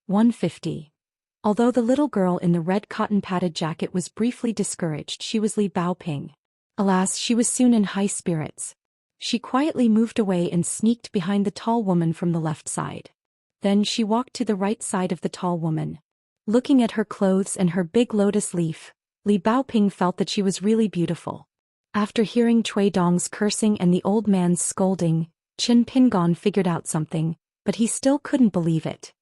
150. Although the little girl in the red cotton-padded jacket was briefly discouraged, she was Li Baoping. Alas, she was soon in high spirits. She quietly moved away and sneaked behind the tall woman from the left side. Then she walked to the right side of the tall woman. Looking at her clothes and her big lotus leaf, Li Baoping felt that she was really beautiful. After hearing Cui Dong's cursing and the old man's scolding, Qin Pingon figured out something, but he still couldn't believe it.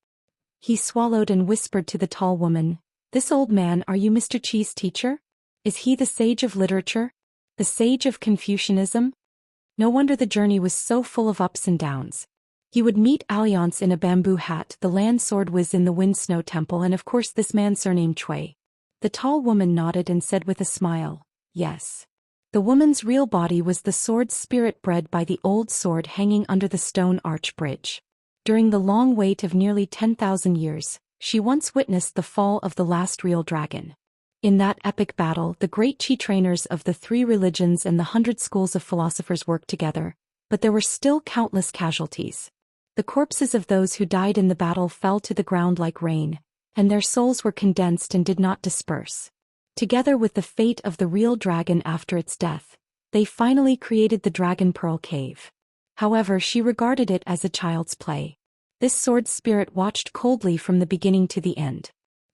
He swallowed and whispered to the tall woman, "This old man, are you Mr. Qi's teacher? Is he the sage of literature? The sage of Confucianism?" No wonder the journey was so full of ups and downs. He would meet Alliance in a bamboo hat, the land sword whiz in the Wind Snow Temple, and of course this man surnamed Cui. The tall woman nodded and said with a smile, "Yes." The woman's real body was the sword spirit bred by the old sword hanging under the stone arch bridge. During the long wait of nearly 10,000 years, she once witnessed the fall of the last real dragon. In that epic battle, the great Qi trainers of the 3 religions and the 100 schools of philosophers worked together, but there were still countless casualties. The corpses of those who died in the battle fell to the ground like rain, and their souls were condensed and did not disperse. Together with the fate of the real dragon after its death, they finally created the Dragon Pearl Cave. However, she regarded it as a child's play. This sword spirit watched coldly from the beginning to the end.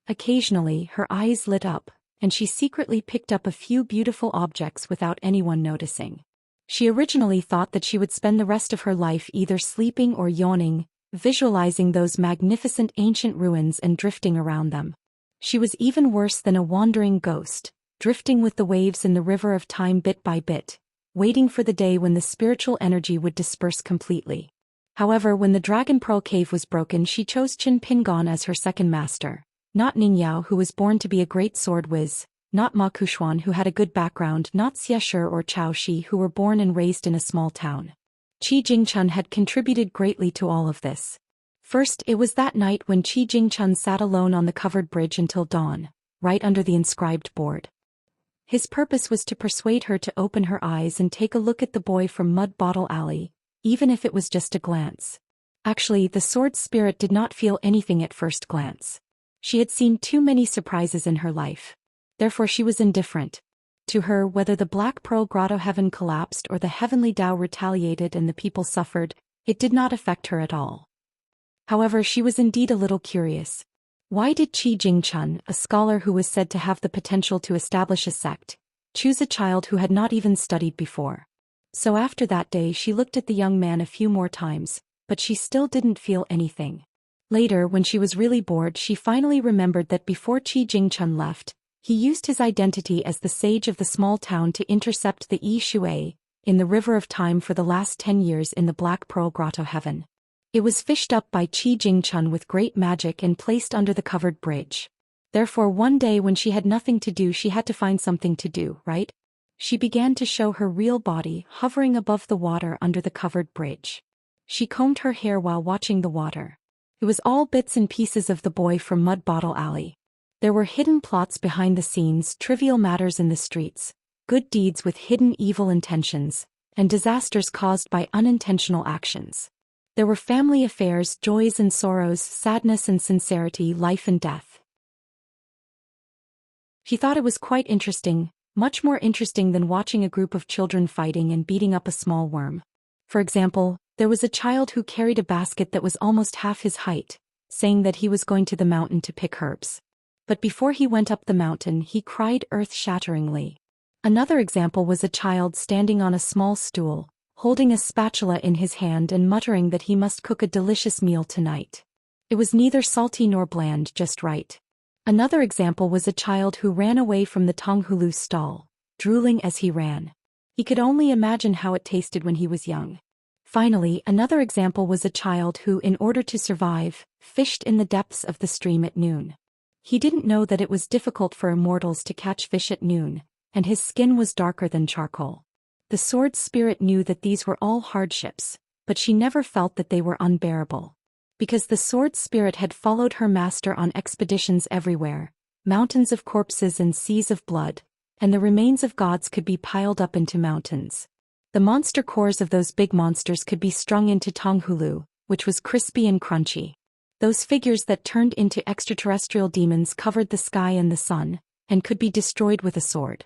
Occasionally, her eyes lit up, and she secretly picked up a few beautiful objects without anyone noticing. She originally thought that she would spend the rest of her life either sleeping or yawning, visualizing those magnificent ancient ruins and drifting around them. She was even worse than a wandering ghost, drifting with the waves in the river of time bit by bit, waiting for the day when the spiritual energy would disperse completely. However, when the Dragon Pearl Cave was broken, she chose Qin Pingon as her second master, not Ningyao, who was born to be a great sword whiz, not Ma Kushuan, who had a good background, not Xie or Chao Shi, who were born and raised in a small town. Qi Jingchun had contributed greatly to all of this. First, it was that night when Qi Jingchun sat alone on the covered bridge until dawn, right under the inscribed board. His purpose was to persuade her to open her eyes and take a look at the boy from Mud Bottle Alley, even if it was just a glance. Actually, the sword spirit did not feel anything at first glance. She had seen too many surprises in her life. Therefore she was indifferent. To her, whether the Black Pearl Grotto heaven collapsed or the heavenly Tao retaliated and the people suffered, it did not affect her at all. However, she was indeed a little curious. Why did Qi Jingchun, a scholar who was said to have the potential to establish a sect, choose a child who had not even studied before? So after that day she looked at the young man a few more times, but she still didn't feel anything. Later, when she was really bored, she finally remembered that before Qi Jingchun left, he used his identity as the sage of the small town to intercept the Yi Shui in the river of time for the last 10 years in the Black Pearl Grotto heaven. It was fished up by Qi Jingchun with great magic and placed under the covered bridge. Therefore one day when she had nothing to do, she had to find something to do, right? She began to show her real body hovering above the water under the covered bridge. She combed her hair while watching the water. It was all bits and pieces of the boy from Mud Bottle Alley. There were hidden plots behind the scenes, trivial matters in the streets, good deeds with hidden evil intentions, and disasters caused by unintentional actions. There were family affairs, joys and sorrows, sadness and sincerity, life and death. She thought it was quite interesting, much more interesting than watching a group of children fighting and beating up a small worm. For example, there was a child who carried a basket that was almost half his height, saying that he was going to the mountain to pick herbs. But before he went up the mountain, he cried earth-shatteringly. Another example was a child standing on a small stool, holding a spatula in his hand and muttering that he must cook a delicious meal tonight. It was neither salty nor bland, just right. Another example was a child who ran away from the Tonghulu stall, drooling as he ran. He could only imagine how it tasted when he was young. Finally, another example was a child who, in order to survive, fished in the depths of the stream at noon. He didn't know that it was difficult for immortals to catch fish at noon, and his skin was darker than charcoal. The sword spirit knew that these were all hardships, but she never felt that they were unbearable. Because the sword spirit had followed her master on expeditions everywhere, mountains of corpses and seas of blood, and the remains of gods could be piled up into mountains. The monster cores of those big monsters could be strung into Tonghulu, which was crispy and crunchy. Those figures that turned into extraterrestrial demons covered the sky and the sun, and could be destroyed with a sword.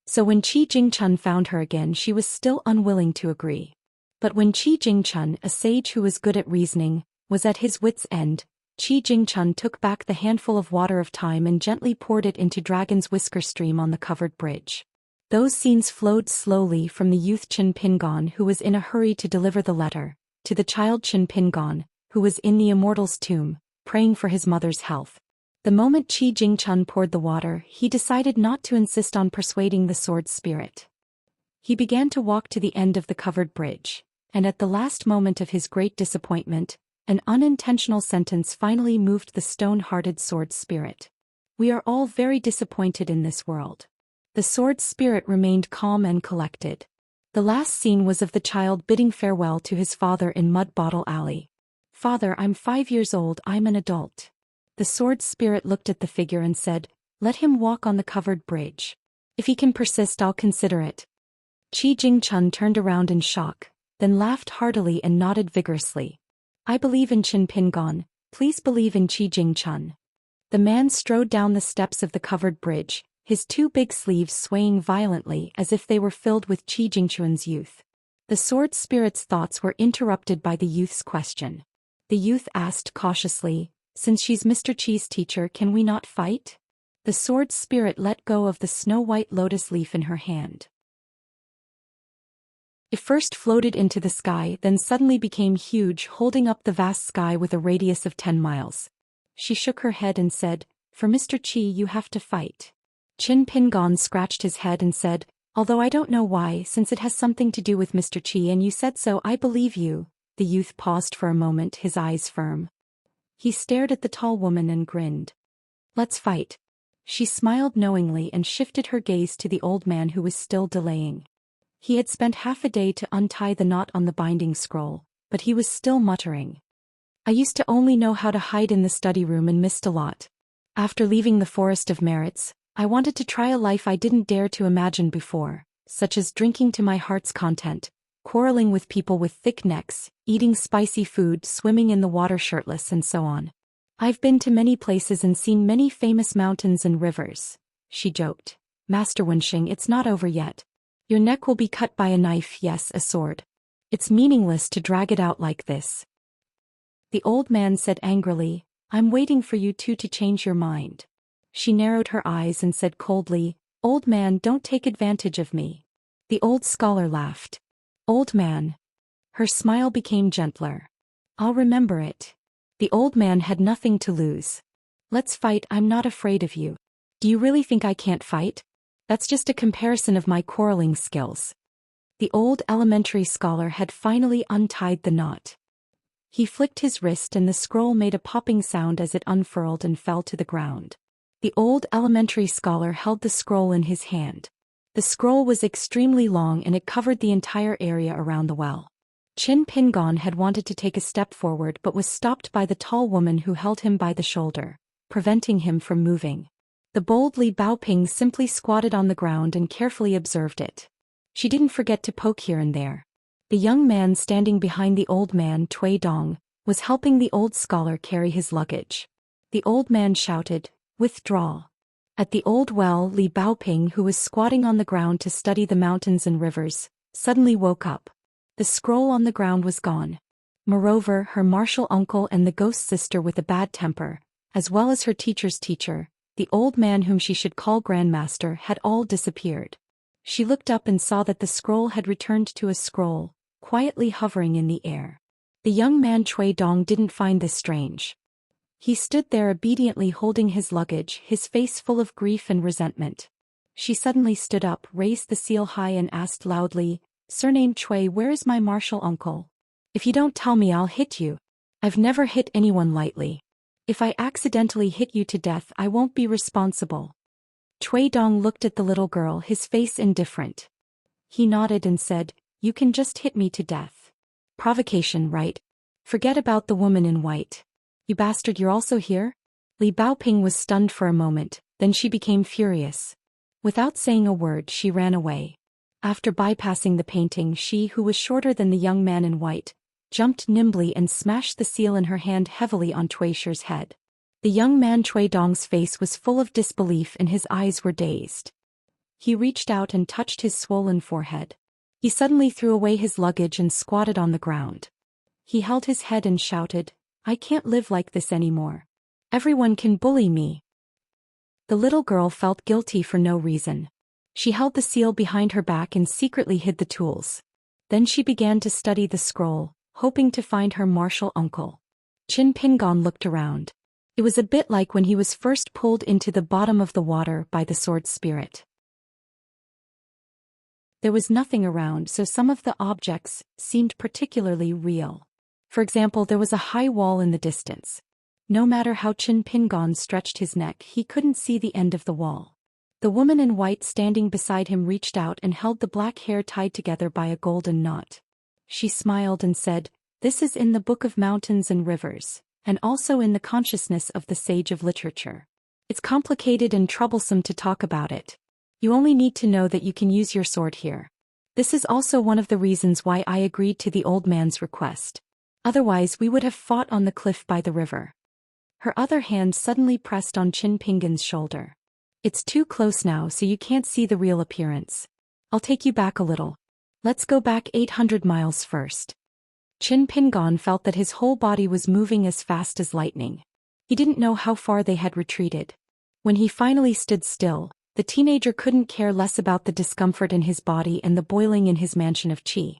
So when Qi Jingchun found her again, she was still unwilling to agree. But when Qi Jingchun, a sage who was good at reasoning, was at his wits' end, Qi Jingchun took back the handful of water of time and gently poured it into Dragon's Whisker stream on the covered bridge. Those scenes flowed slowly from the youth Chen Pingon, who was in a hurry to deliver the letter, to the child Chen Pingon, who was in the Immortal's tomb, praying for his mother's health. The moment Qi Jingchun poured the water, he decided not to insist on persuading the sword spirit. He began to walk to the end of the covered bridge, and at the last moment of his great disappointment, an unintentional sentence finally moved the stone-hearted sword spirit. "We are all very disappointed in this world." The sword spirit remained calm and collected. The last scene was of the child bidding farewell to his father in Mud Bottle Alley. "Father, I'm 5 years old, I'm an adult." The sword spirit looked at the figure and said, "Let him walk on the covered bridge. If he can persist, I'll consider it." Qi Jingchun turned around in shock, then laughed heartily and nodded vigorously. "I believe in Chen Pingon, please believe in Qi Jingchun." The man strode down the steps of the covered bridge, his 2 big sleeves swaying violently as if they were filled with Qi Jingchun's youth. The sword spirit's thoughts were interrupted by the youth's question. The youth asked cautiously, "Since she's Mr. Qi's teacher, can we not fight?" The sword spirit let go of the snow-white lotus leaf in her hand. It first floated into the sky, then suddenly became huge, holding up the vast sky with a radius of 10 miles. She shook her head and said, "For Mr. Qi you have to fight." Chen Pingon scratched his head and said, "Although I don't know why, since it has something to do with Mr. Qi and you said so, I believe you." The youth paused for a moment, his eyes firm. He stared at the tall woman and grinned. "Let's fight." She smiled knowingly and shifted her gaze to the old man who was still delaying. He had spent half a day to untie the knot on the binding scroll, but he was still muttering. "I used to only know how to hide in the study room and missed a lot. After leaving the Forest of Merits, I wanted to try a life I didn't dare to imagine before, such as drinking to my heart's content, quarreling with people with thick necks, eating spicy food, swimming in the water shirtless, and so on. I've been to many places and seen many famous mountains and rivers." She joked. "Master Wenxing, it's not over yet. Your neck will be cut by a knife, yes, a sword. It's meaningless to drag it out like this." The old man said angrily, "I'm waiting for you two to change your mind." She narrowed her eyes and said coldly, "Old man, don't take advantage of me." The old scholar laughed. "Old man." Her smile became gentler. "I'll remember it." The old man had nothing to lose. "Let's fight, I'm not afraid of you." "Do you really think I can't fight? That's just a comparison of my quarreling skills." The old elementary scholar had finally untied the knot. He flicked his wrist and the scroll made a popping sound as it unfurled and fell to the ground. The old elementary scholar held the scroll in his hand. The scroll was extremely long and it covered the entire area around the well. Chen Pingon had wanted to take a step forward but was stopped by the tall woman who held him by the shoulder, preventing him from moving. The bold Li Baoping simply squatted on the ground and carefully observed it. She didn't forget to poke here and there. The young man standing behind the old man, Cui Dong, was helping the old scholar carry his luggage. The old man shouted, "Withdraw." At the old well, Li Baoping, who was squatting on the ground to study the mountains and rivers, suddenly woke up. The scroll on the ground was gone. Moreover, her martial uncle and the ghost sister with a bad temper, as well as her teacher's teacher, the old man whom she should call Grandmaster, had all disappeared. She looked up and saw that the scroll had returned to a scroll, quietly hovering in the air. The young man Cui Dong didn't find this strange. He stood there obediently holding his luggage, his face full of grief and resentment. She suddenly stood up, raised the seal high and asked loudly, "Surnamed Cui, where is my martial uncle? If you don't tell me, I'll hit you. I've never hit anyone lightly. If I accidentally hit you to death, I won't be responsible." Cui Dong looked at the little girl, his face indifferent. He nodded and said, "You can just hit me to death. Provocation, right? Forget about the woman in white. You bastard, you're also here?" Li Baoping was stunned for a moment, then she became furious. Without saying a word, she ran away. After bypassing the painting, she who was shorter than the young man in white, jumped nimbly and smashed the seal in her hand heavily on Cui Shi's head. The young man Cui Dong's face was full of disbelief and his eyes were dazed. He reached out and touched his swollen forehead. He suddenly threw away his luggage and squatted on the ground. He held his head and shouted, "I can't live like this anymore. Everyone can bully me." The little girl felt guilty for no reason. She held the seal behind her back and secretly hid the tools. Then she began to study the scroll, hoping to find her martial uncle. Qin Pingon looked around. It was a bit like when he was first pulled into the bottom of the water by the sword spirit. There was nothing around, so some of the objects seemed particularly real. For example, there was a high wall in the distance. No matter how Qin Pingon stretched his neck, he couldn't see the end of the wall. The woman in white standing beside him reached out and held the black hair tied together by a golden knot. She smiled and said, "This is in the Book of Mountains and Rivers, and also in the consciousness of the Sage of Literature. It's complicated and troublesome to talk about it. You only need to know that you can use your sword here. This is also one of the reasons why I agreed to the old man's request. Otherwise we would have fought on the cliff by the river." Her other hand suddenly pressed on Qin Pingon's shoulder. "It's too close now so you can't see the real appearance. I'll take you back a little. Let's go back 800 miles first." Qin Pingon felt that his whole body was moving as fast as lightning. He didn't know how far they had retreated. When he finally stood still, the teenager couldn't care less about the discomfort in his body and the boiling in his mansion of qi.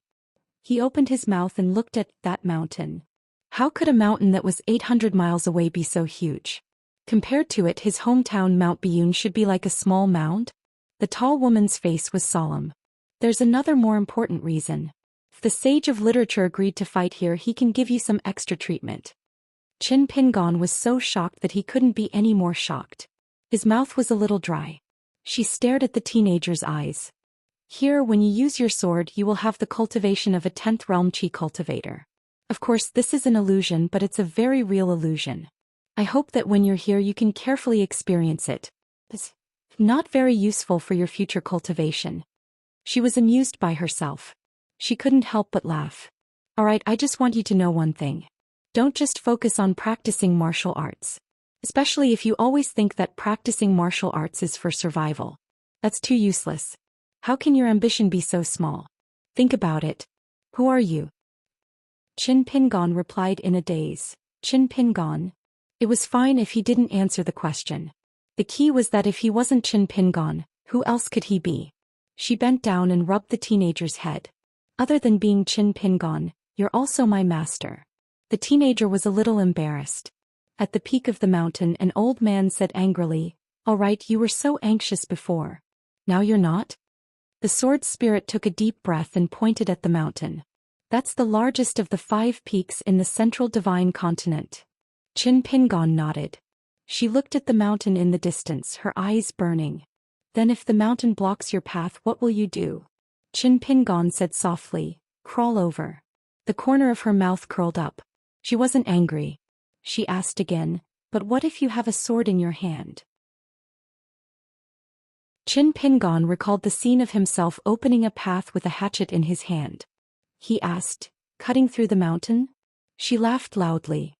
He opened his mouth and looked at that mountain. How could a mountain that was 800 miles away be so huge? Compared to it, his hometown Mount Biyun should be like a small mound. The tall woman's face was solemn. "There's another more important reason. If the Sage of Literature agreed to fight here, he can give you some extra treatment." Qin Pingon was so shocked that he couldn't be any more shocked. His mouth was a little dry. She stared at the teenager's eyes. "Here, when you use your sword, you will have the cultivation of a 10th realm qi cultivator. Of course, this is an illusion, but it's a very real illusion. I hope that when you're here you can carefully experience it. It's not very useful for your future cultivation." She was amused by herself. She couldn't help but laugh. "Alright, I just want you to know one thing. Don't just focus on practicing martial arts. Especially if you always think that practicing martial arts is for survival. That's too useless. How can your ambition be so small? Think about it. Who are you?" Qin Pingon replied in a daze. Qin Pingon? It was fine if he didn't answer the question. The key was that if he wasn't Qin Pingon, who else could he be? She bent down and rubbed the teenager's head. "Other than being Qin Pingon, you're also my master." The teenager was a little embarrassed. At the peak of the mountain, an old man said angrily, "All right, you were so anxious before. Now you're not?" The sword spirit took a deep breath and pointed at the mountain. "That's the largest of the 5 peaks in the central divine continent." Qin Pingon nodded. She looked at the mountain in the distance, her eyes burning. "Then if the mountain blocks your path, what will you do?" Qin Pingon said softly, "Crawl over." The corner of her mouth curled up. She wasn't angry. She asked again, "But what if you have a sword in your hand?" Qin Pingon recalled the scene of himself opening a path with a hatchet in his hand. He asked, "Cutting through the mountain?" She laughed loudly.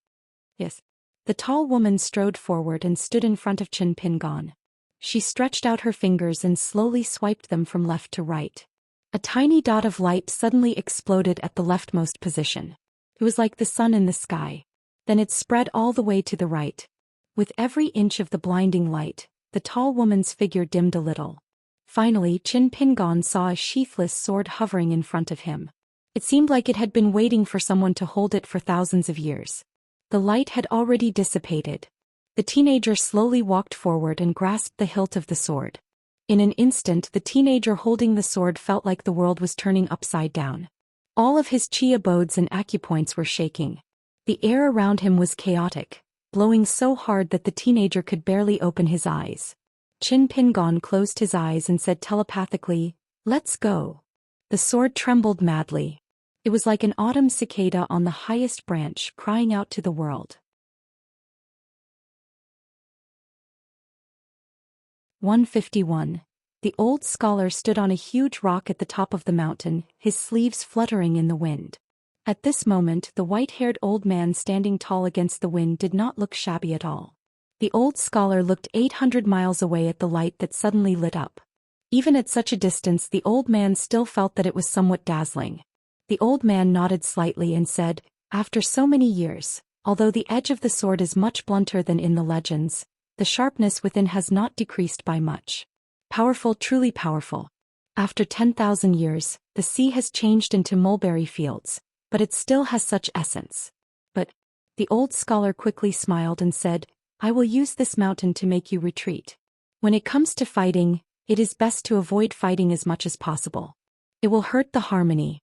"Yes." The tall woman strode forward and stood in front of Qin Pingon. She stretched out her fingers and slowly swiped them from left to right. A tiny dot of light suddenly exploded at the leftmost position. It was like the sun in the sky. Then it spread all the way to the right. With every inch of the blinding light, the tall woman's figure dimmed a little. Finally, Qin Pingon saw a sheathless sword hovering in front of him. It seemed like it had been waiting for someone to hold it for thousands of years. The light had already dissipated. The teenager slowly walked forward and grasped the hilt of the sword. In an instant, the teenager holding the sword felt like the world was turning upside down. All of his chi abodes and acupoints were shaking. The air around him was chaotic, blowing so hard that the teenager could barely open his eyes. Qin Pingon closed his eyes and said telepathically, "Let's go." The sword trembled madly. It was like an autumn cicada on the highest branch crying out to the world. 151. The old scholar stood on a huge rock at the top of the mountain, his sleeves fluttering in the wind. At this moment, the white-haired old man standing tall against the wind did not look shabby at all. The old scholar looked 800 miles away at the light that suddenly lit up. Even at such a distance, the old man still felt that it was somewhat dazzling. The old man nodded slightly and said, "After so many years, although the edge of the sword is much blunter than in the legends, the sharpness within has not decreased by much. Powerful, truly powerful. After 10,000 years, the sea has changed into mulberry fields, but it still has such essence. But," the old scholar quickly smiled and said, "I will use this mountain to make you retreat. When it comes to fighting, it is best to avoid fighting as much as possible. It will hurt the harmony."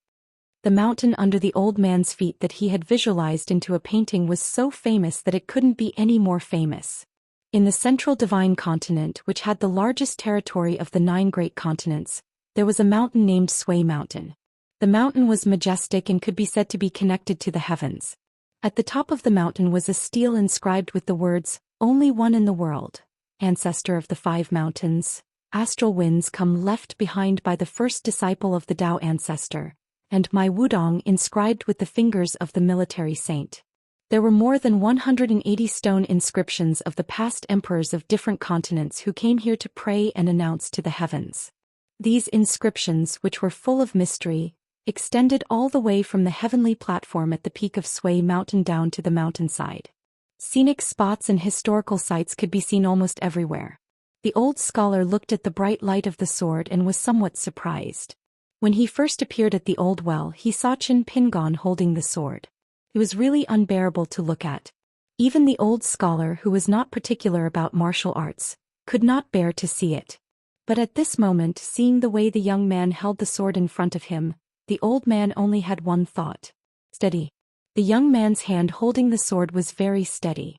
The mountain under the old man's feet that he had visualized into a painting was so famous that it couldn't be any more famous. In the central divine continent, which had the largest territory of the 9 great continents, there was a mountain named Sui Mountain. The mountain was majestic and could be said to be connected to the heavens. At the top of the mountain was a stele inscribed with the words, "Only one in the world, ancestor of the 5 mountains, astral winds come left behind by the first disciple of the Tao ancestor, and my Wudong inscribed with the fingers of the military saint." There were more than 180 stone inscriptions of the past emperors of different continents who came here to pray and announce to the heavens. These inscriptions, which were full of mystery, extended all the way from the heavenly platform at the peak of Sui Mountain down to the mountainside. Scenic spots and historical sites could be seen almost everywhere. The old scholar looked at the bright light of the sword and was somewhat surprised. When he first appeared at the old well, he saw Qin Pingon holding the sword. It was really unbearable to look at. Even the old scholar, who was not particular about martial arts, could not bear to see it. But at this moment, seeing the way the young man held the sword in front of him, the old man only had one thought: steady. The young man's hand holding the sword was very steady.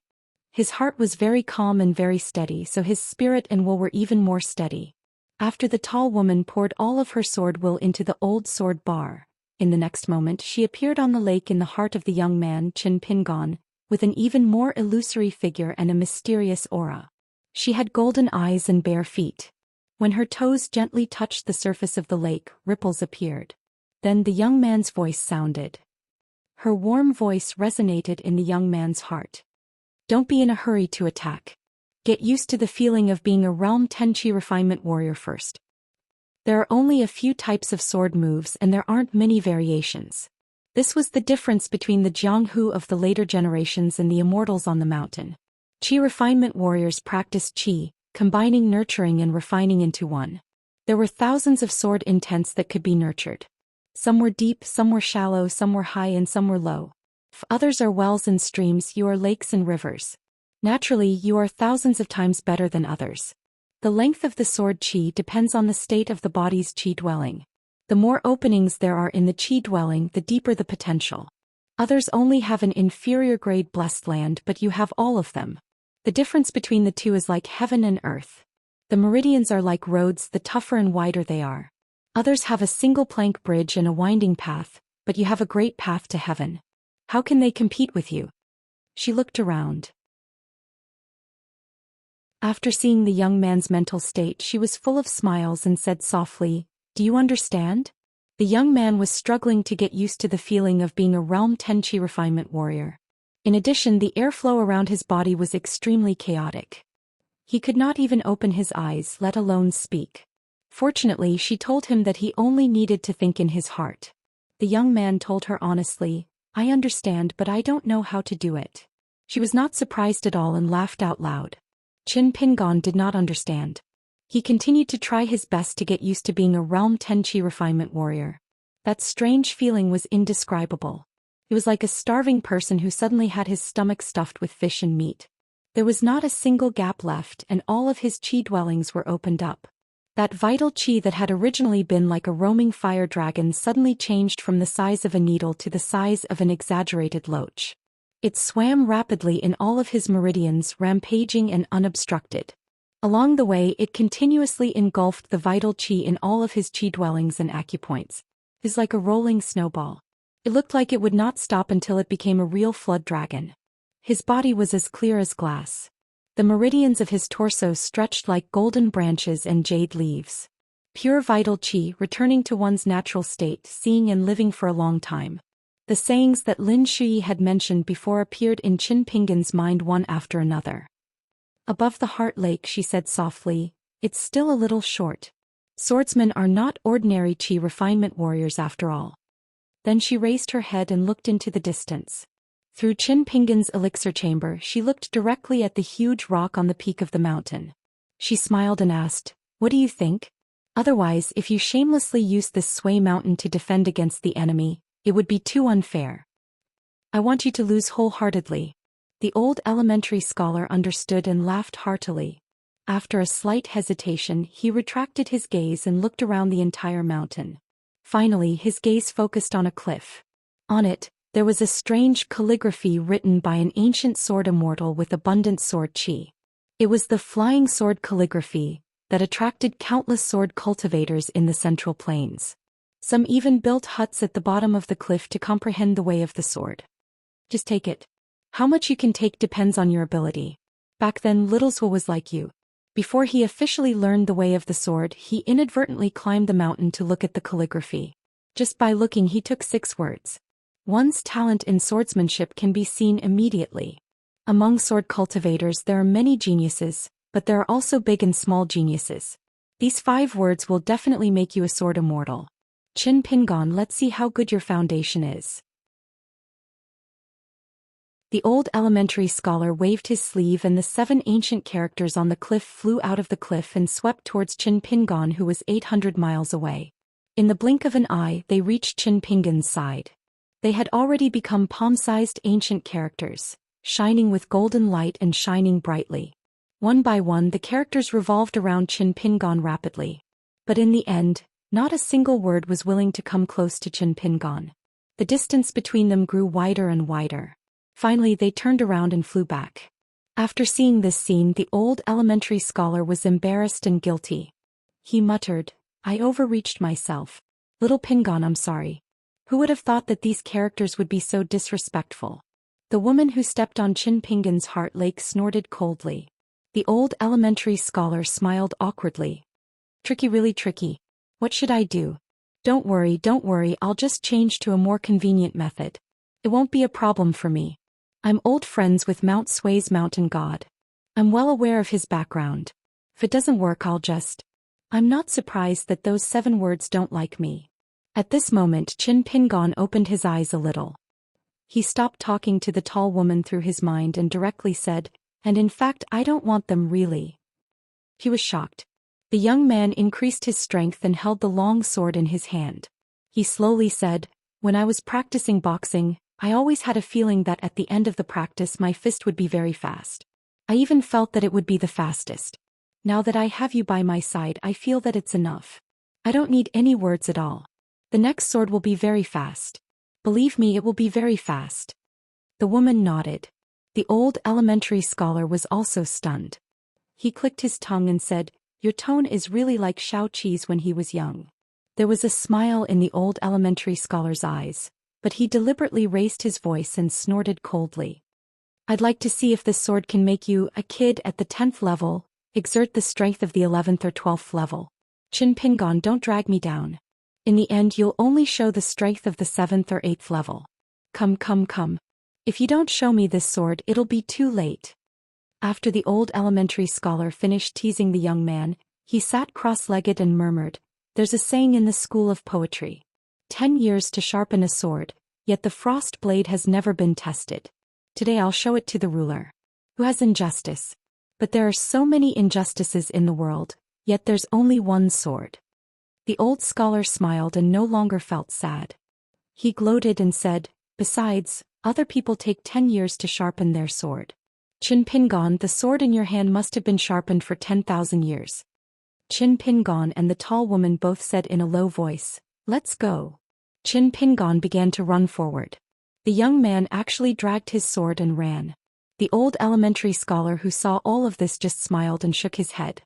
His heart was very calm and very steady, so his spirit and will were even more steady. After the tall woman poured all of her sword will into the old sword bar, in the next moment she appeared on the lake in the heart of the young man Qin Pingon, with an even more illusory figure and a mysterious aura. She had golden eyes and bare feet. When her toes gently touched the surface of the lake, ripples appeared. Then the young man's voice sounded. Her warm voice resonated in the young man's heart. "Don't be in a hurry to attack. Get used to the feeling of being a Realm Tenchi refinement warrior first. There are only a few types of sword moves and there aren't many variations." This was the difference between the Jianghu of the later generations and the Immortals on the mountain. Qi refinement warriors practiced Qi, combining nurturing and refining into one. There were thousands of sword intents that could be nurtured. Some were deep, some were shallow, some were high and some were low. Others are wells and streams, you are lakes and rivers. Naturally, you are thousands of times better than others. The length of the sword qi depends on the state of the body's qi dwelling. The more openings there are in the qi dwelling, the deeper the potential. Others only have an inferior grade blessed land, but you have all of them. The difference between the two is like heaven and earth. The meridians are like roads, the tougher and wider they are. Others have a single plank bridge and a winding path, but you have a great path to heaven. How can they compete with you? She looked around. After seeing the young man's mental state, she was full of smiles and said softly, "Do you understand?" The young man was struggling to get used to the feeling of being a Realm Tenchi refinement warrior. In addition, the airflow around his body was extremely chaotic. He could not even open his eyes, let alone speak. Fortunately, she told him that he only needed to think in his heart. The young man told her honestly, "I understand, but I don't know how to do it." She was not surprised at all and laughed out loud. Qin Pingon did not understand. He continued to try his best to get used to being a Realm Tenchi refinement warrior. That strange feeling was indescribable. It was like a starving person who suddenly had his stomach stuffed with fish and meat. There was not a single gap left and all of his qi dwellings were opened up. That vital qi that had originally been like a roaming fire dragon suddenly changed from the size of a needle to the size of an exaggerated loach. It swam rapidly in all of his meridians, rampaging and unobstructed. Along the way, it continuously engulfed the vital qi in all of his qi dwellings and acupoints. It was like a rolling snowball. It looked like it would not stop until it became a real flood dragon. His body was as clear as glass. The meridians of his torso stretched like golden branches and jade leaves. Pure vital qi, returning to one's natural state, seeing and living for a long time. The sayings that Lin Shui had mentioned before appeared in Qin Pingan's mind one after another. Above the Heart Lake, she said softly, it's still a little short. Swordsmen are not ordinary qi refinement warriors after all. Then she raised her head and looked into the distance. Through Qin Pingan's elixir chamber, she looked directly at the huge rock on the peak of the mountain. She smiled and asked, what do you think? Otherwise, if you shamelessly use this sway mountain to defend against the enemy, it would be too unfair. I want you to lose wholeheartedly. The old elementary scholar understood and laughed heartily. After a slight hesitation, he retracted his gaze and looked around the entire mountain. Finally, his gaze focused on a cliff. On it, there was a strange calligraphy written by an ancient sword immortal with abundant sword qi. It was the flying sword calligraphy that attracted countless sword cultivators in the Central Plains. Some even built huts at the bottom of the cliff to comprehend the way of the sword. Just take it. How much you can take depends on your ability. Back then, little Zhou was like you. Before he officially learned the way of the sword, he inadvertently climbed the mountain to look at the calligraphy. Just by looking, he took 6 words. One's talent in swordsmanship can be seen immediately. Among sword cultivators there are many geniuses, but there are also big and small geniuses. These 5 words will definitely make you a sword immortal. Qin Pingan, let's see how good your foundation is. The old elementary scholar waved his sleeve and the 7 ancient characters on the cliff flew out of the cliff and swept towards Qin Pingan, who was 800 miles away. In the blink of an eye, they reached Qin Pingan's side. They had already become palm-sized ancient characters, shining with golden light and shining brightly. One by one, the characters revolved around Qin Pingan rapidly. But in the end, not a single word was willing to come close to Qin Pingan. The distance between them grew wider and wider. Finally, they turned around and flew back. After seeing this scene, the old elementary scholar was embarrassed and guilty. He muttered, I overreached myself. Little Pingan, I'm sorry. Who would have thought that these characters would be so disrespectful? The woman who stepped on Qin Pingan's heart lake snorted coldly. The old elementary scholar smiled awkwardly. Tricky, really tricky. What should I do? Don't worry, I'll just change to a more convenient method. It won't be a problem for me. I'm old friends with Mount Sway's mountain god. I'm well aware of his background. If it doesn't work, I'm not surprised that those 7 words don't like me. At this moment, Qin Pingan opened his eyes a little. He stopped talking to the tall woman through his mind and directly said, and in fact I don't want them really. He was shocked. The young man increased his strength and held the long sword in his hand. He slowly said, when I was practicing boxing, I always had a feeling that at the end of the practice my fist would be very fast. I even felt that it would be the fastest. Now that I have you by my side, I feel that it's enough. I don't need any words at all. The next sword will be very fast. Believe me, it will be very fast. The woman nodded. The old elementary scholar was also stunned. He clicked his tongue and said, your tone is really like Shao Qi's when he was young. There was a smile in the old elementary scholar's eyes, but he deliberately raised his voice and snorted coldly. I'd like to see if this sword can make you, a kid at the 10th level, exert the strength of the 11th or 12th level. Qin Pingan, don't drag me down. In the end, you'll only show the strength of the 7th or 8th level. Come. If you don't show me this sword, it'll be too late. After the old elementary scholar finished teasing the young man, he sat cross-legged and murmured, there's a saying in the school of poetry. 10 years to sharpen a sword, yet the frost blade has never been tested. Today I'll show it to the ruler. Who has injustice? But there are so many injustices in the world, yet there's only one sword. The old scholar smiled and no longer felt sad. He gloated and said, besides, other people take 10 years to sharpen their sword. Qin Pingan, the sword in your hand must have been sharpened for 10,000 years. Qin Pingan and the tall woman both said in a low voice, let's go. Qin Pingan began to run forward. The young man actually dragged his sword and ran. The old elementary scholar who saw all of this just smiled and shook his head.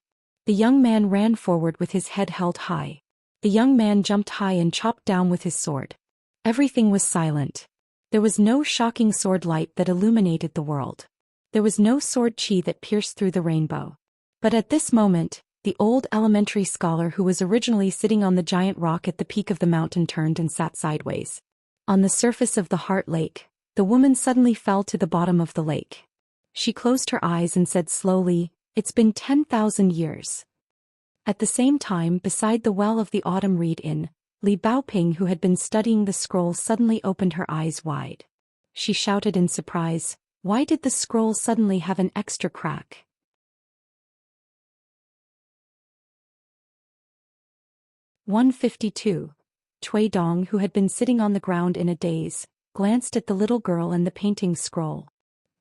The young man ran forward with his head held high. The young man jumped high and chopped down with his sword. Everything was silent. There was no shocking sword light that illuminated the world. There was no sword qi that pierced through the rainbow. But at this moment, the old elementary scholar who was originally sitting on the giant rock at the peak of the mountain turned and sat sideways. On the surface of the Heart Lake, the woman suddenly fell to the bottom of the lake. She closed her eyes and said slowly, "It's been 10,000 years." At the same time, beside the well of the Autumn Reed Inn, Li Baoping, who had been studying the scroll, suddenly opened her eyes wide. She shouted in surprise, "Why did the scroll suddenly have an extra crack?" 152. Cui Dong, who had been sitting on the ground in a daze, glanced at the little girl and the painting scroll.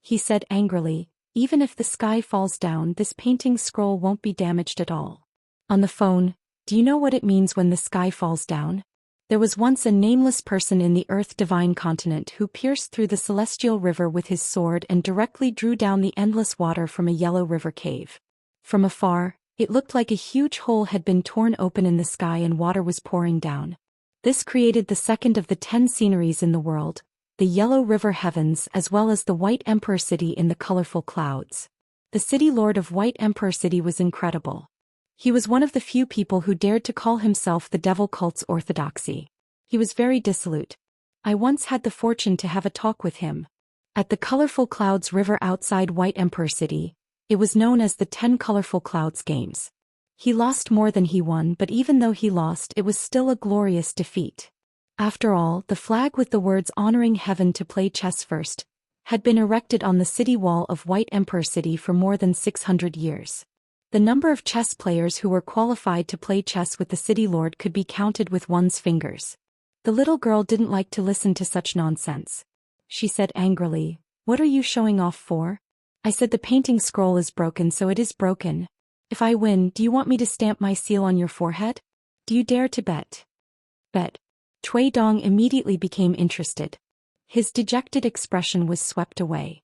He said angrily, "Even if the sky falls down, this painting scroll won't be damaged at all." On the phone, "Do you know what it means when the sky falls down? There was once a nameless person in the Earth Divine continent who pierced through the celestial river with his sword and directly drew down the endless water from a yellow river cave. From afar, it looked like a huge hole had been torn open in the sky and water was pouring down. This created the second of the 10 sceneries in the world, the Yellow River Heavens, as well as the White Emperor City in the colorful clouds. The city lord of White Emperor City was incredible. He was one of the few people who dared to call himself the devil cult's orthodoxy. He was very dissolute. I once had the fortune to have a talk with him. At the Colorful Clouds River outside White Emperor City, it was known as the 10 Colorful Clouds Games. He lost more than he won, but even though he lost, it was still a glorious defeat. After all, the flag with the words "Honoring Heaven to Play Chess First" had been erected on the city wall of White Emperor City for more than 600 years. The number of chess players who were qualified to play chess with the city lord could be counted with one's fingers. The little girl didn't like to listen to such nonsense. She said angrily, "What are you showing off for?" I said, "The painting scroll is broken, so it is broken. If I win, do you want me to stamp my seal on your forehead? Do you dare to bet?" Bet. Cui Dong immediately became interested. His dejected expression was swept away.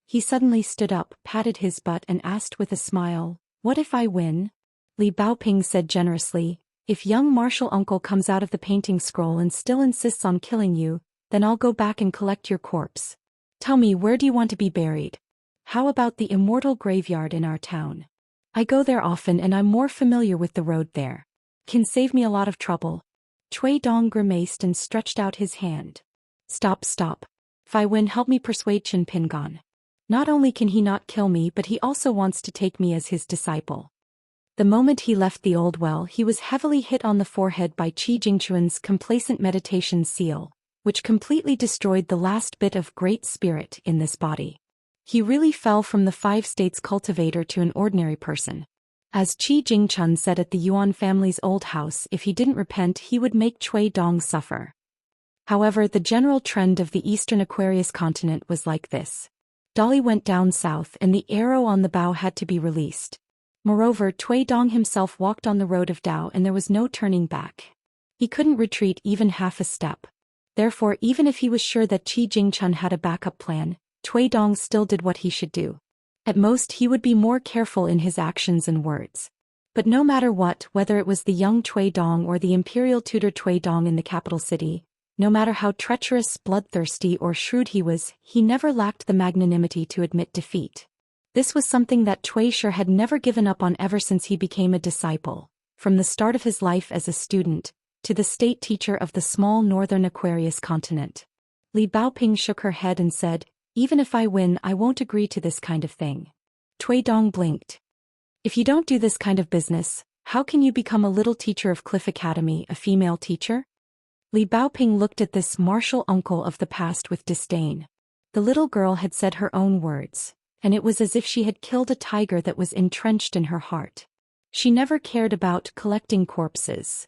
He suddenly stood up, patted his butt and asked with a smile, "What if I win?" Li Baoping said generously, "If young martial uncle comes out of the painting scroll and still insists on killing you, then I'll go back and collect your corpse. Tell me, where do you want to be buried? How about the Immortal graveyard in our town? I go there often and I'm more familiar with the road there. Can save me a lot of trouble." Cui Dong grimaced and stretched out his hand. Stop. If I win, help me persuade Chen Pingon. Not only can he not kill me, but he also wants to take me as his disciple." The moment he left the old well, he was heavily hit on the forehead by Qi Jingchuan's complacent meditation seal, which completely destroyed the last bit of great spirit in this body. He really fell from the 5 states cultivator to an ordinary person. As Qi Jingchun said at the Yuan family's old house, if he didn't repent, he would make Cui Dong suffer. However, the general trend of the eastern Aquarius continent was like this. Dolly went down south and the arrow on the bow had to be released. Moreover, Cui Dong himself walked on the road of Dao and there was no turning back. He couldn't retreat even half a step. Therefore, even if he was sure that Qi Jingchun had a backup plan, Cui Dong still did what he should do. At most, he would be more careful in his actions and words. But no matter what, whether it was the young Cui Dong or the imperial tutor Cui Dong in the capital city, no matter how treacherous, bloodthirsty, or shrewd he was, he never lacked the magnanimity to admit defeat. This was something that Cui Shi had never given up on ever since he became a disciple, from the start of his life as a student, to the state teacher of the small northern Aquarius continent. Li Baoping shook her head and said, "Even if I win, I won't agree to this kind of thing." Cui Dong blinked. "If you don't do this kind of business, how can you become a little teacher of Cliff Academy, a female teacher?" Li Baoping looked at this martial uncle of the past with disdain. The little girl had said her own words, and it was as if she had killed a tiger that was entrenched in her heart. She never cared about collecting corpses.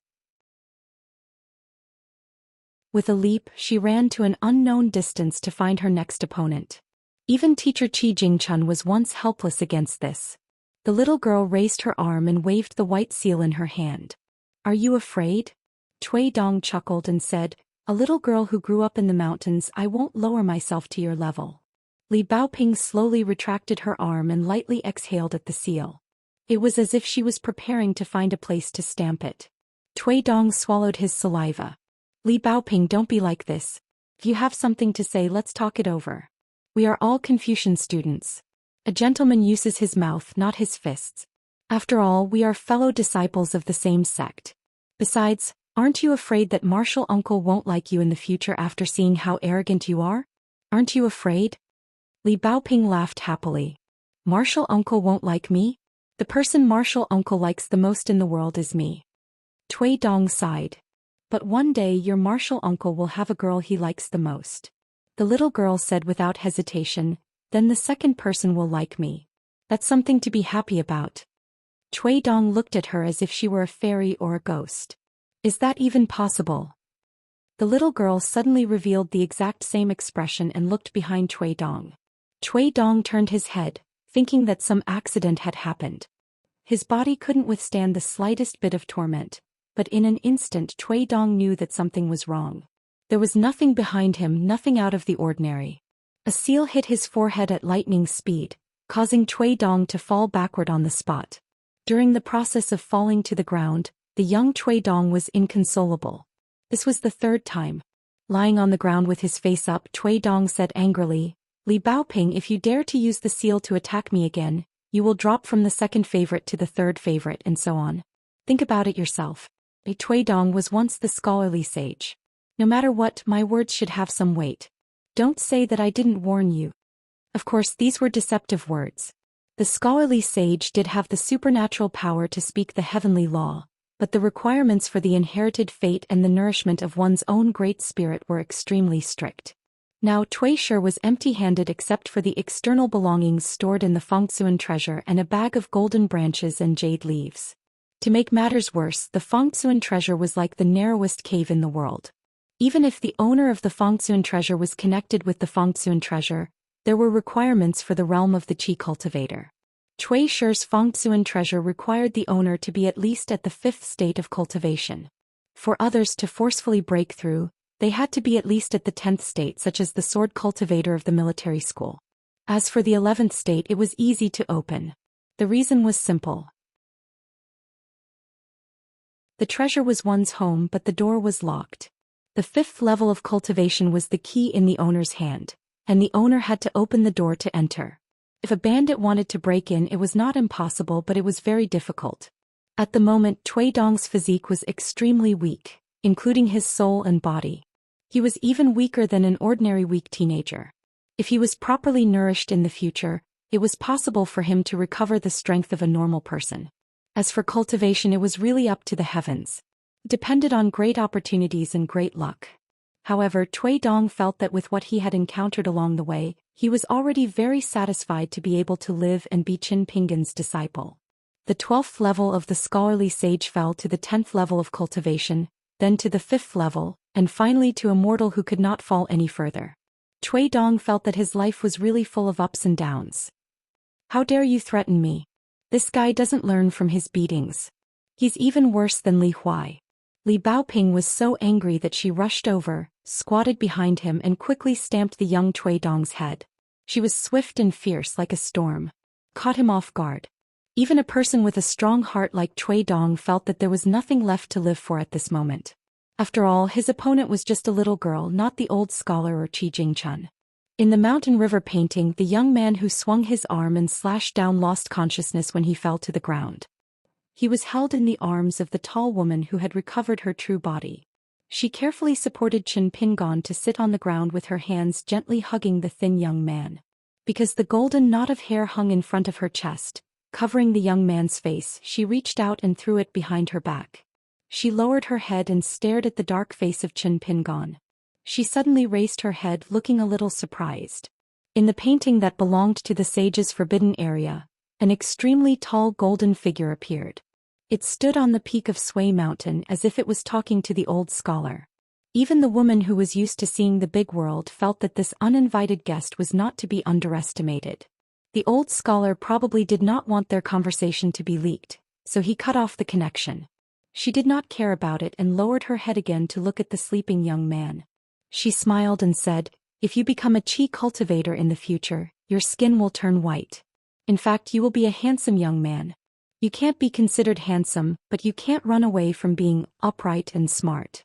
With a leap, she ran to an unknown distance to find her next opponent. Even teacher Qi Jingchun was once helpless against this. The little girl raised her arm and waved the white seal in her hand. "Are you afraid?" Cui Dong chuckled and said, "A little girl who grew up in the mountains, I won't lower myself to your level." Li Baoping slowly retracted her arm and lightly exhaled at the seal. It was as if she was preparing to find a place to stamp it. Cui Dong swallowed his saliva. "Li Baoping, don't be like this. If you have something to say, let's talk it over. We are all Confucian students. A gentleman uses his mouth, not his fists. After all, we are fellow disciples of the same sect. Besides, Aren't you afraid that Martial Uncle won't like you in the future after seeing how arrogant you are? Aren't you afraid? Li Baoping laughed happily. Martial Uncle won't like me? The person Martial Uncle likes the most in the world is me. Cui Dong sighed. But one day your Martial Uncle will have a girl he likes the most. The little girl said without hesitation, then the second person will like me. That's something to be happy about. Cui Dong looked at her as if she were a fairy or a ghost. Is that even possible? The little girl suddenly revealed the exact same expression and looked behind Cui Dong. Cui Dong turned his head, thinking that some accident had happened. His body couldn't withstand the slightest bit of torment, but in an instant Cui Dong knew that something was wrong. There was nothing behind him, nothing out of the ordinary. A seal hit his forehead at lightning speed, causing Cui Dong to fall backward on the spot. During the process of falling to the ground, the young Cui Dong was inconsolable. This was the third time. Lying on the ground with his face up, Cui Dong said angrily, Li Baoping, if you dare to use the seal to attack me again, you will drop from the second favorite to the third favorite and so on. Think about it yourself. Cui Dong was once the scholarly sage. No matter what, my words should have some weight. Don't say that I didn't warn you. Of course, these were deceptive words. The scholarly sage did have the supernatural power to speak the heavenly law, but the requirements for the inherited fate and the nourishment of one's own great spirit were extremely strict. Now Cui Shi was empty-handed except for the external belongings stored in the Fengxuan treasure and a bag of golden branches and jade leaves. To make matters worse, the Fengxuan treasure was like the narrowest cave in the world. Even if the owner of the Fengxuan treasure was connected with the Fengxuan treasure, there were requirements for the realm of the Qi cultivator. Cui Shi's Fengxuan treasure required the owner to be at least at the 5th state of cultivation. For others to forcefully break through, they had to be at least at the 10th state, such as the sword cultivator of the military school. As for the 11th state, it was easy to open. The reason was simple. The treasure was one's home, but the door was locked. The 5th level of cultivation was the key in the owner's hand, and the owner had to open the door to enter. If a bandit wanted to break in, it was not impossible, but it was very difficult. At the moment, Cui Dong's physique was extremely weak, including his soul and body. He was even weaker than an ordinary weak teenager. If he was properly nourished in the future, it was possible for him to recover the strength of a normal person. As for cultivation, it was really up to the heavens. It depended on great opportunities and great luck. However, Cui Dong felt that with what he had encountered along the way, he was already very satisfied to be able to live and be Qin Pingan's disciple. The 12th level of the scholarly sage fell to the 10th level of cultivation, then to the 5th level, and finally to Immortal, who could not fall any further. Cui Dong felt that his life was really full of ups and downs. How dare you threaten me? This guy doesn't learn from his beatings. He's even worse than Li Huai. Li Baoping was so angry that she rushed over, squatted behind him and quickly stamped the young Cui Dong's head. She was swift and fierce like a storm. Caught him off guard. Even a person with a strong heart like Cui Dong felt that there was nothing left to live for at this moment. After all, his opponent was just a little girl, not the old scholar or Qi Jingchun. In the mountain river painting, the young man who swung his arm and slashed down lost consciousness when he fell to the ground. He was held in the arms of the tall woman who had recovered her true body. She carefully supported Qin Pingan to sit on the ground with her hands gently hugging the thin young man. Because the golden knot of hair hung in front of her chest, covering the young man's face, she reached out and threw it behind her back. She lowered her head and stared at the dark face of Qin Pingan. She suddenly raised her head, looking a little surprised. In the painting that belonged to the sage's forbidden area, an extremely tall golden figure appeared. It stood on the peak of Sui Mountain as if it was talking to the old scholar. Even the woman who was used to seeing the big world felt that this uninvited guest was not to be underestimated. The old scholar probably did not want their conversation to be leaked, so he cut off the connection. She did not care about it and lowered her head again to look at the sleeping young man. She smiled and said, "If you become a Qi cultivator in the future, your skin will turn white. In fact, you will be a handsome young man. You can't be considered handsome, but you can't run away from being upright and smart."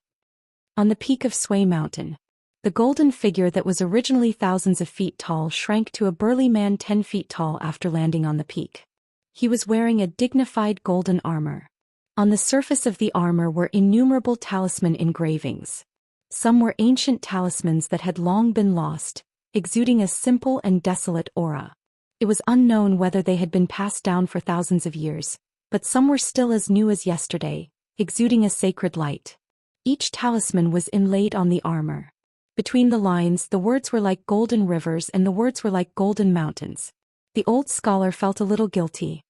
On the peak of Sui Mountain, the golden figure that was originally thousands of feet tall shrank to a burly man 10 feet tall after landing on the peak. He was wearing a dignified golden armor. On the surface of the armor were innumerable talisman engravings. Some were ancient talismans that had long been lost, exuding a simple and desolate aura. It was unknown whether they had been passed down for thousands of years, but some were still as new as yesterday, exuding a sacred light. Each talisman was inlaid on the armor. Between the lines, the words were like golden rivers and the words were like golden mountains. The old scholar felt a little guilty.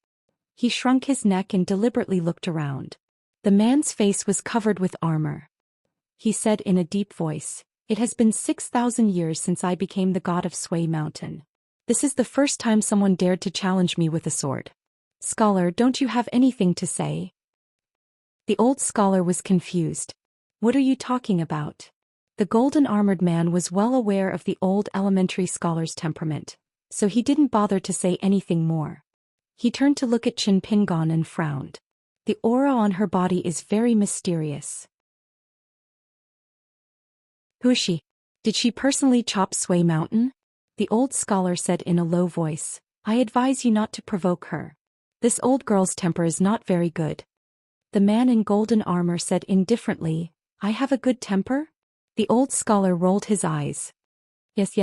He shrunk his neck and deliberately looked around. The man's face was covered with armor. He said in a deep voice, "It has been 6,000 years since I became the god of Sui Mountain. This is the first time someone dared to challenge me with a sword. Scholar, don't you have anything to say?" The old scholar was confused. "What are you talking about?" The golden-armored man was well aware of the old elementary scholar's temperament, so he didn't bother to say anything more. He turned to look at Chen Pingon and frowned. "The aura on her body is very mysterious." "Who is she? Did she personally chop Sui Mountain?" The old scholar said in a low voice. "I advise you not to provoke her. This old girl's temper is not very good." The man in golden armor said indifferently, "I have a good temper?" The old scholar rolled his eyes. Yes.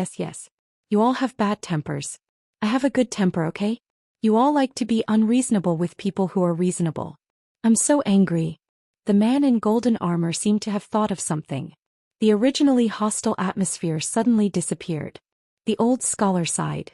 You all have bad tempers. I have a good temper, okay? You all like to be unreasonable with people who are reasonable. I'm so angry." The man in golden armor seemed to have thought of something. The originally hostile atmosphere suddenly disappeared. The old scholar sighed.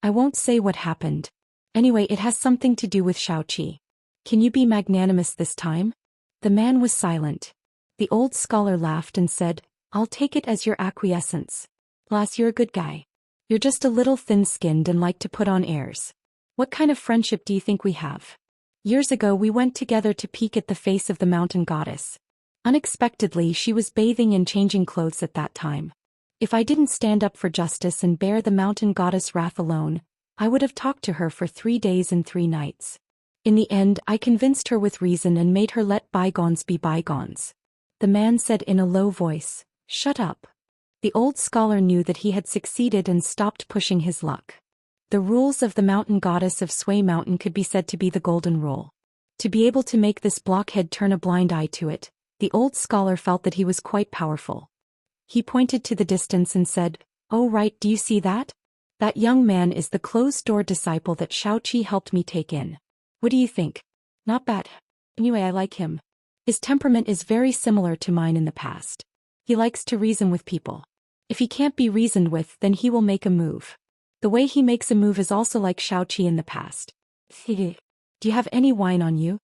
"I won't say what happened. Anyway, it has something to do with Xiaoqi. Can you be magnanimous this time?" The man was silent. The old scholar laughed and said, "I'll take it as your acquiescence. Lass, you're a good guy. You're just a little thin-skinned and like to put on airs. What kind of friendship do you think we have? Years ago we went together to peek at the face of the mountain goddess. Unexpectedly she was bathing and changing clothes at that time. If I didn't stand up for justice and bear the mountain goddess' wrath alone, I would have talked to her for 3 days and 3 nights. In the end I convinced her with reason and made her let bygones be bygones." The man said in a low voice, "Shut up." The old scholar knew that he had succeeded and stopped pushing his luck. The rules of the mountain goddess of Sui Mountain could be said to be the golden rule. To be able to make this blockhead turn a blind eye to it, the old scholar felt that he was quite powerful. He pointed to the distance and said, "Oh right, do you see that? That young man is the closed-door disciple that Xiaoqi helped me take in. What do you think? Not bad. Anyway, I like him. His temperament is very similar to mine in the past. He likes to reason with people. If he can't be reasoned with, then he will make a move. The way he makes a move is also like Xiaoqi in the past. Do you have any wine on you?"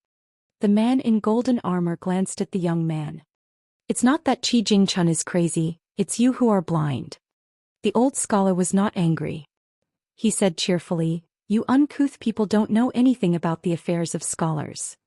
The man in golden armor glanced at the young man. "It's not that Qi Jingchun is crazy, it's you who are blind." The old scholar was not angry. He said cheerfully, "You uncouth people don't know anything about the affairs of scholars."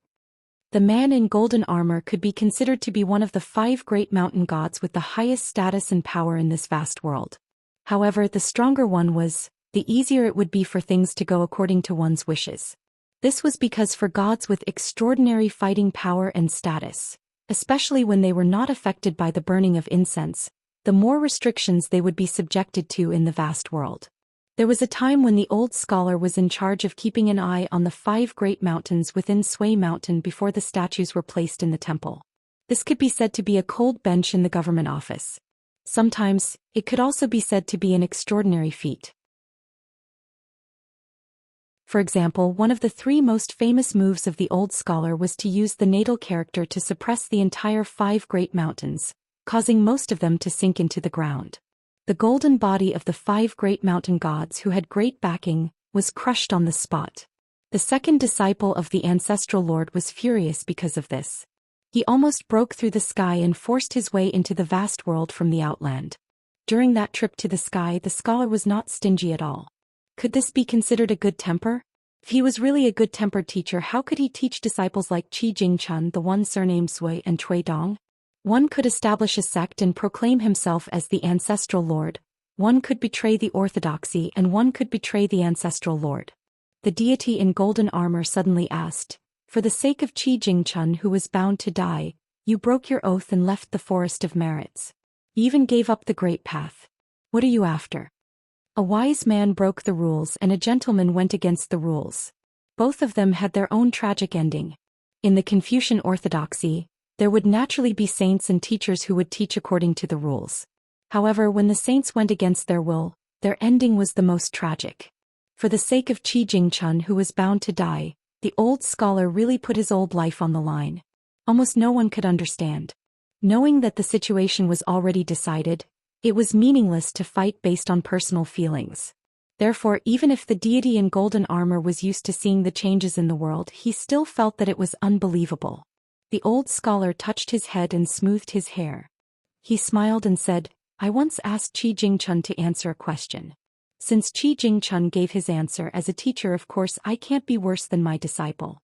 The man in golden armor could be considered to be one of the 5 great mountain gods with the highest status and power in this vast world. However, the stronger one was, the easier it would be for things to go according to one's wishes. This was because for gods with extraordinary fighting power and status, especially when they were not affected by the burning of incense, the more restrictions they would be subjected to in the vast world. There was a time when the old scholar was in charge of keeping an eye on the 5 great mountains within Sui Mountain before the statues were placed in the temple. This could be said to be a cold bench in the government office. Sometimes, it could also be said to be an extraordinary feat. For example, one of the 3 most famous moves of the old scholar was to use the natal character to suppress the entire 5 great mountains, causing most of them to sink into the ground. The golden body of the 5 great mountain gods who had great backing was crushed on the spot. The second disciple of the ancestral lord was furious because of this. He almost broke through the sky and forced his way into the vast world from the outland. During that trip to the sky, the scholar was not stingy at all. Could this be considered a good temper? If he was really a good-tempered teacher, how could he teach disciples like Qi Jingchun, the one surnamed Sui, and Cui Dong? One could establish a sect and proclaim himself as the ancestral lord. One could betray the orthodoxy and one could betray the ancestral lord. The deity in golden armor suddenly asked, "For the sake of Qi Jingchun who was bound to die, you broke your oath and left the forest of merits. You even gave up the great path. What are you after?" A wise man broke the rules and a gentleman went against the rules. Both of them had their own tragic ending. In the Confucian orthodoxy, there would naturally be saints and teachers who would teach according to the rules. However, when the saints went against their will, their ending was the most tragic. For the sake of Qi Jingchun, who was bound to die, the old scholar really put his old life on the line. Almost no one could understand. Knowing that the situation was already decided, it was meaningless to fight based on personal feelings. Therefore, even if the deity in golden armor was used to seeing the changes in the world, he still felt that it was unbelievable. The old scholar touched his head and smoothed his hair. He smiled and said, "I once asked Qi Jingchun to answer a question. Since Qi Jingchun gave his answer as a teacher, of course I can't be worse than my disciple."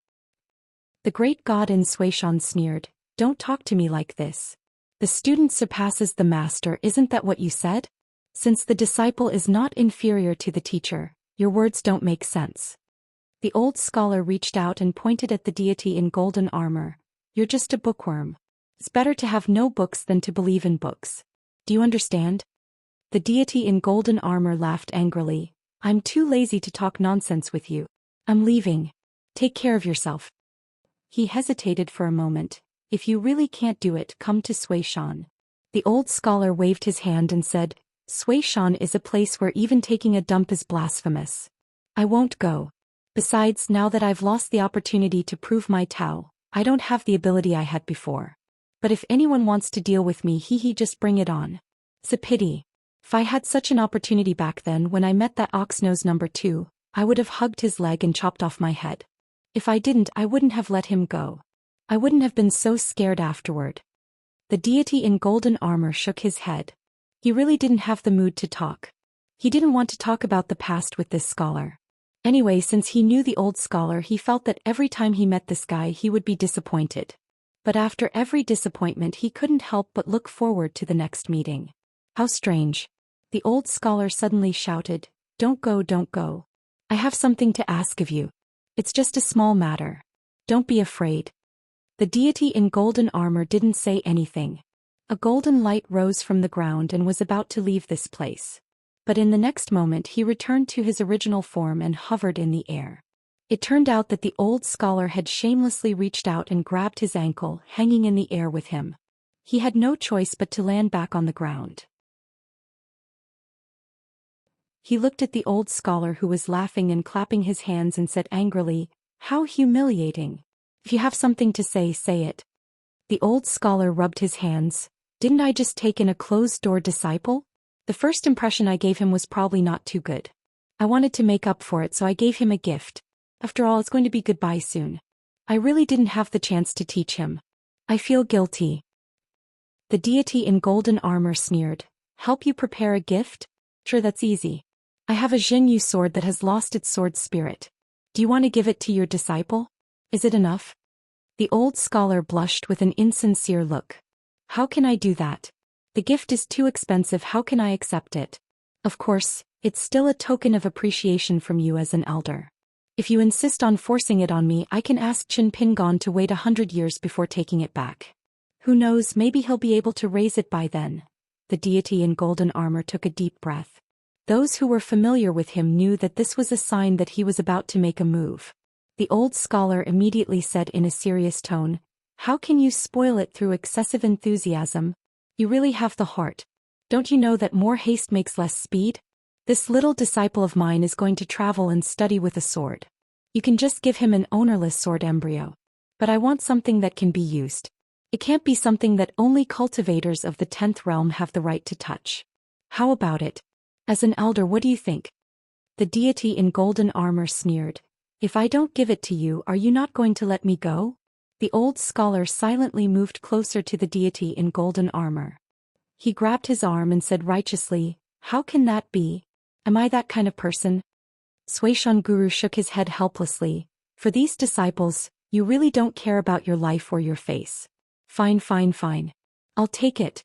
The great god in Zhou Xian sneered, "Don't talk to me like this. The student surpasses the master, isn't that what you said? Since the disciple is not inferior to the teacher, your words don't make sense." The old scholar reached out and pointed at the deity in golden armor. "You're just a bookworm. It's better to have no books than to believe in books. Do you understand?" The deity in golden armor laughed angrily. "I'm too lazy to talk nonsense with you. I'm leaving. Take care of yourself." He hesitated for a moment. "If you really can't do it, come to Zhou Xian." The old scholar waved his hand and said, "Zhou Xian is a place where even taking a dump is blasphemous. I won't go. Besides, now that I've lost the opportunity to prove my Tao, I don't have the ability I had before. But if anyone wants to deal with me, just bring it on. It's a pity. If I had such an opportunity back then when I met that ox-nose number 2, I would have hugged his leg and chopped off my head. If I didn't, I wouldn't have let him go. I wouldn't have been so scared afterward." The deity in golden armor shook his head. He really didn't have the mood to talk. He didn't want to talk about the past with this scholar. Anyway, since he knew the old scholar, he felt that every time he met this guy he would be disappointed. But after every disappointment he couldn't help but look forward to the next meeting. How strange. The old scholar suddenly shouted, "Don't go, don't go. I have something to ask of you. It's just a small matter. Don't be afraid." The deity in golden armor didn't say anything. A golden light rose from the ground and was about to leave this place. But in the next moment he returned to his original form and hovered in the air. It turned out that the old scholar had shamelessly reached out and grabbed his ankle, hanging in the air with him. He had no choice but to land back on the ground. He looked at the old scholar, who was laughing and clapping his hands, and said angrily, "How humiliating. If you have something to say, say it." The old scholar rubbed his hands. "Didn't I just take in a closed-door disciple? The first impression I gave him was probably not too good. I wanted to make up for it, so I gave him a gift. After all, it's going to be goodbye soon. I really didn't have the chance to teach him. I feel guilty." The deity in golden armor sneered, "Help you prepare a gift? Sure, that's easy. I have a Xingyu sword that has lost its sword spirit. Do you want to give it to your disciple? Is it enough?" The old scholar blushed with an insincere look. "How can I do that? The gift is too expensive. How can I accept it? Of course, it's still a token of appreciation from you as an elder. If you insist on forcing it on me, I can ask Qin Pingon to wait 100 years before taking it back. Who knows, maybe he'll be able to raise it by then." The deity in golden armor took a deep breath. Those who were familiar with him knew that this was a sign that he was about to make a move. The old scholar immediately said in a serious tone, "How can you spoil it through excessive enthusiasm? You really have the heart. Don't you know that more haste makes less speed? This little disciple of mine is going to travel and study with a sword. You can just give him an ownerless sword embryo. But I want something that can be used. It can't be something that only cultivators of the 10th realm have the right to touch. How about it? As an elder, what do you think?" The deity in golden armor sneered, "If I don't give it to you, are you not going to let me go?" The old scholar silently moved closer to the deity in golden armor. He grabbed his arm and said righteously, "How can that be? Am I that kind of person?" Zhou Xian Guru shook his head helplessly. "For these disciples, you really don't care about your life or your face. Fine, fine, fine. I'll take it."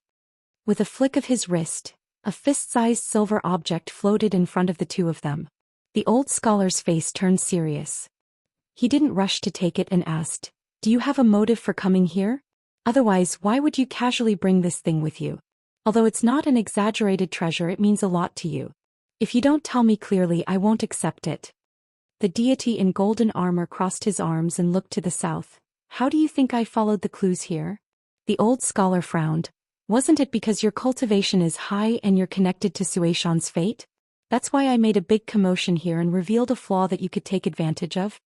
With a flick of his wrist, a fist-sized silver object floated in front of the two of them. The old scholar's face turned serious. He didn't rush to take it and asked, "Do you have a motive for coming here? Otherwise, why would you casually bring this thing with you? Although it's not an exaggerated treasure, it means a lot to you. If you don't tell me clearly, I won't accept it." The deity in golden armor crossed his arms and looked to the south. How do you think I followed the clues here? The old scholar frowned. Wasn't it because your cultivation is high and you're connected to Zhou Xian's fate? That's why I made a big commotion here and revealed a flaw that you could take advantage of?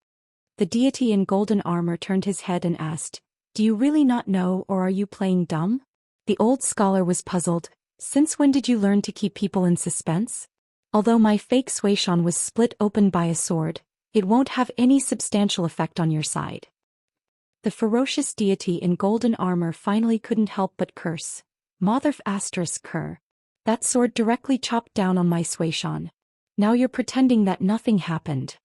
The deity in golden armor turned his head and asked, "Do you really not know, or are you playing dumb?" The old scholar was puzzled. Since when did you learn to keep people in suspense? Although my fake Zhou Xian was split open by a sword, it won't have any substantial effect on your side. The ferocious deity in golden armor finally couldn't help but curse. Motherf asterisk cur. That sword directly chopped down on my Zhou Xian. Now you're pretending that nothing happened.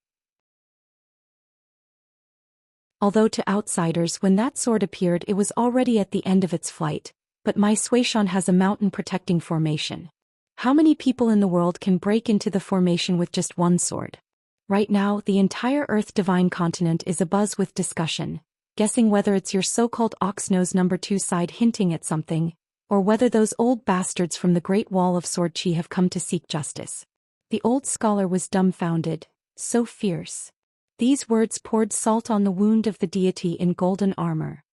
Although to outsiders when that sword appeared it was already at the end of its flight, but my Zhou Xian has a mountain protecting formation. How many people in the world can break into the formation with just one sword? Right now the entire Earth Divine continent is abuzz with discussion, guessing whether it's your so-called ox-nose number 2 side hinting at something, or whether those old bastards from the Great Wall of Sword Chi have come to seek justice. The old scholar was dumbfounded, so fierce. These words poured salt on the wound of the deity in golden armor.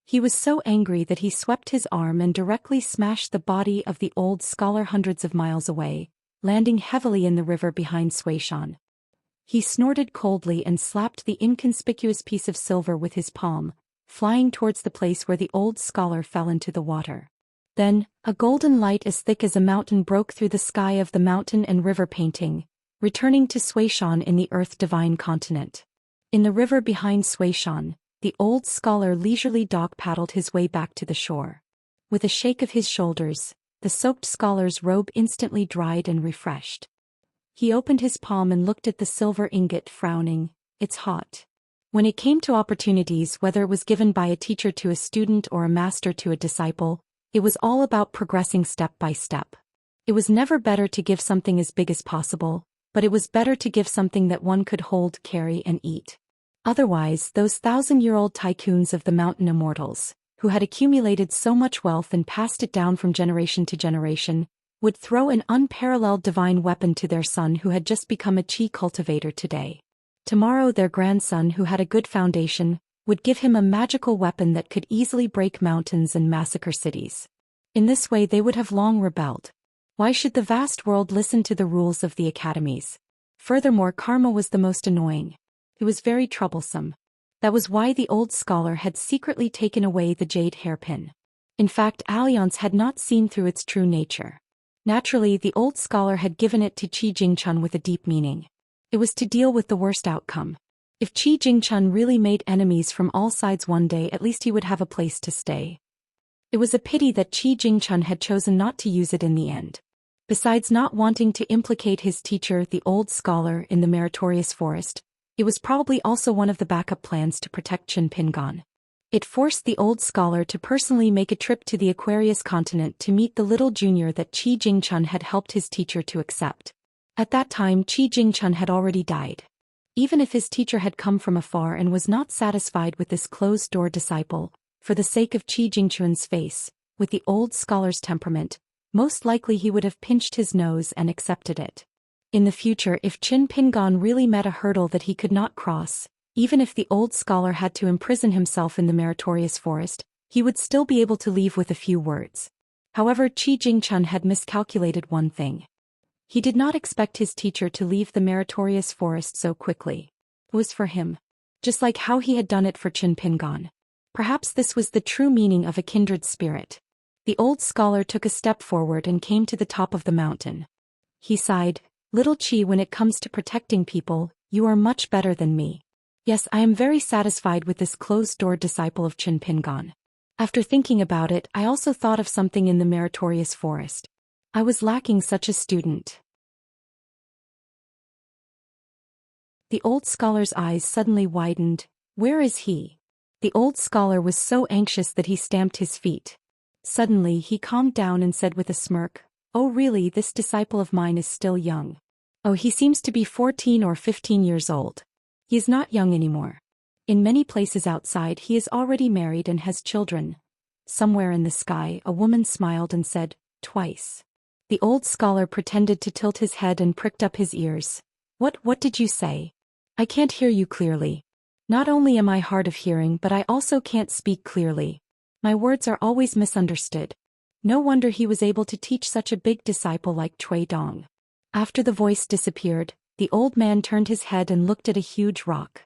He was so angry that he swept his arm and directly smashed the body of the old scholar hundreds of miles away, landing heavily in the river behind Zhou Xian. He snorted coldly and slapped the inconspicuous piece of silver with his palm, flying towards the place where the old scholar fell into the water. Then, a golden light as thick as a mountain broke through the sky of the mountain and river painting, returning to Zhou Xian in the Earth Divine continent. In the river behind Zhou Xian, the old scholar leisurely dog-paddled his way back to the shore. With a shake of his shoulders, the soaked scholar's robe instantly dried and refreshed. He opened his palm and looked at the silver ingot, frowning. It's hot. When it came to opportunities, whether it was given by a teacher to a student or a master to a disciple, it was all about progressing step by step. It was never better to give something as big as possible, but it was better to give something that one could hold, carry, and eat. Otherwise, those 1,000-year-old tycoons of the mountain immortals, who had accumulated so much wealth and passed it down from generation to generation, would throw an unparalleled divine weapon to their son who had just become a chi cultivator today. Tomorrow their grandson who had a good foundation, would give him a magical weapon that could easily break mountains and massacre cities. In this way they would have long rebelled. Why should the vast world listen to the rules of the academies? Furthermore, karma was the most annoying. It was very troublesome. That was why the old scholar had secretly taken away the jade hairpin. In fact, Alliance had not seen through its true nature. Naturally, the old scholar had given it to Qi Jingchun with a deep meaning. It was to deal with the worst outcome. If Qi Jingchun really made enemies from all sides one day, at least he would have a place to stay. It was a pity that Qi Jingchun had chosen not to use it in the end. Besides not wanting to implicate his teacher, the old scholar, in the meritorious forest, it was probably also one of the backup plans to protect Qin Pingan. It forced the old scholar to personally make a trip to the Aquarius continent to meet the little junior that Qi Jingchun had helped his teacher to accept. At that time Qi Jingchun had already died. Even if his teacher had come from afar and was not satisfied with this closed-door disciple, for the sake of Qi Jingchun's face, with the old scholar's temperament, most likely he would have pinched his nose and accepted it. In the future, if Qin Pingan really met a hurdle that he could not cross, even if the old scholar had to imprison himself in the meritorious forest, he would still be able to leave with a few words. However, Qi Jingchun had miscalculated one thing. He did not expect his teacher to leave the meritorious forest so quickly. It was for him. Just like how he had done it for Qin Pingan. Perhaps this was the true meaning of a kindred spirit. The old scholar took a step forward and came to the top of the mountain. He sighed, "Little Qi, when it comes to protecting people, you are much better than me. Yes, I am very satisfied with this closed-door disciple of Qin Pingan. After thinking about it, I also thought of something in the meritorious forest. I was lacking such a student." The old scholar's eyes suddenly widened. Where is he? The old scholar was so anxious that he stamped his feet. Suddenly he calmed down and said with a smirk, "Oh really, this disciple of mine is still young. Oh, he seems to be 14 or 15 years old. He is not young anymore. In many places outside he is already married and has children." Somewhere in the sky a woman smiled and said, "Twice." The old scholar pretended to tilt his head and pricked up his ears. What did you say? I can't hear you clearly." Not only am I hard of hearing but I also can't speak clearly. My words are always misunderstood. No wonder he was able to teach such a big disciple like Cui Dong. After the voice disappeared, the old man turned his head and looked at a huge rock.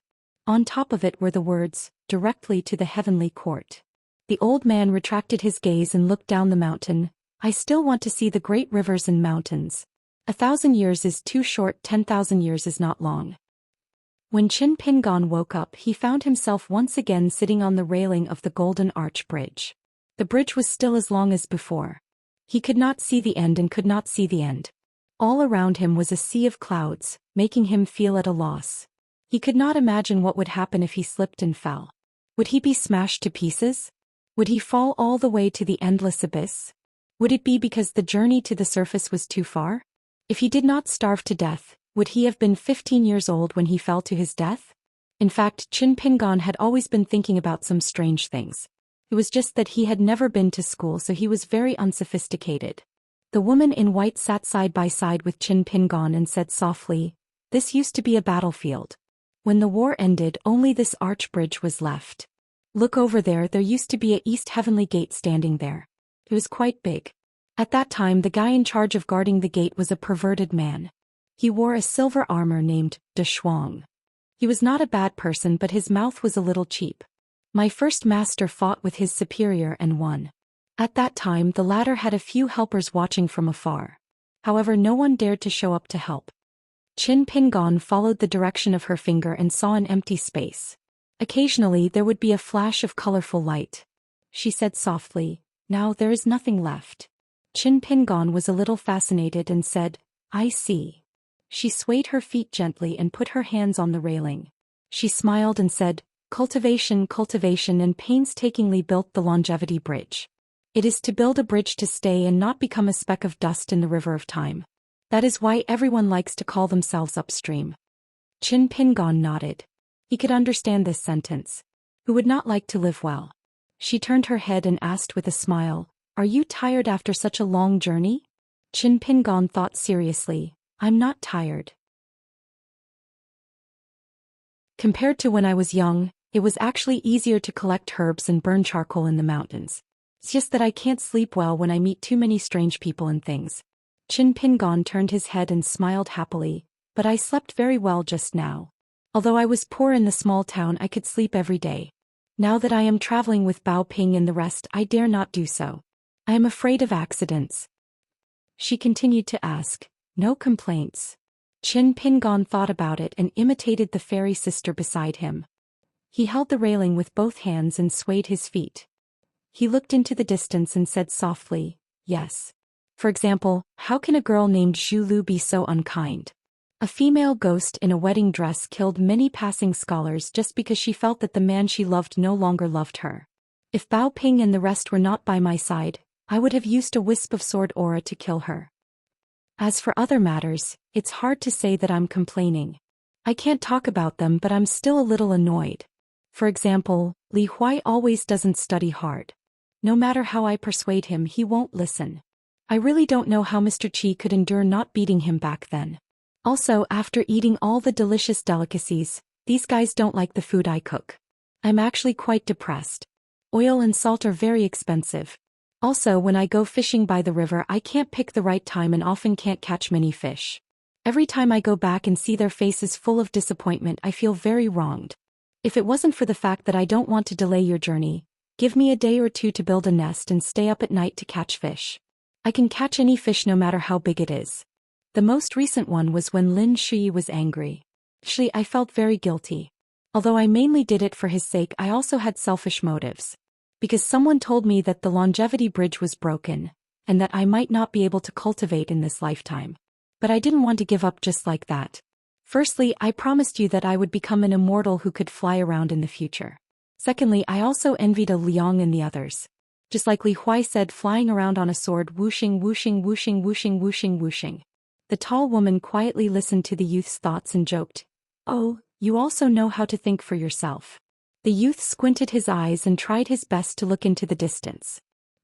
On top of it were the words, "Directly to the heavenly court." The old man retracted his gaze and looked down the mountain. "I still want to see the great rivers and mountains. 1,000 years is too short, 10,000 years is not long." When Qin Pingon woke up, he found himself once again sitting on the railing of the Golden Arch Bridge. The bridge was still as long as before. He could not see the end and could not see the end. All around him was a sea of clouds, making him feel at a loss. He could not imagine what would happen if he slipped and fell. Would he be smashed to pieces? Would he fall all the way to the endless abyss? Would it be because the journey to the surface was too far? If he did not starve to death, would he have been 15 years old when he fell to his death? In fact, Qin Pingon had always been thinking about some strange things. It was just that he had never been to school, so he was very unsophisticated. The woman in white sat side by side with Qin Pingon and said softly, "This used to be a battlefield. When the war ended, only this arch bridge was left. Look over there, there used to be a East Heavenly Gate standing there. It was quite big. At that time the guy in charge of guarding the gate was a perverted man. He wore a silver armor named De Shuang. He was not a bad person, but his mouth was a little cheap. My first master fought with his superior and won. At that time the latter had a few helpers watching from afar. However, no one dared to show up to help." Qin Pingon followed the direction of her finger and saw an empty space. Occasionally there would be a flash of colorful light. She said softly, "Now there is nothing left." Qin Pingon was a little fascinated and said, "I see." She swayed her feet gently and put her hands on the railing. She smiled and said, "Cultivation, cultivation," and painstakingly built the longevity bridge. It is to build a bridge to stay and not become a speck of dust in the river of time. That is why everyone likes to call themselves upstream. Qin Pingon nodded. He could understand this sentence. Who would not like to live well? She turned her head and asked with a smile, "Are you tired after such a long journey?" Qin Pingon thought seriously, "I'm not tired. Compared to when I was young, it was actually easier to collect herbs and burn charcoal in the mountains. It's just that I can't sleep well when I meet too many strange people and things." Qin Pingon turned his head and smiled happily, "But I slept very well just now. Although I was poor in the small town, I could sleep every day. Now that I am traveling with Bao Ping and the rest, I dare not do so. I am afraid of accidents." She continued to ask, "No complaints?" Qin Pingon thought about it and imitated the fairy sister beside him. He held the railing with both hands and swayed his feet. He looked into the distance and said softly, "Yes. For example, how can a girl named Zhu Lu be so unkind? A female ghost in a wedding dress killed many passing scholars just because she felt that the man she loved no longer loved her. If Bao Ping and the rest were not by my side, I would have used a wisp of sword aura to kill her. As for other matters, it's hard to say that I'm complaining. I can't talk about them, but I'm still a little annoyed. For example, Li Huai always doesn't study hard. No matter how I persuade him, he won't listen. I really don't know how Mr. Qi could endure not beating him back then. Also, after eating all the delicious delicacies, these guys don't like the food I cook. I'm actually quite depressed. Oil and salt are very expensive. Also, when I go fishing by the river, I can't pick the right time and often can't catch many fish. Every time I go back and see their faces full of disappointment, I feel very wronged. If it wasn't for the fact that I don't want to delay your journey, give me a day or two to build a nest and stay up at night to catch fish. I can catch any fish no matter how big it is. The most recent one was when Lin Shi was angry. Actually, I felt very guilty. Although I mainly did it for his sake, I also had selfish motives. Because someone told me that the longevity bridge was broken, and that I might not be able to cultivate in this lifetime. But I didn't want to give up just like that. Firstly, I promised you that I would become an immortal who could fly around in the future. Secondly, I also envied a Liang and the others. Just like Li Huai said, flying around on a sword, whooshing, whooshing, whooshing, whooshing, whooshing, whooshing. The tall woman quietly listened to the youth's thoughts and joked, "Oh, you also know how to think for yourself." The youth squinted his eyes and tried his best to look into the distance.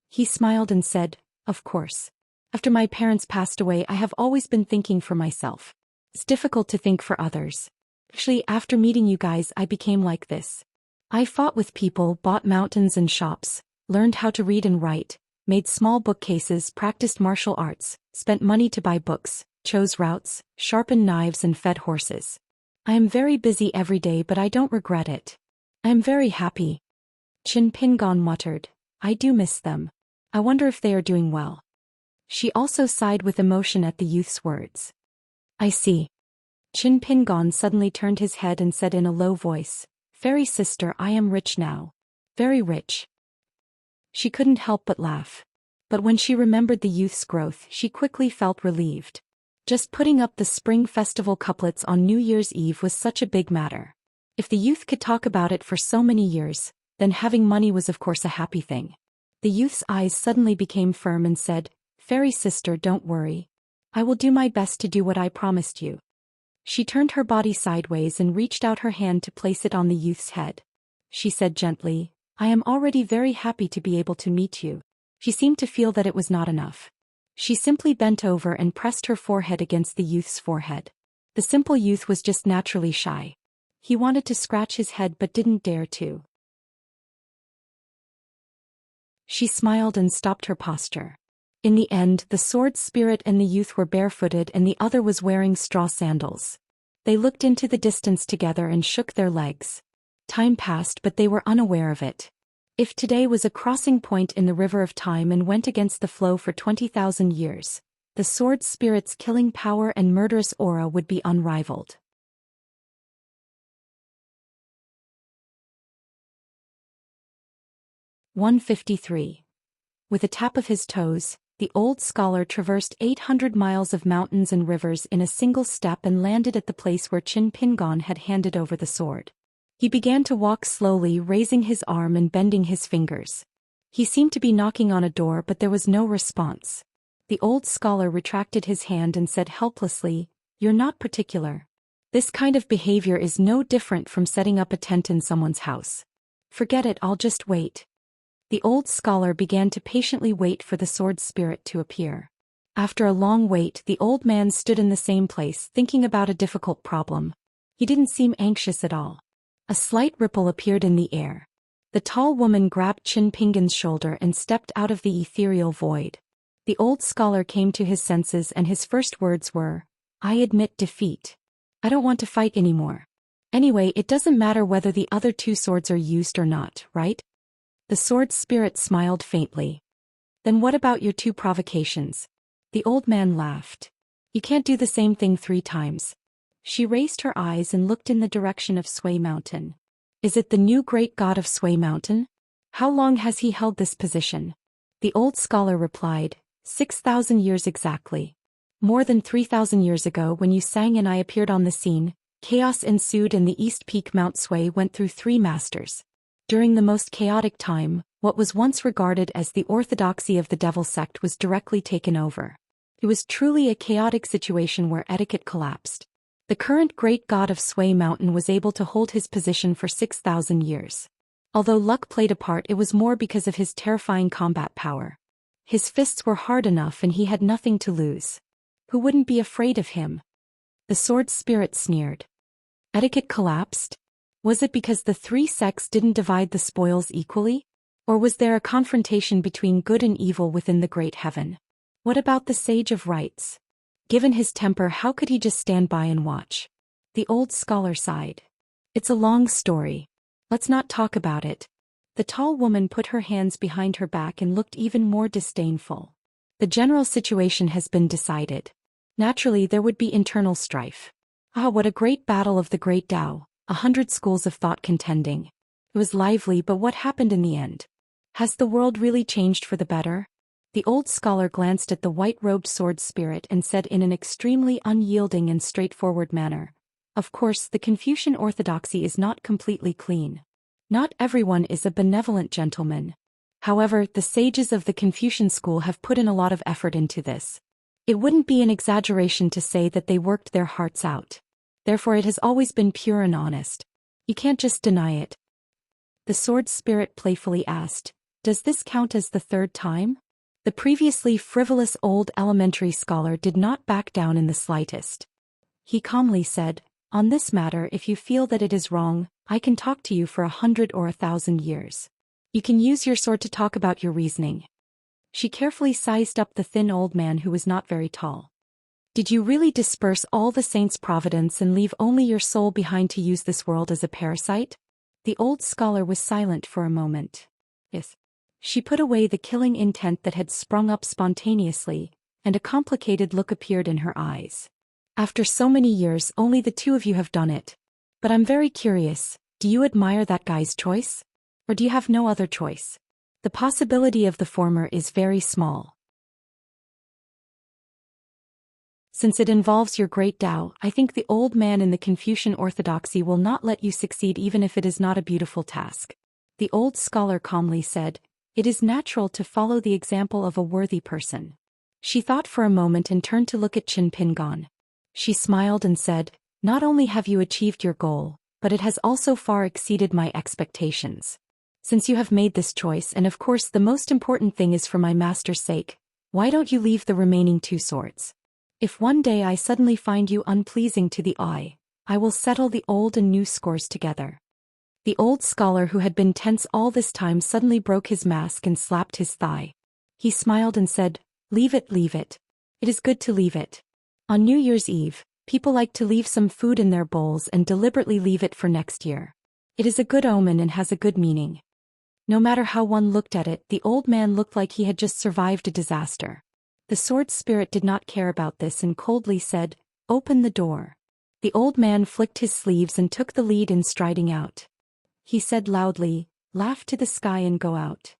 He smiled and said, "Of course. After my parents passed away, I have always been thinking for myself. It's difficult to think for others. Actually, after meeting you guys, I became like this. I fought with people, bought mountains and shops, learned how to read and write, made small bookcases, practiced martial arts, spent money to buy books, chose routes, sharpened knives and fed horses. I am very busy every day, but I don't regret it. I am very happy. Qin Pingon muttered, I do miss them. I wonder if they are doing well. She also sighed with emotion at the youth's words. I see. Qin Pingon suddenly turned his head and said in a low voice, Fairy sister, I am rich now. Very rich. She couldn't help but laugh. But when she remembered the youth's growth, she quickly felt relieved. Just putting up the Spring Festival couplets on New Year's Eve was such a big matter. If the youth could talk about it for so many years, then having money was of course a happy thing. The youth's eyes suddenly became firm and said, Fairy sister, don't worry. I will do my best to do what I promised you. She turned her body sideways and reached out her hand to place it on the youth's head. She said gently, I am already very happy to be able to meet you. She seemed to feel that it was not enough. She simply bent over and pressed her forehead against the youth's forehead. The simple youth was just naturally shy. He wanted to scratch his head but didn't dare to. She smiled and stopped her posture. In the end, the sword spirit and the youth were barefooted and the other was wearing straw sandals. They looked into the distance together and shook their legs. Time passed, but they were unaware of it. If today was a crossing point in the river of time and went against the flow for 20,000 years, the sword spirit's killing power and murderous aura would be unrivaled. "153. With a tap of his toes, the old scholar traversed 800 miles of mountains and rivers in a single step and landed at the place where Qin Pingon had handed over the sword. He began to walk slowly, raising his arm and bending his fingers. He seemed to be knocking on a door, but there was no response. The old scholar retracted his hand and said helplessly, You're not particular. This kind of behavior is no different from setting up a tent in someone's house. Forget it, I'll just wait. The old scholar began to patiently wait for the sword spirit to appear. After a long wait, the old man stood in the same place, thinking about a difficult problem. He didn't seem anxious at all. A slight ripple appeared in the air. The tall woman grabbed Qin Pingon's shoulder and stepped out of the ethereal void. The old scholar came to his senses and his first words were, I admit defeat. I don't want to fight anymore. Anyway, it doesn't matter whether the other two swords are used or not, right? The sword spirit smiled faintly. Then what about your two provocations? The old man laughed. You can't do the same thing 3 times. She raised her eyes and looked in the direction of Sui Mountain. Is it the new great god of Sui Mountain? How long has he held this position? The old scholar replied, 6,000 years exactly. More than 3,000 years ago, when you sang and I appeared on the scene, chaos ensued and the East Peak Mount Sui went through 3 masters. During the most chaotic time, what was once regarded as the orthodoxy of the devil sect was directly taken over. It was truly a chaotic situation where etiquette collapsed. The current great god of Sui Mountain was able to hold his position for 6,000 years. Although luck played a part, it was more because of his terrifying combat power. His fists were hard enough and he had nothing to lose. Who wouldn't be afraid of him? The sword spirit sneered. Etiquette collapsed? Was it because the 3 sects didn't divide the spoils equally? Or was there a confrontation between good and evil within the great heaven? What about the Sage of Rites? Given his temper, how could he just stand by and watch? The old scholar sighed. It's a long story. Let's not talk about it. The tall woman put her hands behind her back and looked even more disdainful. The general situation has been decided. Naturally, there would be internal strife. Ah, what a great battle of the great Tao, 100 schools of thought contending. It was lively, but what happened in the end? Has the world really changed for the better? The old scholar glanced at the white-robed sword spirit and said in an extremely unyielding and straightforward manner, Of course, the Confucian orthodoxy is not completely clean. Not everyone is a benevolent gentleman. However, the sages of the Confucian school have put in a lot of effort into this. It wouldn't be an exaggeration to say that they worked their hearts out. Therefore it has always been pure and honest. You can't just deny it. The sword spirit playfully asked, Does this count as the 3rd time? The previously frivolous old elementary scholar did not back down in the slightest. He calmly said, On this matter, if you feel that it is wrong, I can talk to you for 100 or 1,000 years. You can use your sword to talk about your reasoning. She carefully sized up the thin old man who was not very tall. Did you really disperse all the saints' providence and leave only your soul behind to use this world as a parasite? The old scholar was silent for a moment. Yes. She put away the killing intent that had sprung up spontaneously, and a complicated look appeared in her eyes. After so many years, only the two of you have done it. But I'm very curious, do you admire that guy's choice? Or do you have no other choice? The possibility of the former is very small. Since it involves your great Tao, I think the old man in the Confucian orthodoxy will not let you succeed even if it is not a beautiful task. The old scholar calmly said, "It is natural to follow the example of a worthy person." She thought for a moment and turned to look at Qin Pingon. She smiled and said, "Not only have you achieved your goal, but it has also far exceeded my expectations. Since you have made this choice, and of course the most important thing is for my master's sake, why don't you leave the remaining two swords? If one day I suddenly find you unpleasing to the eye, I will settle the old and new scores together." The old scholar who had been tense all this time suddenly broke his mask and slapped his thigh. He smiled and said, leave it. It is good to leave it. On New Year's Eve, people like to leave some food in their bowls and deliberately leave it for next year. It is a good omen and has a good meaning. No matter how one looked at it, the old man looked like he had just survived a disaster. The sword spirit did not care about this and coldly said, "Open the door." The old man flicked his sleeves and took the lead in striding out. He said loudly, "Laugh to the sky and go out."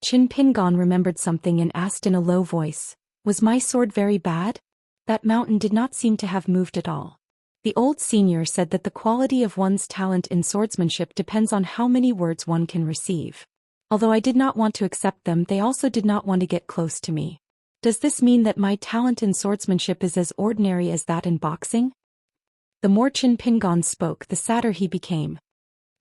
Qin Pingon remembered something and asked in a low voice, "Was my sword very bad?" That mountain did not seem to have moved at all. The old senior said that the quality of one's talent in swordsmanship depends on how many words one can receive. Although I did not want to accept them, they also did not want to get close to me. Does this mean that my talent in swordsmanship is as ordinary as that in boxing? The more Qin Pingon spoke, the sadder he became.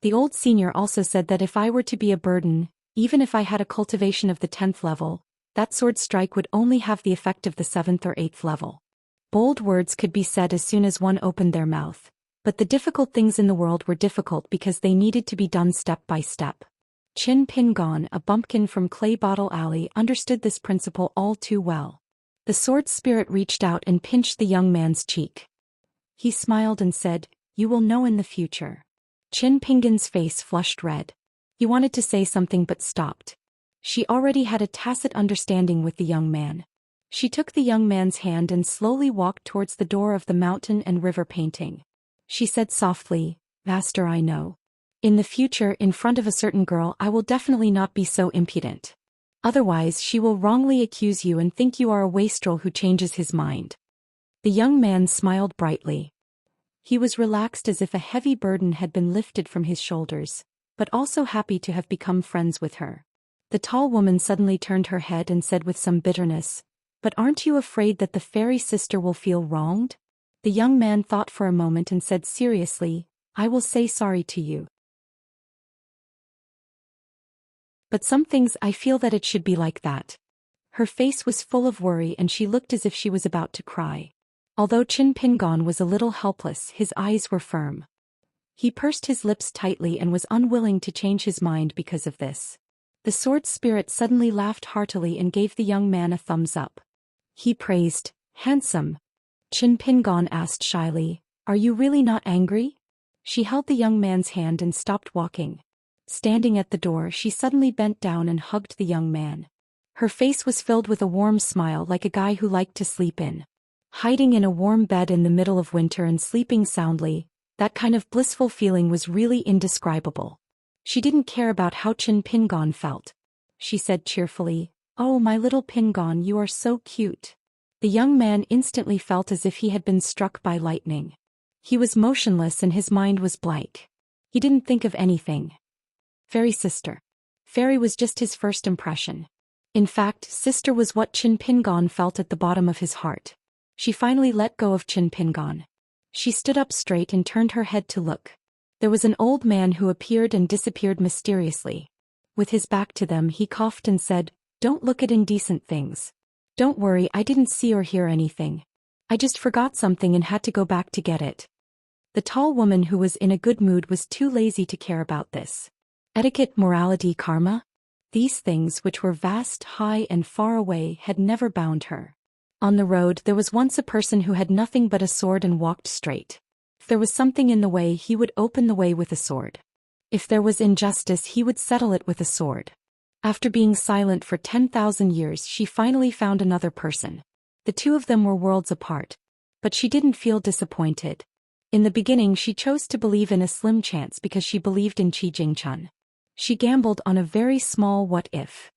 The old senior also said that if I were to be a burden, even if I had a cultivation of the 10th level, that sword strike would only have the effect of the 7th or 8th level. Bold words could be said as soon as one opened their mouth, but the difficult things in the world were difficult because they needed to be done step by step. Qin Pingon, a bumpkin from Clay Bottle Alley, understood this principle all too well. The sword spirit reached out and pinched the young man's cheek. He smiled and said, "You will know in the future." Qin Pingon's face flushed red. He wanted to say something but stopped. She already had a tacit understanding with the young man. She took the young man's hand and slowly walked towards the door of the mountain and river painting. She said softly, "Master, I know. In the future, in front of a certain girl, I will definitely not be so impudent. Otherwise, she will wrongly accuse you and think you are a wastrel who changes his mind." The young man smiled brightly. He was relaxed as if a heavy burden had been lifted from his shoulders, but also happy to have become friends with her. The tall woman suddenly turned her head and said with some bitterness, "But aren't you afraid that the fairy sister will feel wronged?" The young man thought for a moment and said seriously, "I will say sorry to you. But some things I feel that it should be like that." Her face was full of worry and she looked as if she was about to cry. Although Qin Pingon was a little helpless, his eyes were firm. He pursed his lips tightly and was unwilling to change his mind because of this. The sword spirit suddenly laughed heartily and gave the young man a thumbs up. He praised, "Handsome." Qin Pingon asked shyly, "Are you really not angry?" She held the young man's hand and stopped walking. Standing at the door, she suddenly bent down and hugged the young man. Her face was filled with a warm smile like a guy who liked to sleep in. Hiding in a warm bed in the middle of winter and sleeping soundly, that kind of blissful feeling was really indescribable. She didn't care about how Qin Pingon felt. She said cheerfully, "Oh, my little Pingon, you are so cute." The young man instantly felt as if he had been struck by lightning. He was motionless and his mind was blank. He didn't think of anything. Fairy sister. Fairy was just his first impression. In fact, sister was what Qin Pingon felt at the bottom of his heart. She finally let go of Qin Pingon. She stood up straight and turned her head to look. There was an old man who appeared and disappeared mysteriously. With his back to them, he coughed and said, "Don't look at indecent things. Don't worry, I didn't see or hear anything. I just forgot something and had to go back to get it." The tall woman who was in a good mood was too lazy to care about this. Etiquette, morality, karma? These things, which were vast, high, and far away, had never bound her. On the road there was once a person who had nothing but a sword and walked straight. If there was something in the way, he would open the way with a sword. If there was injustice, he would settle it with a sword. After being silent for 10,000 years, she finally found another person. The two of them were worlds apart. But she didn't feel disappointed. In the beginning she chose to believe in a slim chance because she believed in Qi Jingchun. She gambled on a very small what-if.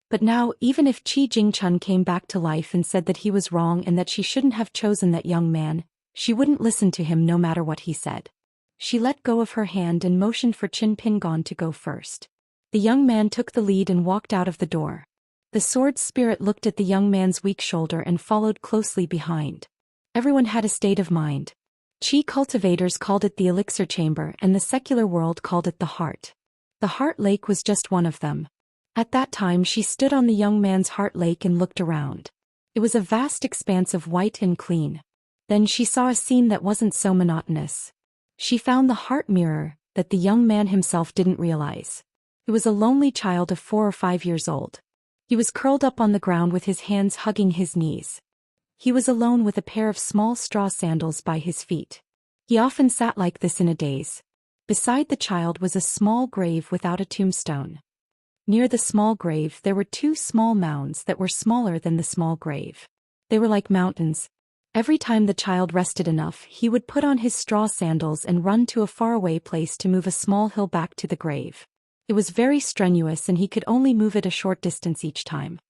But now, even if Qi Jingchun came back to life and said that he was wrong and that she shouldn't have chosen that young man, she wouldn't listen to him no matter what he said. She let go of her hand and motioned for Qin Pingon to go first. The young man took the lead and walked out of the door. The sword spirit looked at the young man's weak shoulder and followed closely behind. Everyone had a state of mind. Qi cultivators called it the elixir chamber and the secular world called it the heart. The heart lake was just one of them. At that time she stood on the young man's heart lake and looked around. It was a vast expanse of white and clean. Then she saw a scene that wasn't so monotonous. She found the heart mirror that the young man himself didn't realize. It was a lonely child of 4 or 5 years old. He was curled up on the ground with his hands hugging his knees. He was alone with a pair of small straw sandals by his feet. He often sat like this in a daze. Beside the child was a small grave without a tombstone. Near the small grave there were 2 small mounds that were smaller than the small grave. They were like mountains. Every time the child rested enough, he would put on his straw sandals and run to a faraway place to move a small hill back to the grave. It was very strenuous and he could only move it a short distance each time.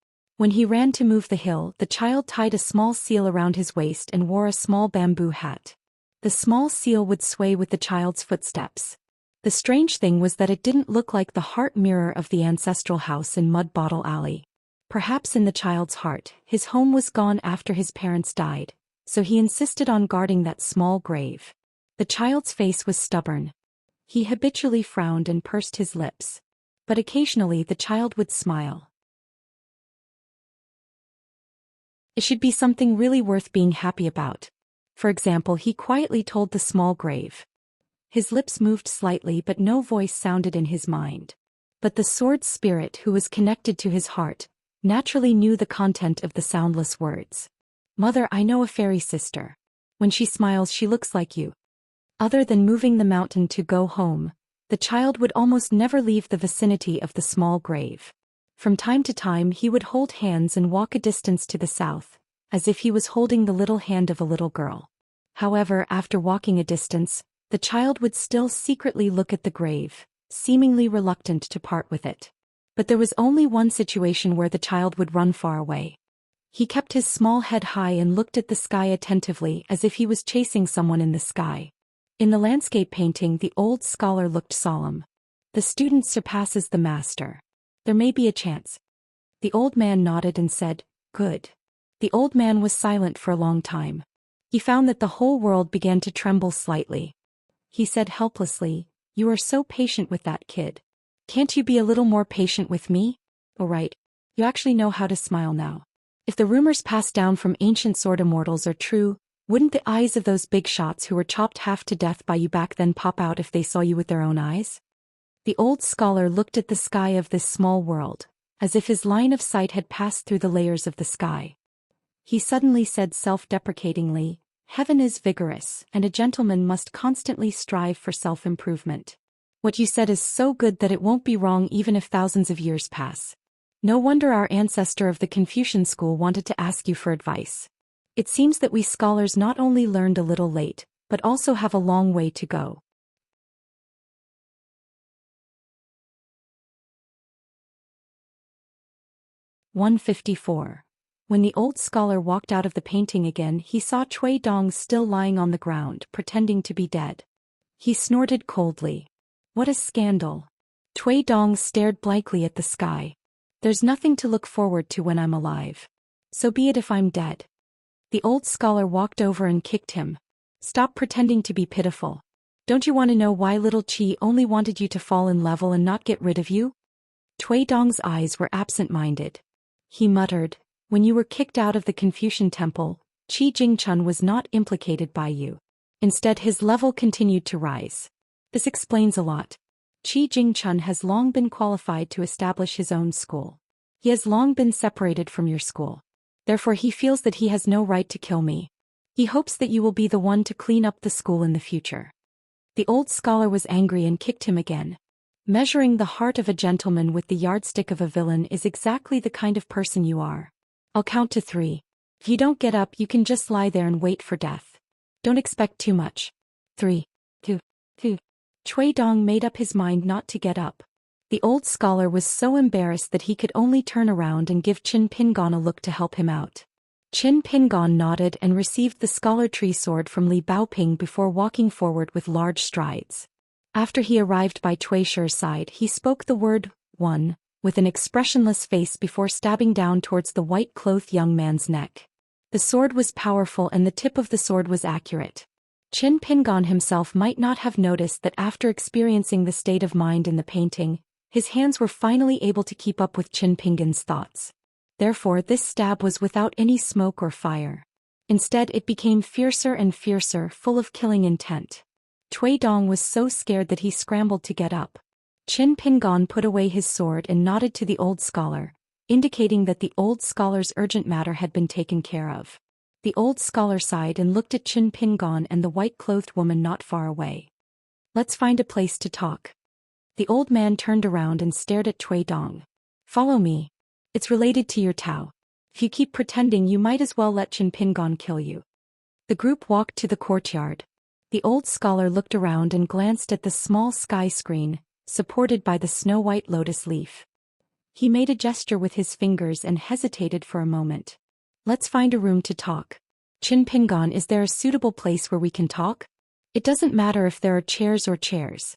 When he ran to move the hill, the child tied a small seal around his waist and wore a small bamboo hat. The small seal would sway with the child's footsteps. The strange thing was that it didn't look like the heart mirror of the ancestral house in Mud Bottle Alley. Perhaps in the child's heart, his home was gone after his parents died, so he insisted on guarding that small grave. The child's face was stubborn. He habitually frowned and pursed his lips. But occasionally the child would smile. It should be something really worth being happy about. For example, he quietly told the small grave. His lips moved slightly but no voice sounded in his mind. But the sword spirit who was connected to his heart naturally knew the content of the soundless words. Mother, I know a fairy sister. When she smiles she looks like you. Other than moving the mountain to go home, the child would almost never leave the vicinity of the small grave. From time to time he would hold hands and walk a distance to the south, as if he was holding the little hand of a little girl. However, after walking a distance, the child would still secretly look at the grave, seemingly reluctant to part with it. But there was only one situation where the child would run far away. He kept his small head high and looked at the sky attentively as if he was chasing someone in the sky. In the landscape painting, the old scholar looked solemn. The student surpasses the master. There may be a chance. The old man nodded and said, Good. The old man was silent for a long time. He found that the whole world began to tremble slightly. He said helplessly, You are so patient with that kid. Can't you be a little more patient with me? Oh right. You actually know how to smile now. If the rumors passed down from ancient sword immortals are true, wouldn't the eyes of those big shots who were chopped half to death by you back then pop out if they saw you with their own eyes? The old scholar looked at the sky of this small world, as if his line of sight had passed through the layers of the sky. He suddenly said self-deprecatingly, Heaven is vigorous, and a gentleman must constantly strive for self-improvement. What you said is so good that it won't be wrong even if thousands of years pass. No wonder our ancestor of the Confucian school wanted to ask you for advice. It seems that we scholars not only learned a little late, but also have a long way to go. 154. When the old scholar walked out of the painting again, he saw Cui Dong still lying on the ground, pretending to be dead. He snorted coldly. What a scandal. Cui Dong stared blankly at the sky. There's nothing to look forward to when I'm alive. So be it if I'm dead. The old scholar walked over and kicked him. Stop pretending to be pitiful. Don't you want to know why little Qi only wanted you to fall in level and not get rid of you? Cui Dong's eyes were absent-minded. He muttered, When you were kicked out of the Confucian temple, Qi Jingchun was not implicated by you. Instead, his level continued to rise. This explains a lot. Qi Jingchun has long been qualified to establish his own school. He has long been separated from your school. Therefore he feels that he has no right to kill me. He hopes that you will be the one to clean up the school in the future. The old scholar was angry and kicked him again. Measuring the heart of a gentleman with the yardstick of a villain is exactly the kind of person you are. I'll count to 3. If you don't get up, you can just lie there and wait for death. Don't expect too much. 3, 2, 2. Cui Dong made up his mind not to get up. The old scholar was so embarrassed that he could only turn around and give Qin Pingon a look to help him out. Qin Pingon nodded and received the scholar tree sword from Li Baoping before walking forward with large strides. After he arrived by Cui Shi's side, he spoke the word, 1, with an expressionless face before stabbing down towards the white-clothed young man's neck. The sword was powerful and the tip of the sword was accurate. Qin Pingon himself might not have noticed that after experiencing the state of mind in the painting, his hands were finally able to keep up with Qin Pingon's thoughts. Therefore this stab was without any smoke or fire. Instead it became fiercer and fiercer, full of killing intent. Cui Dong was so scared that he scrambled to get up. Qin Pingon put away his sword and nodded to the old scholar, indicating that the old scholar's urgent matter had been taken care of. The old scholar sighed and looked at Qin Pingon and the white-clothed woman not far away. Let's find a place to talk. The old man turned around and stared at Cui Dong. Follow me. It's related to your Tao. If you keep pretending, you might as well let Qin Pingon kill you. The group walked to the courtyard. The old scholar looked around and glanced at the small sky screen, supported by the snow-white lotus leaf. He made a gesture with his fingers and hesitated for a moment. Let's find a room to talk. Qin Pingon, is there a suitable place where we can talk? It doesn't matter if there are chairs or chairs.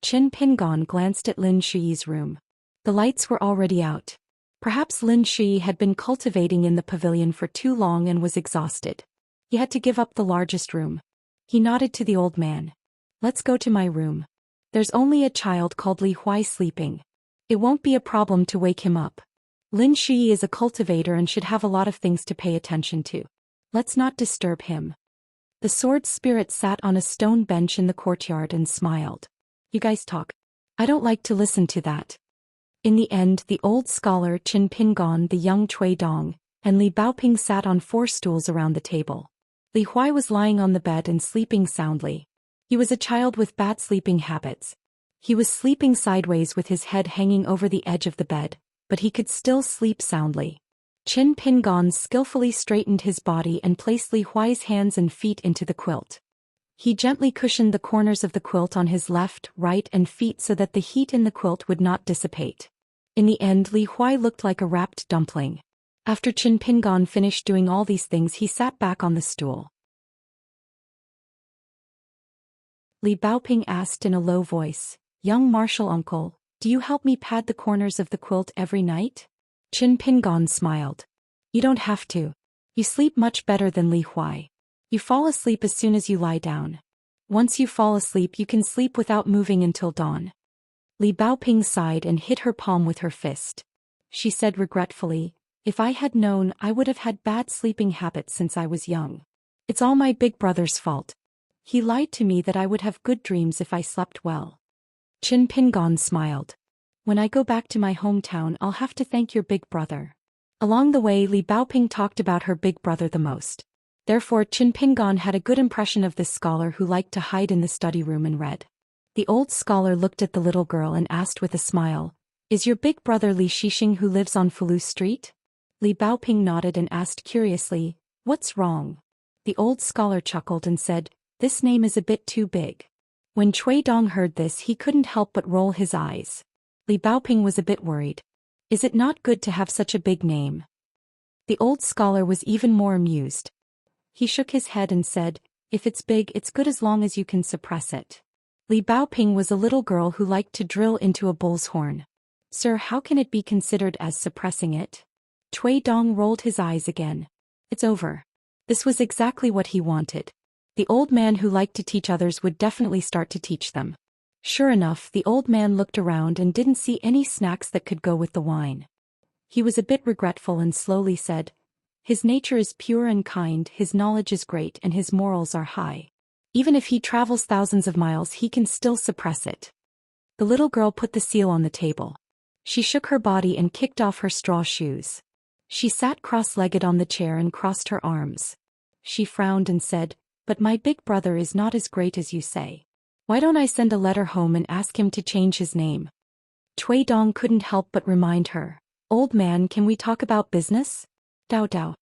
Qin Pingon glanced at Lin Shi's room. The lights were already out. Perhaps Lin Shi had been cultivating in the pavilion for too long and was exhausted. He had to give up the largest room. He nodded to the old man. Let's go to my room. There's only a child called Li Huai sleeping. It won't be a problem to wake him up. Lin Shi is a cultivator and should have a lot of things to pay attention to. Let's not disturb him. The sword spirit sat on a stone bench in the courtyard and smiled. You guys talk. I don't like to listen to that. In the end, the old scholar Qin Pingon, the young Cui Dong, and Li Baoping sat on 4 stools around the table. Li Huai was lying on the bed and sleeping soundly. He was a child with bad sleeping habits. He was sleeping sideways with his head hanging over the edge of the bed, but he could still sleep soundly. Qin Pingon skillfully straightened his body and placed Li Huai's hands and feet into the quilt. He gently cushioned the corners of the quilt on his left, right, and feet so that the heat in the quilt would not dissipate. In the end, Li Huai looked like a wrapped dumpling. After Qin Pingon finished doing all these things, he sat back on the stool. Li Baoping asked in a low voice, "Young martial uncle, do you help me pad the corners of the quilt every night?" Qin Pingon smiled. You don't have to. You sleep much better than Li Huai. You fall asleep as soon as you lie down. Once you fall asleep, you can sleep without moving until dawn. Li Baoping sighed and hit her palm with her fist. She said regretfully, if I had known, I would have had bad sleeping habits since I was young. It's all my big brother's fault. He lied to me that I would have good dreams if I slept well. Qin Pingon smiled. When I go back to my hometown, I'll have to thank your big brother. Along the way, Li Baoping talked about her big brother the most. Therefore, Qin Pingon had a good impression of this scholar who liked to hide in the study room and read. The old scholar looked at the little girl and asked with a smile, "Is your big brother Li Shixing who lives on Fulu Street?" Li Baoping nodded and asked curiously, "What's wrong?" The old scholar chuckled and said, "This name is a bit too big." When Cui Dong heard this, he couldn't help but roll his eyes. Li Baoping was a bit worried. Is it not good to have such a big name? The old scholar was even more amused. He shook his head and said, "If it's big, it's good as long as you can suppress it." Li Baoping was a little girl who liked to drill into a bull's horn. "Sir, how can it be considered as suppressing it?" Cui Dong rolled his eyes again. "It's over." This was exactly what he wanted. The old man who liked to teach others would definitely start to teach them. Sure enough, the old man looked around and didn't see any snacks that could go with the wine. He was a bit regretful and slowly said, His nature is pure and kind, his knowledge is great, and his morals are high. Even if he travels thousands of miles, he can still suppress it. The little girl put the seal on the table. She shook her body and kicked off her straw shoes. She sat cross-legged on the chair and crossed her arms. She frowned and said, "But my big brother is not as great as you say. Why don't I send a letter home and ask him to change his name?" Cui Dong couldn't help but remind her, "Old man, can we talk about business?" Dao Dao.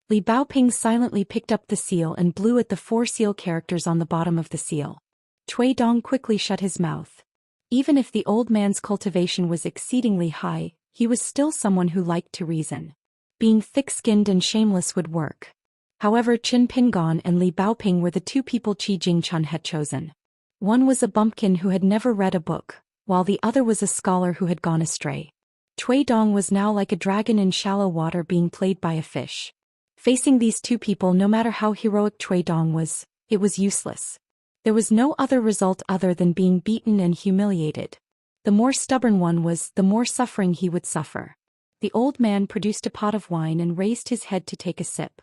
Li Baoping silently picked up the seal and blew at the 4 seal characters on the bottom of the seal. Cui Dong quickly shut his mouth. Even if the old man's cultivation was exceedingly high, he was still someone who liked to reason. Being thick-skinned and shameless would work. However, Qin Pingon and Li Baoping were the 2 people Qi Jingchun had chosen. One was a bumpkin who had never read a book, while the other was a scholar who had gone astray. Cui Dong was now like a dragon in shallow water being played by a fish. Facing these 2 people, no matter how heroic Cui Dong was, it was useless. There was no other result other than being beaten and humiliated. The more stubborn one was, the more suffering he would suffer. The old man produced a pot of wine and raised his head to take a sip.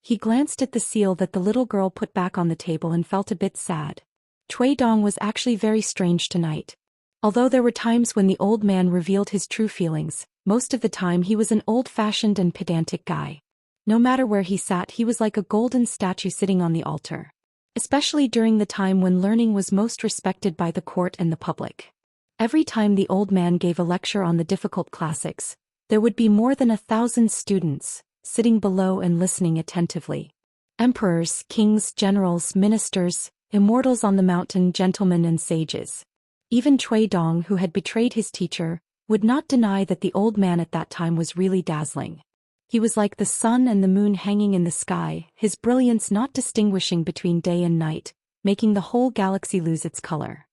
He glanced at the seal that the little girl put back on the table and felt a bit sad. Cui Dong was actually very strange tonight. Although there were times when the old man revealed his true feelings, most of the time he was an old-fashioned and pedantic guy. No matter where he sat, he was like a golden statue sitting on the altar. Especially during the time when learning was most respected by the court and the public. Every time the old man gave a lecture on the difficult classics, there would be more than 1,000 students, sitting below and listening attentively. Emperors, kings, generals, ministers, immortals on the mountain, gentlemen and sages. Even Cui Dong, who had betrayed his teacher, would not deny that the old man at that time was really dazzling. He was like the sun and the moon hanging in the sky, his brilliance not distinguishing between day and night, making the whole galaxy lose its color.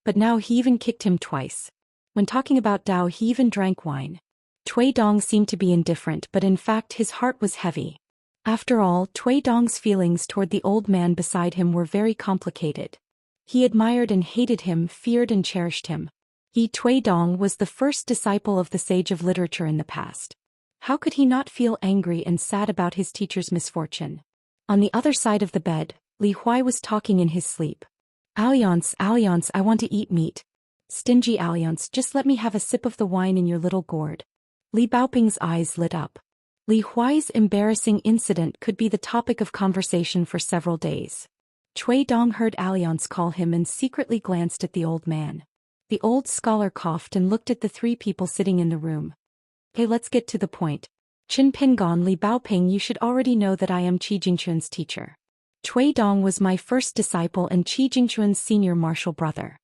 But now he even kicked him twice. When talking about Dao, he even drank wine. Cui Dong seemed to be indifferent, but in fact his heart was heavy. After all, Cui Dong's feelings toward the old man beside him were very complicated. He admired and hated him, feared and cherished him. Cui Dong was the first disciple of the sage of literature in the past. How could he not feel angry and sad about his teacher's misfortune? On the other side of the bed, Li Huai was talking in his sleep. Alliance, I want to eat meat. Stingy Alliance, just let me have a sip of the wine in your little gourd. Li Baoping's eyes lit up. Li Huai's embarrassing incident could be the topic of conversation for several days. Cui Dong heard Alliance call him and secretly glanced at the old man. The old scholar coughed and looked at the 3 people sitting in the room. "Okay, let's get to the point. Qin Pingon, Li Baoping, you should already know that I am Qi Jingchun's teacher. Cui Dong was my first disciple and Qi Jingchun's senior martial brother.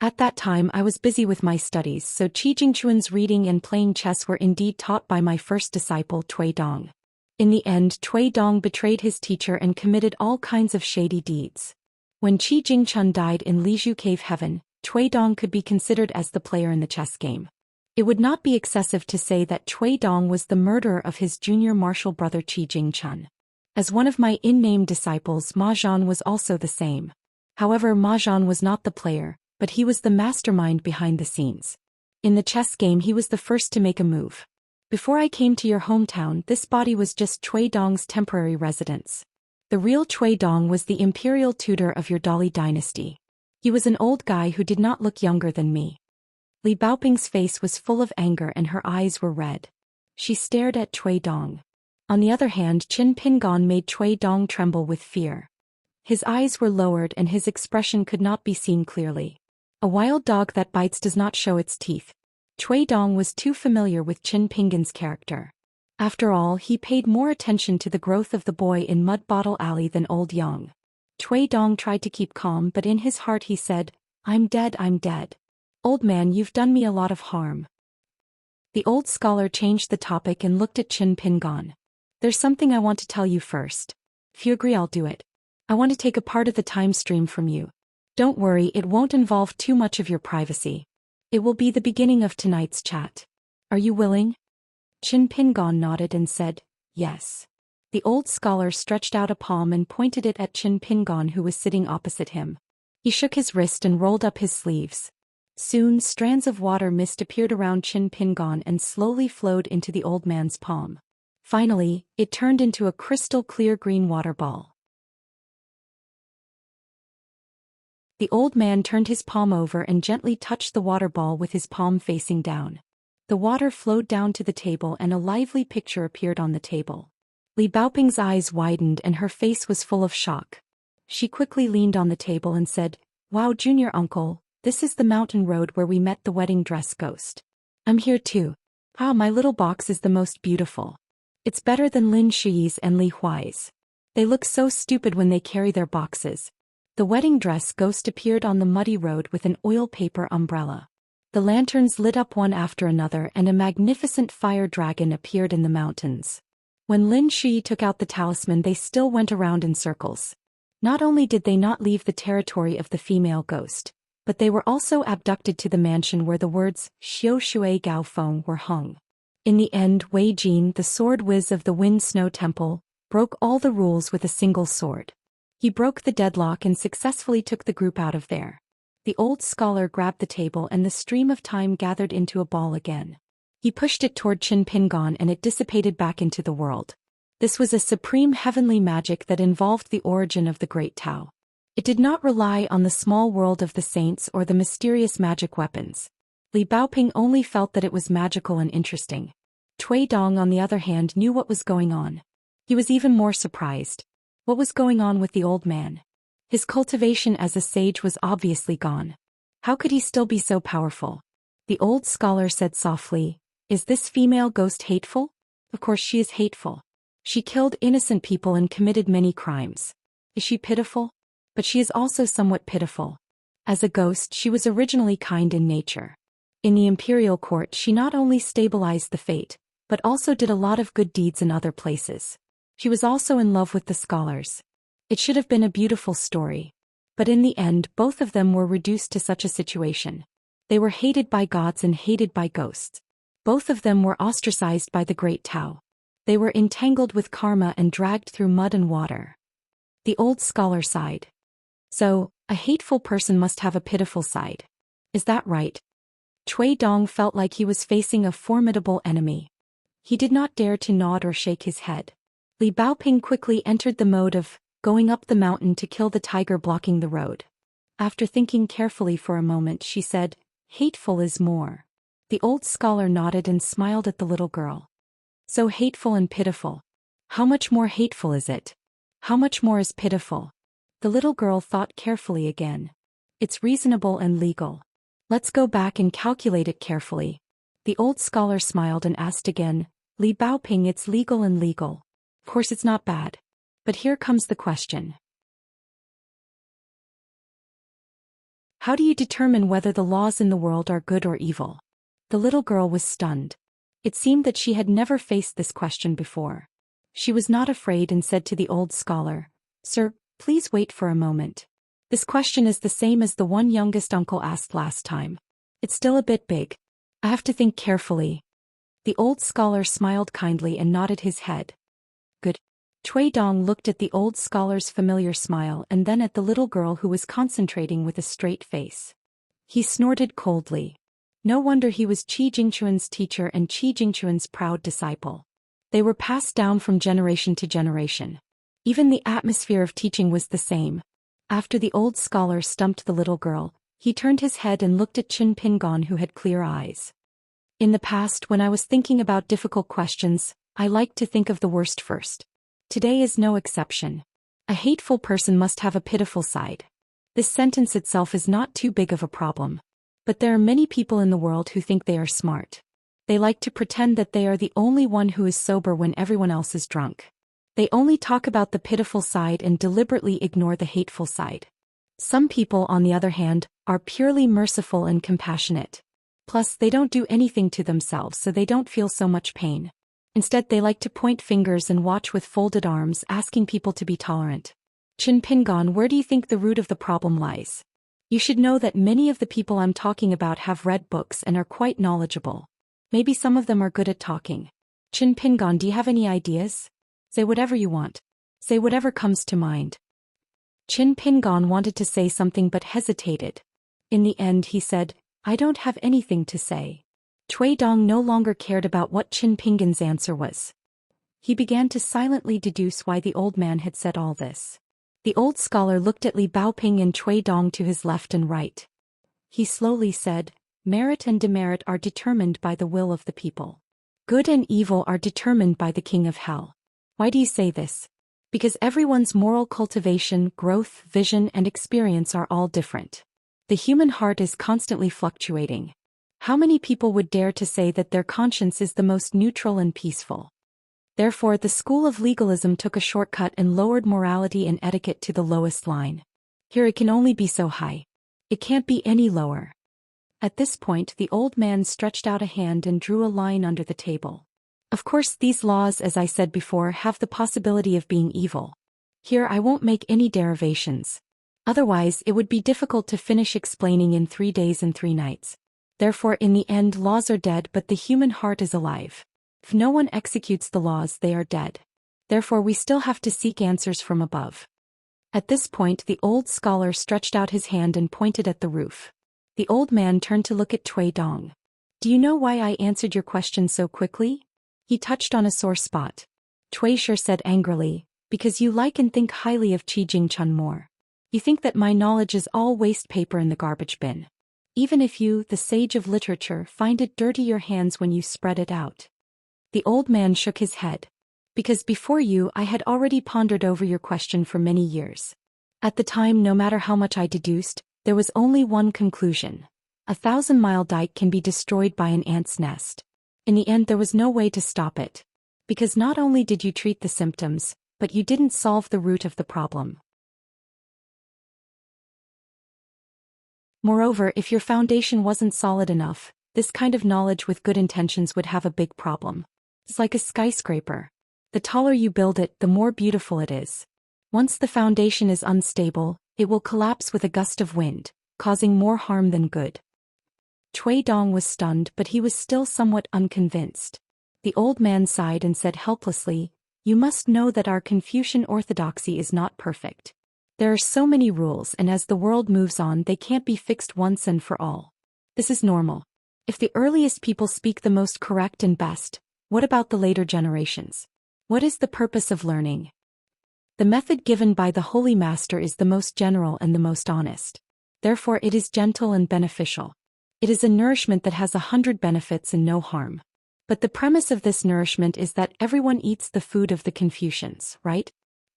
At that time I was busy with my studies, so Qi Jingchun's reading and playing chess were indeed taught by my first disciple, Cui Dong. In the end, Cui Dong betrayed his teacher and committed all kinds of shady deeds. When Qi Jingchun died in Liju Cave Heaven, Cui Dong could be considered as the player in the chess game. It would not be excessive to say that Cui Dong was the murderer of his junior martial brother Qi Jingchun. As one of my in-name disciples, Ma Zhan was also the same. However, Ma Zhan was not the player, but he was the mastermind behind the scenes. In the chess game he was the first to make a move. Before I came to your hometown, this body was just Cui Dong's temporary residence. The real Cui Dong was the imperial tutor of your Dali dynasty. He was an old guy who did not look younger than me." Li Baoping's face was full of anger and her eyes were red. She stared at Cui Dong. On the other hand, Qin Pingon made Cui Dong tremble with fear. His eyes were lowered and his expression could not be seen clearly. A wild dog that bites does not show its teeth. Cui Dong was too familiar with Qin Pingon's character. After all, he paid more attention to the growth of the boy in Mud Bottle Alley than old Yang. Cui Dong tried to keep calm, but in his heart he said, I'm dead. Old man, you've done me a lot of harm." The old scholar changed the topic and looked at Qin Pingon. "There's something I want to tell you first. If you agree, I'll do it. I want to take a part of the time stream from you. Don't worry, it won't involve too much of your privacy. It will be the beginning of tonight's chat. Are you willing?" Qin Pingon nodded and said, "Yes." The old scholar stretched out a palm and pointed it at Qin Pingon, who was sitting opposite him. He shook his wrist and rolled up his sleeves. Soon strands of water mist appeared around Qin Pingon and slowly flowed into the old man's palm. Finally, it turned into a crystal-clear green water ball. The old man turned his palm over and gently touched the water ball with his palm facing down. The water flowed down to the table and a lively picture appeared on the table. Li Baoping's eyes widened and her face was full of shock. She quickly leaned on the table and said, "Wow, junior uncle, this is the mountain road where we met the wedding dress ghost. I'm here too. Ah, my little box is the most beautiful. It's better than Lin Shi's and Li Huai's. They look so stupid when they carry their boxes." The wedding dress ghost appeared on the muddy road with an oil paper umbrella. The lanterns lit up one after another and a magnificent fire dragon appeared in the mountains. When Lin Shi took out the talisman, they still went around in circles. Not only did they not leave the territory of the female ghost, but they were also abducted to the mansion where the words Xiu Shui Gao Feng were hung. In the end, Wei Jin, the sword whiz of the Wind Snow Temple, broke all the rules with a single sword. He broke the deadlock and successfully took the group out of there. The old scholar grabbed the table and the stream of time gathered into a ball again. He pushed it toward Qin Pingon and it dissipated back into the world. This was a supreme heavenly magic that involved the origin of the Great Tao. It did not rely on the small world of the saints or the mysterious magic weapons. Li Baoping only felt that it was magical and interesting. Cui Dong, on the other hand, knew what was going on. He was even more surprised. What was going on with the old man? His cultivation as a sage was obviously gone. How could he still be so powerful? The old scholar said softly, "Is this female ghost hateful?" "Of course she is hateful. She killed innocent people and committed many crimes. Is she pitiful? But she is also somewhat pitiful. As a ghost, she was originally kind in nature. In the imperial court, she not only stabilized the fate, but also did a lot of good deeds in other places. She was also in love with the scholars. It should have been a beautiful story. But in the end, both of them were reduced to such a situation. They were hated by gods and hated by ghosts. Both of them were ostracized by the Great Tao. They were entangled with karma and dragged through mud and water." The old scholar sighed. "So, a hateful person must have a pitiful side. Is that right?" Cui Dong felt like he was facing a formidable enemy. He did not dare to nod or shake his head. Li Baoping quickly entered the mode of going up the mountain to kill the tiger blocking the road. After thinking carefully for a moment, she said, "Hateful is more." The old scholar nodded and smiled at the little girl. "So hateful and pitiful. How much more hateful is it? How much more is pitiful?" The little girl thought carefully again. "It's reasonable and legal. Let's go back and calculate it carefully." The old scholar smiled and asked again, "Li Baoping, it's legal and legal. Of course it's not bad. But here comes the question. How do you determine whether the laws in the world are good or evil?" The little girl was stunned. It seemed that she had never faced this question before. She was not afraid and said to the old scholar, "Sir, please wait for a moment. This question is the same as the one youngest uncle asked last time. It's still a bit big. I have to think carefully." The old scholar smiled kindly and nodded his head. "Good." Cui Dong looked at the old scholar's familiar smile and then at the little girl who was concentrating with a straight face. He snorted coldly. No wonder he was Qi Jingquan's teacher and Qi Jingquan's proud disciple. They were passed down from generation to generation. Even the atmosphere of teaching was the same. After the old scholar stumped the little girl, he turned his head and looked at Qin Pingon, who had clear eyes. "In the past, when I was thinking about difficult questions, I liked to think of the worst first. Today is no exception. A hateful person must have a pitiful side." This sentence itself is not too big of a problem. But there are many people in the world who think they are smart. They like to pretend that they are the only one who is sober when everyone else is drunk. They only talk about the pitiful side and deliberately ignore the hateful side. Some people, on the other hand, are purely merciful and compassionate. Plus, they don't do anything to themselves, so they don't feel so much pain. Instead, they like to point fingers and watch with folded arms, asking people to be tolerant. Qin Pingon, where do you think the root of the problem lies? You should know that many of the people I'm talking about have read books and are quite knowledgeable. Maybe some of them are good at talking. Qin Pingon, do you have any ideas? Say whatever you want. Say whatever comes to mind. Qin Pingon wanted to say something but hesitated. In the end, he said, I don't have anything to say. Cui Dong no longer cared about what Qin Pingan's answer was. He began to silently deduce why the old man had said all this. The old scholar looked at Li Baoping and Cui Dong to his left and right. He slowly said, merit and demerit are determined by the will of the people. Good and evil are determined by the king of hell. Why do you say this? Because everyone's moral cultivation, growth, vision, and experience are all different. The human heart is constantly fluctuating. How many people would dare to say that their conscience is the most neutral and peaceful? Therefore, the school of legalism took a shortcut and lowered morality and etiquette to the lowest line. Here it can only be so high. It can't be any lower. At this point, the old man stretched out a hand and drew a line under the table. Of course, these laws, as I said before, have the possibility of being evil. Here I won't make any derivations. Otherwise, it would be difficult to finish explaining in 3 days and 3 nights. Therefore, in the end, laws are dead, but the human heart is alive. If no one executes the laws, they are dead. Therefore, we still have to seek answers from above. At this point, the old scholar stretched out his hand and pointed at the roof. The old man turned to look at Cui Dong. Do you know why I answered your question so quickly? He touched on a sore spot. Cui Shi said angrily, because you like and think highly of Qi Jingchun more. You think that my knowledge is all waste paper in the garbage bin. Even if you, the sage of literature, find it dirty your hands when you spread it out. The old man shook his head. Because before you, I had already pondered over your question for many years. At the time, no matter how much I deduced, there was only one conclusion. 1,000-mile dike can be destroyed by an ant's nest. In the end, there was no way to stop it. Because not only did you treat the symptoms, but you didn't solve the root of the problem. Moreover, if your foundation wasn't solid enough, this kind of knowledge with good intentions would have a big problem. It's like a skyscraper. The taller you build it, the more beautiful it is. Once the foundation is unstable, it will collapse with a gust of wind, causing more harm than good. Cui Dong was stunned, but he was still somewhat unconvinced. The old man sighed and said helplessly, you must know that our Confucian orthodoxy is not perfect. There are so many rules, and as the world moves on, they can't be fixed once and for all. This is normal. If the earliest people speak the most correct and best, what about the later generations? What is the purpose of learning? The method given by the Holy Master is the most general and the most honest. Therefore, it is gentle and beneficial. It is a nourishment that has 100 benefits and no harm. But the premise of this nourishment is that everyone eats the food of the Confucians, right?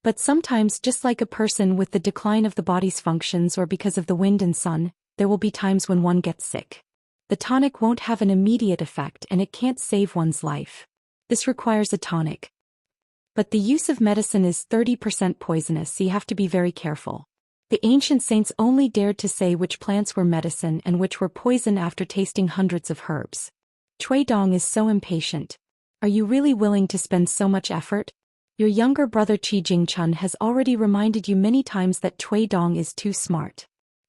But sometimes, just like a person with the decline of the body's functions or because of the wind and sun, there will be times when one gets sick. The tonic won't have an immediate effect and it can't save one's life. This requires a tonic. But the use of medicine is 30% poisonous, so you have to be very careful. The ancient saints only dared to say which plants were medicine and which were poison after tasting hundreds of herbs. Cui Dong is so impatient. Are you really willing to spend so much effort? Your younger brother Qi Jingchun has already reminded you many times that Cui Dong is too smart.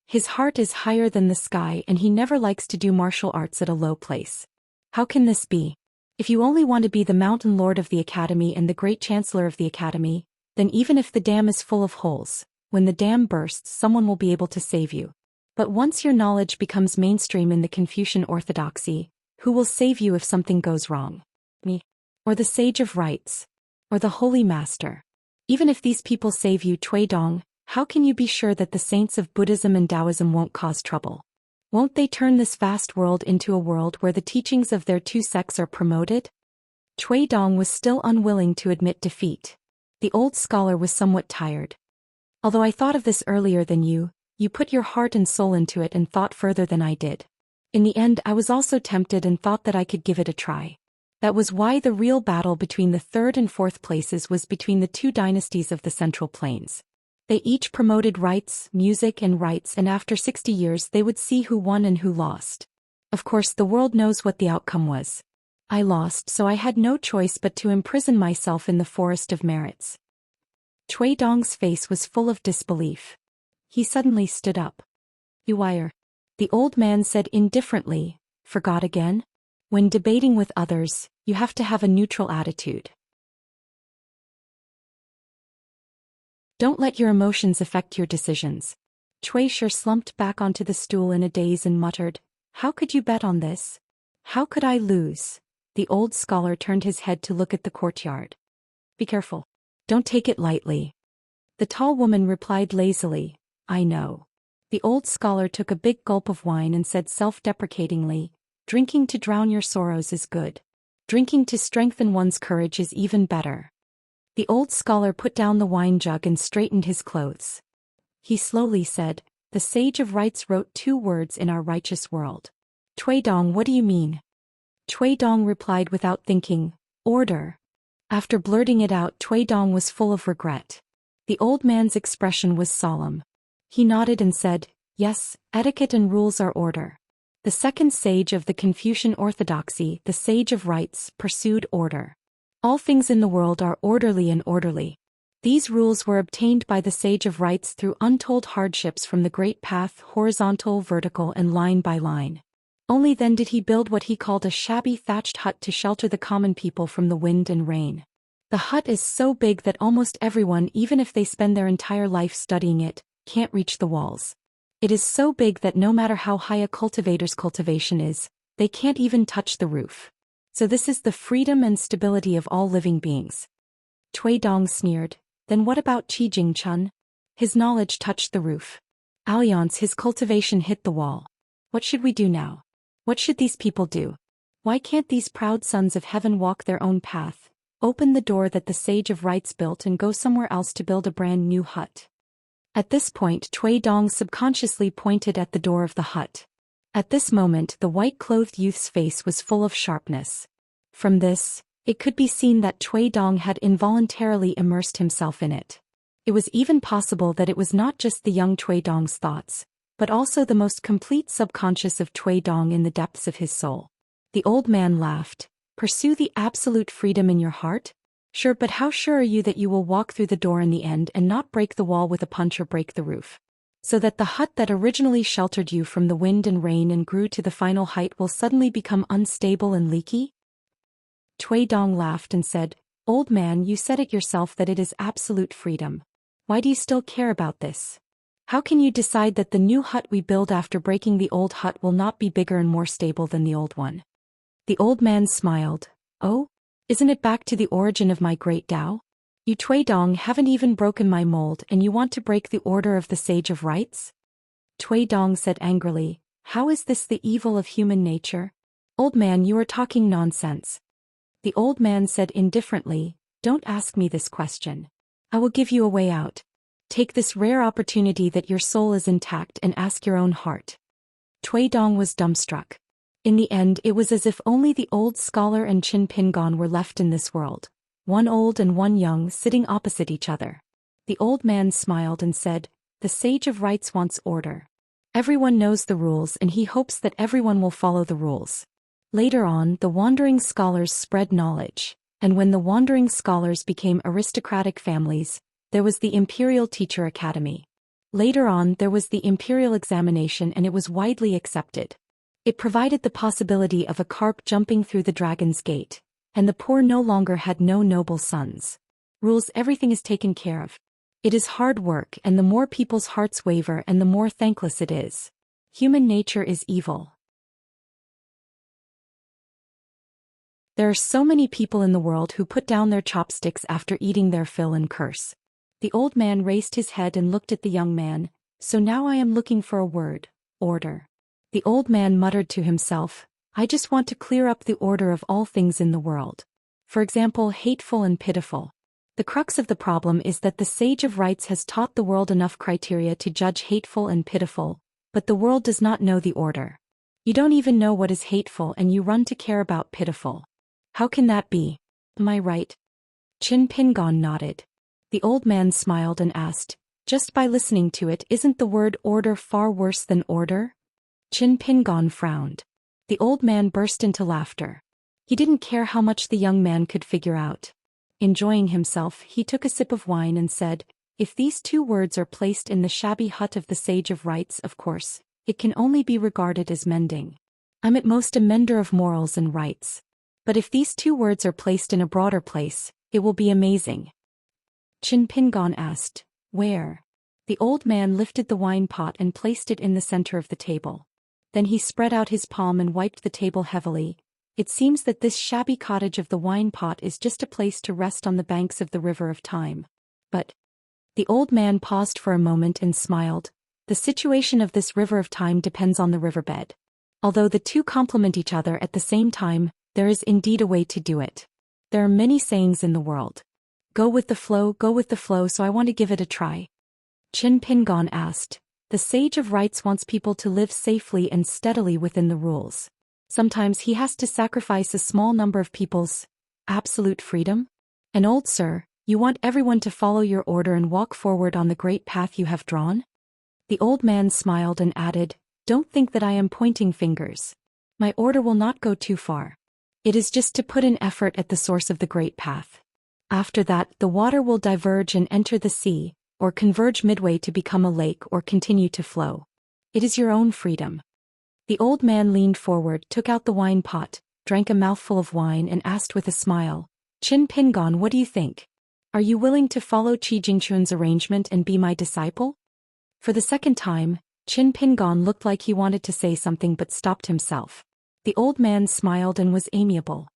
His heart is higher than the sky and he never likes to do martial arts at a low place. How can this be? If you only want to be the mountain lord of the academy and the great chancellor of the academy, then even if the dam is full of holes, when the dam bursts, someone will be able to save you. But once your knowledge becomes mainstream in the Confucian orthodoxy, who will save you if something goes wrong? Me? Or the sage of rites? Or the holy master? Even if these people save you, Cui Dong, how can you be sure that the saints of Buddhism and Taoism won't cause trouble? Won't they turn this vast world into a world where the teachings of their two sects are promoted? Cui Dong was still unwilling to admit defeat. The old scholar was somewhat tired. Although I thought of this earlier than you put your heart and soul into it and thought further than I did. In the end, I was also tempted and thought that I could give it a try. That was why the real battle between the 3rd and 4th places was between the 2 dynasties of the Central Plains. They each promoted rites, music and rites, and after 60 years they would see who won and who lost. Of course, the world knows what the outcome was. I lost, so I had no choice but to imprison myself in the forest of merits. Cui Dong's face was full of disbelief. He suddenly stood up. You liar. The old man said indifferently, forgot again? When debating with others, you have to have a neutral attitude. Don't let your emotions affect your decisions. Cui Shi slumped back onto the stool in a daze and muttered, How could you bet on this? How could I lose? The old scholar turned his head to look at the courtyard. Be careful. Don't take it lightly. The tall woman replied lazily, I know. The old scholar took a big gulp of wine and said self-deprecatingly, drinking to drown your sorrows is good. Drinking to strengthen one's courage is even better. The old scholar put down the wine jug and straightened his clothes. He slowly said, the sage of rights wrote 2 words in our righteous world. Cui Dong, what do you mean? Cui Dong replied without thinking, order. After blurting it out, Cui Dong was full of regret. The old man's expression was solemn. He nodded and said, yes, etiquette and rules are order. The second sage of the Confucian orthodoxy, the sage of rights, pursued order. All things in the world are orderly and orderly. These rules were obtained by the sage of rights through untold hardships from the great path, horizontal, vertical, and line by line. Only then did he build what he called a shabby thatched hut to shelter the common people from the wind and rain. The hut is so big that almost everyone, even if they spend their entire life studying it, can't reach the walls. It is so big that no matter how high a cultivator's cultivation is, they can't even touch the roof. So this is the freedom and stability of all living beings. Cui Dong sneered, then what about Qi Jingchun? His knowledge touched the roof. Alliance, his cultivation hit the wall. What should we do now? What should these people do? Why can't these proud sons of heaven walk their own path, open the door that the sage of rights built and go somewhere else to build a brand new hut? At this point, Cui Dong subconsciously pointed at the door of the hut. At this moment, the white-clothed youth's face was full of sharpness. From this, it could be seen that Cui Dong had involuntarily immersed himself in it. It was even possible that it was not just the young Cui Dong's thoughts, but also the most complete subconscious of Cui Dong in the depths of his soul. The old man laughed. Pursue the absolute freedom in your heart? Sure, but how sure are you that you will walk through the door in the end and not break the wall with a punch or break the roof? So that the hut that originally sheltered you from the wind and rain and grew to the final height will suddenly become unstable and leaky? Cui Dong laughed and said, Old man, you said it yourself that it is absolute freedom. Why do you still care about this? How can you decide that the new hut we build after breaking the old hut will not be bigger and more stable than the old one? The old man smiled. Oh? Isn't it back to the origin of my great Tao? You Cui Dong haven't even broken my mold and you want to break the order of the sage of rights? Cui Dong said angrily, how is this the evil of human nature? Old man, you are talking nonsense. The old man said indifferently, don't ask me this question. I will give you a way out. Take this rare opportunity that your soul is intact and ask your own heart. Cui Dong was dumbstruck. In the end, it was as if only the old scholar and Qin Pingon were left in this world, one old and one young sitting opposite each other. The old man smiled and said, the sage of rights wants order. Everyone knows the rules and he hopes that everyone will follow the rules. Later on, the wandering scholars spread knowledge, and when the wandering scholars became aristocratic families, there was the Imperial Teacher Academy. Later on, there was the Imperial Examination and it was widely accepted. It provided the possibility of a carp jumping through the dragon's gate, and the poor no longer had no noble sons. Rules, everything is taken care of. It is hard work, and the more people's hearts waver and the more thankless it is. Human nature is evil. There are so many people in the world who put down their chopsticks after eating their fill and curse. The old man raised his head and looked at the young man, so now I am looking for a word, order. The old man muttered to himself, I just want to clear up the order of all things in the world. For example, hateful and pitiful. The crux of the problem is that the sage of rights has taught the world enough criteria to judge hateful and pitiful, but the world does not know the order. You don't even know what is hateful and you run to care about pitiful. How can that be? Am I right? Qin Pingon nodded. The old man smiled and asked, just by listening to it, isn't the word order far worse than order? Qin Pingon frowned. The old man burst into laughter. He didn't care how much the young man could figure out. Enjoying himself, he took a sip of wine and said, if these 2 words are placed in the shabby hut of the sage of rights, of course, it can only be regarded as mending. I'm at most a mender of morals and rights. But if these 2 words are placed in a broader place, it will be amazing. Qin Pingon asked, where? The old man lifted the wine pot and placed it in the center of the table. Then he spread out his palm and wiped the table heavily. It seems that this shabby cottage of the wine pot is just a place to rest on the banks of the river of time. But the old man paused for a moment and smiled. The situation of this river of time depends on the riverbed. Although the two complement each other at the same time, there is indeed a way to do it. There are many sayings in the world. Go with the flow, so I want to give it a try. Qin Pingon asked. The Sage of Rights wants people to live safely and steadily within the rules. Sometimes he has to sacrifice a small number of people's absolute freedom. And old sir, you want everyone to follow your order and walk forward on the great path you have drawn? The old man smiled and added, don't think that I am pointing fingers. My order will not go too far. It is just to put in effort at the source of the great path. After that, the water will diverge and enter the sea, or converge midway to become a lake or continue to flow. It is your own freedom. The old man leaned forward, took out the wine pot, drank a mouthful of wine and asked with a smile, Qin Pingon, what do you think? Are you willing to follow Qi Jingchun's arrangement and be my disciple? For the second time, Qin Pingon looked like he wanted to say something but stopped himself. The old man smiled and was amiable.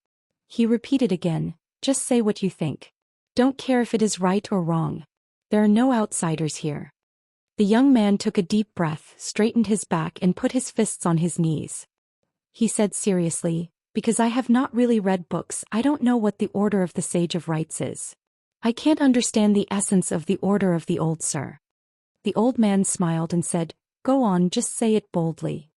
He repeated again, just say what you think. Don't care if it is right or wrong. There are no outsiders here. The young man took a deep breath, straightened his back and put his fists on his knees. He said seriously, because I have not really read books, I don't know what the order of the Sage of Rights is. I can't understand the essence of the order of the old sir. The old man smiled and said, go on, just say it boldly.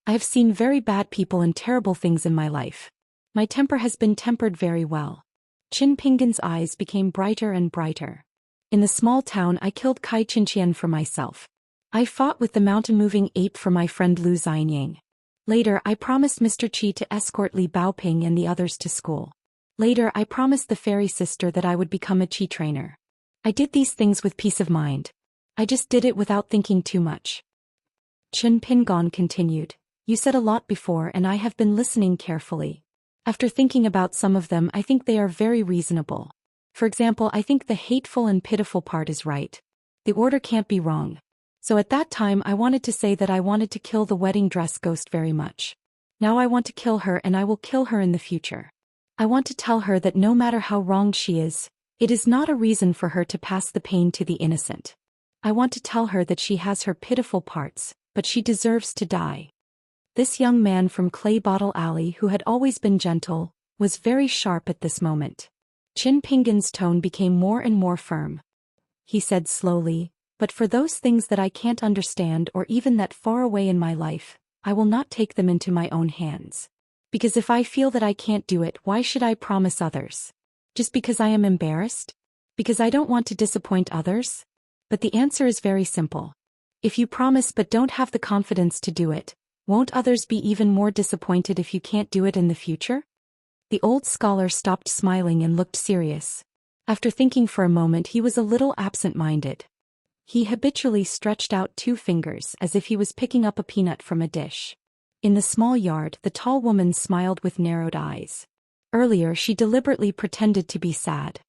I have seen very bad people and terrible things in my life. My temper has been tempered very well. Qin Pingon's eyes became brighter and brighter. In the small town I killed Kai Xianxian for myself. I fought with the mountain-moving ape for my friend Lu Xianying. Later I promised Mr. Qi to escort Li Baoping and the others to school. Later I promised the fairy sister that I would become a Qi trainer. I did these things with peace of mind. I just did it without thinking too much. Qin Pingon continued. You said a lot before and I have been listening carefully. After thinking about some of them, I think they are very reasonable. For example, I think the hateful and pitiful part is right. The order can't be wrong. So at that time I wanted to say that I wanted to kill the wedding dress ghost very much. Now I want to kill her and I will kill her in the future. I want to tell her that no matter how wrong she is, it is not a reason for her to pass the pain to the innocent. I want to tell her that she has her pitiful parts, but she deserves to die. This young man from Clay Bottle Alley, who had always been gentle, was very sharp at this moment. Qin Pingon's tone became more and more firm. He said slowly, but for those things that I can't understand or even that far away in my life, I will not take them into my own hands. Because if I feel that I can't do it, why should I promise others? Just because I am embarrassed? Because I don't want to disappoint others? But the answer is very simple. If you promise but don't have the confidence to do it, won't others be even more disappointed if you can't do it in the future? The old scholar stopped smiling and looked serious. After thinking for a moment, he was a little absent-minded. He habitually stretched out two fingers as if he was picking up a peanut from a dish. In the small yard, the tall woman smiled with narrowed eyes. Earlier, she deliberately pretended to be sad.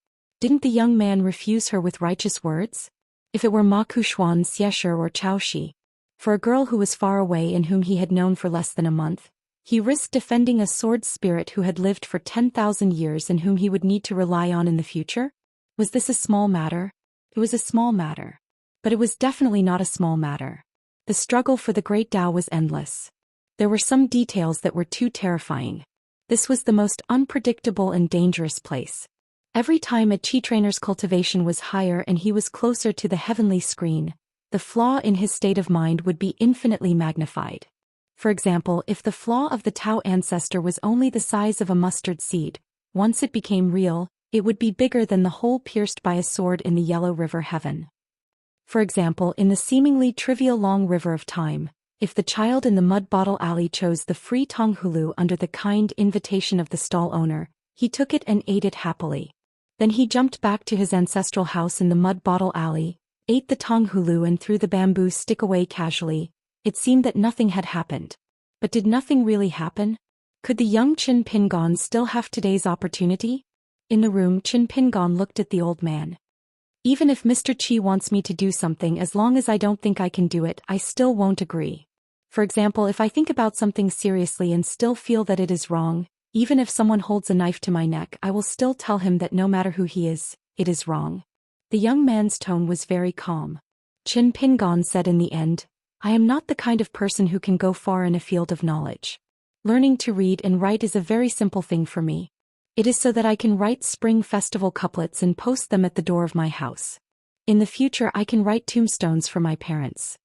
Didn't the young man refuse her with righteous words? If it were Ma Kuxuan, Xiesher or Chaoshi. For a girl who was far away and whom he had known for less than a month, he risked defending a sword spirit who had lived for 10,000 years and whom he would need to rely on in the future? Was this a small matter? It was a small matter. But it was definitely not a small matter. The struggle for the great Tao was endless. There were some details that were too terrifying. This was the most unpredictable and dangerous place. Every time a Qi trainer's cultivation was higher and he was closer to the heavenly screen, the flaw in his state of mind would be infinitely magnified. For example, if the flaw of the Tao ancestor was only the size of a mustard seed, once it became real, it would be bigger than the hole pierced by a sword in the Yellow River heaven. For example, in the seemingly trivial long river of time, if the child in the mud bottle alley chose the free tonghulu under the kind invitation of the stall owner, he took it and ate it happily. Then he jumped back to his ancestral house in the mud bottle alley, ate the tonghulu and threw the bamboo stick away casually. It seemed that nothing had happened. But did nothing really happen? Could the young Qin Pingon still have today's opportunity? In the room, Qin Pingon looked at the old man. Even if Mr. Qi wants me to do something, as long as I don't think I can do it, I still won't agree. For example, if I think about something seriously and still feel that it is wrong, even if someone holds a knife to my neck, I will still tell him that no matter who he is, it is wrong. The young man's tone was very calm. Qin Pingon said in the end, I am not the kind of person who can go far in a field of knowledge. Learning to read and write is a very simple thing for me. It is so that I can write spring festival couplets and post them at the door of my house. In the future I can write tombstones for my parents.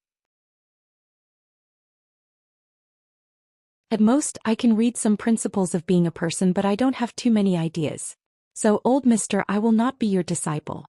At most, I can read some principles of being a person, but I don't have too many ideas. So, old mister, I will not be your disciple.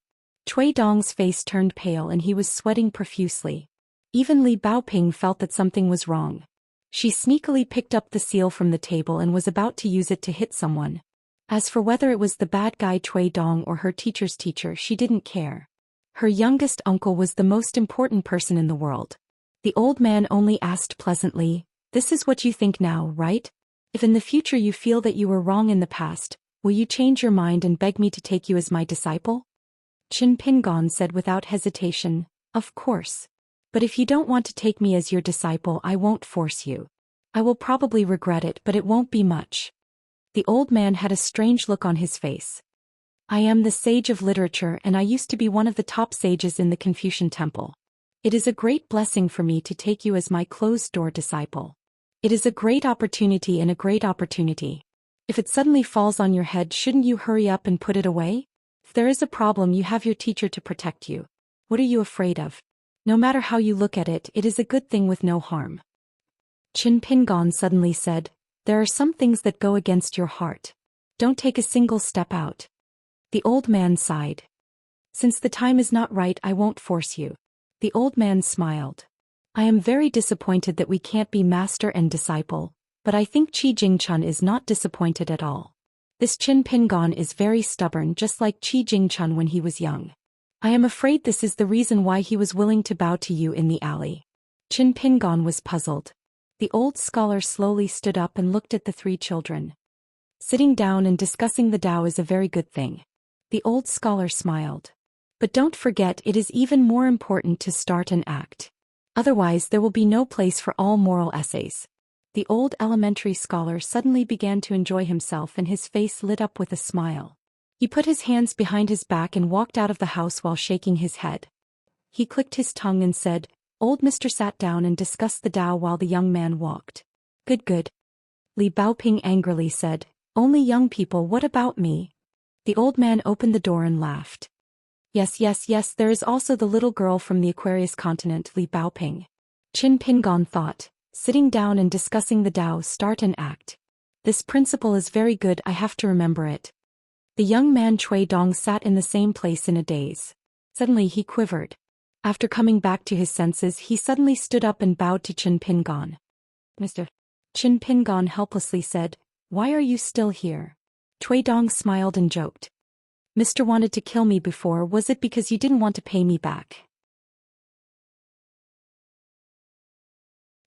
Cui Dong's face turned pale and he was sweating profusely. Even Li Baoping felt that something was wrong. She sneakily picked up the seal from the table and was about to use it to hit someone. As for whether it was the bad guy Cui Dong or her teacher's teacher, she didn't care. Her youngest uncle was the most important person in the world. The old man only asked pleasantly, This is what you think now, right? If in the future you feel that you were wrong in the past, will you change your mind and beg me to take you as my disciple? Qin Pingon said without hesitation, Of course. But if you don't want to take me as your disciple, I won't force you. I will probably regret it, but it won't be much. The old man had a strange look on his face. I am the sage of literature and I used to be one of the top sages in the Confucian temple. It is a great blessing for me to take you as my closed-door disciple. It is a great opportunity and a great opportunity. If it suddenly falls on your head, shouldn't you hurry up and put it away? If there is a problem, you have your teacher to protect you. What are you afraid of? No matter how you look at it, it is a good thing with no harm. Qin Pingon suddenly said, There are some things that go against your heart. Don't take a single step out. The old man sighed. Since the time is not right, I won't force you. The old man smiled. I am very disappointed that we can't be master and disciple, but I think Qi Jingchun is not disappointed at all. This Qin Pingon is very stubborn, just like Qi Jingchun when he was young. I am afraid this is the reason why he was willing to bow to you in the alley. Qin Pingon was puzzled. The old scholar slowly stood up and looked at the three children. Sitting down and discussing the Tao is a very good thing. The old scholar smiled. But don't forget, it is even more important to start and act. Otherwise there will be no place for all moral essays. The old elementary scholar suddenly began to enjoy himself and his face lit up with a smile. He put his hands behind his back and walked out of the house while shaking his head. He clicked his tongue and said, Old Mr. sat down and discussed the Tao while the young man walked. Good. Li Baoping angrily said, Only young people, what about me? The old man opened the door and laughed. Yes, there is also the little girl from the Aquarius continent, Li Baoping. Qin Pingon thought, sitting down and discussing the Tao, start and act. This principle is very good, I have to remember it. The young man Cui Dong sat in the same place in a daze. Suddenly he quivered. After coming back to his senses, he suddenly stood up and bowed to Qin Pingon. Mr. Qin Pingon helplessly said, Why are you still here? Cui Dong smiled and joked. Mr. wanted to kill me before, was it because you didn't want to pay me back?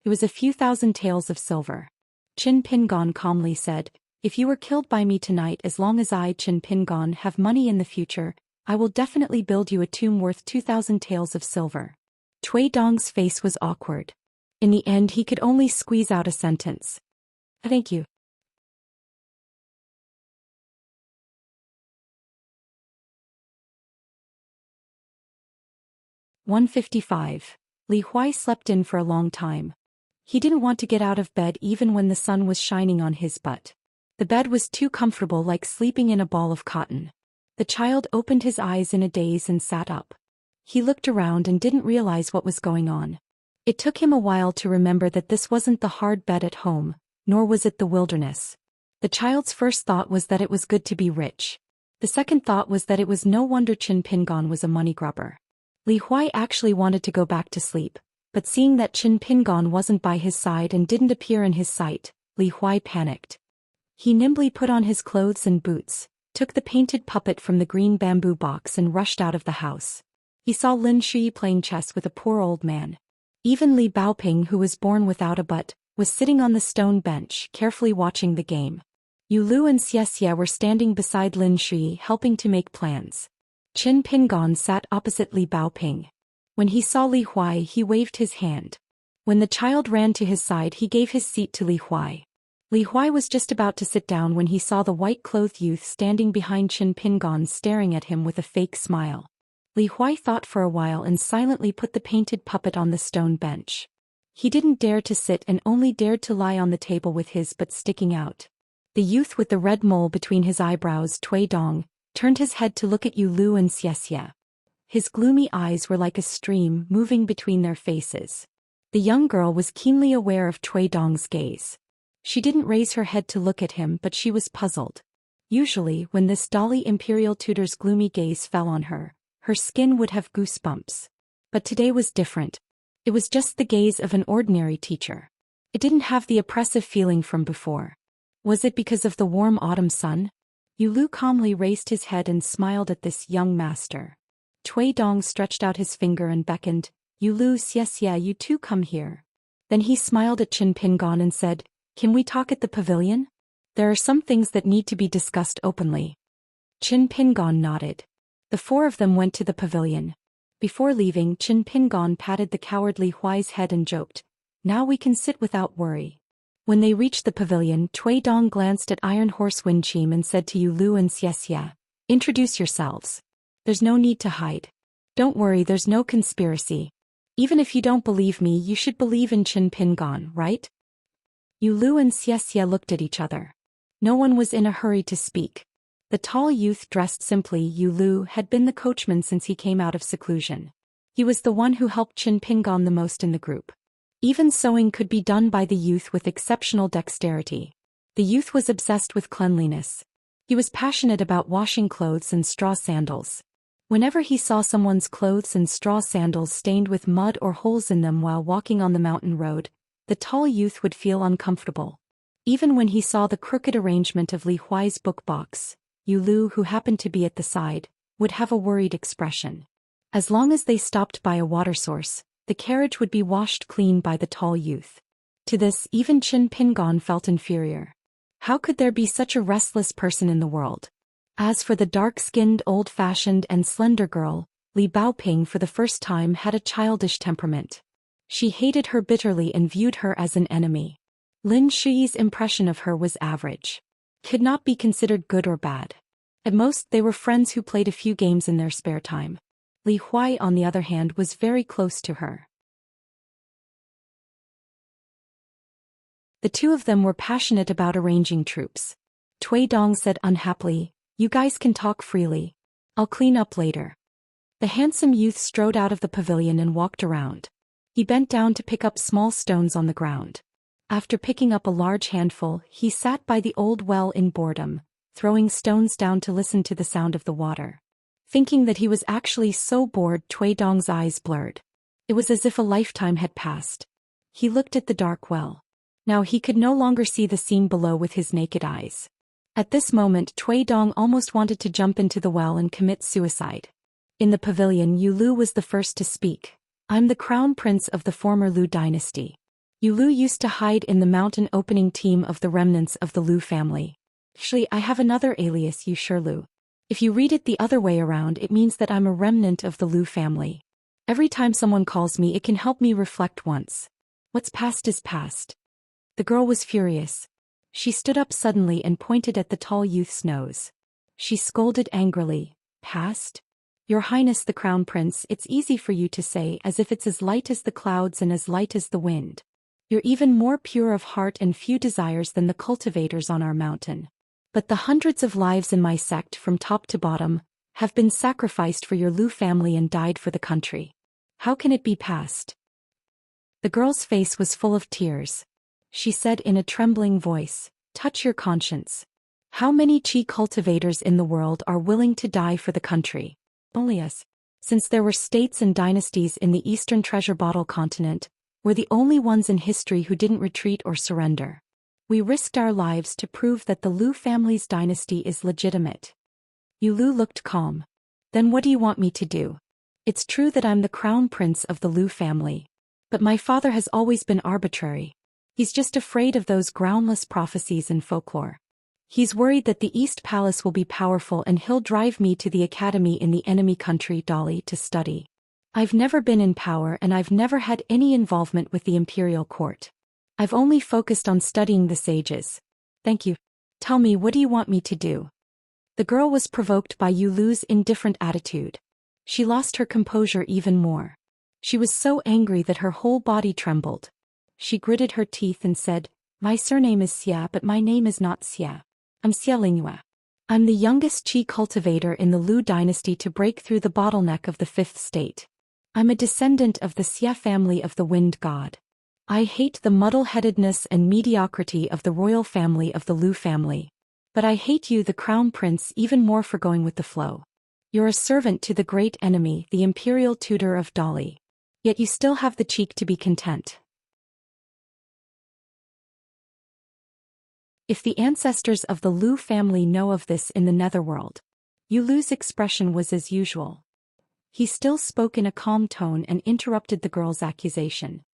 It was a few thousand taels of silver. Qin Pingon calmly said, If you were killed by me tonight, as long as I, Qin Pingon, have money in the future, I will definitely build you a tomb worth 2,000 taels of silver. Cui Dong's face was awkward. In the end he could only squeeze out a sentence. Thank you. (155) Li Huai slept in for a long time. He didn't want to get out of bed even when the sun was shining on his butt. The bed was too comfortable, like sleeping in a ball of cotton. The child opened his eyes in a daze and sat up. He looked around and didn't realize what was going on. It took him a while to remember that this wasn't the hard bed at home, nor was it the wilderness. The child's first thought was that it was good to be rich. The second thought was that it was no wonder Qin Pingon was a money grubber. Li Huai actually wanted to go back to sleep, but seeing that Qin Pingon wasn't by his side and didn't appear in his sight, Li Huai panicked. He nimbly put on his clothes and boots, took the painted puppet from the green bamboo box and rushed out of the house. He saw Lin Shui playing chess with a poor old man. Even Li Baoping, who was born without a butt, was sitting on the stone bench, carefully watching the game. Yu Lu and Xianxia were standing beside Lin Shui, helping to make plans. Qin Pingon sat opposite Li Baoping. When he saw Li Huai, he waved his hand. When the child ran to his side, he gave his seat to Li Huai. Li Huai was just about to sit down when he saw the white-clothed youth standing behind Qin Pingon staring at him with a fake smile. Li Huai thought for a while and silently put the painted puppet on the stone bench. He didn't dare to sit and only dared to lie on the table with his butt sticking out. The youth with the red mole between his eyebrows, Tui Dong, turned his head to look at Yu Lu and Xianxia. His gloomy eyes were like a stream moving between their faces. The young girl was keenly aware of Tui Dong's gaze. She didn't raise her head to look at him, but she was puzzled. Usually, when this dolly imperial tutor's gloomy gaze fell on her, her skin would have goosebumps. But today was different. It was just the gaze of an ordinary teacher. It didn't have the oppressive feeling from before. Was it because of the warm autumn sun? Yu Lu calmly raised his head and smiled at this young master. Tui Dong stretched out his finger and beckoned, "Yu Lu, Xianxia, you two come here." Then he smiled at Qin Pingon and said, "Can we talk at the pavilion? There are some things that need to be discussed openly." Qin Pingon nodded. The four of them went to the pavilion. Before leaving, Qin Pingon patted the cowardly Huai's head and joked, "Now we can sit without worry." When they reached the pavilion, Tui Dong glanced at Iron Horse Winchim and said to Yu Lu and Xianxia, "Introduce yourselves. There's no need to hide. Don't worry, there's no conspiracy. Even if you don't believe me, you should believe in Qin Pingon, right?" Yu Lu and Xianxia looked at each other. No one was in a hurry to speak. The tall youth dressed simply, Yu Lu, had been the coachman since he came out of seclusion. He was the one who helped Qin Pingon the most in the group. Even sewing could be done by the youth with exceptional dexterity. The youth was obsessed with cleanliness. He was passionate about washing clothes and straw sandals. Whenever he saw someone's clothes and straw sandals stained with mud or holes in them while walking on the mountain road, the tall youth would feel uncomfortable. Even when he saw the crooked arrangement of Li Huai's book box, Yu Lu, who happened to be at the side, would have a worried expression. As long as they stopped by a water source, the carriage would be washed clean by the tall youth. To this, even Qin Pingon felt inferior. How could there be such a restless person in the world? As for the dark-skinned, old-fashioned and slender girl, Li Baoping for the first time had a childish temperament. She hated her bitterly and viewed her as an enemy. Lin Shuyi's impression of her was average. Could not be considered good or bad. At most, they were friends who played a few games in their spare time. Li Huai, on the other hand, was very close to her. The two of them were passionate about arranging troops. Tui Dong said unhappily, "You guys can talk freely. I'll clean up later." The handsome youth strode out of the pavilion and walked around. He bent down to pick up small stones on the ground. After picking up a large handful, he sat by the old well in boredom, throwing stones down to listen to the sound of the water. Thinking that he was actually so bored, Tui Dong's eyes blurred. It was as if a lifetime had passed. He looked at the dark well. Now he could no longer see the scene below with his naked eyes. At this moment, Tui Dong almost wanted to jump into the well and commit suicide. In the pavilion, Yu Lu was the first to speak. "I'm the crown prince of the former Lu dynasty." Yu Lu used to hide in the mountain opening team of the remnants of the Lu family. Actually, I have another alias, Yu Shirlu. If you read it the other way around, it means that I'm a remnant of the Lu family. Every time someone calls me, it can help me reflect once. What's past is past. The girl was furious. She stood up suddenly and pointed at the tall youth's nose. She scolded angrily, "Past? Your Highness the Crown Prince, it's easy for you to say, as if it's as light as the clouds and as light as the wind. You're even more pure of heart and few desires than the cultivators on our mountain. But the hundreds of lives in my sect from top to bottom have been sacrificed for your Lu family and died for the country. How can it be past?" The girl's face was full of tears. She said in a trembling voice, "Touch your conscience. How many Qi cultivators in the world are willing to die for the country? Only us. Since there were states and dynasties in the Eastern Treasure Bottle continent, we're the only ones in history who didn't retreat or surrender. We risked our lives to prove that the Lu family's dynasty is legitimate." Yu Lu looked calm. "Then what do you want me to do? It's true that I'm the crown prince of the Lu family. But my father has always been arbitrary. He's just afraid of those groundless prophecies and folklore. He's worried that the East Palace will be powerful and he'll drive me to the academy in the enemy country, Dolly, to study. I've never been in power and I've never had any involvement with the imperial court. I've only focused on studying the sages. Thank you. Tell me, what do you want me to do? The girl was provoked by Yulu's indifferent attitude. She lost her composure even more. She was so angry that her whole body trembled. She gritted her teeth and said, "My surname is Xia, but my name is not Xia. I'm Xianxia. I'm the youngest Qi cultivator in the Lu dynasty to break through the bottleneck of the fifth state. I'm a descendant of the Xia family of the wind god. I hate the muddle-headedness and mediocrity of the royal family of the Lu family. But I hate you, the crown prince, even more for going with the flow. You're a servant to the great enemy, the imperial tutor of Dolly. Yet you still have the cheek to be content. If the ancestors of the Lu family know of this in the netherworld." Yulu's expression was as usual. He still spoke in a calm tone and interrupted the girl's accusation.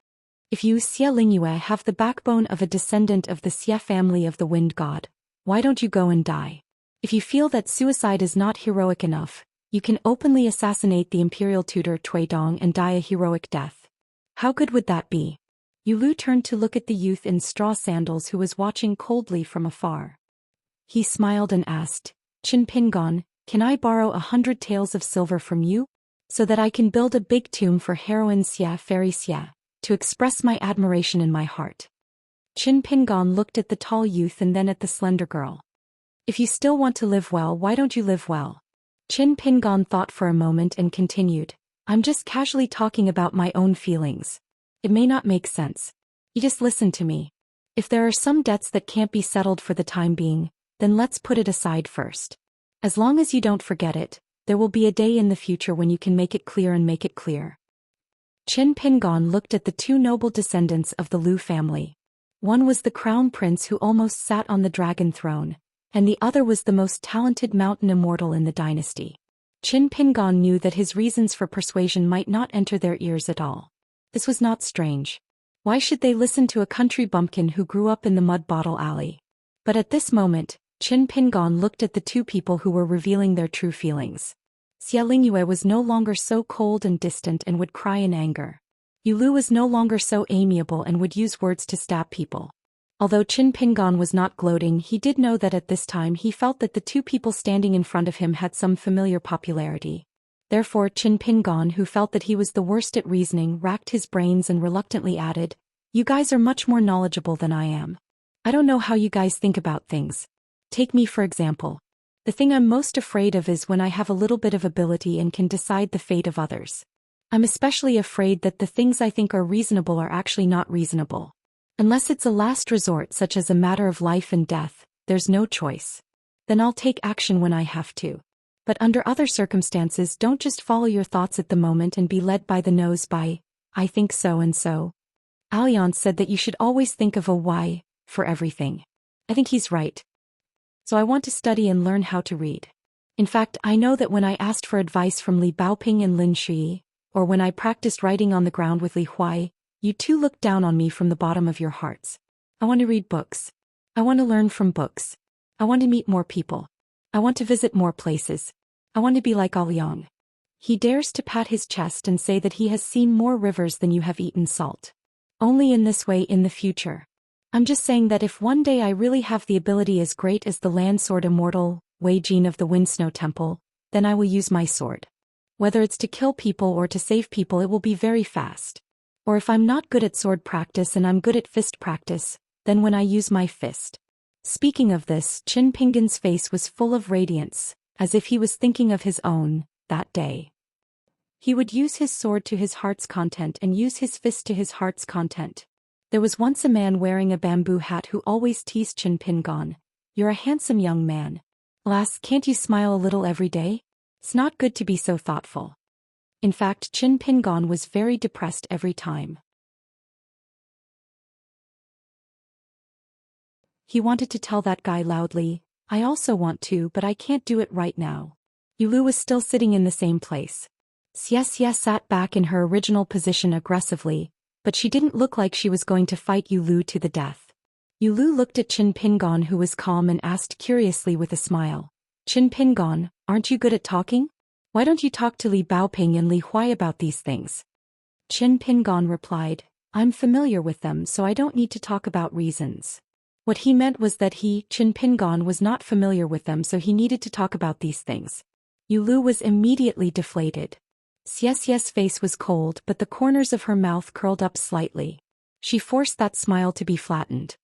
"If you, Xia Lingyue, have the backbone of a descendant of the Xia family of the wind god, why don't you go and die? If you feel that suicide is not heroic enough, you can openly assassinate the imperial tutor Tuidong and die a heroic death. How good would that be?" Yulu turned to look at the youth in straw sandals who was watching coldly from afar. He smiled and asked, "Qin Pingon, can I borrow 100 taels of silver from you? So that I can build a big tomb for heroine Xia, Fairy Xia, to express my admiration in my heart." Qin Pingon looked at the tall youth and then at the slender girl. "If you still want to live well, why don't you live well?" Qin Pingon thought for a moment and continued, "I'm just casually talking about my own feelings. It may not make sense. You just listen to me. If there are some debts that can't be settled for the time being, then let's put it aside first. As long as you don't forget it, there will be a day in the future when you can make it clear and make it clear." Qin Pingon looked at the two noble descendants of the Lu family. One was the crown prince who almost sat on the dragon throne, and the other was the most talented mountain immortal in the dynasty. Qin Pingon knew that his reasons for persuasion might not enter their ears at all. This was not strange. Why should they listen to a country bumpkin who grew up in the mud bottle alley? But at this moment, Qin Pingon looked at the two people who were revealing their true feelings. Xia Lingyue was no longer so cold and distant and would cry in anger. Yulu was no longer so amiable and would use words to stab people. Although Qin Pingon was not gloating, he did know that at this time he felt that the two people standing in front of him had some familiar popularity. Therefore Qin Pingon, who felt that he was the worst at reasoning, racked his brains and reluctantly added, "You guys are much more knowledgeable than I am. I don't know how you guys think about things. Take me for example. The thing I'm most afraid of is when I have a little bit of ability and can decide the fate of others. I'm especially afraid that the things I think are reasonable are actually not reasonable. Unless it's a last resort, such as a matter of life and death, there's no choice. Then I'll take action when I have to. But under other circumstances, don't just follow your thoughts at the moment and be led by the nose by, 'I think so and so.' Alliance said that you should always think of a why for everything. I think he's right. So I want to study and learn how to read. In fact, I know that when I asked for advice from Li Baoping and Lin Shui, or when I practiced writing on the ground with Li Huai, you two looked down on me from the bottom of your hearts. I want to read books. I want to learn from books. I want to meet more people. I want to visit more places. I want to be like Aoyang. He dares to pat his chest and say that he has seen more rivers than you have eaten salt. Only in this way in the future. I'm just saying that if one day I really have the ability as great as the land sword immortal, Wei Jin of the Windsnow Temple, then I will use my sword. Whether it's to kill people or to save people, it will be very fast. Or if I'm not good at sword practice and I'm good at fist practice, then when I use my fist. Speaking of this, Qin Pingon's face was full of radiance, as if he was thinking of his own, that day. He would use his sword to his heart's content and use his fist to his heart's content. There was once a man wearing a bamboo hat who always teased Qin Pingon, "You're a handsome young man. Alas, can't you smile a little every day? It's not good to be so thoughtful." In fact, Qin Pingon was very depressed every time. He wanted to tell that guy loudly, "I also want to, but I can't do it right now." Yulu was still sitting in the same place. Xianxia sat back in her original position aggressively, but she didn't look like she was going to fight Yulu to the death. Yulu looked at Qin Pingon, who was calm, and asked curiously with a smile. Qin Pingon, aren't you good at talking? Why don't you talk to Li Baoping and Li Huai about these things? Qin Pingon replied, I'm familiar with them, so I don't need to talk about reasons. What he meant was that he, Qin Pingon, was not familiar with them, so he needed to talk about these things. Yulu was immediately deflated. Xiaxia's face was cold, but the corners of her mouth curled up slightly. She forced that smile to be flattened.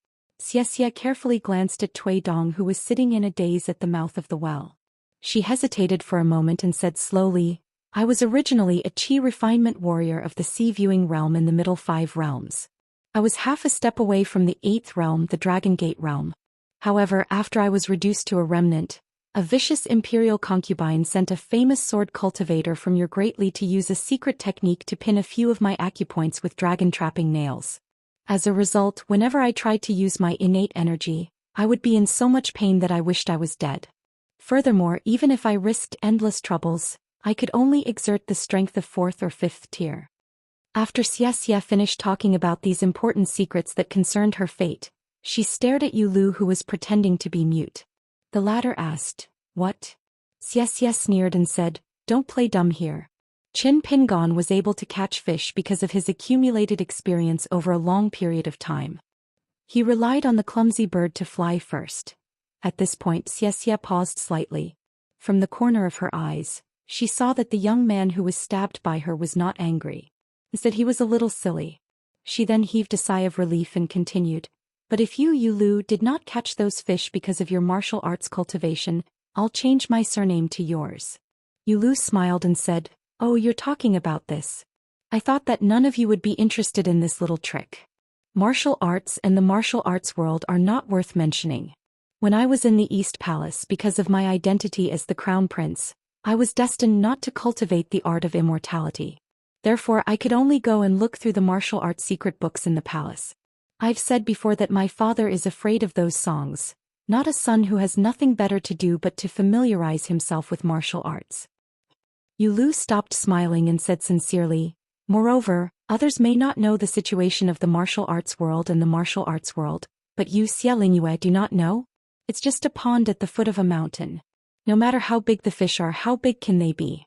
Xiaxia carefully glanced at Cui Dong, who was sitting in a daze at the mouth of the well. She hesitated for a moment and said slowly, I was originally a Qi refinement warrior of the sea-viewing realm in the middle 5 realms. I was half a step away from the 8th realm, the Dragon Gate realm. However, after I was reduced to a remnant, a vicious imperial concubine sent a famous sword cultivator from your great Li to use a secret technique to pin a few of my acupoints with dragon-trapping nails. As a result, whenever I tried to use my innate energy, I would be in so much pain that I wished I was dead. Furthermore, even if I risked endless troubles, I could only exert the strength of 4th or 5th tier. After Xiaxia finished talking about these important secrets that concerned her fate, she stared at Yulu, who was pretending to be mute. The latter asked, What? Xiaxia sneered and said, Don't play dumb here. Qin Pingon was able to catch fish because of his accumulated experience over a long period of time. He relied on the clumsy bird to fly first. At this point, Xiaxia paused slightly. From the corner of her eyes, she saw that the young man who was stabbed by her was not angry. Instead, he was a little silly. She then heaved a sigh of relief and continued, But if you, Yulu, did not catch those fish because of your martial arts cultivation, I'll change my surname to yours. Yulu smiled and said, Oh, you're talking about this. I thought that none of you would be interested in this little trick. Martial arts and the martial arts world are not worth mentioning. When I was in the East Palace, because of my identity as the Crown Prince, I was destined not to cultivate the art of immortality. Therefore, I could only go and look through the martial arts secret books in the palace. I've said before that my father is afraid of those songs, not a son who has nothing better to do but to familiarize himself with martial arts. Yulu stopped smiling and said sincerely, Moreover, others may not know the situation of the martial arts world and the martial arts world, but you Xia Lingyue do not know? It's just a pond at the foot of a mountain. No matter how big the fish are, how big can they be?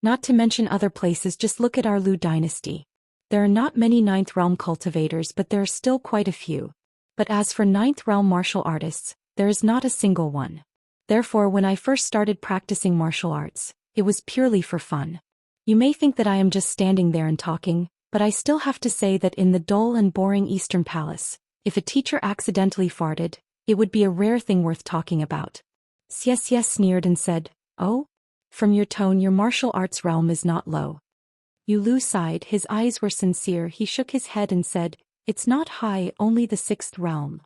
Not to mention other places, just look at our Lu dynasty. There are not many 9th realm cultivators, but there are still quite a few. But as for 9th realm martial artists, there is not a single one. Therefore, when I first started practicing martial arts, it was purely for fun. You may think that I am just standing there and talking, but I still have to say that in the dull and boring Eastern Palace, if a teacher accidentally farted, it would be a rare thing worth talking about. Xiaxia sneered and said, Oh? From your tone, your martial arts realm is not low. Yulu sighed, his eyes were sincere. He shook his head and said, It's not high, only the 6th realm.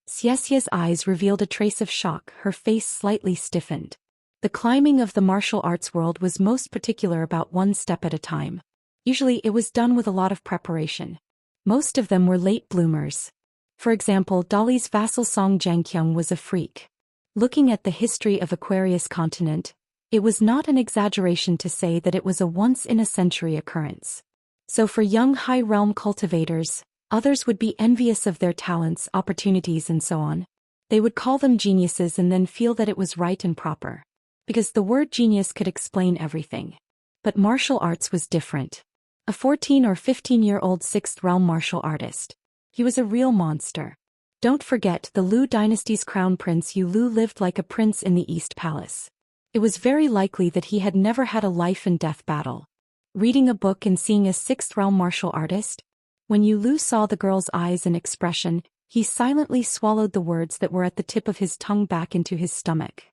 Xiaxia's eyes revealed a trace of shock, her face slightly stiffened. The climbing of the martial arts world was most particular about one step at a time. Usually it was done with a lot of preparation. Most of them were late bloomers. For example, Dali's vassal Song Zhangqiang was a freak. Looking at the history of Aquarius continent, it was not an exaggeration to say that it was a once-in-a-century occurrence. So for young high-realm cultivators, others would be envious of their talents, opportunities and so on. They would call them geniuses and then feel that it was right and proper. Because the word genius could explain everything. But martial arts was different. A 14 or 15-year-old 6th realm martial artist. He was a real monster. Don't forget, the Lu dynasty's crown prince Yulu lived like a prince in the East Palace. It was very likely that he had never had a life and death battle. Reading a book and seeing a 6th realm martial artist? When Yulu saw the girl's eyes and expression, he silently swallowed the words that were at the tip of his tongue back into his stomach.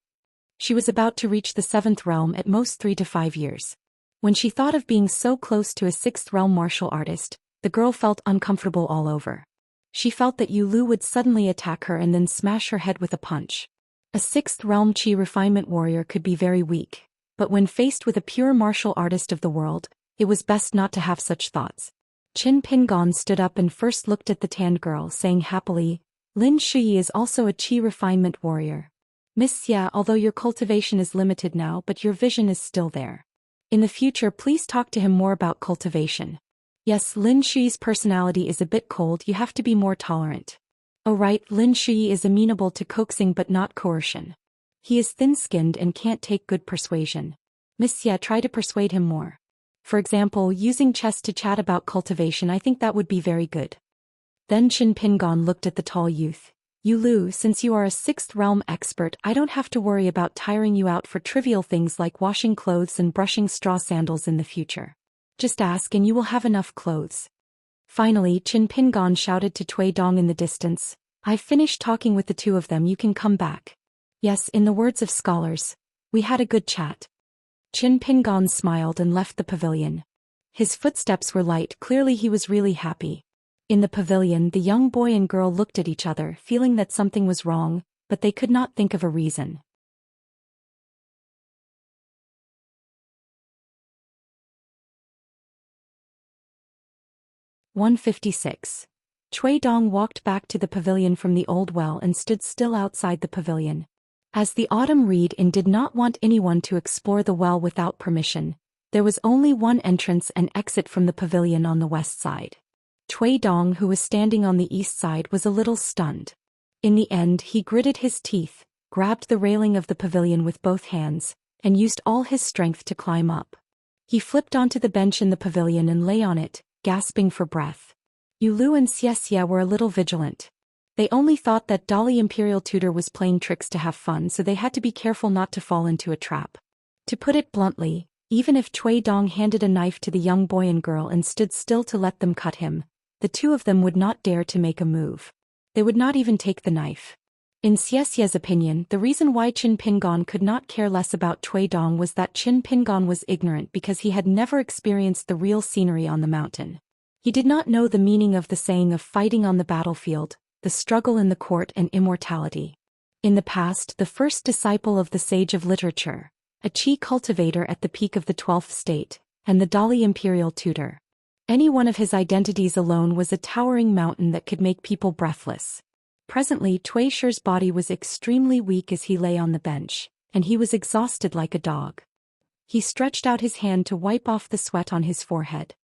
She was about to reach the 7th realm at most 3 to 5 years. When she thought of being so close to a 6th realm martial artist, the girl felt uncomfortable all over. She felt that Yulu would suddenly attack her and then smash her head with a punch. A 6th realm Qi refinement warrior could be very weak, but when faced with a pure martial artist of the world, it was best not to have such thoughts. Qin Pingon stood up and first looked at the tanned girl, saying happily, Lin Shuyi is also a Qi refinement warrior. Miss Xia, although your cultivation is limited now, but your vision is still there. In the future, please talk to him more about cultivation. Yes, Lin Shui's personality is a bit cold, you have to be more tolerant. Oh right, Lin Shui is amenable to coaxing but not coercion. He is thin-skinned and can't take good persuasion. Miss Ye, try to persuade him more. For example, using chess to chat about cultivation, I think that would be very good. Then Qin Pingon looked at the tall youth. You Lu, since you are a sixth realm expert, I don't have to worry about tiring you out for trivial things like washing clothes and brushing straw sandals in the future. Just ask and you will have enough clothes. Finally, Qin Pingon shouted to Cui Dong in the distance, I've finished talking with the two of them, you can come back. Yes, in the words of scholars, we had a good chat. Qin Pingon smiled and left the pavilion. His footsteps were light, clearly he was really happy. In the pavilion, the young boy and girl looked at each other, feeling that something was wrong, but they could not think of a reason. "156. Cui Dong walked back to the pavilion from the old well and stood still outside the pavilion. As the autumn read-in did not want anyone to explore the well without permission, there was only one entrance and exit from the pavilion on the west side. Cui Dong, who was standing on the east side, was a little stunned. In the end, he gritted his teeth, grabbed the railing of the pavilion with both hands, and used all his strength to climb up. He flipped onto the bench in the pavilion and lay on it, gasping for breath. Yulu and Xianxia were a little vigilant. They only thought that Dolly Imperial Tutor was playing tricks to have fun, so they had to be careful not to fall into a trap. To put it bluntly, even if Cui Dong handed a knife to the young boy and girl and stood still to let them cut him, the two of them would not dare to make a move. They would not even take the knife. In Xiaxia's opinion, the reason why Qin Pingon could not care less about Cui Dong was that Qin Pingon was ignorant because he had never experienced the real scenery on the mountain. He did not know the meaning of the saying of fighting on the battlefield, the struggle in the court, and immortality. In the past, the first disciple of the sage of literature, a Qi cultivator at the peak of the 12th state, and the Dolly Imperial Tutor. Any one of his identities alone was a towering mountain that could make people breathless. Presently, Cui Shi's body was extremely weak as he lay on the bench, and he was exhausted like a dog. He stretched out his hand to wipe off the sweat on his forehead.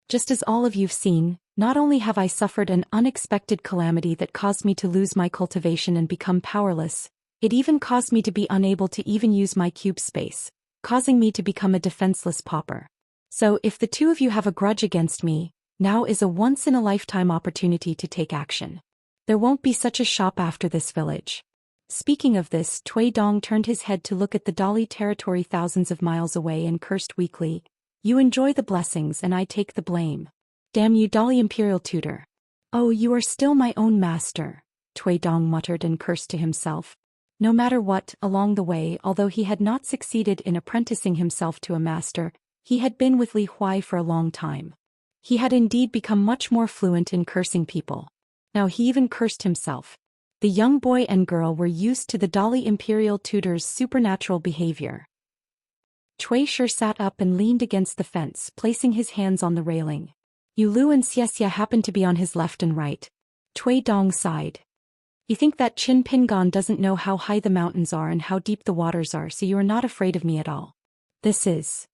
Just as all of you've seen, not only have I suffered an unexpected calamity that caused me to lose my cultivation and become powerless, it even caused me to be unable to even use my cube space, causing me to become a defenseless pauper. So if the two of you have a grudge against me, now is a once-in-a-lifetime opportunity to take action. There won't be such a shop after this village. Speaking of this, Cui Dong turned his head to look at the Dolly territory thousands of miles away and cursed weakly, You enjoy the blessings and I take the blame. Damn you, Dolly Imperial Tutor. Oh, you are still my own master, Cui Dong muttered and cursed to himself. No matter what, along the way, although he had not succeeded in apprenticing himself to a master, he had been with Li Huai for a long time. He had indeed become much more fluent in cursing people. Now he even cursed himself. The young boy and girl were used to the Dolly Imperial Tutor's supernatural behavior. Cui Shi sat up and leaned against the fence, placing his hands on the railing. Yulu and Xiaxia happened to be on his left and right. Cui Dong sighed. You think that Qin Pingon doesn't know how high the mountains are and how deep the waters are, so you are not afraid of me at all. This is...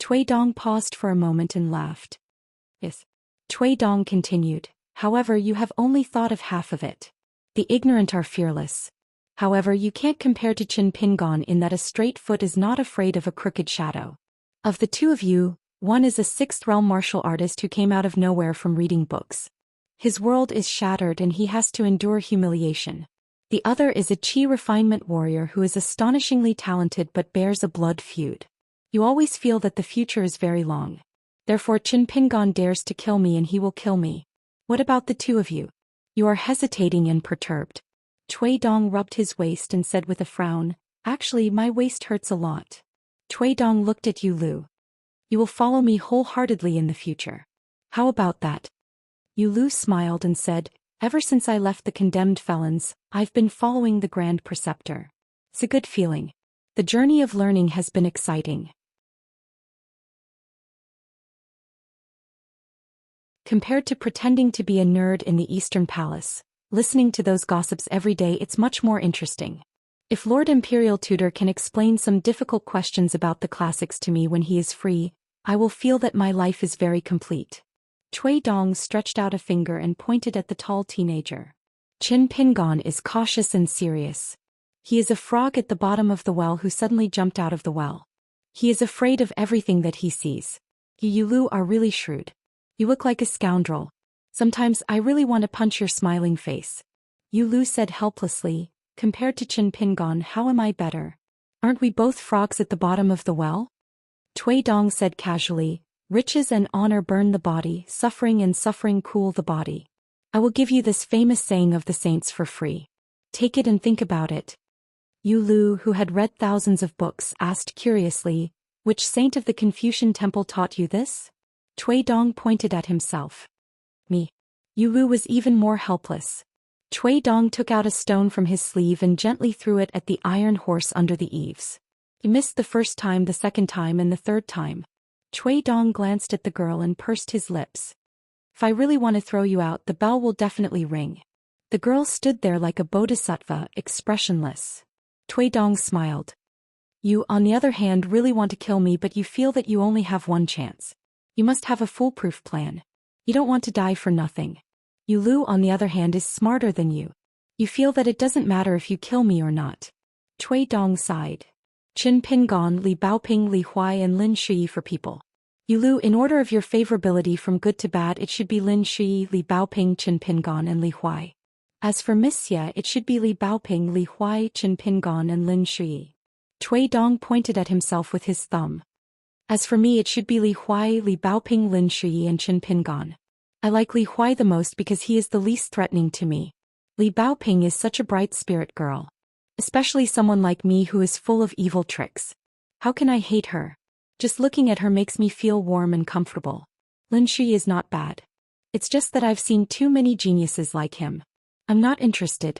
Cui Dong paused for a moment and laughed. Yes. Cui Dong continued. However, you have only thought of half of it. The ignorant are fearless. However, you can't compare to Qin Pingon in that a straight foot is not afraid of a crooked shadow. Of the two of you, one is a sixth realm martial artist who came out of nowhere from reading books. His world is shattered and he has to endure humiliation. The other is a Qi refinement warrior who is astonishingly talented but bears a blood feud. You always feel that the future is very long. Therefore Qin Pingon dares to kill me and he will kill me. What about the two of you? You are hesitating and perturbed. Cui Dong rubbed his waist and said with a frown, Actually, my waist hurts a lot. Cui Dong looked at Yulu. You will follow me wholeheartedly in the future. How about that? Yulu smiled and said, Ever since I left the condemned felons, I've been following the Grand Preceptor. It's a good feeling. The journey of learning has been exciting. Compared to pretending to be a nerd in the Eastern Palace, listening to those gossips every day, it's much more interesting. If Lord Imperial Tutor can explain some difficult questions about the classics to me when he is free, I will feel that my life is very complete. Cui Dong stretched out a finger and pointed at the tall teenager. Qin Pingon is cautious and serious. He is a frog at the bottom of the well who suddenly jumped out of the well. He is afraid of everything that he sees. You Lu are really shrewd. You look like a scoundrel. Sometimes I really want to punch your smiling face. Yu Lu said helplessly, compared to Qin Pingon, how am I better? Aren't we both frogs at the bottom of the well? Cui Dong said casually, riches and honor burn the body, suffering and suffering cool the body. I will give you this famous saying of the saints for free. Take it and think about it. Yu Lu, who had read thousands of books, asked curiously, which saint of the Confucian temple taught you this? Cui Dong pointed at himself. Me. Yu Lu was even more helpless. Cui Dong took out a stone from his sleeve and gently threw it at the iron horse under the eaves. He missed the first time, the second time, and the third time. Cui Dong glanced at the girl and pursed his lips. If I really want to throw you out, the bell will definitely ring. The girl stood there like a bodhisattva, expressionless. Cui Dong smiled. You, on the other hand, really want to kill me, but you feel that you only have one chance. You must have a foolproof plan. You don't want to die for nothing. Yu Lu, on the other hand, is smarter than you. You feel that it doesn't matter if you kill me or not. Cui Dong sighed. Qin Pingon, Li Baoping, Li Huai and Lin Shui for people. Yu Lu, in order of your favorability from good to bad, it should be Lin Shui, Li Baoping, Qin Pingon and Li Huai. As for Miss Xia, it should be Li Baoping, Li Huai, Qin Pingon and Lin Shui. Cui Dong pointed at himself with his thumb. As for me, it should be Li Huai, Li Baoping, Lin Shui and Qin Pingon. I like Li Huai the most because he is the least threatening to me. Li Baoping is such a bright spirit girl. Especially someone like me who is full of evil tricks. How can I hate her? Just looking at her makes me feel warm and comfortable. Lin Shui is not bad. It's just that I've seen too many geniuses like him. I'm not interested.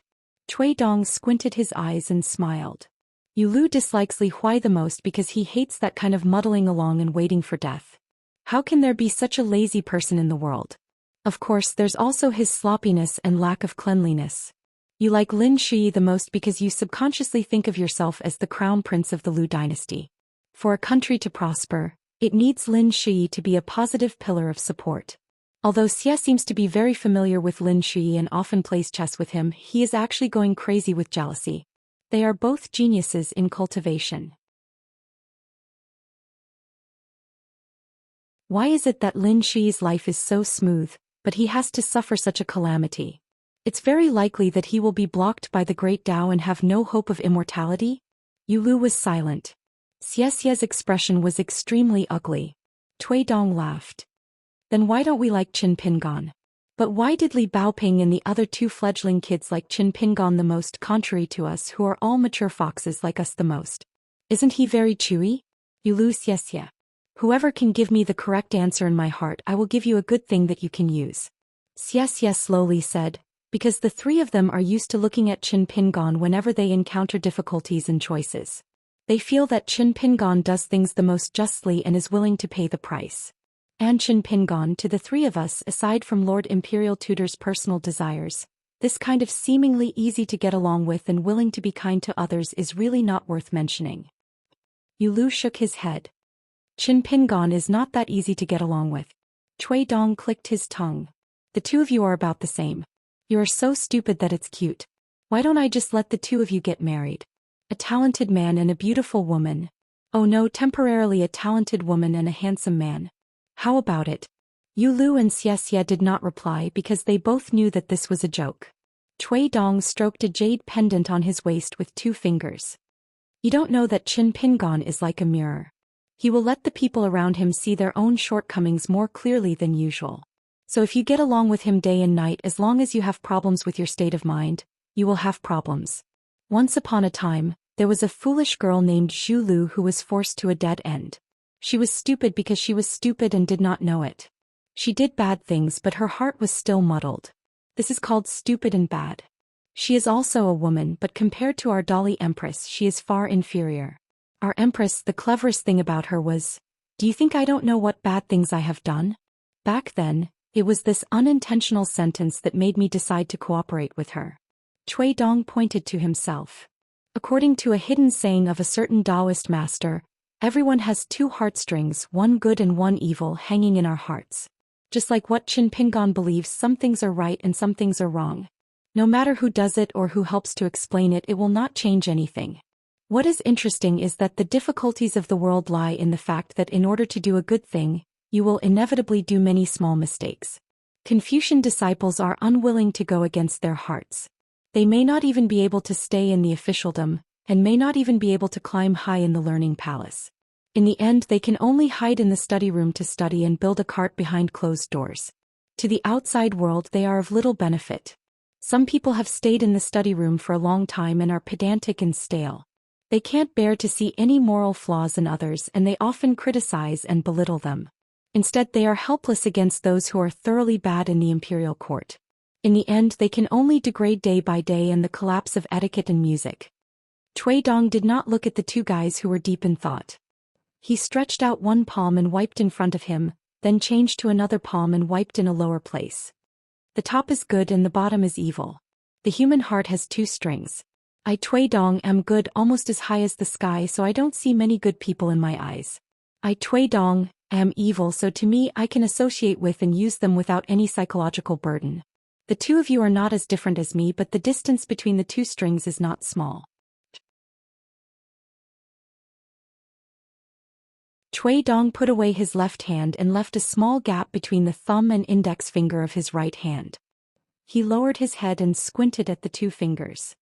Cui Dong squinted his eyes and smiled. Yu Lu dislikes Li Huai the most because he hates that kind of muddling along and waiting for death. How can there be such a lazy person in the world? Of course, there's also his sloppiness and lack of cleanliness. You like Lin Shui the most because you subconsciously think of yourself as the crown prince of the Lu dynasty. For a country to prosper, it needs Lin Shui to be a positive pillar of support. Although Xie seems to be very familiar with Lin Shui and often plays chess with him, he is actually going crazy with jealousy. They are both geniuses in cultivation. Why is it that Lin Shui's life is so smooth, but he has to suffer such a calamity? It's very likely that he will be blocked by the great Tao and have no hope of immortality? Yu Lu was silent. Xiexie's expression was extremely ugly. Cui Dong laughed. Then why don't we like Qin Pingon? But why did Li Baoping and the other two fledgling kids like Qin Pingon the most, contrary to us who are all mature foxes like us the most? Isn't he very chewy? Yu Lu Xiexie. Whoever can give me the correct answer in my heart, I will give you a good thing that you can use. Xiexie slowly said, because the three of them are used to looking at Qin Pingon whenever they encounter difficulties and choices. They feel that Qin Pingon does things the most justly and is willing to pay the price. And Qin Pingon, to the three of us, aside from Lord Imperial Tutor's personal desires, this kind of seemingly easy to get along with and willing to be kind to others is really not worth mentioning. Yu Lu shook his head. Qin Pingon is not that easy to get along with. Cui Dong clicked his tongue. The two of you are about the same. You are so stupid that it's cute. Why don't I just let the two of you get married? A talented man and a beautiful woman. Oh no, temporarily a talented woman and a handsome man. How about it? Yu Lu and Xiexie did not reply because they both knew that this was a joke. Cui Dong stroked a jade pendant on his waist with 2 fingers. You don't know that Qin Pingon is like a mirror. He will let the people around him see their own shortcomings more clearly than usual. So if you get along with him day and night, as long as you have problems with your state of mind, you will have problems. Once upon a time, there was a foolish girl named Zhu Lu who was forced to a dead end. She was stupid because she was stupid and did not know it. She did bad things, but her heart was still muddled. This is called stupid and bad. She is also a woman, but compared to our Dali Empress, she is far inferior. Our Empress, the cleverest thing about her was, do you think I don't know what bad things I have done? Back then, it was this unintentional sentence that made me decide to cooperate with her. Cui Dong pointed to himself. According to a hidden saying of a certain Daoist master, Everyone has two heartstrings, one good and one evil, hanging in our hearts. Just like what Qin Pingan believes, some things are right and some things are wrong. No matter who does it or who helps to explain it, it will not change anything. What is interesting is that the difficulties of the world lie in the fact that in order to do a good thing, you will inevitably do many small mistakes. Confucian disciples are unwilling to go against their hearts. They may not even be able to stay in the officialdom, and may not even be able to climb high in the learning palace. In the end, they can only hide in the study room to study and build a cart behind closed doors. To the outside world, they are of little benefit. Some people have stayed in the study room for a long time and are pedantic and stale. They can't bear to see any moral flaws in others, and they often criticize and belittle them. Instead, they are helpless against those who are thoroughly bad in the imperial court. In the end, they can only degrade day by day and the collapse of etiquette and music. Cui Dong did not look at the two guys who were deep in thought. He stretched out one palm and wiped in front of him, then changed to another palm and wiped in a lower place. The top is good and the bottom is evil. The human heart has two strings. I Cui Dong am good almost as high as the sky, so I don't see many good people in my eyes. I Cui Dong am evil, so to me I can associate with and use them without any psychological burden. The two of you are not as different as me, but the distance between the two strings is not small. Cui Dong put away his left hand and left a small gap between the thumb and index finger of his right hand. He lowered his head and squinted at the two fingers.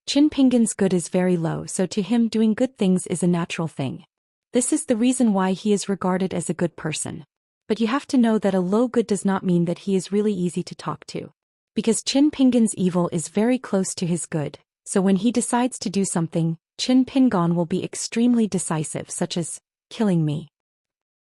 Qin Pingan's good is very low, so to him doing good things is a natural thing. This is the reason why he is regarded as a good person. But you have to know that a low good does not mean that he is really easy to talk to. Because Qin Pingan's evil is very close to his good, so when he decides to do something, Qin Pingan will be extremely decisive, such as killing me.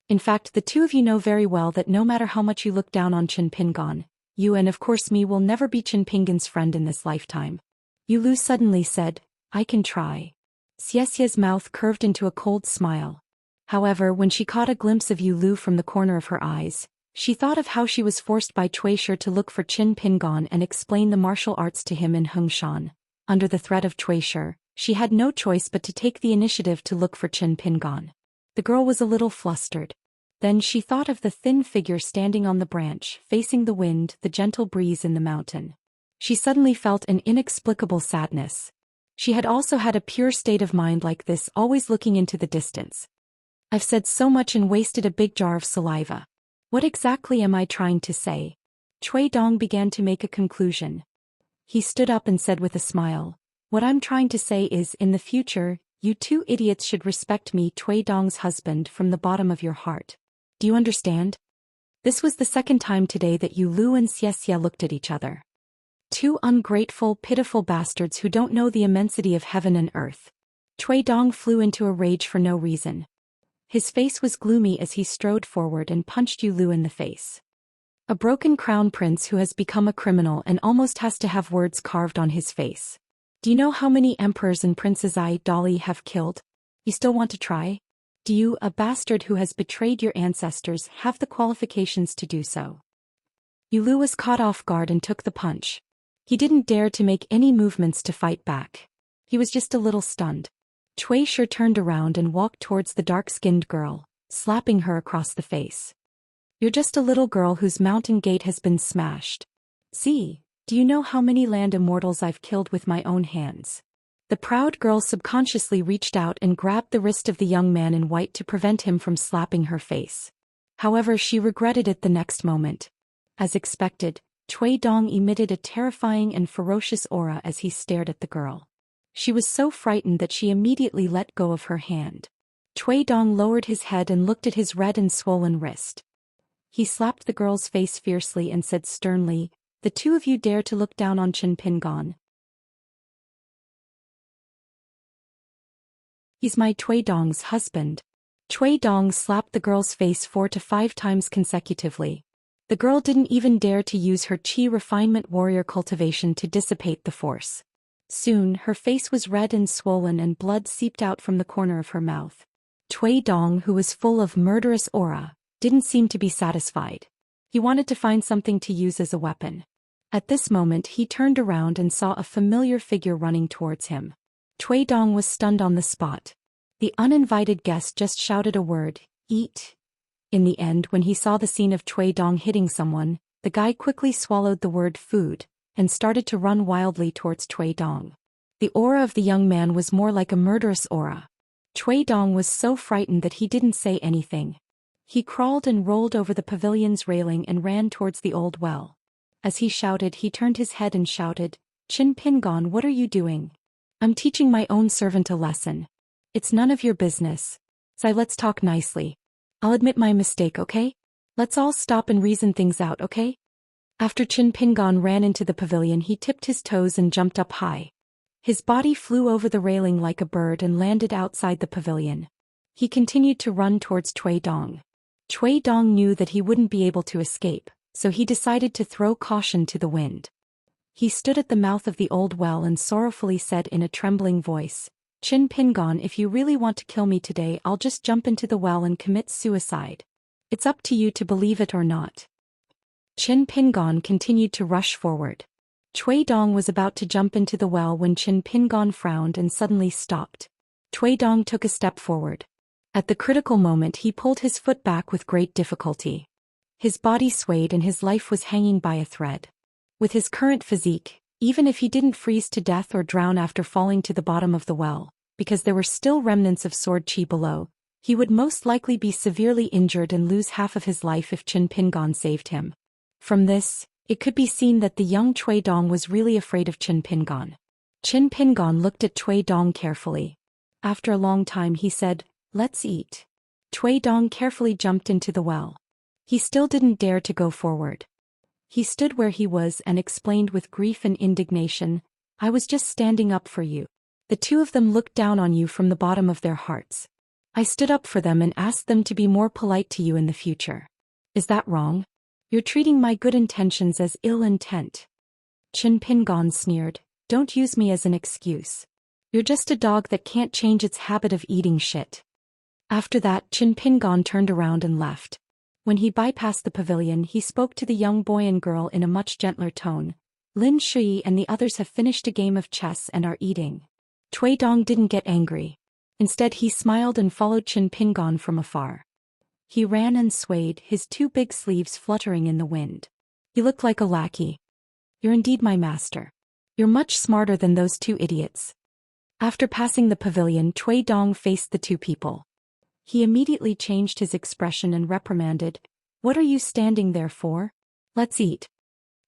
In fact, the two of you know very well that no matter how much you look down on Qin Pingan, you and of course me will never be Qin Pingan's friend in this lifetime. Yu Lu suddenly said, I can try. Xiaxia's mouth curved into a cold smile. However, when she caught a glimpse of Yu Lu from the corner of her eyes, she thought of how she was forced by Cui Shi to look for Qin Pingan and explain the martial arts to him in Hengshan. Under the threat of Cui Shi, she had no choice but to take the initiative to look for Qin Pingan. The girl was a little flustered. Then she thought of the thin figure standing on the branch, facing the wind, the gentle breeze in the mountain. She suddenly felt an inexplicable sadness. She had also had a pure state of mind like this, always looking into the distance. I've said so much and wasted a big jar of saliva. What exactly am I trying to say? Cui Dong began to make a conclusion. He stood up and said with a smile, what I'm trying to say is, in the future, you two idiots should respect me, Cui Dong's husband, from the bottom of your heart. Do you understand? This was the second time today that Yu Lu and Xiaxia looked at each other. Two ungrateful, pitiful bastards who don't know the immensity of heaven and earth. Cui Dong flew into a rage for no reason. His face was gloomy as he strode forward and punched Yu Lu in the face. A broken crown prince who has become a criminal and almost has to have words carved on his face. Do you know how many emperors and princes I, Dolly, have killed? You still want to try? Do you, a bastard who has betrayed your ancestors, have the qualifications to do so? Yu Lu was caught off guard and took the punch. He didn't dare to make any movements to fight back. He was just a little stunned. Cui Shi turned around and walked towards the dark-skinned girl, slapping her across the face. You're just a little girl whose mountain gate has been smashed. See, do you know how many land immortals I've killed with my own hands? The proud girl subconsciously reached out and grabbed the wrist of the young man in white to prevent him from slapping her face. However, she regretted it the next moment. As expected, Cui Dong emitted a terrifying and ferocious aura as he stared at the girl. She was so frightened that she immediately let go of her hand. Cui Dong lowered his head and looked at his red and swollen wrist. He slapped the girl's face fiercely and said sternly, the two of you dare to look down on Qin Pingan. He's my Cui Dong's husband. Cui Dong slapped the girl's face 4 to 5 times consecutively. The girl didn't even dare to use her Qi refinement warrior cultivation to dissipate the force. Soon, her face was red and swollen and blood seeped out from the corner of her mouth. Cui Dong, who was full of murderous aura, didn't seem to be satisfied. He wanted to find something to use as a weapon. At this moment, he turned around and saw a familiar figure running towards him. Cui Dong was stunned on the spot. The uninvited guest just shouted a word, eat. In the end, when he saw the scene of Cui Dong hitting someone, the guy quickly swallowed the word food and started to run wildly towards Cui Dong. The aura of the young man was more like a murderous aura. Cui Dong was so frightened that he didn't say anything. He crawled and rolled over the pavilion's railing and ran towards the old well. As he shouted, he turned his head and shouted, "Qin Pingon, what are you doing?" "I'm teaching my own servant a lesson." "It's none of your business. Sai, let's talk nicely. I'll admit my mistake, okay? Let's all stop and reason things out, okay?" After Qin Pingon ran into the pavilion, he tipped his toes and jumped up high. His body flew over the railing like a bird and landed outside the pavilion. He continued to run towards Cui Dong. Cui Dong knew that he wouldn't be able to escape, so he decided to throw caution to the wind. He stood at the mouth of the old well and sorrowfully said in a trembling voice, "Qin Pingon, if you really want to kill me today, I'll just jump into the well and commit suicide. It's up to you to believe it or not." Qin Pingon continued to rush forward. Cui Dong was about to jump into the well when Qin Pingon frowned and suddenly stopped. Cui Dong took a step forward. At the critical moment, he pulled his foot back with great difficulty. His body swayed and his life was hanging by a thread. With his current physique, even if he didn't freeze to death or drown after falling to the bottom of the well, because there were still remnants of sword chi below, he would most likely be severely injured and lose half of his life if Qin Pingon saved him. From this, it could be seen that the young Cui Dong was really afraid of Qin Pingon. Qin Pingon looked at Cui Dong carefully. After a long time he said, "Let's eat." Cui Dong carefully jumped into the well. He still didn't dare to go forward. He stood where he was and explained with grief and indignation, "I was just standing up for you. The two of them looked down on you from the bottom of their hearts. I stood up for them and asked them to be more polite to you in the future. Is that wrong? You're treating my good intentions as ill intent." Qin Pingon sneered, "Don't use me as an excuse. You're just a dog that can't change its habit of eating shit." After that, Qin Pingon turned around and left. When he bypassed the pavilion, he spoke to the young boy and girl in a much gentler tone. "Lin Shui and the others have finished a game of chess and are eating." Cui Dong didn't get angry. Instead, he smiled and followed Qin Pingon from afar. He ran and swayed, his two big sleeves fluttering in the wind. He looked like a lackey. "You're indeed my master. You're much smarter than those two idiots." After passing the pavilion, Cui Dong faced the two people. He immediately changed his expression and reprimanded, "What are you standing there for? Let's eat."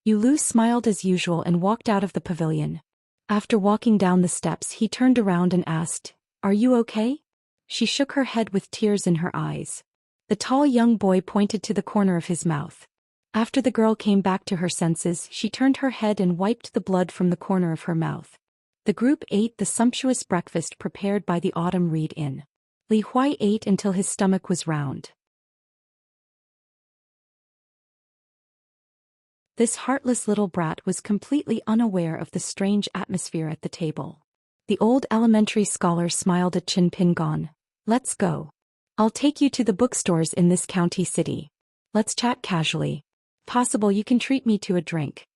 Yu Lu smiled as usual and walked out of the pavilion. After walking down the steps, he turned around and asked, "Are you okay?" She shook her head with tears in her eyes. The tall young boy pointed to the corner of his mouth. After the girl came back to her senses, she turned her head and wiped the blood from the corner of her mouth. The group ate the sumptuous breakfast prepared by the Autumn Reed Inn. Li Huai ate until his stomach was round. This heartless little brat was completely unaware of the strange atmosphere at the table. The old elementary scholar smiled at Qin Pingon. "Let's go. I'll take you to the bookstores in this county city. Let's chat casually. Possible you can treat me to a drink."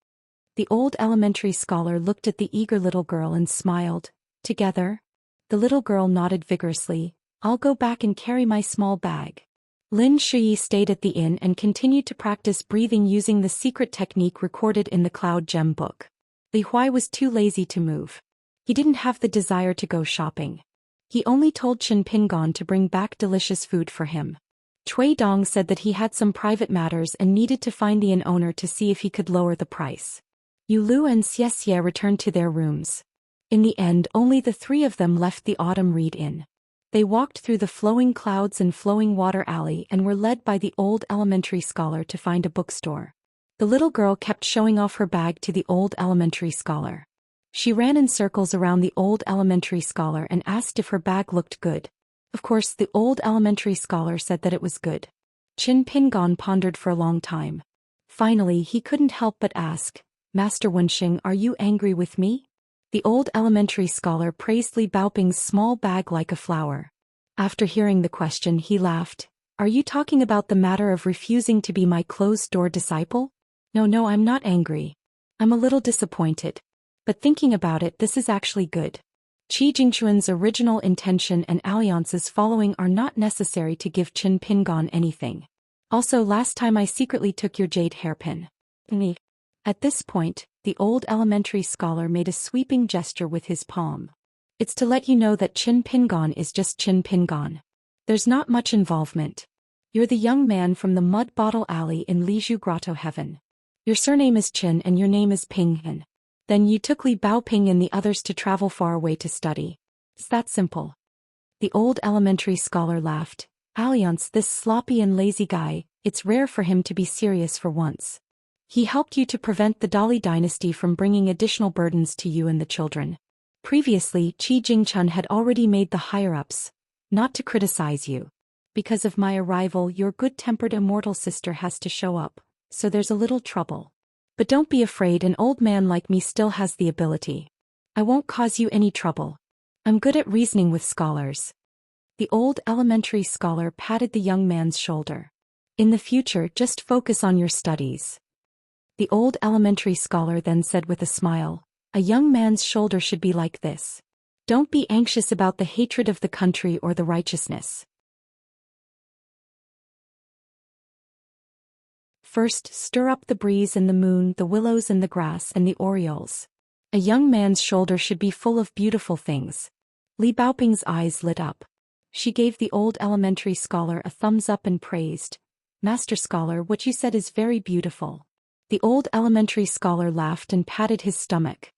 The old elementary scholar looked at the eager little girl and smiled. "Together?" The little girl nodded vigorously. "I'll go back and carry my small bag." Lin Shui stayed at the inn and continued to practice breathing using the secret technique recorded in the Cloud Gem book. Li Huai was too lazy to move. He didn't have the desire to go shopping. He only told Qin Pingon to bring back delicious food for him. Cui Dong said that he had some private matters and needed to find the inn owner to see if he could lower the price. Yu Lu and Xianxia returned to their rooms. In the end, only the three of them left the Autumn Reed Inn. They walked through the flowing clouds and flowing water alley and were led by the old elementary scholar to find a bookstore. The little girl kept showing off her bag to the old elementary scholar. She ran in circles around the old elementary scholar and asked if her bag looked good. Of course, the old elementary scholar said that it was good. Qin Pingon pondered for a long time. Finally, he couldn't help but ask, "Master Wenxing, are you angry with me?" The old elementary scholar praised Li Baoping's small bag like a flower. After hearing the question, he laughed. "Are you talking about the matter of refusing to be my closed-door disciple?" No, I'm not angry. I'm a little disappointed. But thinking about it, this is actually good. Qi Jingquan's original intention and alliances following are not necessary to give Qin Pingon anything. Also, last time I secretly took your jade hairpin. At this point, the old elementary scholar made a sweeping gesture with his palm. It's to let you know that Qin Pingon is just Qin Pingon. There's not much involvement. You're the young man from the Mud Bottle Alley in Liju Grotto Heaven. Your surname is Qin and your name is Pinghan. Then you took Li Baoping and the others to travel far away to study. It's that simple. The old elementary scholar laughed. Alliance, this sloppy and lazy guy, it's rare for him to be serious for once. He helped you to prevent the Dali dynasty from bringing additional burdens to you and the children. Previously, Qi Jingquan had already made the higher-ups, not to criticize you. Because of my arrival, your good-tempered immortal sister has to show up, so there's a little trouble. But don't be afraid, an old man like me still has the ability. I won't cause you any trouble. I'm good at reasoning with scholars. The old elementary scholar patted the young man's shoulder. In the future, just focus on your studies. The old elementary scholar then said with a smile, a young man's shoulder should be like this. Don't be anxious about the hatred of the country or the righteousness. First, stir up the breeze and the moon, the willows and the grass and the orioles. A young man's shoulder should be full of beautiful things. Li Baoping's eyes lit up. She gave the old elementary scholar a thumbs up and praised. Master scholar, what you said is very beautiful. The old elementary scholar laughed and patted his stomach.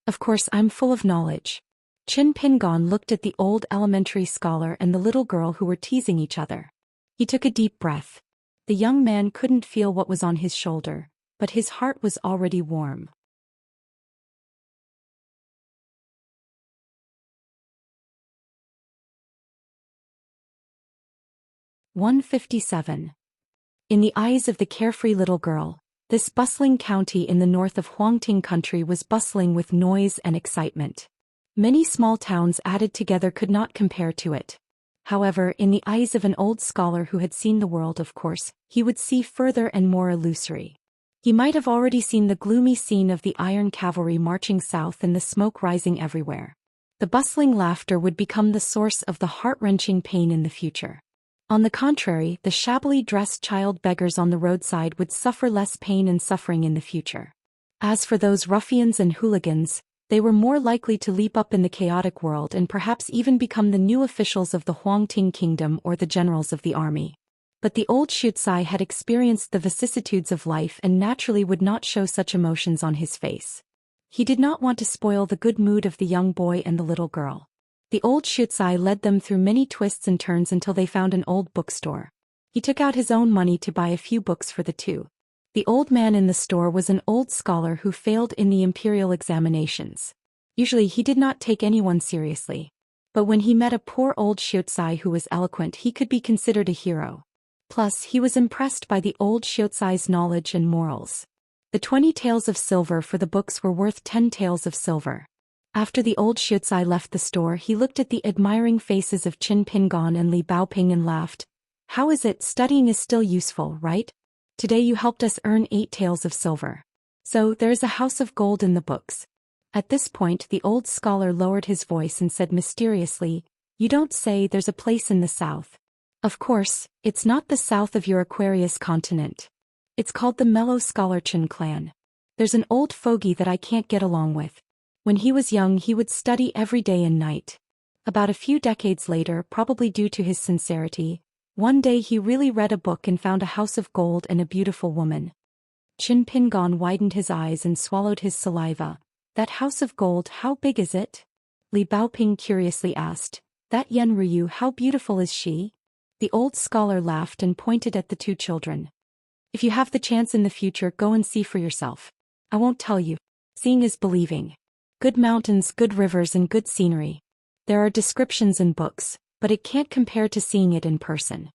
Of course, I'm full of knowledge. Qin Pingon looked at the old elementary scholar and the little girl who were teasing each other. He took a deep breath. The young man couldn't feel what was on his shoulder, but his heart was already warm. (157) In the eyes of the carefree little girl, this bustling county in the north of Huangting country was bustling with noise and excitement. Many small towns added together could not compare to it. However, in the eyes of an old scholar who had seen the world, of course, he would see further and more illusory. He might have already seen the gloomy scene of the iron cavalry marching south and the smoke rising everywhere. The bustling laughter would become the source of the heart-wrenching pain in the future. On the contrary, the shabbily dressed child beggars on the roadside would suffer less pain and suffering in the future. As for those ruffians and hooligans, they were more likely to leap up in the chaotic world and perhaps even become the new officials of the Huangting kingdom or the generals of the army. But the old Xianxia had experienced the vicissitudes of life and naturally would not show such emotions on his face. He did not want to spoil the good mood of the young boy and the little girl. The old Xianxia led them through many twists and turns until they found an old bookstore. He took out his own money to buy a few books for the two. The old man in the store was an old scholar who failed in the imperial examinations. Usually he did not take anyone seriously. But when he met a poor old Xianxia who was eloquent, he could be considered a hero. Plus, he was impressed by the old Xianxia's knowledge and morals. The 20 taels of silver for the books were worth 10 taels of silver. After the old Xianxia left the store, he looked at the admiring faces of Qin Pingon and Li Baoping and laughed. How is it? Studying is still useful, right? Today you helped us earn 8 taels of silver. So, there is a house of gold in the books. At this point, the old scholar lowered his voice and said mysteriously, You don't say there's a place in the south. Of course, it's not the south of your Aquarius continent. It's called the Mellow Scholar Qin clan. There's an old fogey that I can't get along with. When he was young, he would study every day and night. About a few decades later, probably due to his sincerity, one day he really read a book and found a house of gold and a beautiful woman. Qin Pingon widened his eyes and swallowed his saliva. That house of gold, how big is it? Li Baoping curiously asked. That Yen Ruyu, how beautiful is she? The old scholar laughed and pointed at the two children. If you have the chance in the future, go and see for yourself. I won't tell you. Seeing is believing. Good mountains, good rivers and good scenery. There are descriptions in books, but it can't compare to seeing it in person.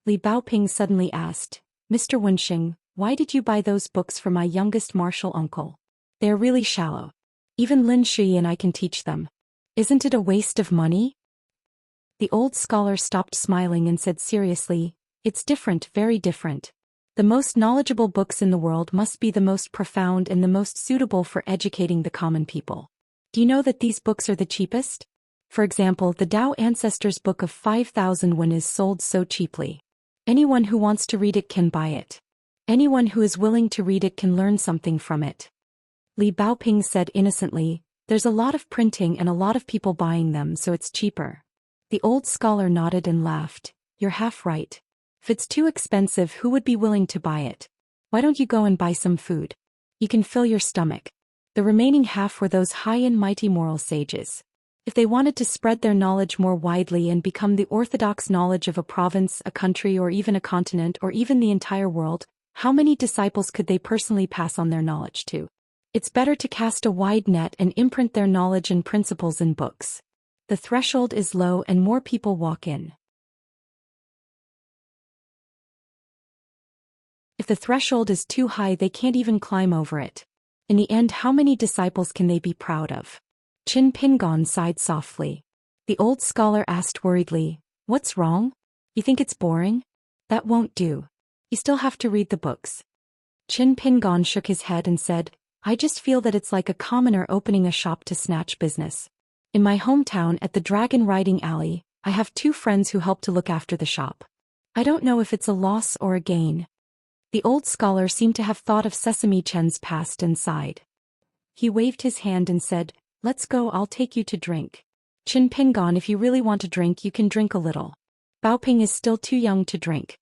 Li Baoping suddenly asked, Mr. Wenxing, why did you buy those books for my youngest martial uncle? They are really shallow. Even Lin Shui and I can teach them. Isn't it a waste of money? The old scholar stopped smiling and said seriously, It's different, very different. The most knowledgeable books in the world must be the most profound and the most suitable for educating the common people. Do you know that these books are the cheapest? For example, the Tao Ancestors Book of 5,000 Wen is sold so cheaply. Anyone who wants to read it can buy it. Anyone who is willing to read it can learn something from it. Li Baoping said innocently, there's a lot of printing and a lot of people buying them, so it's cheaper. The old scholar nodded and laughed. You're half right. If it's too expensive, who would be willing to buy it? Why don't you go and buy some food? You can fill your stomach. The remaining half were those high and mighty moral sages. If they wanted to spread their knowledge more widely and become the orthodox knowledge of a province, a country, or even a continent, or even the entire world, how many disciples could they personally pass on their knowledge to? It's better to cast a wide net and imprint their knowledge and principles in books. The threshold is low and more people walk in. If the threshold is too high, they can't even climb over it. In the end, how many disciples can they be proud of? Qin Pingon sighed softly. The old scholar asked worriedly, what's wrong? You think it's boring? That won't do. You still have to read the books. Qin Pingon shook his head and said, I just feel that it's like a commoner opening a shop to snatch business. In my hometown at the Dragon Riding Alley, I have 2 friends who help to look after the shop. I don't know if it's a loss or a gain. The old scholar seemed to have thought of Sesame Chen's past and sighed. He waved his hand and said, let's go, I'll take you to drink. Qin Pingon, if you really want to drink, you can drink a little. Baoping is still too young to drink.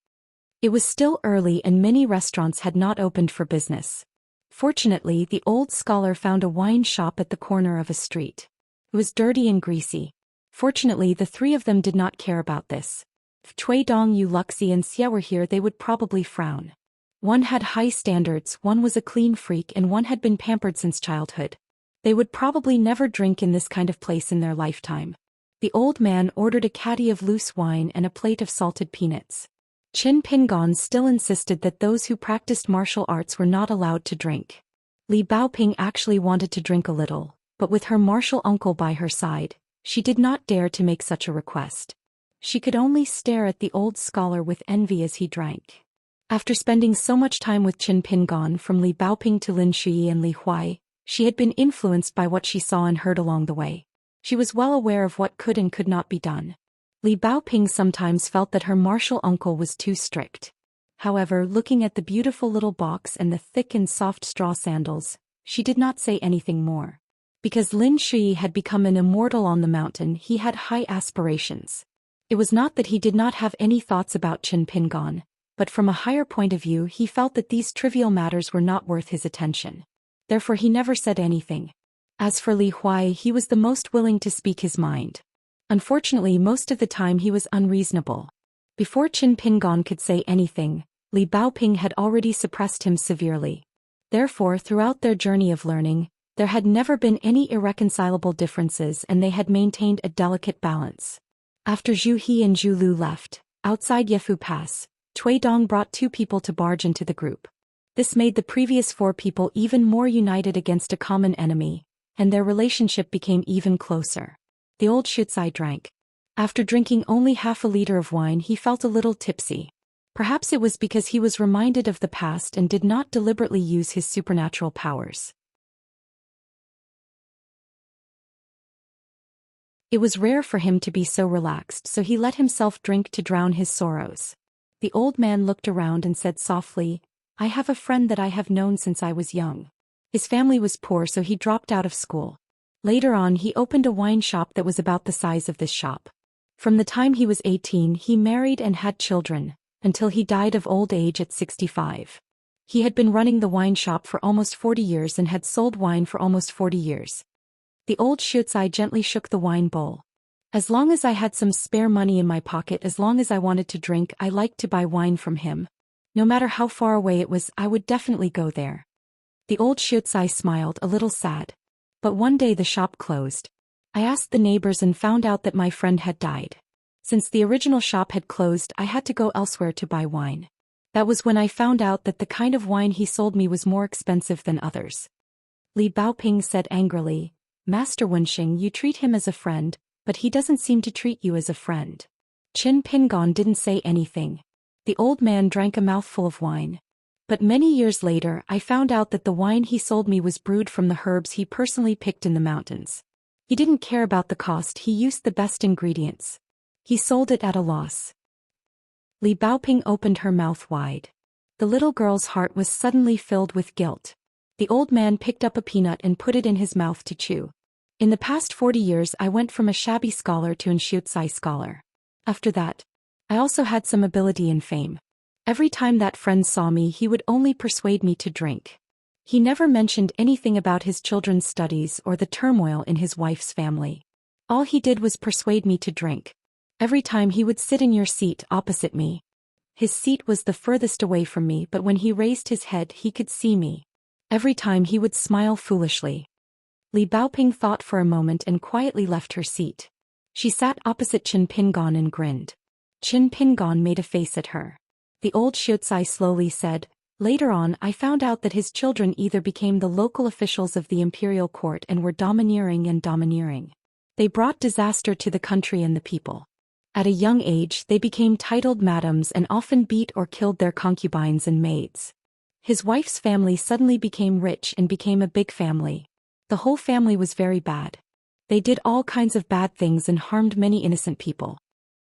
It was still early and many restaurants had not opened for business. Fortunately, the old scholar found a wine shop at the corner of a street. It was dirty and greasy. Fortunately, the 3 of them did not care about this. If Cui Dong, Yu Luxi and Xia were here, they would probably frown. One had high standards, one was a clean freak, and one had been pampered since childhood. They would probably never drink in this kind of place in their lifetime. The old man ordered a caddy of loose wine and a plate of salted peanuts. Qin Pingon still insisted that those who practiced martial arts were not allowed to drink. Li Baoping actually wanted to drink a little, but with her martial uncle by her side, she did not dare to make such a request. She could only stare at the old scholar with envy as he drank. After spending so much time with Qin Pingon, from Li Baoping to Lin Shui and Li Huai, she had been influenced by what she saw and heard along the way. She was well aware of what could and could not be done. Li Baoping sometimes felt that her martial uncle was too strict. However, looking at the beautiful little box and the thick and soft straw sandals, she did not say anything more. Because Lin Shui had become an immortal on the mountain, he had high aspirations. It was not that he did not have any thoughts about Qin Pingon, but from a higher point of view he felt that these trivial matters were not worth his attention. Therefore he never said anything. As for Li Huai, he was the most willing to speak his mind. Unfortunately, most of the time he was unreasonable. Before Qin Pingon could say anything, Li Baoping had already suppressed him severely. Therefore, throughout their journey of learning, there had never been any irreconcilable differences and they had maintained a delicate balance. After Zhu He and Zhu Lu left, outside Yefu Pass, Cui Dong brought 2 people to barge into the group. This made the previous 4 people even more united against a common enemy, and their relationship became even closer. The old Xianxia drank. After drinking only half a liter of wine, he felt a little tipsy. Perhaps it was because he was reminded of the past and did not deliberately use his supernatural powers. It was rare for him to be so relaxed, so he let himself drink to drown his sorrows. The old man looked around and said softly, I have a friend that I have known since I was young. His family was poor, so he dropped out of school. Later on, he opened a wine shop that was about the size of this shop. From the time he was 18, he married and had children, until he died of old age at 65. He had been running the wine shop for almost 40 years and had sold wine for almost 40 years. The old Xianxia gently shook the wine bowl. As long as I had some spare money in my pocket, as long as I wanted to drink, I liked to buy wine from him. No matter how far away it was, I would definitely go there. The old Xianxia smiled, a little sad. But one day the shop closed. I asked the neighbors and found out that my friend had died. Since the original shop had closed, I had to go elsewhere to buy wine. That was when I found out that the kind of wine he sold me was more expensive than others. Li Baoping said angrily, Master Wenxing, you treat him as a friend, but he doesn't seem to treat you as a friend. Qin Pingon didn't say anything. The old man drank a mouthful of wine. But many years later, I found out that the wine he sold me was brewed from the herbs he personally picked in the mountains. He didn't care about the cost, he used the best ingredients. He sold it at a loss. Li Baoping opened her mouth wide. The little girl's heart was suddenly filled with guilt. The old man picked up a peanut and put it in his mouth to chew. In the past 40 years I went from a shabby scholar to an Xianxia scholar. After that, I also had some ability and fame. Every time that friend saw me he would only persuade me to drink. He never mentioned anything about his children's studies or the turmoil in his wife's family. All he did was persuade me to drink. Every time he would sit in your seat opposite me. His seat was the furthest away from me, but when he raised his head he could see me. Every time he would smile foolishly. Li Baoping thought for a moment and quietly left her seat. She sat opposite Qin Pingon and grinned. Qin Pingon made a face at her. The old Xianxia slowly said, "Later on I found out that his children either became the local officials of the imperial court and were domineering. They brought disaster to the country and the people. At a young age they became titled madams and often beat or killed their concubines and maids. His wife's family suddenly became rich and became a big family. The whole family was very bad. They did all kinds of bad things and harmed many innocent people."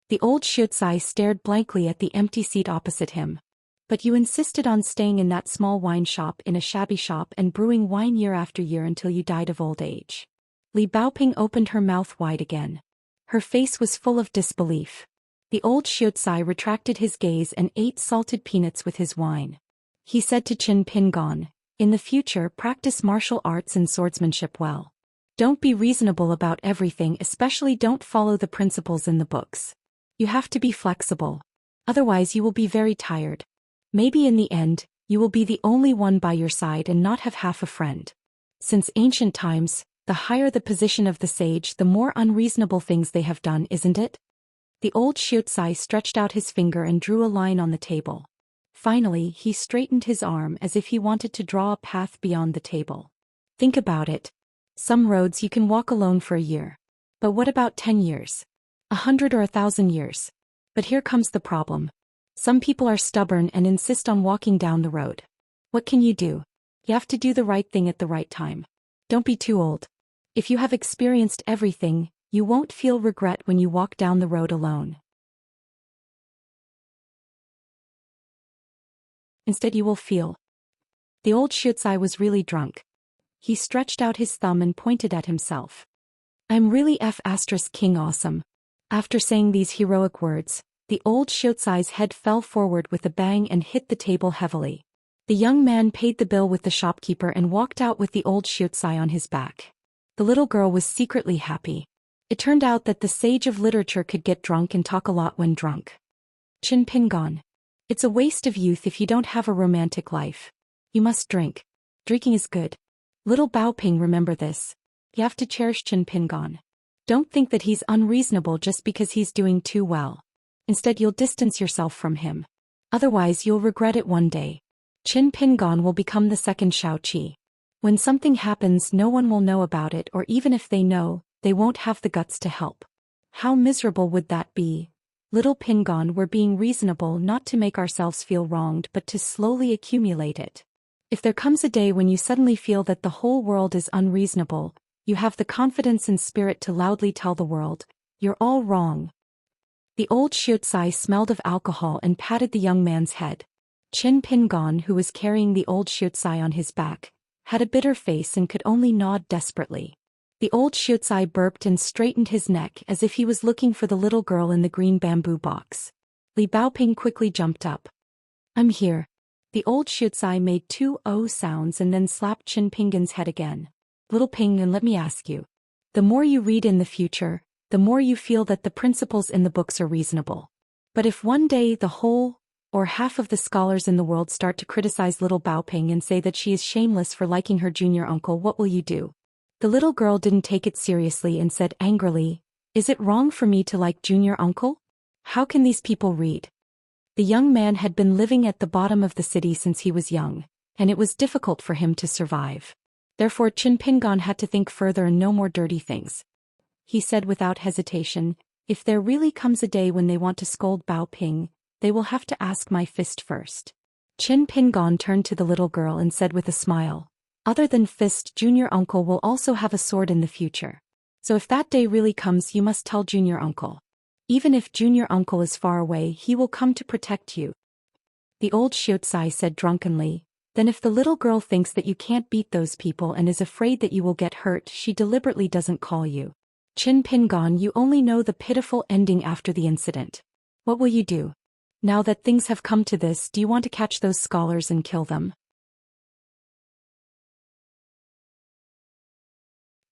The old Xianxia stared blankly at the empty seat opposite him. "But you insisted on staying in that small wine shop in a shabby shop and brewing wine year after year until you died of old age." Li Baoping opened her mouth wide again. Her face was full of disbelief. The old Xianxia retracted his gaze and ate salted peanuts with his wine. He said to Qin Pingon, "In the future practice martial arts and swordsmanship well. Don't be reasonable about everything, especially don't follow the principles in the books. You have to be flexible. Otherwise you will be very tired. Maybe in the end, you will be the only one by your side and not have half a friend. Since ancient times, the higher the position of the sage the more unreasonable things they have done, isn't it?" The old Xianxia stretched out his finger and drew a line on the table. Finally he straightened his arm as if he wanted to draw a path beyond the table. "Think about it. Some roads you can walk alone for a year. But what about 10 years? 100 or 1,000 years? But here comes the problem. Some people are stubborn and insist on walking down the road. What can you do? You have to do the right thing at the right time. Don't be too old. If you have experienced everything, you won't feel regret when you walk down the road alone. Instead you will feel." The old Xianxia was really drunk. He stretched out his thumb and pointed at himself. "I'm really King awesome." After saying these heroic words, the old Xianxia's head fell forward with a bang and hit the table heavily. The young man paid the bill with the shopkeeper and walked out with the old Xianxia on his back. The little girl was secretly happy. It turned out that the sage of literature could get drunk and talk a lot when drunk. Qin Pingon. It's a waste of youth if you don't have a romantic life. You must drink. Drinking is good. Little Baoping, remember this. You have to cherish Qin Pingon. Don't think that he's unreasonable just because he's doing too well. Instead you'll distance yourself from him. Otherwise you'll regret it one day. Qin Pingon will become the second Xiaoqi. When something happens no one will know about it, or even if they know, they won't have the guts to help. How miserable would that be? Little Pingon, we're being reasonable not to make ourselves feel wronged but to slowly accumulate it. If there comes a day when you suddenly feel that the whole world is unreasonable, you have the confidence and spirit to loudly tell the world, you're all wrong. The old Xianxia smelled of alcohol and patted the young man's head. Qin Pingon, who was carrying the old Xianxia on his back, had a bitter face and could only nod desperately. The old Xianxia burped and straightened his neck as if he was looking for the little girl in the green bamboo box. Li Baoping quickly jumped up. "I'm here." The old Xianxia made 2 "oh" sounds and then slapped Qin Pingon's head again. "Little Pingon, let me ask you. The more you read in the future, the more you feel that the principles in the books are reasonable. But if one day the whole or half of the scholars in the world start to criticize little Baoping and say that she is shameless for liking her junior uncle, what will you do?" The little girl didn't take it seriously and said angrily, "Is it wrong for me to like junior uncle? How can these people read?" The young man had been living at the bottom of the city since he was young, and it was difficult for him to survive. Therefore Qin Pingon had to think further and no more dirty things. He said without hesitation, "If there really comes a day when they want to scold Baoping, they will have to ask my fist first." Qin Pingon turned to the little girl and said with a smile, "Other than fist, junior uncle will also have a sword in the future." So if that day really comes, you must tell Junior Uncle. Even if Junior Uncle is far away, he will come to protect you. The old Xianxia said drunkenly. Then if the little girl thinks that you can't beat those people and is afraid that you will get hurt, she deliberately doesn't call you. Qin Pingon, you only know the pitiful ending after the incident. What will you do? Now that things have come to this, do you want to catch those scholars and kill them?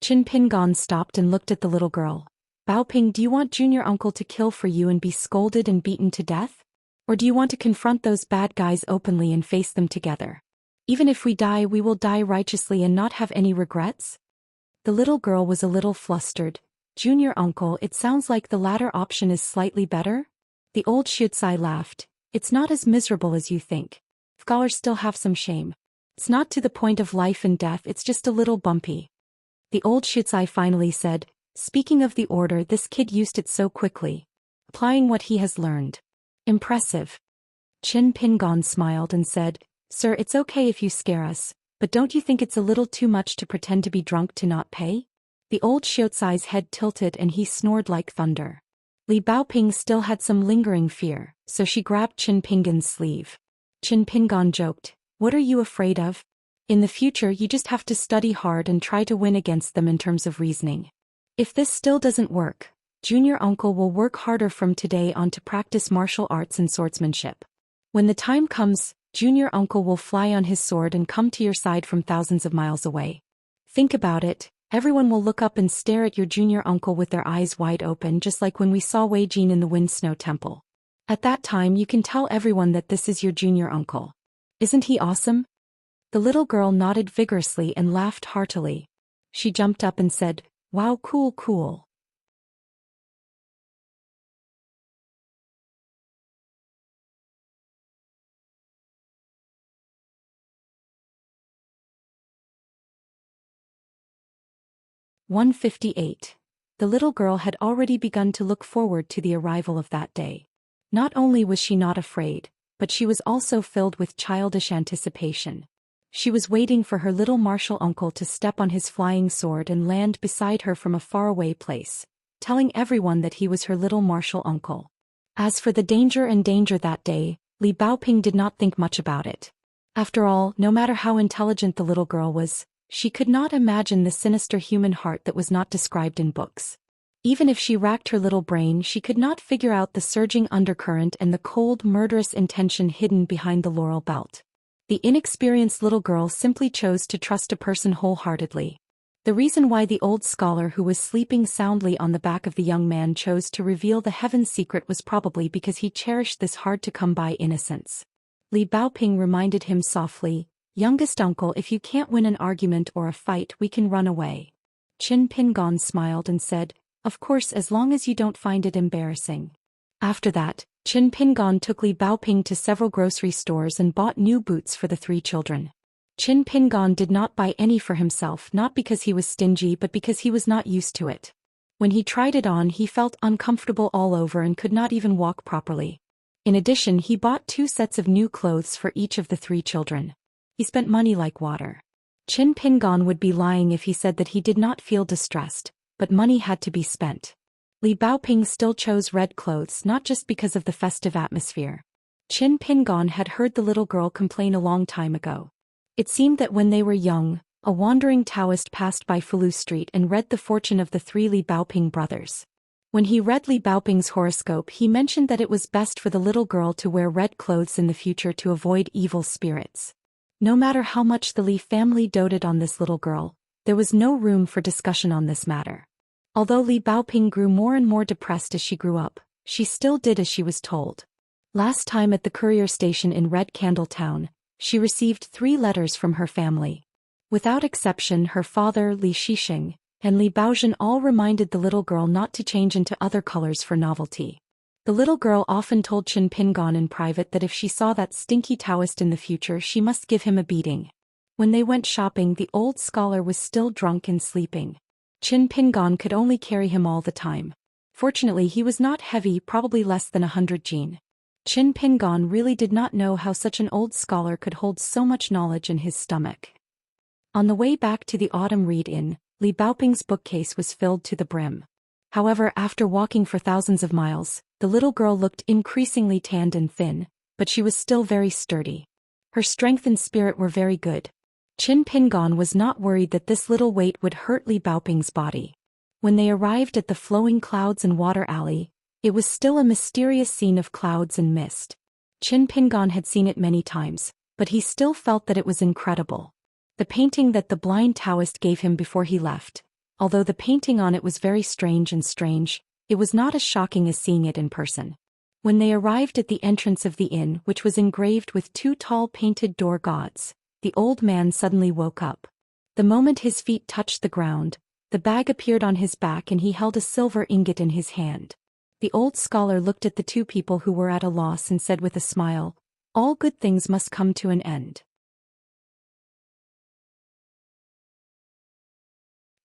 Qin Pingon stopped and looked at the little girl. Baoping, do you want Junior Uncle to kill for you and be scolded and beaten to death? Or do you want to confront those bad guys openly and face them together? Even if we die, we will die righteously and not have any regrets? The little girl was a little flustered. Junior Uncle, it sounds like the latter option is slightly better? The old Xianxia laughed. It's not as miserable as you think. Scholars still have some shame. It's not to the point of life and death, it's just a little bumpy. The old Xianxia finally said, speaking of the order, this kid used it so quickly. Applying what he has learned. Impressive. Qin Pingon smiled and said, Sir, it's okay if you scare us, but don't you think it's a little too much to pretend to be drunk to not pay? The old Xianxia's head tilted and he snored like thunder. Li Baoping still had some lingering fear, so she grabbed Qin Pingon's sleeve. Qin Pingon joked, what are you afraid of? In the future you just have to study hard and try to win against them in terms of reasoning. If this still doesn't work, Junior Uncle will work harder from today on to practice martial arts and swordsmanship. When the time comes, Junior Uncle will fly on his sword and come to your side from thousands of miles away. Think about it, everyone will look up and stare at your Junior Uncle with their eyes wide open, just like when we saw Wei Jin in the Wind Snow Temple. At that time you can tell everyone that this is your Junior Uncle. Isn't he awesome? The little girl nodded vigorously and laughed heartily. She jumped up and said, wow, cool, cool. "158. The little girl had already begun to look forward to the arrival of that day. Not only was she not afraid, but she was also filled with childish anticipation. She was waiting for her little martial uncle to step on his flying sword and land beside her from a faraway place, telling everyone that he was her little martial uncle. As for the danger that day, Li Baoping did not think much about it. After all, no matter how intelligent the little girl was, she could not imagine the sinister human heart that was not described in books. Even if she racked her little brain, she could not figure out the surging undercurrent and the cold, murderous intention hidden behind the laurel belt. The inexperienced little girl simply chose to trust a person wholeheartedly. The reason why the old scholar who was sleeping soundly on the back of the young man chose to reveal the heaven's secret was probably because he cherished this hard-to-come-by innocence. Li Baoping reminded him softly, youngest uncle, if you can't win an argument or a fight, we can run away. Qin Pingon smiled and said, of course, as long as you don't find it embarrassing. After that, Qin Pingon took Li Baoping to several grocery stores and bought new boots for the three children. Qin Pingon did not buy any for himself, not because he was stingy but because he was not used to it. When he tried it on, he felt uncomfortable all over and could not even walk properly. In addition, he bought 2 sets of new clothes for each of the 3 children. He spent money like water. Qin Pingon would be lying if he said that he did not feel distressed, but money had to be spent. Li Baoping still chose red clothes not just because of the festive atmosphere. Qin Pingon had heard the little girl complain a long time ago. It seemed that when they were young, a wandering Daoist passed by Fulu Street and read the fortune of the 3 Li Baoping brothers. When he read Li Baoping's horoscope, he mentioned that it was best for the little girl to wear red clothes in the future to avoid evil spirits. No matter how much the Li family doted on this little girl, there was no room for discussion on this matter. Although Li Baoping grew more and more depressed as she grew up, she still did as she was told. Last time at the courier station in Red Candle Town, she received 3 letters from her family. Without exception, her father, Li Shixing, and Li Baozhen all reminded the little girl not to change into other colors for novelty. The little girl often told Qin Pingon in private that if she saw that stinky Taoist in the future, she must give him a beating. When they went shopping, the old scholar was still drunk and sleeping. Qin Pingon could only carry him all the time. Fortunately, he was not heavy, probably less than 100 jin. Qin Pingon really did not know how such an old scholar could hold so much knowledge in his stomach. On the way back to the autumn read-in, Li Baoping's bookcase was filled to the brim. However, after walking for thousands of miles, the little girl looked increasingly tanned and thin, but she was still very sturdy. Her strength and spirit were very good. Qin Pingon was not worried that this little weight would hurt Li Baoping's body. When they arrived at the flowing clouds and water alley, it was still a mysterious scene of clouds and mist. Qin Pingon had seen it many times, but he still felt that it was incredible. The painting that the blind Daoist gave him before he left, although the painting on it was very strange, it was not as shocking as seeing it in person. When they arrived at the entrance of the inn, which was engraved with two tall painted door gods, the old man suddenly woke up. The moment his feet touched the ground, the bag appeared on his back and he held a silver ingot in his hand. The old scholar looked at the two people who were at a loss and said with a smile, "All good things must come to an end.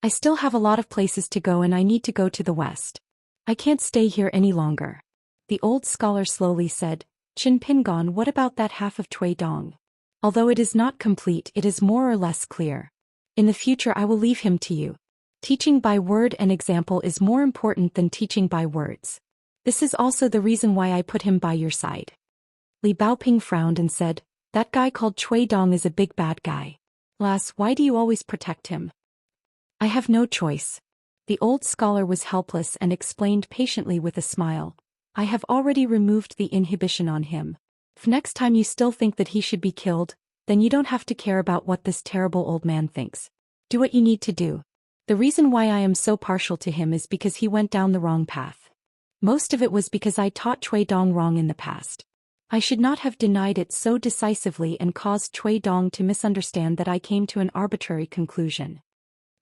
I still have a lot of places to go and I need to go to the west. I can't stay here any longer." The old scholar slowly said, "Qin Pingon, what about that half of Cui Dong? Although it is not complete, it is more or less clear. In the future I will leave him to you. Teaching by word and example is more important than teaching by words. This is also the reason why I put him by your side." Li Baoping frowned and said, "That guy called Cui Dong is a big bad guy. Lass, why do you always protect him?" "I have no choice." The old scholar was helpless and explained patiently with a smile, "I have already removed the inhibition on him. If next time you still think that he should be killed, then you don't have to care about what this terrible old man thinks. Do what you need to do. The reason why I am so partial to him is because he went down the wrong path. Most of it was because I taught Cui Dong wrong in the past. I should not have denied it so decisively and caused Cui Dong to misunderstand that I came to an arbitrary conclusion."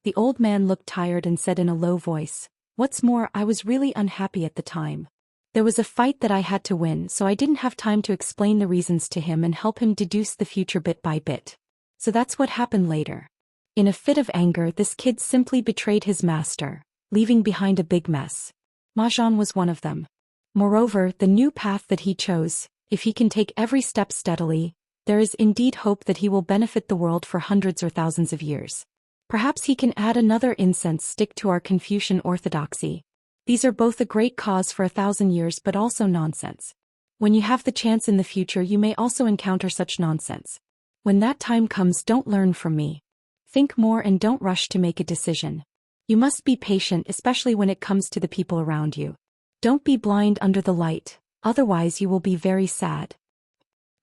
The old man looked tired and said in a low voice, "What's more, I was really unhappy at the time. There was a fight that I had to win, so I didn't have time to explain the reasons to him and help him deduce the future bit by bit. So that's what happened later. In a fit of anger, this kid simply betrayed his master, leaving behind a big mess. Mahjong was one of them. Moreover, the new path that he chose, if he can take every step steadily, there is indeed hope that he will benefit the world for hundreds or thousands of years. Perhaps he can add another incense stick to our Confucian orthodoxy. These are both a great cause for 1,000 years but also nonsense. When you have the chance in the future you may also encounter such nonsense. When that time comes, don't learn from me. Think more and don't rush to make a decision. You must be patient, especially when it comes to the people around you. Don't be blind under the light, otherwise you will be very sad."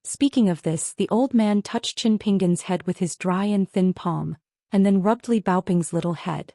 Speaking of this, the old man touched Qin Pingon's head with his dry and thin palm, and then rubbed Li Baoping's little head.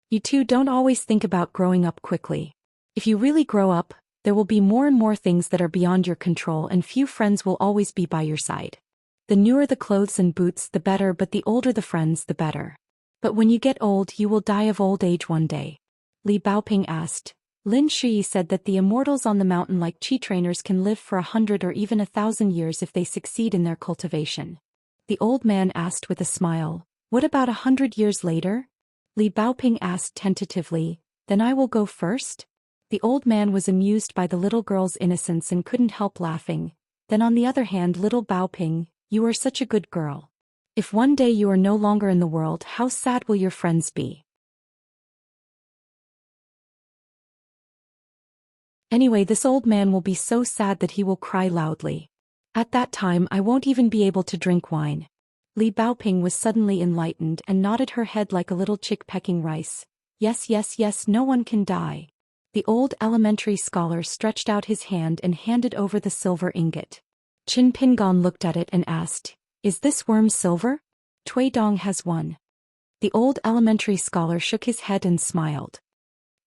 "You two don't always think about growing up quickly. If you really grow up, there will be more and more things that are beyond your control and few friends will always be by your side. The newer the clothes and boots the better, but the older the friends the better. But when you get old you will die of old age one day." Li Baoping asked. Lin Shui said that the immortals on the mountain like chi trainers can live for 100 or even 1,000 years if they succeed in their cultivation. The old man asked with a smile, "What about 100 years later?" Li Baoping asked tentatively, "Then I will go first?" The old man was amused by the little girl's innocence and couldn't help laughing. "Then on the other hand, little Baoping, you are such a good girl. If one day you are no longer in the world, how sad will your friends be? Anyway, this old man will be so sad that he will cry loudly. At that time I won't even be able to drink wine." Li Baoping was suddenly enlightened and nodded her head like a little chick pecking rice. Yes, yes, yes, no one can die." The old elementary scholar stretched out his hand and handed over the silver ingot. Qin Pingon looked at it and asked, "Is this worm silver?" "Cui Dong has one." The old elementary scholar shook his head and smiled.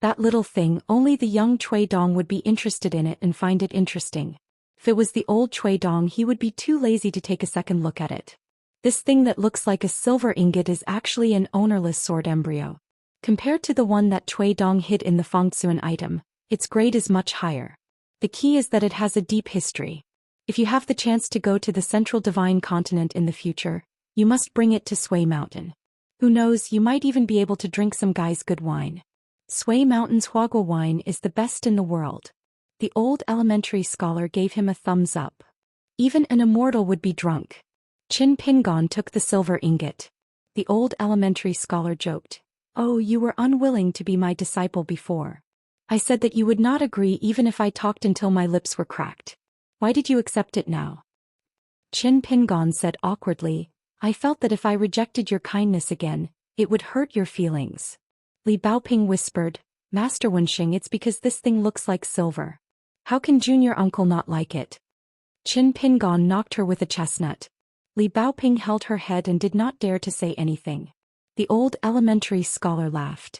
"That little thing, only the young Cui Dong would be interested in it and find it interesting. If it was the old Cui Dong, he would be too lazy to take a second look at it. This thing that looks like a silver ingot is actually an ownerless sword embryo. Compared to the one that Cui Dong hid in the Fengsuan item, its grade is much higher. The key is that it has a deep history. If you have the chance to go to the central divine continent in the future, you must bring it to Sui Mountain. Who knows, you might even be able to drink some guy's good wine. Sui Mountain's Huagua wine is the best in the world." The old elementary scholar gave him a thumbs up. "Even an immortal would be drunk." Qin Pingon took the silver ingot. The old elementary scholar joked, Oh, you were unwilling to be my disciple before. I said that you would not agree even if I talked until my lips were cracked. Why did you accept it now? Qin Pingon said awkwardly, I felt that if I rejected your kindness again, it would hurt your feelings. Li Baoping whispered, Master Wenxing, it's because this thing looks like silver. How can junior uncle not like it? Qin Pingon knocked her with a chestnut. Li Baoping held her head and did not dare to say anything. The old elementary scholar laughed.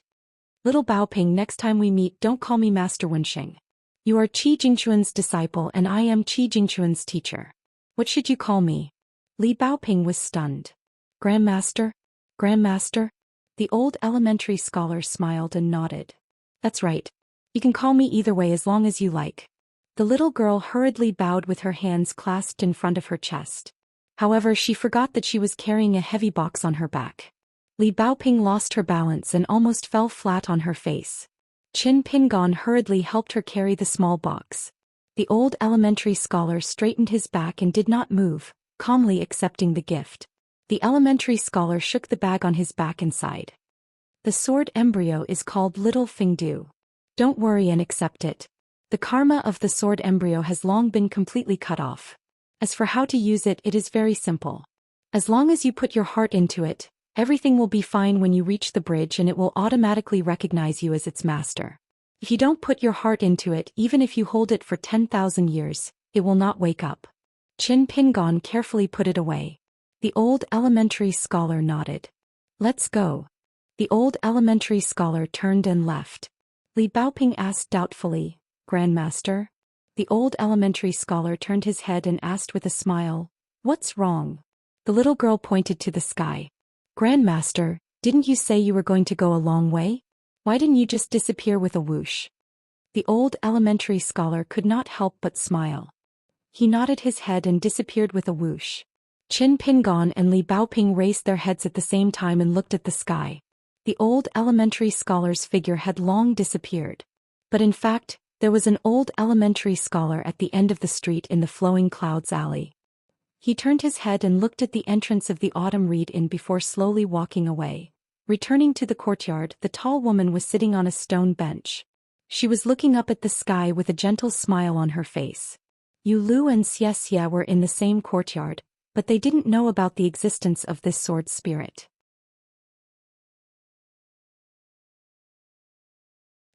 Little Baoping, next time we meet, don't call me Master Wenxing. You are Qi Jingquan's disciple and I am Qi Jingquan's teacher. What should you call me? Li Baoping was stunned. Grandmaster? Grandmaster? The old elementary scholar smiled and nodded. That's right. You can call me either way as long as you like. The little girl hurriedly bowed with her hands clasped in front of her chest. However, she forgot that she was carrying a heavy box on her back. Li Baoping lost her balance and almost fell flat on her face. Qin Pingon hurriedly helped her carry the small box. The old elementary scholar straightened his back and did not move, calmly accepting the gift. The elementary scholar shook the bag on his back and sighed. The sword embryo is called Little Fingdu. Don't worry and accept it. The karma of the sword embryo has long been completely cut off. As for how to use it, it is very simple. As long as you put your heart into it, everything will be fine when you reach the bridge and it will automatically recognize you as its master. If you don't put your heart into it, even if you hold it for 10,000 years, it will not wake up. Qin Pingon carefully put it away. The old elementary scholar nodded. Let's go. The old elementary scholar turned and left. Li Baoping asked doubtfully, Grandmaster? The old elementary scholar turned his head and asked with a smile, What's wrong? The little girl pointed to the sky. Grandmaster, didn't you say you were going to go a long way? Why didn't you just disappear with a whoosh? The old elementary scholar could not help but smile. He nodded his head and disappeared with a whoosh. Qin Pingon and Li Baoping raised their heads at the same time and looked at the sky. The old elementary scholar's figure had long disappeared. But in fact, there was an old elementary scholar at the end of the street in the Flowing Clouds alley. He turned his head and looked at the entrance of the Autumn Read Inn before slowly walking away. Returning to the courtyard, the tall woman was sitting on a stone bench. She was looking up at the sky with a gentle smile on her face. Yu Lu and Xianxia were in the same courtyard, but they didn't know about the existence of this sword spirit.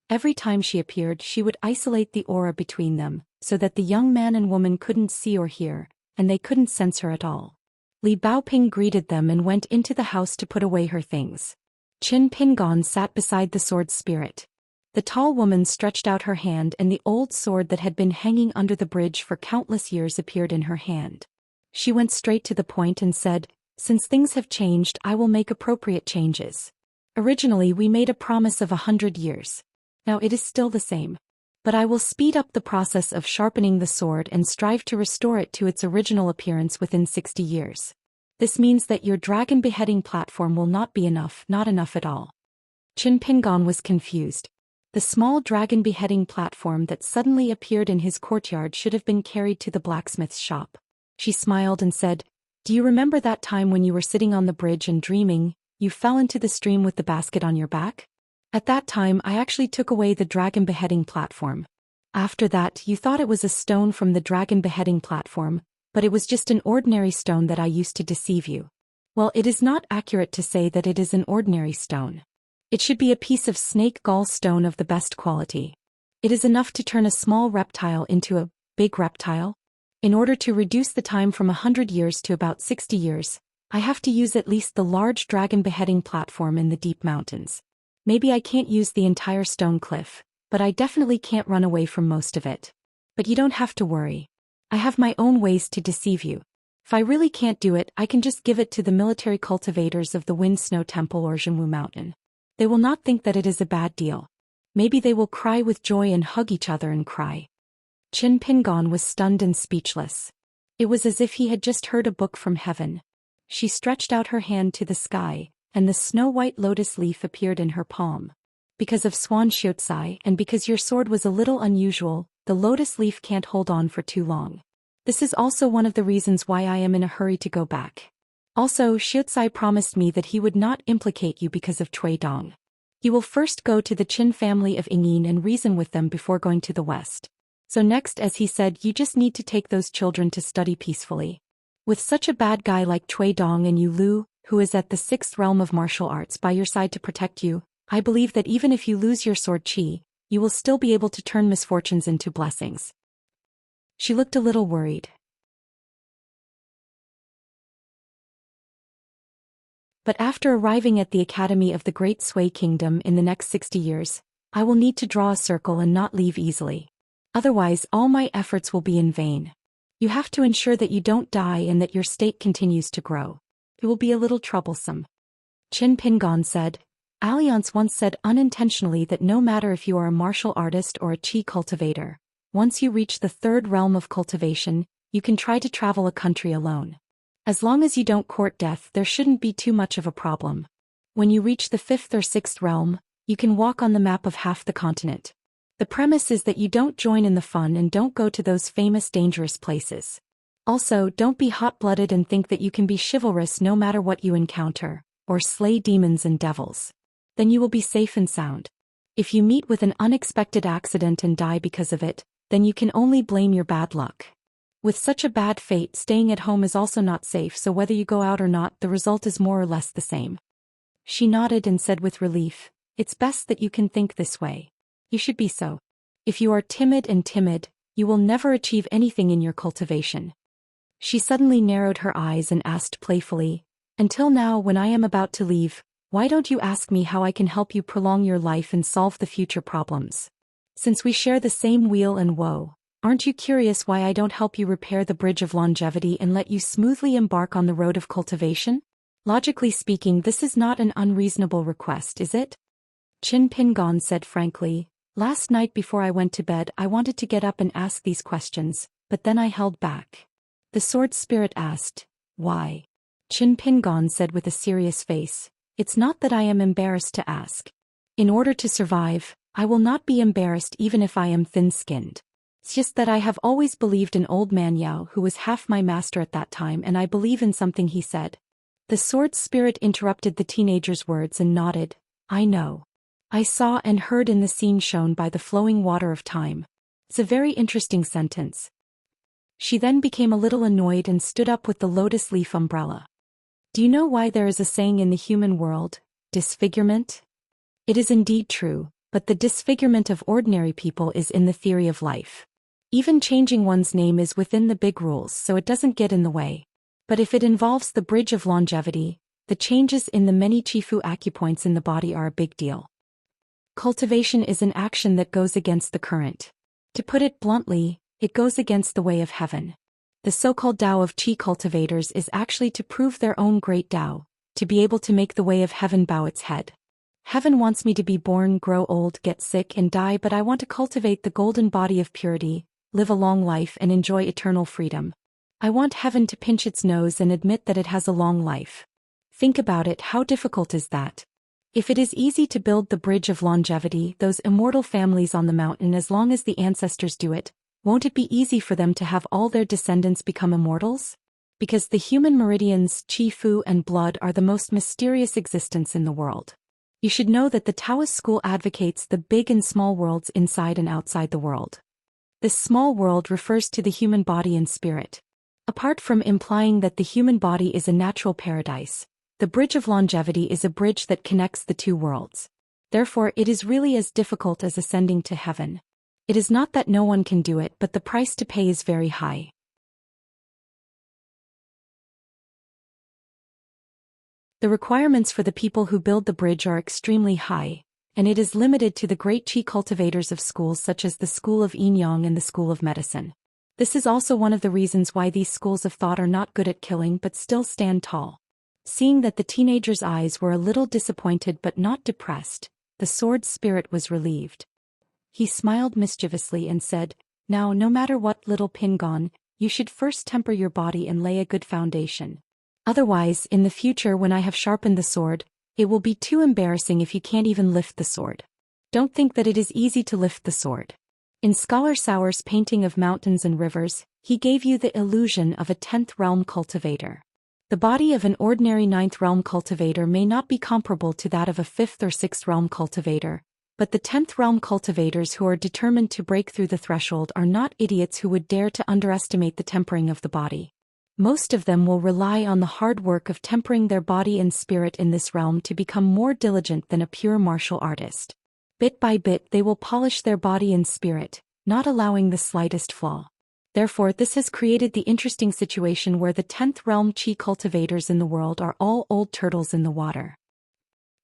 Every time she appeared, she would isolate the aura between them, so that the young man and woman couldn't see or hear, and they couldn't sense her at all. Li Baoping greeted them and went into the house to put away her things. Qin Pingon sat beside the sword spirit. The tall woman stretched out her hand and the old sword that had been hanging under the bridge for countless years appeared in her hand. She went straight to the point and said, Since things have changed, I will make appropriate changes. Originally we made a promise of 100 years. Now it is still the same. But I will speed up the process of sharpening the sword and strive to restore it to its original appearance within 60 years. This means that your dragon beheading platform will not be enough, not enough at all. Qin Pingon was confused. The small dragon beheading platform that suddenly appeared in his courtyard should have been carried to the blacksmith's shop. She smiled and said, Do you remember that time when you were sitting on the bridge and dreaming, you fell into the stream with the basket on your back? At that time I actually took away the dragon beheading platform. After that you thought it was a stone from the dragon beheading platform, but it was just an ordinary stone that I used to deceive you. Well, it is not accurate to say that it is an ordinary stone. It should be a piece of snake gall stone of the best quality. It is enough to turn a small reptile into a big reptile. In order to reduce the time from 100 years to about 60 years, I have to use at least the large dragon beheading platform in the deep mountains. Maybe I can't use the entire stone cliff, but I definitely can't run away from most of it. But you don't have to worry. I have my own ways to deceive you. If I really can't do it, I can just give it to the military cultivators of the Wind Snow Temple or Zhenwu Mountain. They will not think that it is a bad deal. Maybe they will cry with joy and hug each other and cry. Qin Pingon was stunned and speechless. It was as if he had just heard a book from heaven. She stretched out her hand to the sky, and the snow-white lotus leaf appeared in her palm. Because of Swan Xiaoxia and because your sword was a little unusual, the lotus leaf can't hold on for too long. This is also one of the reasons why I am in a hurry to go back. Also, Xiaoxia promised me that he would not implicate you because of Cui Dong. You will first go to the Qin family of Yingyin and reason with them before going to the west. So next, as he said, you just need to take those children to study peacefully. With such a bad guy like Cui Dong and Yu Lu, who is at the 6th realm of martial arts by your side to protect you, I believe that even if you lose your sword chi, you will still be able to turn misfortunes into blessings. She looked a little worried. But after arriving at the Academy of the Great Sui Kingdom in the next 60 years, I will need to draw a circle and not leave easily. Otherwise, all my efforts will be in vain. You have to ensure that you don't die and that your state continues to grow. It will be a little troublesome. Qin Pingon said. Alliance once said unintentionally that no matter if you are a martial artist or a chi cultivator, once you reach the 3rd realm of cultivation, you can try to travel a country alone. As long as you don't court death, there shouldn't be too much of a problem. When you reach the 5th or 6th realm, you can walk on the map of half the continent. The premise is that you don't join in the fun and don't go to those famous dangerous places. Also, don't be hot-blooded and think that you can be chivalrous no matter what you encounter, or slay demons and devils. Then you will be safe and sound. If you meet with an unexpected accident and die because of it, then you can only blame your bad luck. With such a bad fate, staying at home is also not safe, so whether you go out or not, the result is more or less the same. She nodded and said with relief, it's best that you can think this way. You should be so. If you are timid, you will never achieve anything in your cultivation. She suddenly narrowed her eyes and asked playfully, until now when I am about to leave, why don't you ask me how I can help you prolong your life and solve the future problems? Since we share the same weal and woe, aren't you curious why I don't help you repair the bridge of longevity and let you smoothly embark on the road of cultivation? Logically speaking, this is not an unreasonable request, is it? Qin Pingon said frankly, last night before I went to bed I wanted to get up and ask these questions, but then I held back. The sword spirit asked, why? Qin Pingon said with a serious face, it's not that I am embarrassed to ask. In order to survive, I will not be embarrassed even if I am thin-skinned. It's just that I have always believed in old man Yao, who was half my master at that time, and I believe in something he said. The sword spirit interrupted the teenager's words and nodded. I know. I saw and heard in the scene shown by the flowing water of time. It's a very interesting sentence. She then became a little annoyed and stood up with the lotus leaf umbrella. Do you know why there is a saying in the human world, disfigurement? It is indeed true, but the disfigurement of ordinary people is in the theory of life. Even changing one's name is within the big rules, so it doesn't get in the way. But if it involves the bridge of longevity, the changes in the many Chifu acupoints in the body are a big deal. Cultivation is an action that goes against the current. To put it bluntly, it goes against the way of heaven. The so-called Tao of Qi cultivators is actually to prove their own great Tao, to be able to make the way of heaven bow its head. Heaven wants me to be born, grow old, get sick and die, but I want to cultivate the golden body of purity, live a long life and enjoy eternal freedom. I want heaven to pinch its nose and admit that it has a long life. Think about it, how difficult is that? If it is easy to build the bridge of longevity, those immortal families on the mountain, as long as the ancestors do it, won't it be easy for them to have all their descendants become immortals? Because the human meridians, qi fu and blood are the most mysterious existence in the world. You should know that the Taoist school advocates the big and small worlds inside and outside the world. This small world refers to the human body and spirit. Apart from implying that the human body is a natural paradise, the bridge of longevity is a bridge that connects the two worlds. Therefore, it is really as difficult as ascending to heaven. It is not that no one can do it, but the price to pay is very high. The requirements for the people who build the bridge are extremely high, and it is limited to the great Qi cultivators of schools such as the School of Yin Yang and the School of Medicine. This is also one of the reasons why these schools of thought are not good at killing but still stand tall. Seeing that the teenager's eyes were a little disappointed but not depressed, the sword spirit was relieved. He smiled mischievously and said, Now, no matter what, little Pingon, you should first temper your body and lay a good foundation. Otherwise, in the future when I have sharpened the sword, it will be too embarrassing if you can't even lift the sword. Don't think that it is easy to lift the sword. In Scholar Sauer's painting of mountains and rivers, he gave you the illusion of a 10th realm cultivator. The body of an ordinary ninth realm cultivator may not be comparable to that of a fifth or sixth realm cultivator, but the 10th realm cultivators who are determined to break through the threshold are not idiots who would dare to underestimate the tempering of the body. Most of them will rely on the hard work of tempering their body and spirit in this realm to become more diligent than a pure martial artist. Bit by bit they will polish their body and spirit, not allowing the slightest flaw. Therefore this has created the interesting situation where the 10th realm chi cultivators in the world are all old turtles in the water.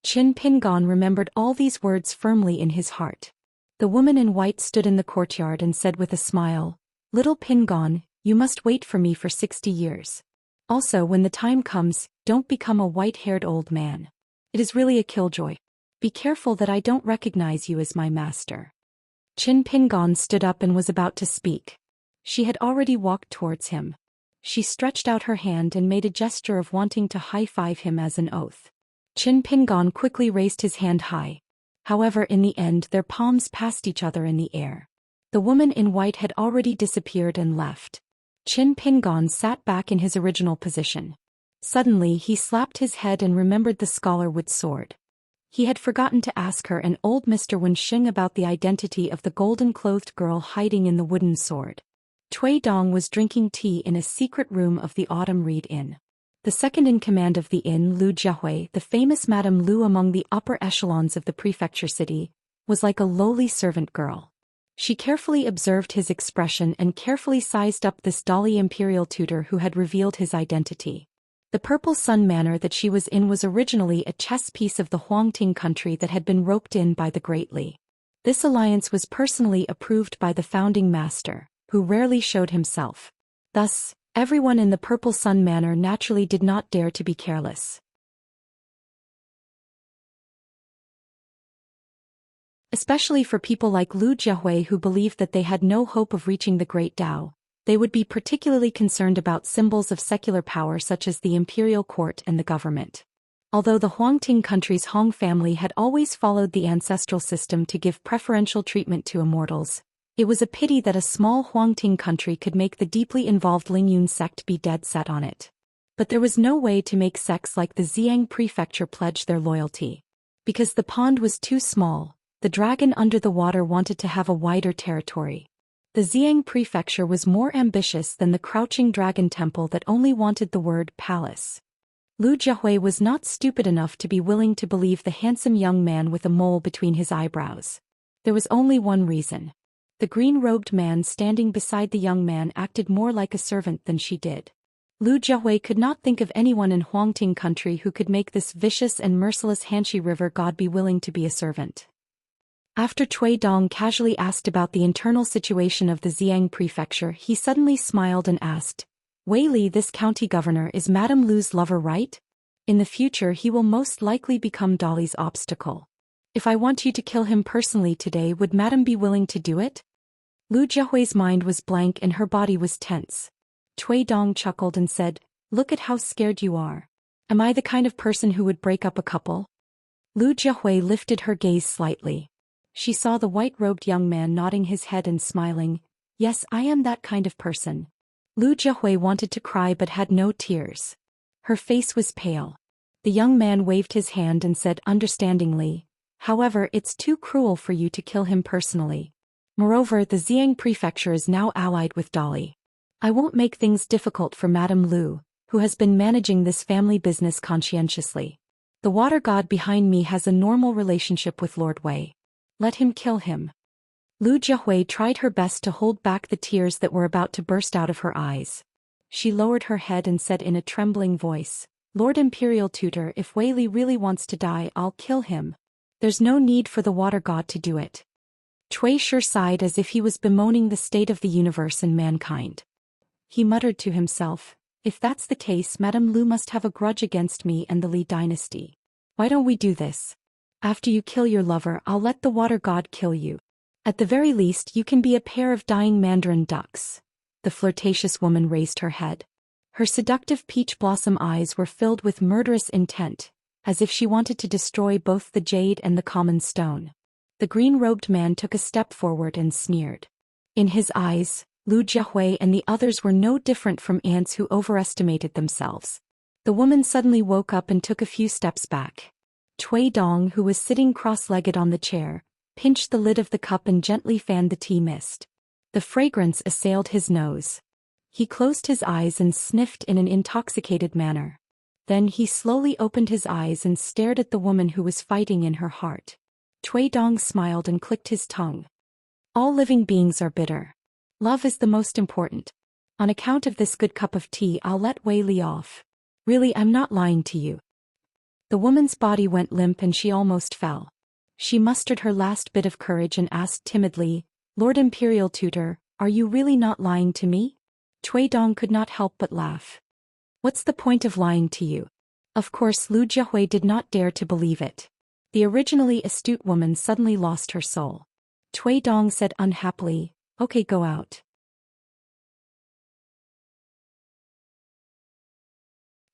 Qin Pingon remembered all these words firmly in his heart. The woman in white stood in the courtyard and said with a smile, "Little Pingon, you must wait for me for 60 years. Also, when the time comes, don't become a white-haired old man. It is really a killjoy. Be careful that I don't recognize you as my master." Qin Pingon stood up and was about to speak. She had already walked towards him. She stretched out her hand and made a gesture of wanting to high-five him as an oath. Qin Pingon quickly raised his hand high. However, in the end their palms passed each other in the air. The woman in white had already disappeared and left. Qin Pingon sat back in his original position. Suddenly he slapped his head and remembered the scholar with sword. He had forgotten to ask her and old Mr. Wenxing about the identity of the golden-clothed girl hiding in the wooden sword. Cui Dong was drinking tea in a secret room of the Autumn Reed Inn. The second in command of the inn, Lu Jiahui, the famous Madame Lu among the upper echelons of the prefecture city, was like a lowly servant girl. She carefully observed his expression and carefully sized up this dolly imperial tutor who had revealed his identity. The Purple Sun Manor that she was in was originally a chess piece of the Huangting country that had been roped in by the Great Li. This alliance was personally approved by the founding master, who rarely showed himself. Thus, everyone in the Purple Sun Manor naturally did not dare to be careless. Especially for people like Lu Jiahui who believed that they had no hope of reaching the Great Tao, they would be particularly concerned about symbols of secular power such as the imperial court and the government. Although the Huangting country's Hong family had always followed the ancestral system to give preferential treatment to immortals, it was a pity that a small Huangting country could make the deeply involved Lingyun sect be dead set on it. But there was no way to make sects like the Xiang prefecture pledge their loyalty. Because the pond was too small, the dragon under the water wanted to have a wider territory. The Xiang prefecture was more ambitious than the crouching dragon temple that only wanted the word palace. Lu Jiahui was not stupid enough to be willing to believe the handsome young man with a mole between his eyebrows. There was only one reason. The green-robed man standing beside the young man acted more like a servant than she did. Lu Jiahui could not think of anyone in Huangting country who could make this vicious and merciless Hanxi River god be willing to be a servant. After Cui Dong casually asked about the internal situation of the Xiang prefecture, he suddenly smiled and asked, "Wei Li, this county governor, is Madame Lu's lover, right? In the future he will most likely become Dolly's obstacle. If I want you to kill him personally today, would Madame be willing to do it?" Lu Jiahui's mind was blank and her body was tense. Cui Dong chuckled and said, "Look at how scared you are. Am I the kind of person who would break up a couple?" Lu Jiahui lifted her gaze slightly. She saw the white-robed young man nodding his head and smiling. "Yes, I am that kind of person." Lu Jiahui wanted to cry but had no tears. Her face was pale. The young man waved his hand and said understandingly, "However, it's too cruel for you to kill him personally. Moreover, the Xiang prefecture is now allied with Dolly. I won't make things difficult for Madame Lu, who has been managing this family business conscientiously. The water god behind me has a normal relationship with Lord Wei. Let him kill him." Lu Jiahui tried her best to hold back the tears that were about to burst out of her eyes. She lowered her head and said in a trembling voice, "Lord Imperial Tutor, if Wei Li really wants to die, I'll kill him. There's no need for the water god to do it." Cui Shi sighed as if he was bemoaning the state of the universe and mankind. He muttered to himself, "If that's the case, Madame Lu must have a grudge against me and the Li dynasty. Why don't we do this? After you kill your lover, I'll let the water god kill you. At the very least, you can be a pair of dying mandarin ducks." The flirtatious woman raised her head. Her seductive peach blossom eyes were filled with murderous intent, as if she wanted to destroy both the jade and the common stone. The green-robed man took a step forward and sneered. In his eyes, Lu Jiahui and the others were no different from ants who overestimated themselves. The woman suddenly woke up and took a few steps back. Cui Dong, who was sitting cross-legged on the chair, pinched the lid of the cup and gently fanned the tea mist. The fragrance assailed his nose. He closed his eyes and sniffed in an intoxicated manner. Then he slowly opened his eyes and stared at the woman who was fighting in her heart. Cui Dong smiled and clicked his tongue. All living beings are bitter. Love is the most important. On account of this good cup of tea, I'll let Wei Li off. Really, I'm not lying to you. The woman's body went limp and she almost fell. She mustered her last bit of courage and asked timidly, Lord Imperial Tutor, are you really not lying to me? Cui Dong could not help but laugh. What's the point of lying to you? Of course Lu Jiahui did not dare to believe it. The originally astute woman suddenly lost her soul. Cui Dong said unhappily, okay, go out.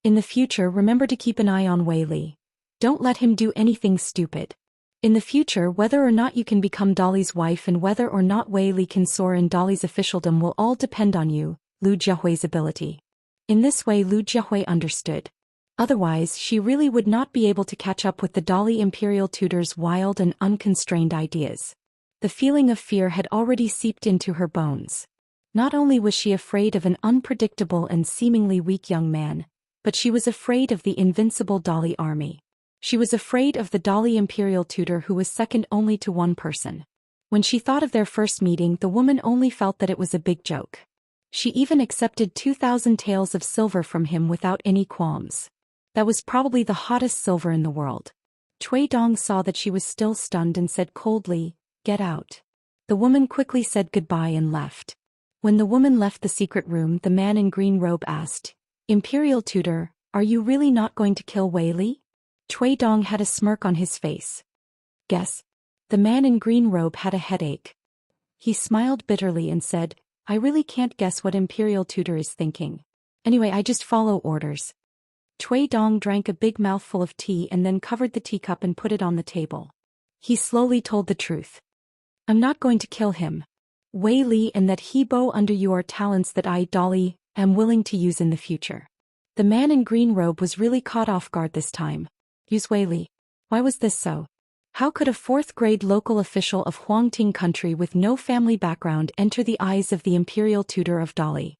In the future, remember to keep an eye on Wei Li. Don't let him do anything stupid. In the future, whether or not you can become Dali's wife and whether or not Wei Li can soar in Dali's officialdom will all depend on you, Lu Jiahui's ability. In this way Lu Jiahui understood. Otherwise she really would not be able to catch up with the Dali Imperial Tutor's wild and unconstrained ideas. The feeling of fear had already seeped into her bones. Not only was she afraid of an unpredictable and seemingly weak young man, but she was afraid of the invincible Dali army. She was afraid of the Dali Imperial Tutor who was second only to one person. When she thought of their first meeting, the woman only felt that it was a big joke. She even accepted 2,000 taels of silver from him without any qualms. That was probably the hottest silver in the world. Cui Dong saw that she was still stunned and said coldly, get out. The woman quickly said goodbye and left. When the woman left the secret room, the man in green robe asked, Imperial Tutor, are you really not going to kill Wei Li? Cui Dong had a smirk on his face. Guess. The man in green robe had a headache. He smiled bitterly and said, I really can't guess what Imperial Tutor is thinking. Anyway, I just follow orders. Cui Dong drank a big mouthful of tea and then covered the teacup and put it on the table. He slowly told the truth. I'm not going to kill him. Wei Li and that he bow under you are talents that I, Dali, am willing to use in the future. The man in green robe was really caught off guard this time. Use Wei Li. Why was this so? How could a fourth-grade local official of Huangting country with no family background enter the eyes of the Imperial Tutor of Dali?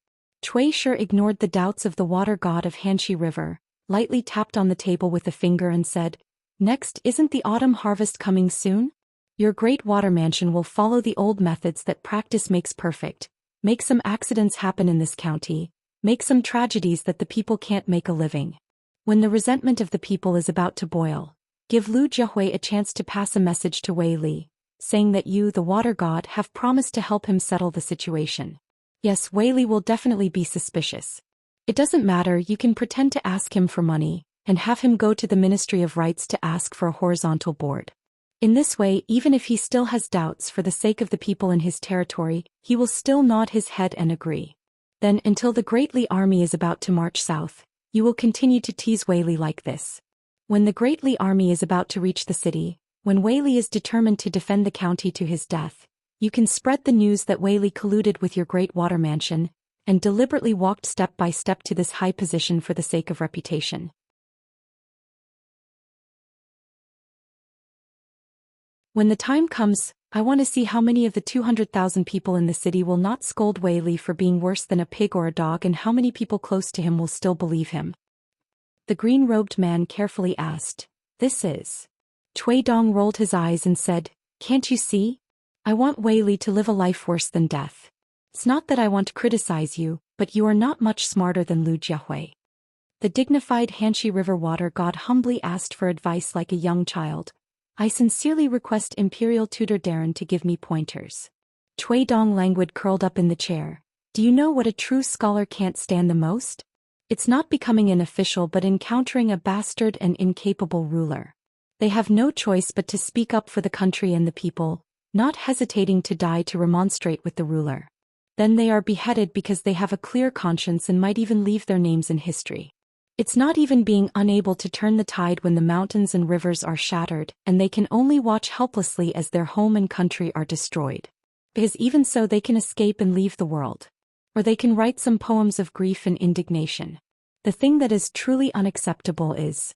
Cui Shi ignored the doubts of the water god of Xianxia River, lightly tapped on the table with a finger and said, Next, isn't the autumn harvest coming soon? Your great water mansion will follow the old methods that practice makes perfect. Make some accidents happen in this county. Make some tragedies that the people can't make a living. When the resentment of the people is about to boil, give Lu Jiahui a chance to pass a message to Wei Li, saying that you, the water god, have promised to help him settle the situation. Yes, Wei Li will definitely be suspicious. It doesn't matter, you can pretend to ask him for money, and have him go to the Ministry of Rights to ask for a horizontal board. In this way, even if he still has doubts for the sake of the people in his territory, he will still nod his head and agree. Then, until the Great Li army is about to march south, you will continue to tease Wei Li like this. When the Great Li army is about to reach the city, when Wei Li is determined to defend the county to his death, you can spread the news that Wei Li colluded with your great water mansion, and deliberately walked step by step to this high position for the sake of reputation. When the time comes, I want to see how many of the 200,000 people in the city will not scold Wei Li for being worse than a pig or a dog and how many people close to him will still believe him. The green-robed man carefully asked, This is. Cui Dong rolled his eyes and said, Can't you see? I want Wei Li to live a life worse than death. It's not that I want to criticize you, but you are not much smarter than Lu Jiahui. The dignified Xianxia River water god humbly asked for advice like a young child. I sincerely request Imperial Tutor Darren to give me pointers. Cui Dong languid curled up in the chair. Do you know what a true scholar can't stand the most? It's not becoming an official but encountering a bastard and incapable ruler. They have no choice but to speak up for the country and the people, not hesitating to die to remonstrate with the ruler. Then they are beheaded because they have a clear conscience and might even leave their names in history. It's not even being unable to turn the tide when the mountains and rivers are shattered and they can only watch helplessly as their home and country are destroyed. Because even so they can escape and leave the world. Or they can write some poems of grief and indignation. The thing that is truly unacceptable is.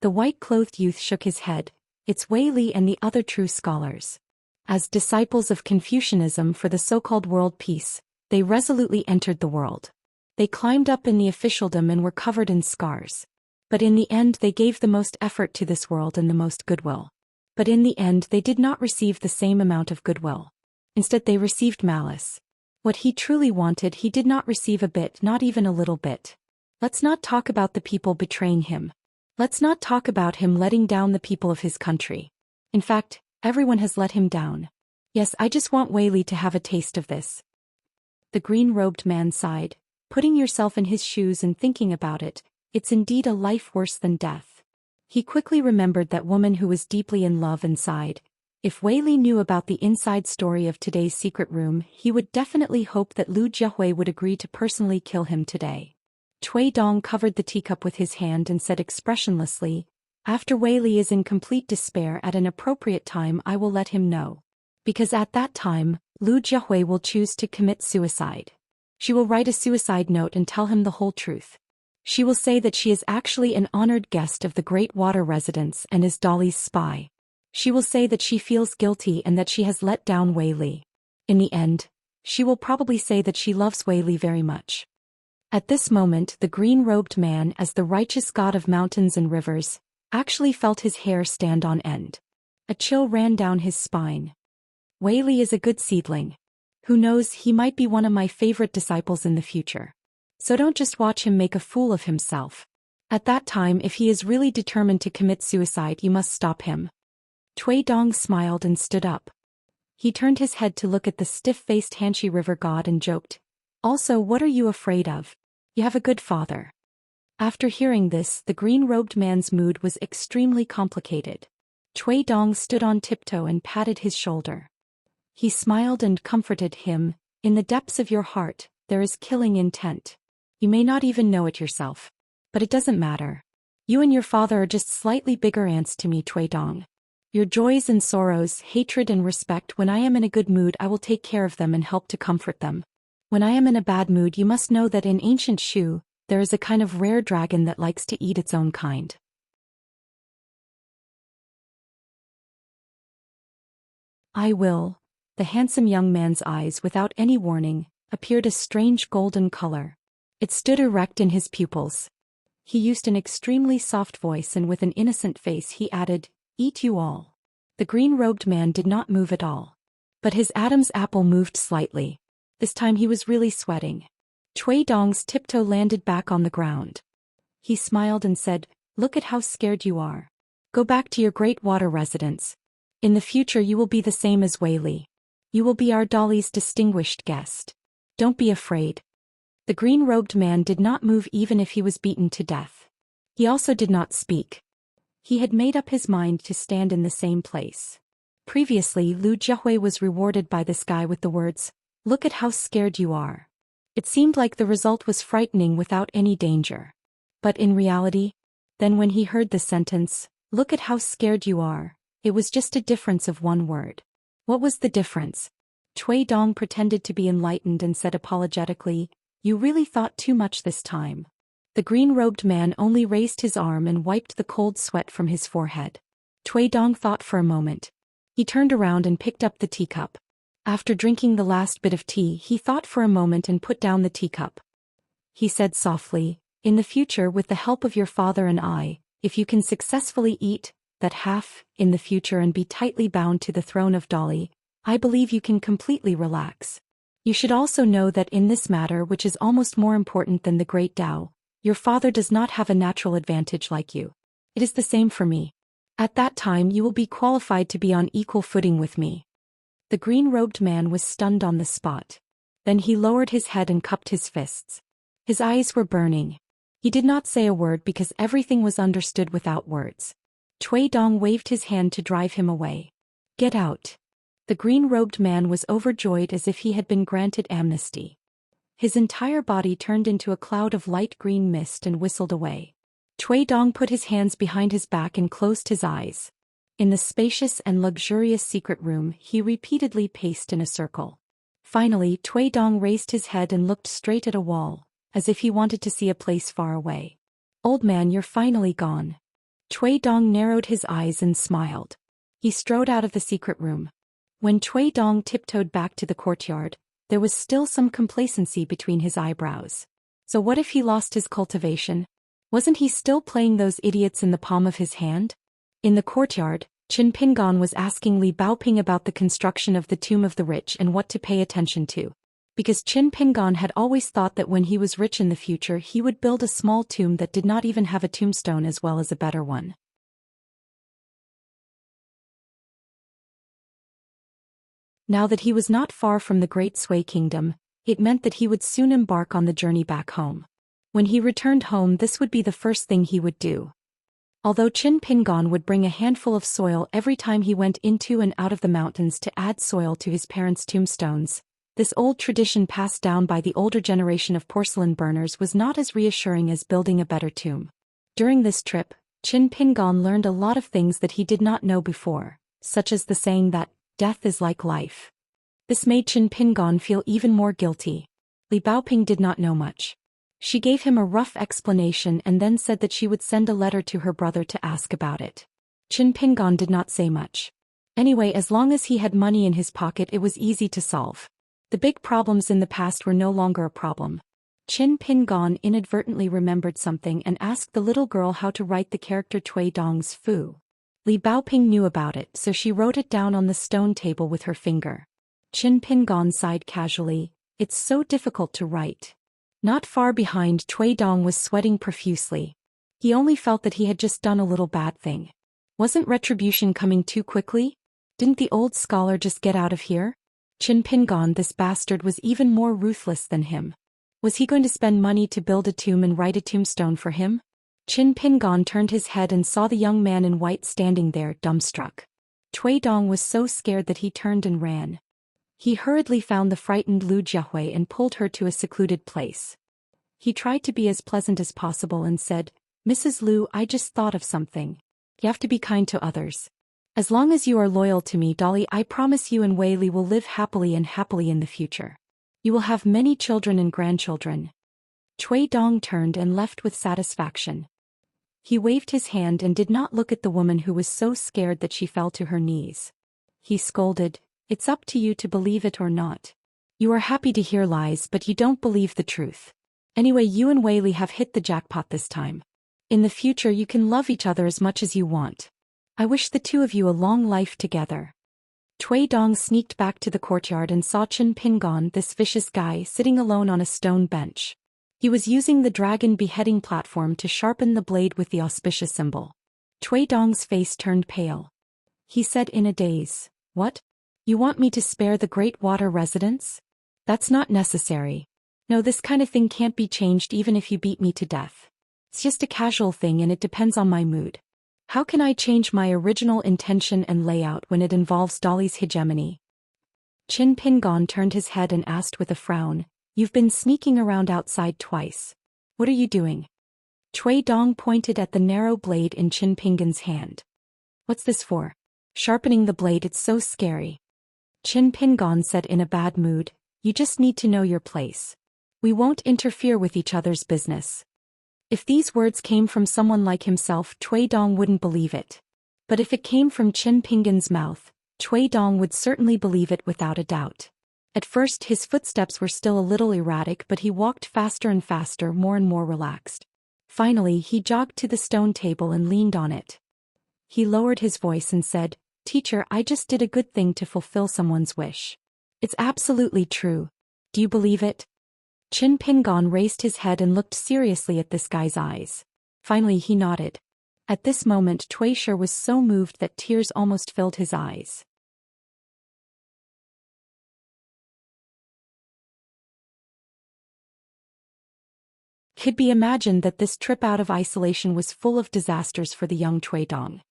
The white-clothed youth shook his head. It's Wei Li and the other true scholars. As disciples of Confucianism for the so-called world peace, they resolutely entered the world. They climbed up in the officialdom and were covered in scars. But in the end they gave the most effort to this world and the most goodwill. But in the end they did not receive the same amount of goodwill. Instead they received malice. What he truly wanted he did not receive a bit, not even a little bit. Let's not talk about the people betraying him. Let's not talk about him letting down the people of his country. In fact, everyone has let him down. Yes, I just want Wei Li to have a taste of this. The green-robed man sighed. Putting yourself in his shoes and thinking about it, it's indeed a life worse than death. He quickly remembered that woman who was deeply in love and sighed. If Wei Li knew about the inside story of today's secret room, he would definitely hope that Lu Jiahui would agree to personally kill him today. Cui Dong covered the teacup with his hand and said expressionlessly, "After Wei Li is in complete despair at an appropriate time I will let him know. Because at that time, Lu Jiahui will choose to commit suicide. She will write a suicide note and tell him the whole truth. She will say that she is actually an honored guest of the Great Water Residence and is Dolly's spy. She will say that she feels guilty and that she has let down Wei Li. In the end, she will probably say that she loves Wei Li very much." At this moment the green-robed man, as the righteous god of mountains and rivers, actually felt his hair stand on end. A chill ran down his spine. Wei Li is a good seedling. Who knows, he might be one of my favorite disciples in the future. So don't just watch him make a fool of himself. At that time, if he is really determined to commit suicide, you must stop him. Cui Dong smiled and stood up. He turned his head to look at the stiff-faced Hanxi River god and joked, "Also, what are you afraid of? You have a good father." After hearing this, the green-robed man's mood was extremely complicated. Cui Dong stood on tiptoe and patted his shoulder. He smiled and comforted him. "In the depths of your heart, there is killing intent. You may not even know it yourself. But it doesn't matter. You and your father are just slightly bigger ants to me, Cui Dong. Your joys and sorrows, hatred and respect, when I am in a good mood I will take care of them and help to comfort them. When I am in a bad mood you must know that in ancient Shu, there is a kind of rare dragon that likes to eat its own kind." "I will." The handsome young man's eyes, without any warning, appeared a strange golden color. It stood erect in his pupils. He used an extremely soft voice and with an innocent face he added, "Eat you all." The green-robed man did not move at all. But his Adam's apple moved slightly. This time he was really sweating. Cui Dong's tiptoe landed back on the ground. He smiled and said, "Look at how scared you are. Go back to your Great Water Residence. In the future you will be the same as Wei Li. You will be our Dolly's distinguished guest. Don't be afraid." The green-robed man did not move even if he was beaten to death. He also did not speak. He had made up his mind to stand in the same place. Previously, Lu Jiahui was rewarded by this guy with the words, "Look at how scared you are." It seemed like the result was frightening without any danger. But in reality, then when he heard the sentence, "Look at how scared you are," it was just a difference of one word. What was the difference? Cui Dong pretended to be enlightened and said apologetically, "You really thought too much this time." The green-robed man only raised his arm and wiped the cold sweat from his forehead. Cui Dong thought for a moment. He turned around and picked up the teacup. After drinking the last bit of tea, he thought for a moment and put down the teacup. He said softly, "In the future, with the help of your father and I, if you can successfully eat that half in the future and be tightly bound to the throne of Dolly, I believe you can completely relax. You should also know that in this matter, which is almost more important than the great Tao, your father does not have a natural advantage like you. It is the same for me. At that time you will be qualified to be on equal footing with me." The green-robed man was stunned on the spot. Then he lowered his head and cupped his fists. His eyes were burning. He did not say a word because everything was understood without words. Cui Dong waved his hand to drive him away. "Get out." The green-robed man was overjoyed as if he had been granted amnesty. His entire body turned into a cloud of light green mist and whistled away. Cui Dong put his hands behind his back and closed his eyes. In the spacious and luxurious secret room, he repeatedly paced in a circle. Finally, Cui Dong raised his head and looked straight at a wall. as if he wanted to see a place far away. "Old man, you're finally gone." Cui Dong narrowed his eyes and smiled. He strode out of the secret room. When Cui Dong tiptoed back to the courtyard, there was still some complacency between his eyebrows. So what if he lost his cultivation? Wasn't he still playing those idiots in the palm of his hand? In the courtyard, Qin Pingon was asking Li Baoping about the construction of the Tomb of the Rich and what to pay attention to. Because Qin Pingon had always thought that when he was rich in the future he would build a small tomb that did not even have a tombstone as well as a better one. Now that he was not far from the Great Sui Kingdom, it meant that he would soon embark on the journey back home. When he returned home, this would be the first thing he would do. Although Qin Pingon would bring a handful of soil every time he went into and out of the mountains to add soil to his parents' tombstones, this old tradition passed down by the older generation of porcelain burners was not as reassuring as building a better tomb. During this trip, Qin Pingon learned a lot of things that he did not know before, such as the saying that death is like life. This made Qin Pingon feel even more guilty. Li Baoping did not know much. She gave him a rough explanation and then said that she would send a letter to her brother to ask about it. Qin Pingon did not say much. Anyway, as long as he had money in his pocket, it was easy to solve. The big problems in the past were no longer a problem. Qin Pingon inadvertently remembered something and asked the little girl how to write the character Cui Dong's Fu. Li Baoping knew about it, so she wrote it down on the stone table with her finger. Qin Pingon sighed casually. "It's so difficult to write." Not far behind, Cui Dong was sweating profusely. He only felt that he had just done a little bad thing. Wasn't retribution coming too quickly? Didn't the old scholar just get out of here? Qin Pingon, this bastard, was even more ruthless than him. Was he going to spend money to build a tomb and write a tombstone for him? Qin Pingon turned his head and saw the young man in white standing there, dumbstruck. Cui Dong was so scared that he turned and ran. He hurriedly found the frightened Lu Jiahui and pulled her to a secluded place. He tried to be as pleasant as possible and said, "Mrs. Lu, I just thought of something. You have to be kind to others. As long as you are loyal to me, Dolly, I promise you and Wei Li will live happily in the future. You will have many children and grandchildren." Cui Dong turned and left with satisfaction. He waved his hand and did not look at the woman who was so scared that she fell to her knees. He scolded, "It's up to you to believe it or not. You are happy to hear lies, but you don't believe the truth. Anyway, you and Wei Li have hit the jackpot this time. In the future you can love each other as much as you want. I wish the two of you a long life together." Cui Dong sneaked back to the courtyard and saw Qin Pingon, this vicious guy, sitting alone on a stone bench. He was using the dragon beheading platform to sharpen the blade with the auspicious symbol. Cui Dong's face turned pale. He said in a daze, "What? You want me to spare the Great Water residents? That's not necessary. No, this kind of thing can't be changed even if you beat me to death. It's just a casual thing and it depends on my mood. How can I change my original intention and layout when it involves Dolly's hegemony?" Qin Pingon turned his head and asked with a frown, "You've been sneaking around outside twice. What are you doing?" Cui Dong pointed at the narrow blade in Qin Pingon's hand. "What's this for?" "Sharpening the blade, it's so scary." Qin Pingon said in a bad mood, "You just need to know your place. We won't interfere with each other's business." If these words came from someone like himself, Cui Dong wouldn't believe it. But if it came from Qin Pingon's mouth, Cui Dong would certainly believe it without a doubt. At first his footsteps were still a little erratic, but he walked faster and faster, more and more relaxed. Finally he jogged to the stone table and leaned on it. He lowered his voice and said, "Teacher, I just did a good thing to fulfill someone's wish. It's absolutely true. Do you believe it?" Qin Pingon raised his head and looked seriously at this guy's eyes. Finally he nodded. At this moment Cui Shi was so moved that tears almost filled his eyes. Could be imagined that this trip out of isolation was full of disasters for the young Cui Dong.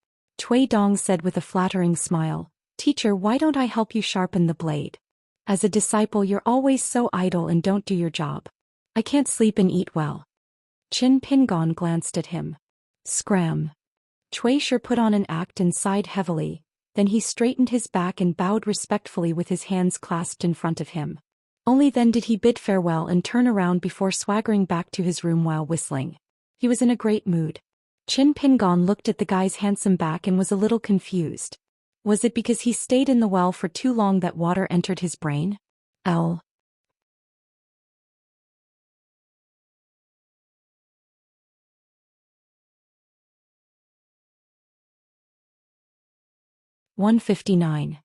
Cui Dong said with a flattering smile, "Teacher, why don't I help you sharpen the blade? As a disciple you're always so idle and don't do your job. I can't sleep and eat well." Qin Pingon glanced at him. Scram. Cui Shi put on an act and sighed heavily, then he straightened his back and bowed respectfully with his hands clasped in front of him. Only then did he bid farewell and turn around before swaggering back to his room while whistling. He was in a great mood. Qin Pingon looked at the guy's handsome back and was a little confused. Was it because he stayed in the well for too long that water entered his brain? 159.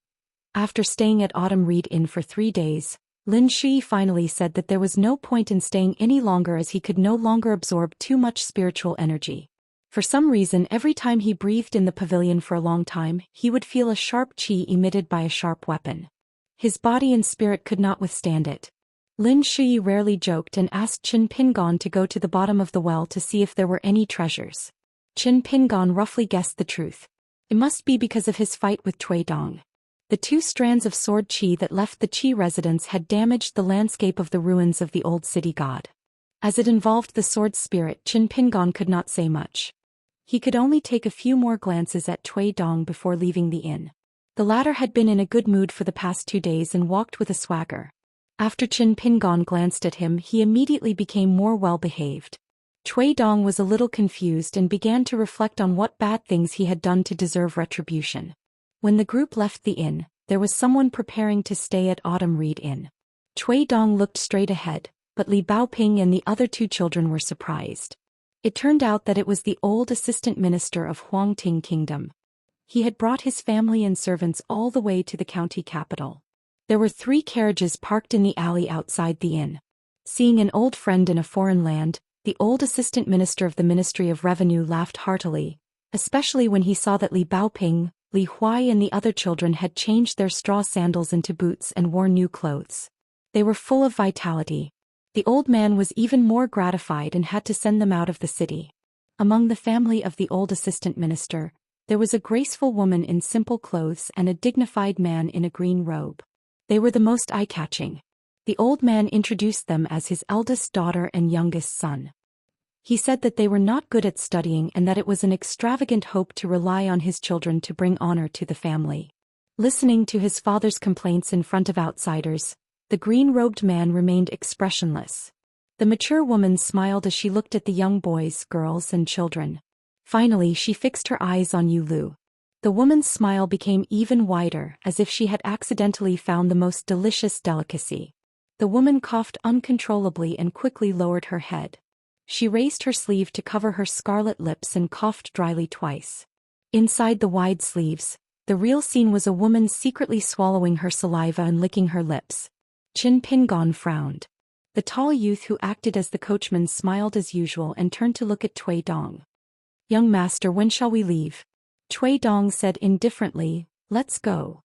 After staying at Autumn Reed Inn for 3 days, Lin Shi finally said that there was no point in staying any longer as he could no longer absorb too much spiritual energy. For some reason, every time he breathed in the pavilion for a long time, he would feel a sharp qi emitted by a sharp weapon. His body and spirit could not withstand it. Lin Shi rarely joked and asked Qin Pingon to go to the bottom of the well to see if there were any treasures. Qin Pingon roughly guessed the truth. It must be because of his fight with Cui Dong. The 2 strands of sword qi that left the qi residence had damaged the landscape of the ruins of the old city god. As it involved the sword spirit, Qin Pingon could not say much. He could only take a few more glances at Cui Dong before leaving the inn. The latter had been in a good mood for the past 2 days and walked with a swagger. After Qin Pingon glanced at him, he immediately became more well-behaved. Cui Dong was a little confused and began to reflect on what bad things he had done to deserve retribution. When the group left the inn, there was someone preparing to stay at Autumn Reed Inn. Cui Dong looked straight ahead, but Li Baoping and the other 2 children were surprised. It turned out that it was the old assistant minister of Huangting Kingdom. He had brought his family and servants all the way to the county capital. There were 3 carriages parked in the alley outside the inn. Seeing an old friend in a foreign land, the old assistant minister of the Ministry of Revenue laughed heartily, especially when he saw that Li Baoping, Li Huai and the other children had changed their straw sandals into boots and wore new clothes. They were full of vitality. The old man was even more gratified and had to send them out of the city. Among the family of the old assistant minister, there was a graceful woman in simple clothes and a dignified man in a green robe. They were the most eye-catching. The old man introduced them as his eldest daughter and youngest son. He said that they were not good at studying and that it was an extravagant hope to rely on his children to bring honor to the family. Listening to his father's complaints in front of outsiders, the green-robed man remained expressionless. The mature woman smiled as she looked at the young boys, girls, and children. Finally, she fixed her eyes on Yu Lu. The woman's smile became even wider, as if she had accidentally found the most delicious delicacy. The woman coughed uncontrollably and quickly lowered her head. She raised her sleeve to cover her scarlet lips and coughed dryly twice. Inside the wide sleeves, the real scene was a woman secretly swallowing her saliva and licking her lips. Qin Pingon frowned. The tall youth who acted as the coachman smiled as usual and turned to look at Cui Dong. "Young master, when shall we leave?" Cui Dong said indifferently, "Let's go."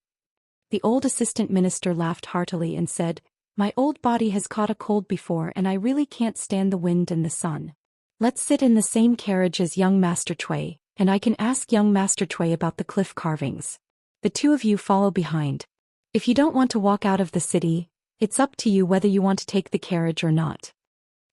The old assistant minister laughed heartily and said, "My old body has caught a cold before and I really can't stand the wind and the sun. Let's sit in the same carriage as young Master Cui, and I can ask young Master Cui about the cliff carvings. The 2 of you follow behind. If you don't want to walk out of the city, it's up to you whether you want to take the carriage or not."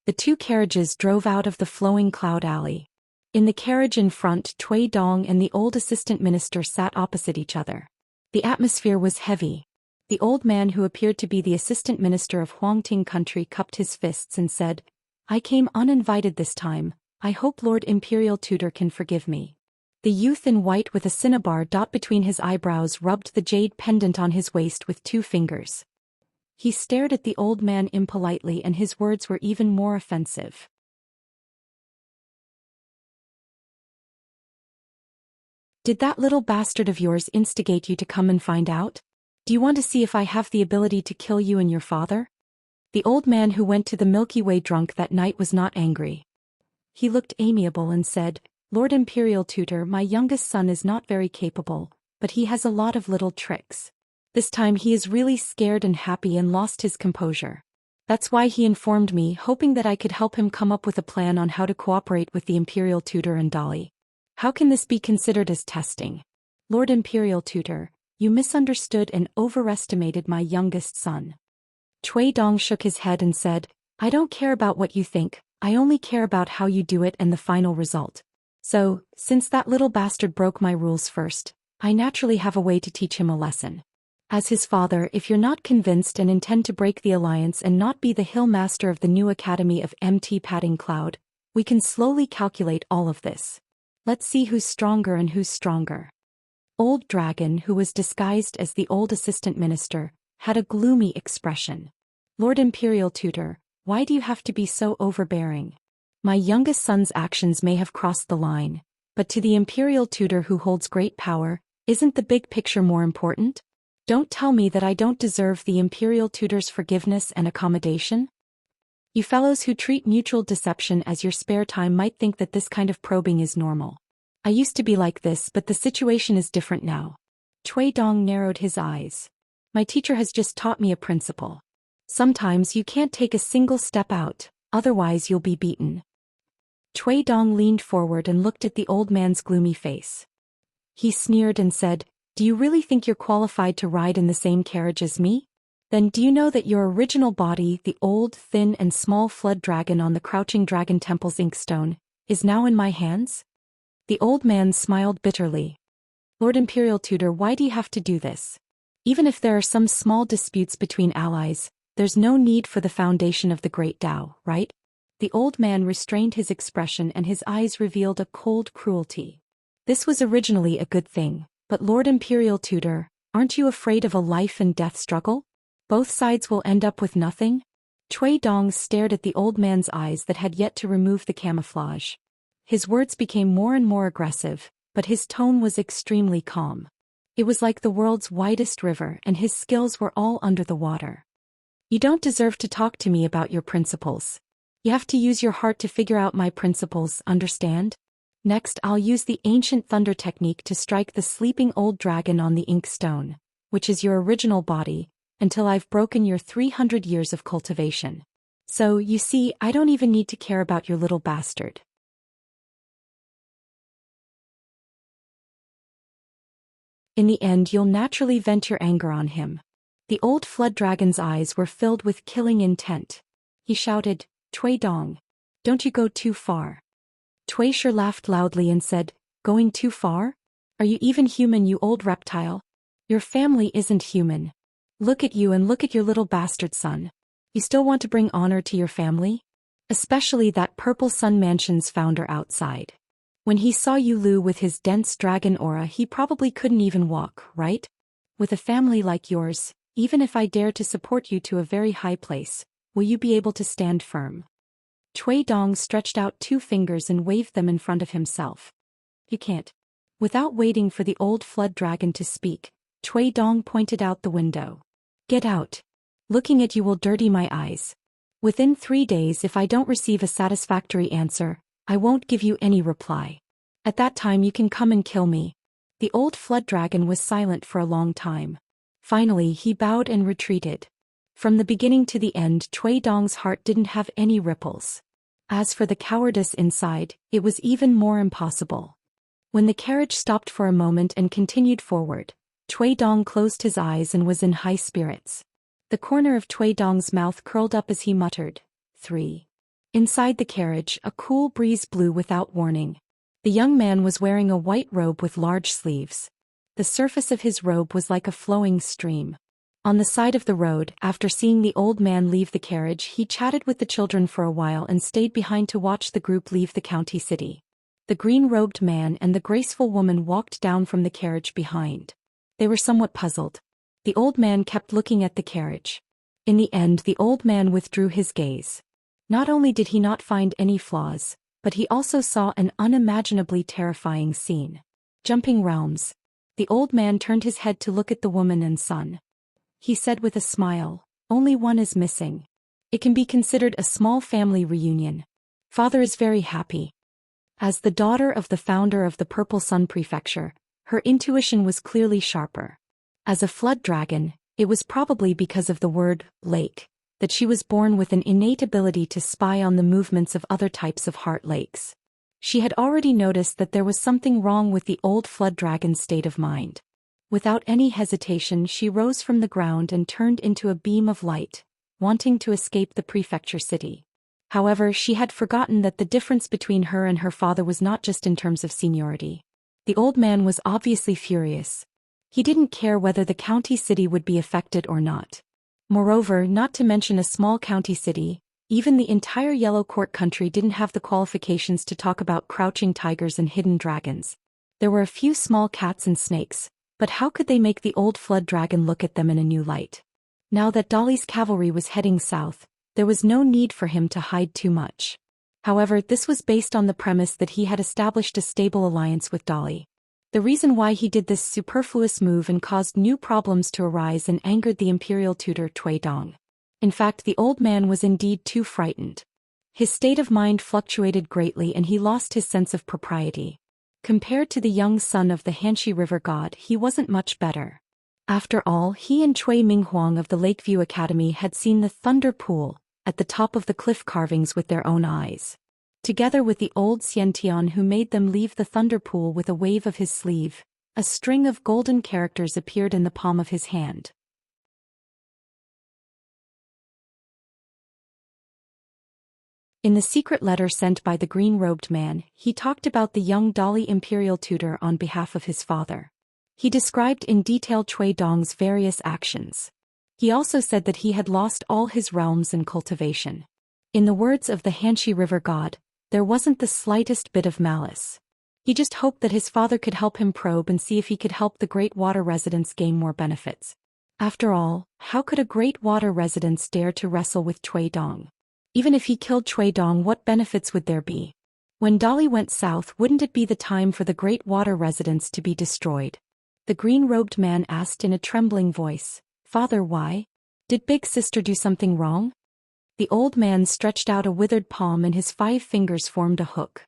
The 2 carriages drove out of the flowing cloud alley. In the carriage in front, Cui Dong and the old assistant minister sat opposite each other. The atmosphere was heavy. The old man who appeared to be the assistant minister of Huangting country cupped his fists and said, "I came uninvited this time. I hope Lord Imperial Tutor can forgive me." The youth in white with a cinnabar dot between his eyebrows rubbed the jade pendant on his waist with 2 fingers. He stared at the old man impolitely and his words were even more offensive. "Did that little bastard of yours instigate you to come and find out? Do you want to see if I have the ability to kill you and your father?" The old man who went to the Milky Way drunk that night was not angry. He looked amiable and said, "Lord Imperial Tutor, my youngest son is not very capable, but he has a lot of little tricks. This time he is really scared and happy and lost his composure. That's why he informed me, hoping that I could help him come up with a plan on how to cooperate with the Imperial Tutor and Dolly. How can this be considered as testing? Lord Imperial Tutor, you misunderstood and overestimated my youngest son." Cui Dong shook his head and said, "I don't care about what you think, I only care about how you do it and the final result. So, since that little bastard broke my rules first, I naturally have a way to teach him a lesson." As his father, if you're not convinced and intend to break the alliance and not be the hill master of the new Academy of MT Padding Cloud, we can slowly calculate all of this. Let's see who's stronger and who's stronger. Old Dragon, who was disguised as the old assistant minister, had a gloomy expression. Lord Imperial Tutor, why do you have to be so overbearing? My youngest son's actions may have crossed the line, but to the Imperial Tutor who holds great power, isn't the big picture more important? Don't tell me that I don't deserve the Imperial Tutor's forgiveness and accommodation? You fellows who treat mutual deception as your spare time might think that this kind of probing is normal. I used to be like this, but the situation is different now. Cui Dong narrowed his eyes. My teacher has just taught me a principle. Sometimes you can't take a single step out, otherwise you'll be beaten. Cui Dong leaned forward and looked at the old man's gloomy face. He sneered and said, "Do you really think you're qualified to ride in the same carriage as me? Then do you know that your original body, the old, thin and small flood dragon on the Crouching Dragon Temple's inkstone, is now in my hands?" The old man smiled bitterly. Lord Imperial Tutor, why do you have to do this? Even if there are some small disputes between allies, there's no need for the foundation of the Great Tao, right? The old man restrained his expression and his eyes revealed a cold cruelty. This was originally a good thing, but Lord Imperial Tutor, aren't you afraid of a life and death struggle? Both sides will end up with nothing? Cui Dong stared at the old man's eyes that had yet to remove the camouflage. His words became more and more aggressive, but his tone was extremely calm. It was like the world's widest river and his skills were all under the water. You don't deserve to talk to me about your principles. You have to use your heart to figure out my principles, understand? Next, I'll use the ancient thunder technique to strike the sleeping old dragon on the inkstone, which is your original body, until I've broken your 300 years of cultivation. So, you see, I don't even need to care about your little bastard. In the end, you'll naturally vent your anger on him. The old flood dragon's eyes were filled with killing intent. He shouted, "Cui Dong, don't you go too far." Cui Shi laughed loudly and said, "Going too far? Are you even human, you old reptile? Your family isn't human. Look at you and look at your little bastard son. You still want to bring honor to your family? Especially that Purple Sun Mansion's founder outside. When he saw you Lu with his dense dragon aura, he probably couldn't even walk, right? With a family like yours, even if I dare to support you to a very high place, will you be able to stand firm?" Cui Dong stretched out 2 fingers and waved them in front of himself. "You can't." Without waiting for the old flood dragon to speak, Cui Dong pointed out the window. "Get out. Looking at you will dirty my eyes. Within 3 days, if I don't receive a satisfactory answer, I won't give you any reply. At that time you can come and kill me." The old flood dragon was silent for a long time. Finally he bowed and retreated. From the beginning to the end, Cui Dong's heart didn't have any ripples. As for the cowardice inside, it was even more impossible. When the carriage stopped for a moment and continued forward, Cui Dong closed his eyes and was in high spirits. The corner of Cui Dong's mouth curled up as he muttered, 3. Inside the carriage, a cool breeze blew without warning. The young man was wearing a white robe with large sleeves. The surface of his robe was like a flowing stream. On the side of the road, after seeing the old man leave the carriage, he chatted with the children for a while and stayed behind to watch the group leave the county city. The green-robed man and the graceful woman walked down from the carriage behind. They were somewhat puzzled. The old man kept looking at the carriage. In the end, the old man withdrew his gaze. Not only did he not find any flaws, but he also saw an unimaginably terrifying scene. Jumping realms. The old man turned his head to look at the woman and son. He said with a smile, "Only one is missing. It can be considered a small family reunion. Father is very happy." As the daughter of the founder of the Purple Sun Prefecture, her intuition was clearly sharper. As a flood dragon, it was probably because of the word, lake, that she was born with an innate ability to spy on the movements of other types of heart lakes. She had already noticed that there was something wrong with the old flood dragon's state of mind. Without any hesitation, she rose from the ground and turned into a beam of light, wanting to escape the prefecture city. However, she had forgotten that the difference between her and her father was not just in terms of seniority. The old man was obviously furious. He didn't care whether the county city would be affected or not. Moreover, not to mention a small county city, even the entire Yellow Court country didn't have the qualifications to talk about crouching tigers and hidden dragons. There were a few small cats and snakes, but how could they make the old flood dragon look at them in a new light? Now that Dali's cavalry was heading south, there was no need for him to hide too much. However, this was based on the premise that he had established a stable alliance with Dali. The reason why he did this superfluous move and caused new problems to arise and angered the imperial tutor Cui Dong. In fact, the old man was indeed too frightened. His state of mind fluctuated greatly and he lost his sense of propriety. Compared to the young son of the Hanxi River god, he wasn't much better. After all, he and Cui Minghuang of the Lakeview Academy had seen the Thunder Pool at the top of the cliff carvings with their own eyes. Together with the old Xiantian who made them leave the Thunder Pool with a wave of his sleeve, a string of golden characters appeared in the palm of his hand. In the secret letter sent by the green-robed man, he talked about the young Dali imperial tutor on behalf of his father. He described in detail Cui Dong's various actions. He also said that he had lost all his realms and cultivation. In the words of the Hanxi River god, there wasn't the slightest bit of malice. He just hoped that his father could help him probe and see if he could help the Great Water residents gain more benefits. After all, how could a Great Water resident dare to wrestle with Cui Dong? Even if he killed Cui Dong, what benefits would there be? When Dali went south, wouldn't it be the time for the Great Water residents to be destroyed? The green-robed man asked in a trembling voice, "Father, why? Did Big Sister do something wrong?" The old man stretched out a withered palm and his 5 fingers formed a hook.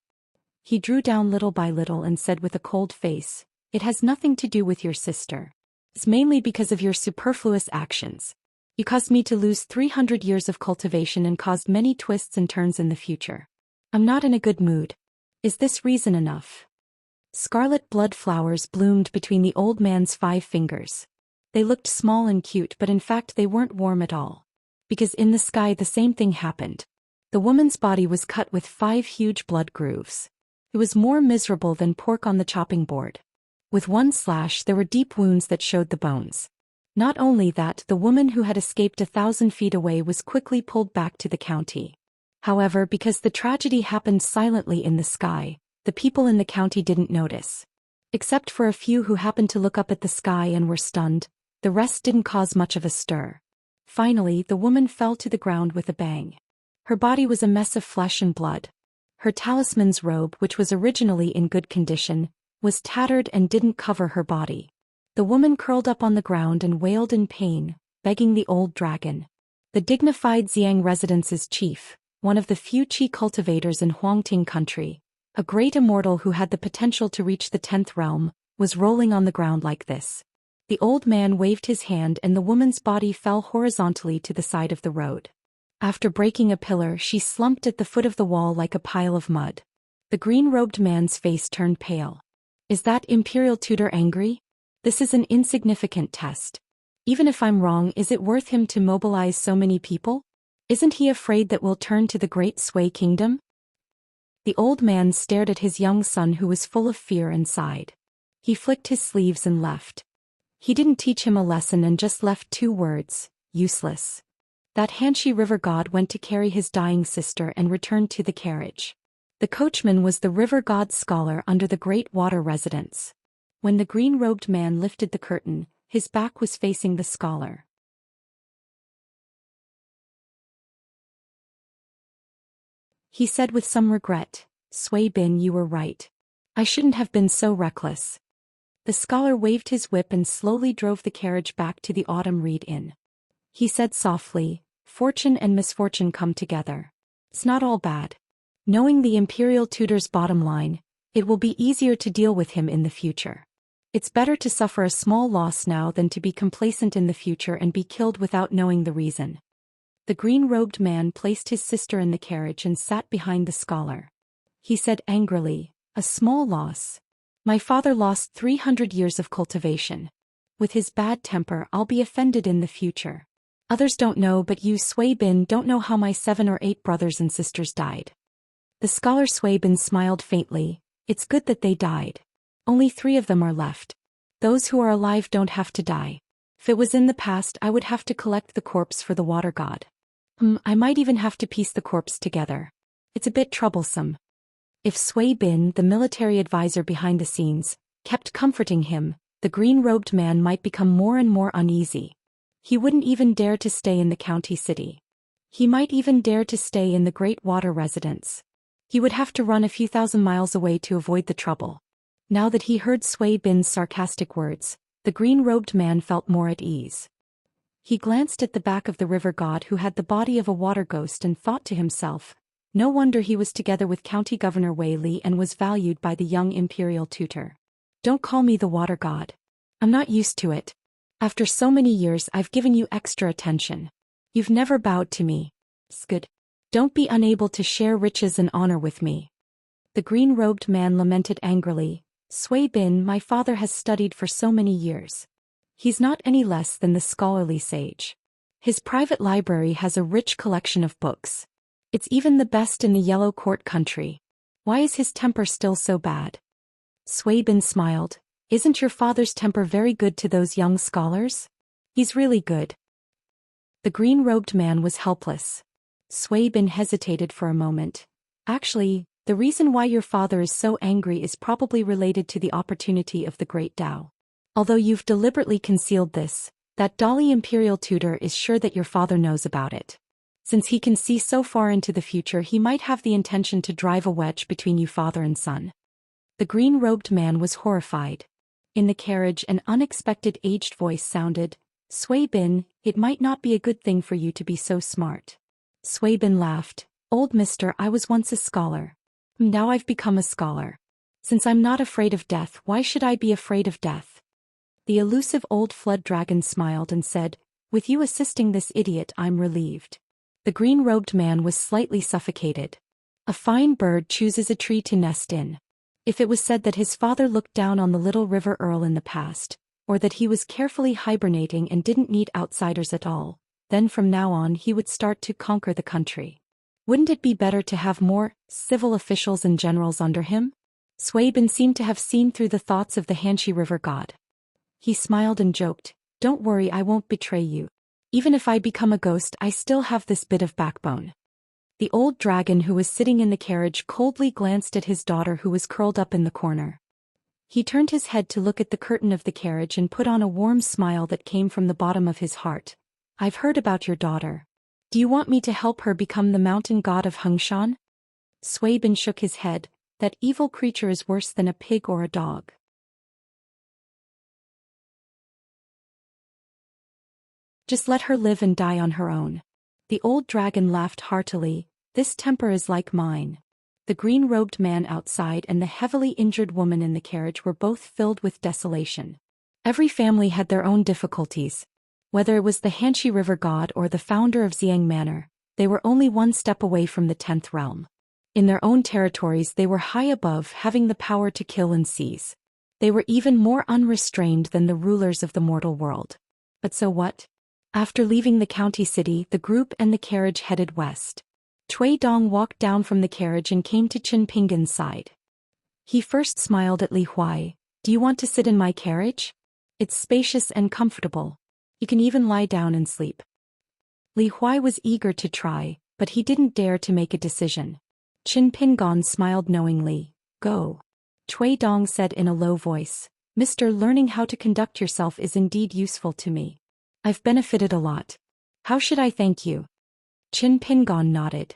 He drew down little by little and said with a cold face, "It has nothing to do with your sister. It's mainly because of your superfluous actions. You caused me to lose 300 years of cultivation and caused many twists and turns in the future. I'm not in a good mood. Is this reason enough?" Scarlet blood flowers bloomed between the old man's 5 fingers. They looked small and cute, but in fact they weren't warm at all. Because in the sky the same thing happened. The woman's body was cut with 5 huge blood grooves. It was more miserable than pork on the chopping board. With one slash there were deep wounds that showed the bones. Not only that, the woman who had escaped 1,000 feet away was quickly pulled back to the county. However, because the tragedy happened silently in the sky, the people in the county didn't notice. Except for a few who happened to look up at the sky and were stunned, the rest didn't cause much of a stir. Finally, the woman fell to the ground with a bang. Her body was a mess of flesh and blood. Her talisman's robe, which was originally in good condition, was tattered and didn't cover her body. The woman curled up on the ground and wailed in pain, begging the old dragon. The dignified Xiang residence's chief, one of the few qi cultivators in Huangting country, a great immortal who had the potential to reach the 10th realm, was rolling on the ground like this. The old man waved his hand and the woman's body fell horizontally to the side of the road. After breaking a pillar, she slumped at the foot of the wall like a pile of mud. The green-robed man's face turned pale. "Is that imperial tutor angry? This is an insignificant test. Even if I'm wrong, is it worth him to mobilize so many people? Isn't he afraid that we'll turn to the Great Sui Kingdom?" The old man stared at his young son who was full of fear and sighed. He flicked his sleeves and left. He didn't teach him a lesson and just left 2 words, useless. That Hanxi River god went to carry his dying sister and returned to the carriage. The coachman was the river god's scholar under the Great Water residence. When the green-robed man lifted the curtain, his back was facing the scholar. He said with some regret, "Sui Bin, you were right. I shouldn't have been so reckless." The scholar waved his whip and slowly drove the carriage back to the Autumn Reed Inn. He said softly, "Fortune and misfortune come together. It's not all bad. Knowing the imperial tutor's bottom line, it will be easier to deal with him in the future. It's better to suffer a small loss now than to be complacent in the future and be killed without knowing the reason." The green-robed man placed his sister in the carriage and sat behind the scholar. He said angrily, "A small loss. My father lost 300 years of cultivation. With his bad temper, I'll be offended in the future. Others don't know, but you, Sui Bin, don't know how my 7 or 8 brothers and sisters died." The scholar Sui Bin smiled faintly. "It's good that they died. Only 3 of them are left. Those who are alive don't have to die. If it was in the past, I would have to collect the corpse for the water god. I might even have to piece the corpse together. It's a bit troublesome. If Sui Bin, the military advisor behind the scenes, kept comforting him, the green-robed man might become more and more uneasy. He wouldn't even dare to stay in the county city. He might even dare to stay in the Great Water residence. He would have to run a few thousand miles away to avoid the trouble. Now that he heard Sui Bin's sarcastic words, the green-robed man felt more at ease. He glanced at the back of the river god who had the body of a water ghost and thought to himself, no wonder he was together with County Governor Wei Li and was valued by the young imperial tutor. Don't call me the water god. I'm not used to it. After so many years I've given you extra attention. You've never bowed to me. It's good. Don't be unable to share riches and honor with me. The green-robed man lamented angrily, Sui Bin, my father has studied for so many years. He's not any less than the scholarly sage. His private library has a rich collection of books. It's even the best in the Yellow Court country. Why is his temper still so bad? Sui Bin smiled. Isn't your father's temper very good to those young scholars? He's really good. The green-robed man was helpless. Sui Bin hesitated for a moment. Actually, the reason why your father is so angry is probably related to the opportunity of the great Tao. Although you've deliberately concealed this, that Dali imperial tutor is sure that your father knows about it. Since he can see so far into the future, he might have the intention to drive a wedge between you father and son. The green-robed man was horrified. In the carriage, an unexpected aged voice sounded, Sui Bin, it might not be a good thing for you to be so smart. Sui Bin laughed. Old mister, I was once a scholar. Now I've become a scholar. Since I'm not afraid of death, why should I be afraid of death? The elusive old flood dragon smiled and said, with you assisting this idiot, I'm relieved. The green-robed man was slightly suffocated. A fine bird chooses a tree to nest in. If it was said that his father looked down on the little river earl in the past, or that he was carefully hibernating and didn't need outsiders at all, then from now on he would start to conquer the country. Wouldn't it be better to have more civil officials and generals under him? Sui Bin seemed to have seen through the thoughts of the Xianxia river god. He smiled and joked, don't worry, I won't betray you. Even if I become a ghost, I still have this bit of backbone. The old dragon who was sitting in the carriage coldly glanced at his daughter who was curled up in the corner. He turned his head to look at the curtain of the carriage and put on a warm smile that came from the bottom of his heart. I've heard about your daughter. Do you want me to help her become the mountain god of Hengshan? Sui Bin shook his head. That evil creature is worse than a pig or a dog. Just let her live and die on her own. The old dragon laughed heartily. This temper is like mine. The green-robed man outside and the heavily injured woman in the carriage were both filled with desolation. Every family had their own difficulties. Whether it was the Xianxia river god or the founder of Xiang Manor, they were only one step away from the 10th realm. In their own territories they were high above, having the power to kill and seize. They were even more unrestrained than the rulers of the mortal world. But so what? After leaving the county city, the group and the carriage headed west. Cui Dong walked down from the carriage and came to Qin Pingan's side. He first smiled at Li Huai. Do you want to sit in my carriage? It's spacious and comfortable. You can even lie down and sleep. Li Huai was eager to try, but he didn't dare to make a decision. Qin Pingan smiled knowingly. Go. Cui Dong said in a low voice. Mister, learning how to conduct yourself is indeed useful to me. I've benefited a lot. How should I thank you? Qin Pingan nodded.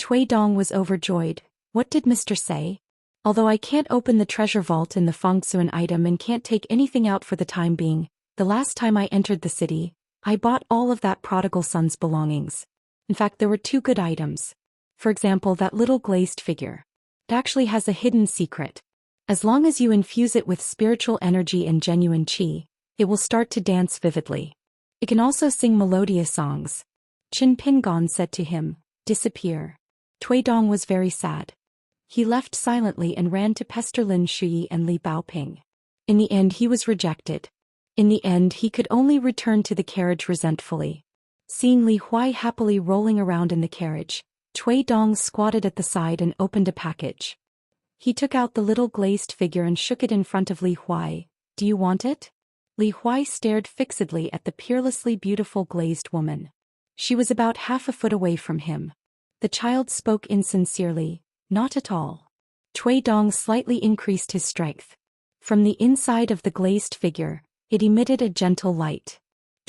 Cui Dong was overjoyed. What did Mister say? Although I can't open the treasure vault in the Fengsuan item and can't take anything out for the time being, the last time I entered the city, I bought all of that prodigal son's belongings. In fact, there were 2 good items. For example, that little glazed figure. It actually has a hidden secret. As long as you infuse it with spiritual energy and genuine qi, it will start to dance vividly. It can also sing melodious songs. Qin Pingan said to him, disappear. Cui Dong was very sad. He left silently and ran to pester Lin Shui and Li Baoping. In the end he was rejected. In the end he could only return to the carriage resentfully. Seeing Li Huai happily rolling around in the carriage, Cui Dong squatted at the side and opened a package. He took out the little glazed figure and shook it in front of Li Huai. Do you want it? Li Huai stared fixedly at the peerlessly beautiful glazed woman. She was about half a foot away from him. The child spoke insincerely, not at all. Cui Dong slightly increased his strength. From the inside of the glazed figure, it emitted a gentle light.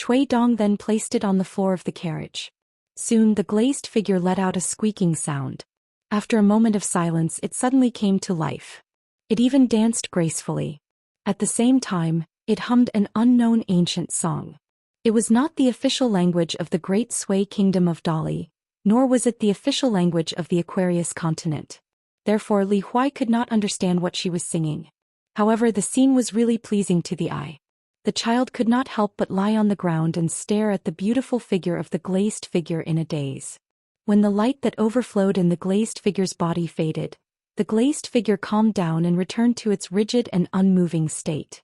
Cui Dong then placed it on the floor of the carriage. Soon the glazed figure let out a squeaking sound. After a moment of silence, it suddenly came to life. It even danced gracefully. At the same time, it hummed an unknown ancient song. It was not the official language of the Great Sui Kingdom of Dali, nor was it the official language of the Aquarius continent. Therefore Li Huai could not understand what she was singing. However, the scene was really pleasing to the eye. The child could not help but lie on the ground and stare at the beautiful figure of the glazed figure in a daze. When the light that overflowed in the glazed figure's body faded, the glazed figure calmed down and returned to its rigid and unmoving state.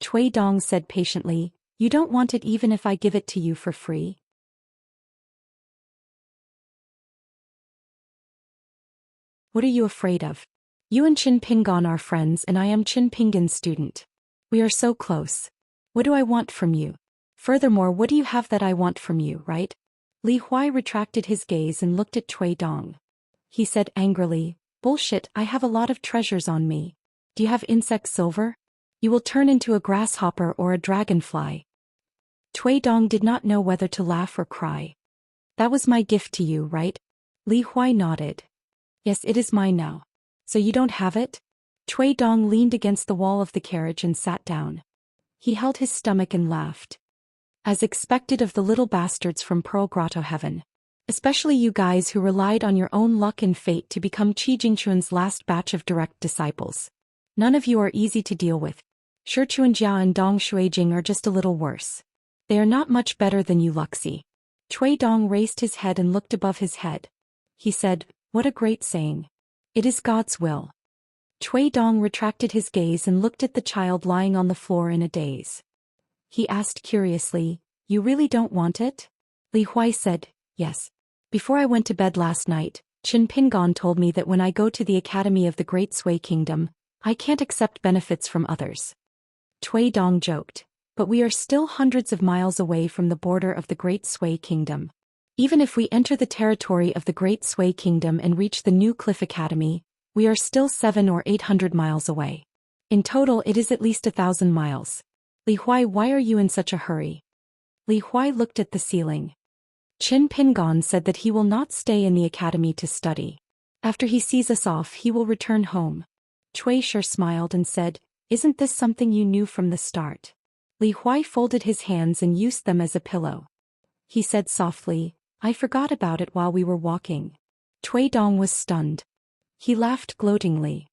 Cui Dong said patiently, "You don't want it even if I give it to you for free?" What are you afraid of? You and Qin Pingon are friends and I am Qin Pingon's student. We are so close. What do I want from you? Furthermore, what do you have that I want from you, right? Li Huai retracted his gaze and looked at Cui Dong. He said angrily, "Bullshit, I have a lot of treasures on me. Do you have insect silver? You will turn into a grasshopper or a dragonfly." Cui Dong did not know whether to laugh or cry. "That was my gift to you, right?" Li Huai nodded. "Yes, it is mine now. So you don't have it?" Cui Dong leaned against the wall of the carriage and sat down. He held his stomach and laughed. As expected of the little bastards from Pearl Grotto Heaven. Especially you guys who relied on your own luck and fate to become Qi Jingquan's last batch of direct disciples. None of you are easy to deal with. Shi Chuanjia and Dong Shuijing are just a little worse. They are not much better than you, Luxi. Cui Dong raised his head and looked above his head. He said, "What a great saying. It is God's will." Cui Dong retracted his gaze and looked at the child lying on the floor in a daze. He asked curiously, "You really don't want it?" Li Huai said, "Yes. Before I went to bed last night, Qin Pingon told me that when I go to the Academy of the Great Sui Kingdom, I can't accept benefits from others." Cui Dong joked, "But we are still hundreds of miles away from the border of the Great Sui Kingdom. Even if we enter the territory of the Great Sui Kingdom and reach the New Cliff Academy, we are still 700 or 800 miles away. In total it is at least 1,000 miles. Li Huai, why are you in such a hurry?" Li Huai looked at the ceiling. Qin Pingon said that he will not stay in the academy to study. After he sees us off he will return home. Cui Shi smiled and said, "Isn't this something you knew from the start?" Li Huai folded his hands and used them as a pillow. He said softly, "I forgot about it while we were walking." Cui Dong was stunned. He laughed gloatingly.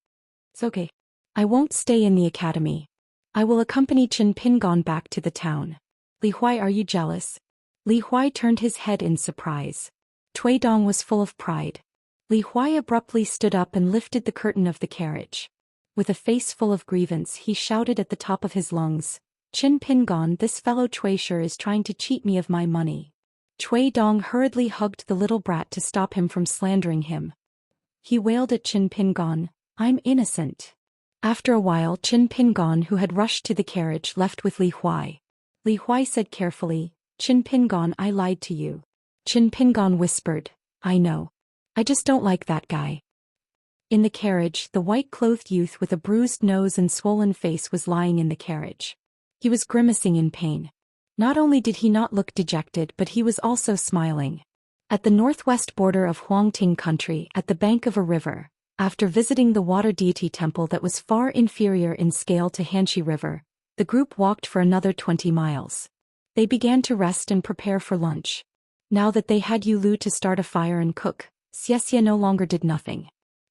"It's okay. I won't stay in the academy. I will accompany Qin Pingon back to the town." Li Huai, are you jealous? Li Huai turned his head in surprise. Cui Dong was full of pride. Li Huai abruptly stood up and lifted the curtain of the carriage. With a face full of grievance he shouted at the top of his lungs, "Qin Pingon, this fellow Cui Shi is trying to cheat me of my money." Cui Dong hurriedly hugged the little brat to stop him from slandering him. He wailed at Qin Pingon, "I'm innocent." After a while Qin Pingon, who had rushed to the carriage, left with Li Huai. Li Huai said carefully, "Qin Pingon, I lied to you." Qin Pingon whispered, "I know. I just don't like that guy." In the carriage, the white-clothed youth with a bruised nose and swollen face was lying in the carriage. He was grimacing in pain. Not only did he not look dejected, but he was also smiling. At the northwest border of Huangting country, at the bank of a river, after visiting the water deity temple that was far inferior in scale to Hanxi River, the group walked for another 20 miles. They began to rest and prepare for lunch. Now that they had Yulu to start a fire and cook, Xianxia no longer did nothing.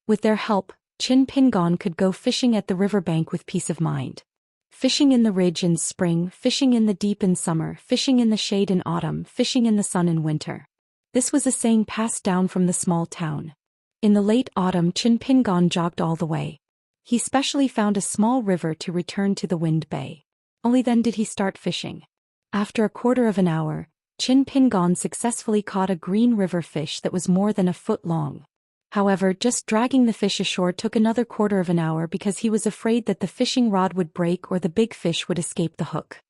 With their help, Qin Pingon could go fishing at the riverbank with peace of mind. Fishing in the ridge in spring, fishing in the deep in summer, fishing in the shade in autumn, fishing in the sun in winter. This was a saying passed down from the small town. In the late autumn Qin Pingon jogged all the way. He specially found a small river to return to the Wind Bay. Only then did he start fishing. After a quarter of an hour, Qin Pingon successfully caught a green river fish that was more than a foot long. However, just dragging the fish ashore took another quarter of an hour because he was afraid that the fishing rod would break or the big fish would escape the hook.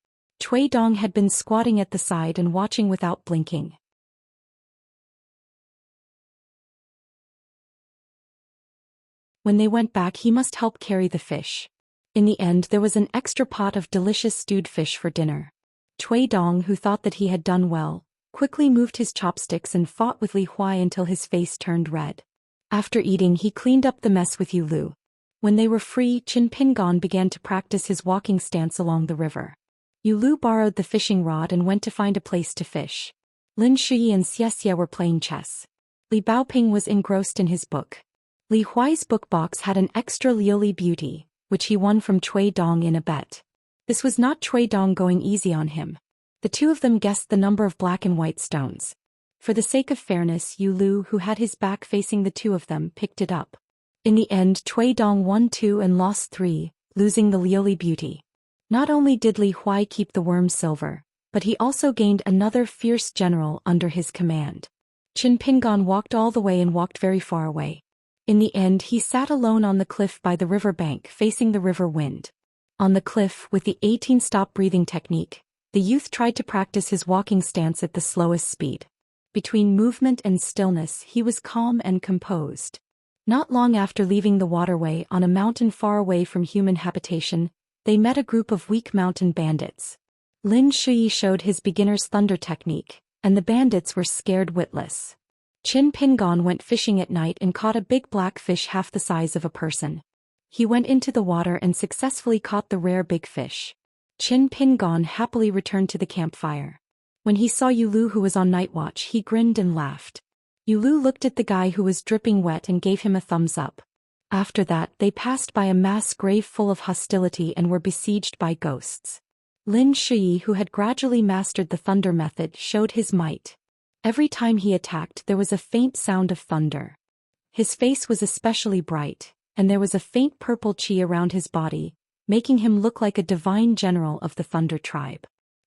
Cui Dong had been squatting at the side and watching without blinking. When they went back, he must help carry the fish. In the end, there was an extra pot of delicious stewed fish for dinner. Cui Dong, who thought that he had done well, quickly moved his chopsticks and fought with Li Huai until his face turned red. After eating, he cleaned up the mess with Yu Lu. When they were free, Qin Pingon began to practice his walking stance along the river. Yu Lu borrowed the fishing rod and went to find a place to fish. Lin Shui and Xianxia were playing chess. Li Baoping was engrossed in his book. Li Huai's book box had an extra Liuli beauty, which he won from Cui Dong in a bet. This was not Cui Dong going easy on him. The two of them guessed the number of black and white stones. For the sake of fairness, Yu Lu, who had his back facing the two of them, picked it up. In the end, Cui Dong won 2 and lost 3, losing the Liuli beauty. Not only did Li Huai keep the worm silver, but he also gained another fierce general under his command. Qin Pingon walked all the way and walked very far away. In the end, he sat alone on the cliff by the river bank facing the river wind. On the cliff, with the 18-stop breathing technique, the youth tried to practice his walking stance at the slowest speed. Between movement and stillness, he was calm and composed. Not long after leaving the waterway on a mountain far away from human habitation, they met a group of weak mountain bandits. Lin Shui showed his beginner's thunder technique, and the bandits were scared witless. Qin Pingon went fishing at night and caught a big black fish half the size of a person. He went into the water and successfully caught the rare big fish. Qin Pingon happily returned to the campfire. When he saw Yu Lu, who was on night watch, he grinned and laughed. Yu Lu looked at the guy who was dripping wet and gave him a thumbs up. After that, they passed by a mass grave full of hostility and were besieged by ghosts. Lin Shui, who had gradually mastered the thunder method, showed his might. Every time he attacked, there was a faint sound of thunder. His face was especially bright, and there was a faint purple chi around his body, making him look like a divine general of the thunder tribe.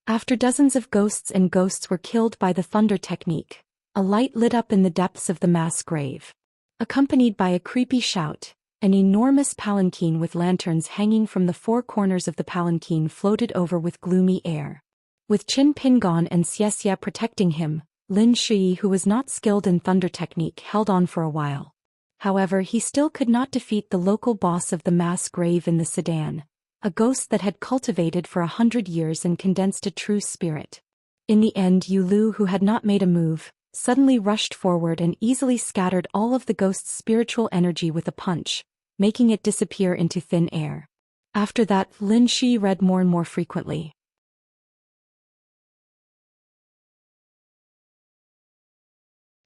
After dozens of ghosts were killed by the thunder technique, a light lit up in the depths of the mass grave. Accompanied by a creepy shout, an enormous palanquin with lanterns hanging from the 4 corners of the palanquin floated over with gloomy air. With Qin Pingon and Xianxia protecting him, Lin Shui, who was not skilled in thunder technique, held on for a while. However, he still could not defeat the local boss of the mass grave in the sedan, a ghost that had cultivated for 100 years and condensed a true spirit. In the end, Yu Lu, who had not made a move, suddenly rushed forward and easily scattered all of the ghost's spiritual energy with a punch, making it disappear into thin air. After that, Lin Shui read more and more frequently.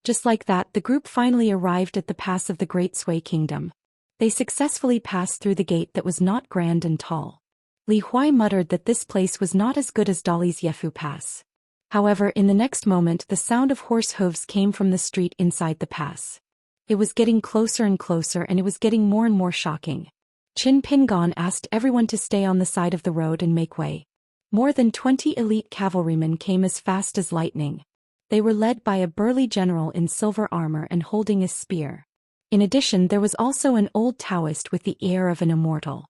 Just like that, the group finally arrived at the pass of the Great Sui Kingdom. They successfully passed through the gate that was not grand and tall. Li Huai muttered that this place was not as good as Dali's Yefu Pass. However, in the next moment, the sound of horse hooves came from the street inside the pass. It was getting closer and closer, and it was getting more and more shocking. Qin Pingon asked everyone to stay on the side of the road and make way. More than 20 elite cavalrymen came as fast as lightning. They were led by a burly general in silver armor and holding a spear. In addition, there was also an old Daoist with the air of an immortal.